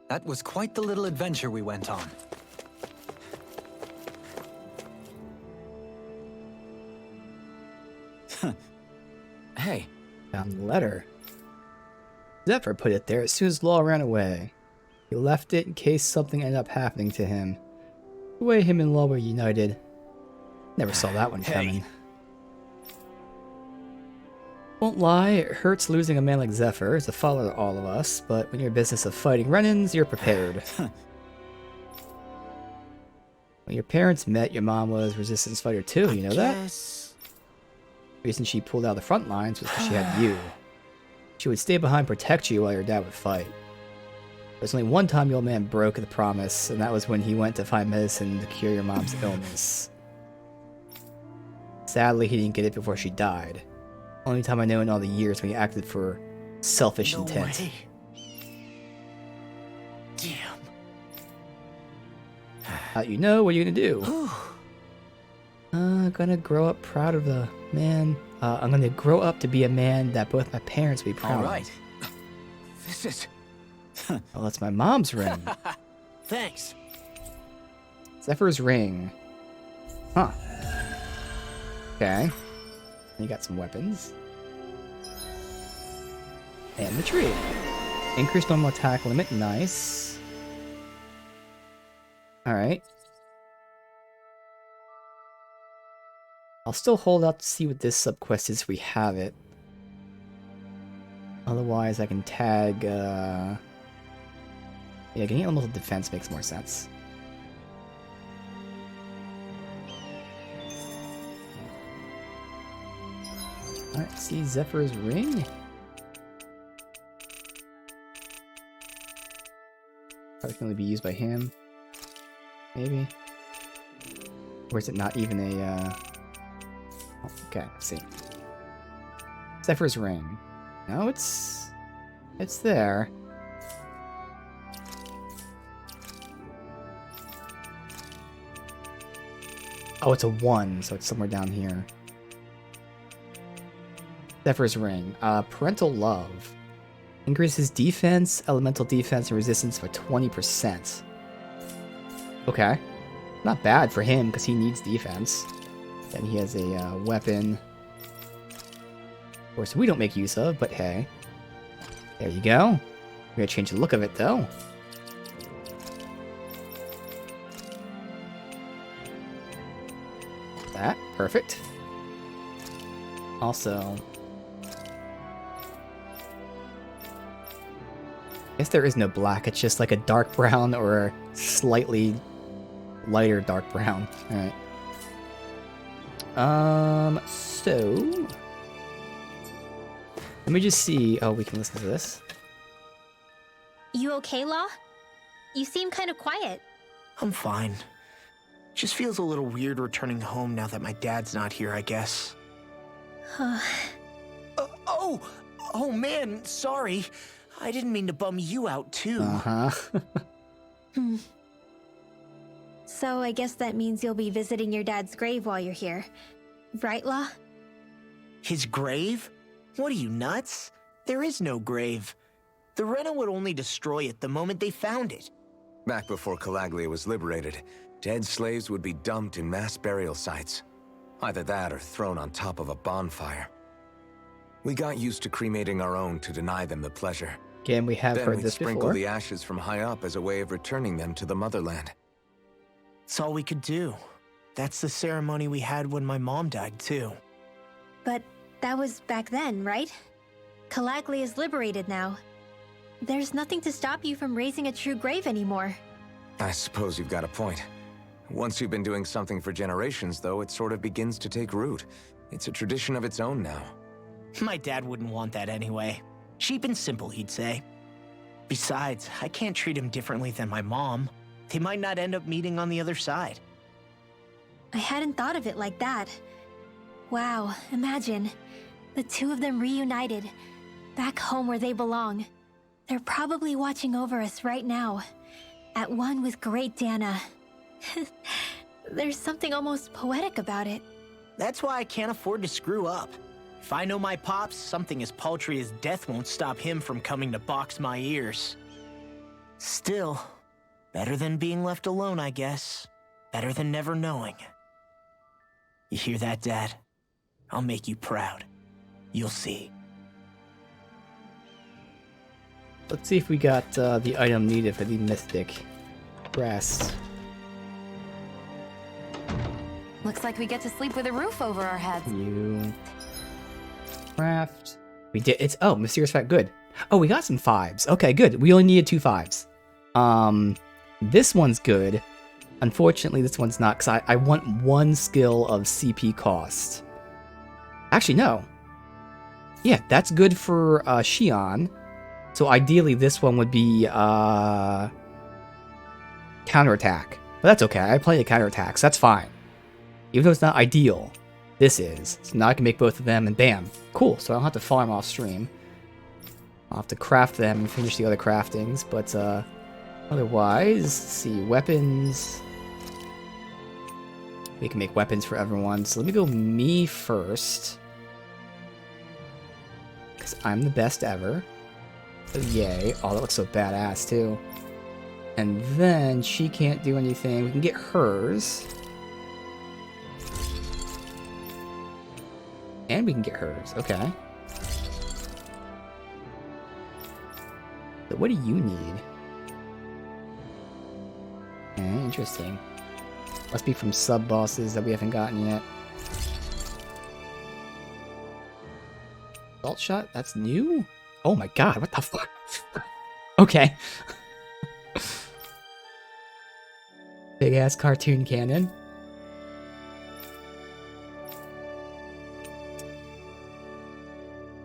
That was quite the little adventure we went on. Hey. Found the letter. Zephyr put it there as soon as Law ran away. He left it in case something ended up happening to him. The way him and Law were united. Never saw that one coming. Won't lie, it hurts losing a man like Zephyr. He's a father to all of us, but when you're in business of fighting Renans, you're prepared. When your parents met, your mom was resistance fighter too, you know that? The reason she pulled out of the front lines was because she had you. She would stay behind, protect you while your dad would fight. There's only one time the old man broke the promise, and that was when he went to find medicine to cure your mom's illness. Sadly, he didn't get it before she died. Only time I know in all the years when he acted for selfish intent. Way. Damn. How you know? What are you gonna do? I'm gonna grow up proud of the man. I'm gonna grow up to be a man that both my parents would be proud All right. This is... of. Well, that's my mom's ring. Thanks. Zephyr's ring. Huh. Okay. You got some weapons. And the tree. Increased normal attack limit. Nice. Alright. I'll still hold out to see what this subquest is if we have it. Otherwise, I can tag, yeah, getting elemental defense makes more sense. Alright, see Zephyr's ring? Probably can only be used by him. Maybe. Or is it not even a, oh, okay, let's see. Zephyr's ring. No, it's there. Oh, it's a 1, so it's somewhere down here. Zephyr's ring. Parental love. Increases defense, elemental defense, and resistance by 20%. Okay. Not bad for him, because he needs defense. Then he has a weapon. Of course, we don't make use of, but hey. There you go. We're gonna change the look of it, though. that. Perfect. Also, I guess there is no black. It's just like a dark brown or a slightly lighter dark brown. Alright. So let me just see. Oh, we can listen to this. You okay, Law? You seem kind of quiet. I'm fine. Just feels a little weird returning home now that my dad's not here, I guess. Oh man, sorry. I didn't mean to bum you out too. So I guess that means you'll be visiting your dad's grave while you're here. Right, Law? His grave? What are you, nuts? There is no grave. The Rena would only destroy it the moment they found it. Back before Calaglia was liberated, dead slaves would be dumped in mass burial sites. Either that or thrown on top of a bonfire. We got used to cremating our own to deny them the pleasure. Again, we have then heard we'd this sprinkle before. the ashes from high up as a way of returning them to the motherland. It's all we could do. That's the ceremony we had when my mom died, too. But that was back then, right? Calaglia is liberated now. There's nothing to stop you from raising a true grave anymore. I suppose you've got a point. Once you've been doing something for generations, though, it sort of begins to take root. It's a tradition of its own now. My dad wouldn't want that anyway. Cheap and simple, he'd say. Besides, I can't treat him differently than my mom. They might not end up meeting on the other side. I hadn't thought of it like that. Wow, imagine. The two of them reunited, back home where they belong. They're probably watching over us right now, at one with great Dana. There's something almost poetic about it. That's why I can't afford to screw up. If I know my pops, something as paltry as death won't stop him from coming to box my ears. Still, better than being left alone, I guess. Better than never knowing. You hear that, Dad? I'll make you proud. You'll see. Let's see if we got the item needed for the Mystic Crest. Looks like we get to sleep with a roof over our heads. You craft. We did. It's Mysterious Fact. Good. Oh, we got some 5s. Okay, good. We only needed 2 5s. This one's good. Unfortunately, this one's not, because I want 1 skill of CP cost. Actually, no. Yeah, that's good for Xion. So ideally, this one would be counterattack. But that's okay. I play the counterattacks. That's fine. Even though it's not ideal, this is. So now I can make both of them, and bam. Cool. So I don't have to farm off stream. I'll have to craft them and finish the other craftings. But otherwise, let's see. Weapons. We can make weapons for everyone. So let me go me first. Because I'm the best ever. So yay. Oh, that looks so badass, too. And then she can't do anything. We can get hers. And we can get hers. Okay. So what do you need? Interesting. Must be from sub-bosses that we haven't gotten yet. Salt shot? That's new? Oh my god, what the fuck? Okay. Big ass cartoon cannon.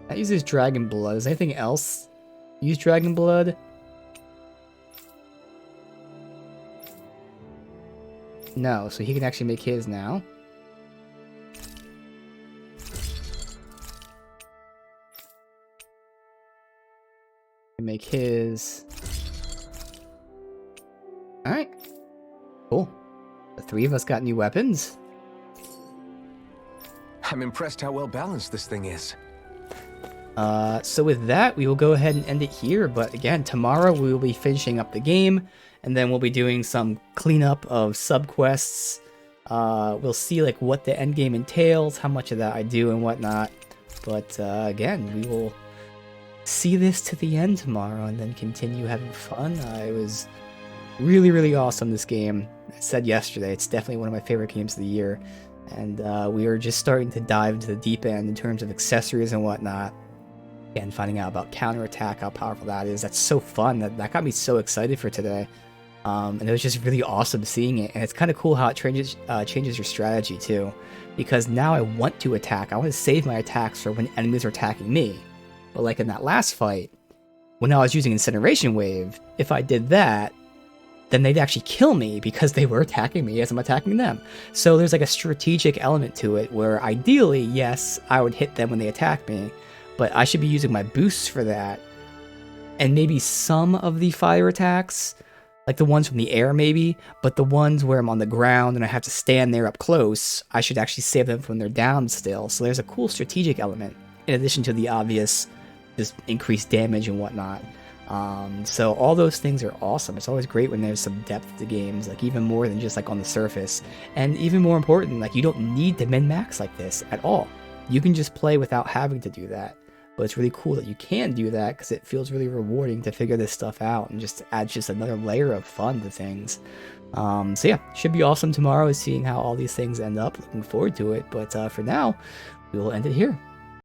That uses dragon blood. Is anything else use dragon blood? No, so he can actually make his now. Make his. Alright. Cool. The 3 of us got new weapons. I'm impressed how well balanced this thing is. So with that, we will go ahead and end it here. But again, tomorrow we will be finishing up the game. And then we'll be doing some cleanup of sub-quests. We'll see like what the end game entails, how much of that I do and whatnot. But again, we will see this to the end tomorrow and then continue having fun. It was really, really awesome, this game. I said yesterday, it's definitely one of my favorite games of the year. And we are just starting to dive into the deep end in terms of accessories and whatnot. And finding out about counterattack, how powerful that is. That's so fun. That got me so excited for today. And it was just really awesome seeing it. And it's kind of cool how it changes your strategy too. Because now I want to attack. I want to save my attacks for when enemies are attacking me. But like in that last fight, when I was using Incineration Wave, if I did that, then they'd actually kill me because they were attacking me as I'm attacking them. So there's like a strategic element to it where ideally, yes, I would hit them when they attack me, but I should be using my boosts for that. And maybe some of the fire attacks, like the ones from the air maybe, but the ones where I'm on the ground and I have to stand there up close, I should actually save them when they're down still. So there's a cool strategic element in addition to the obvious just increased damage and whatnot. So all those things are awesome. It's always great when there's some depth to games, like even more than just like on the surface. And even more important, like you don't need to min-max like this at all. You can just play without having to do that. But it's really cool that you can do that because it feels really rewarding to figure this stuff out and just add just another layer of fun to things. So yeah, should be awesome tomorrow is seeing how all these things end up. Looking forward to it. But for now, we will end it here.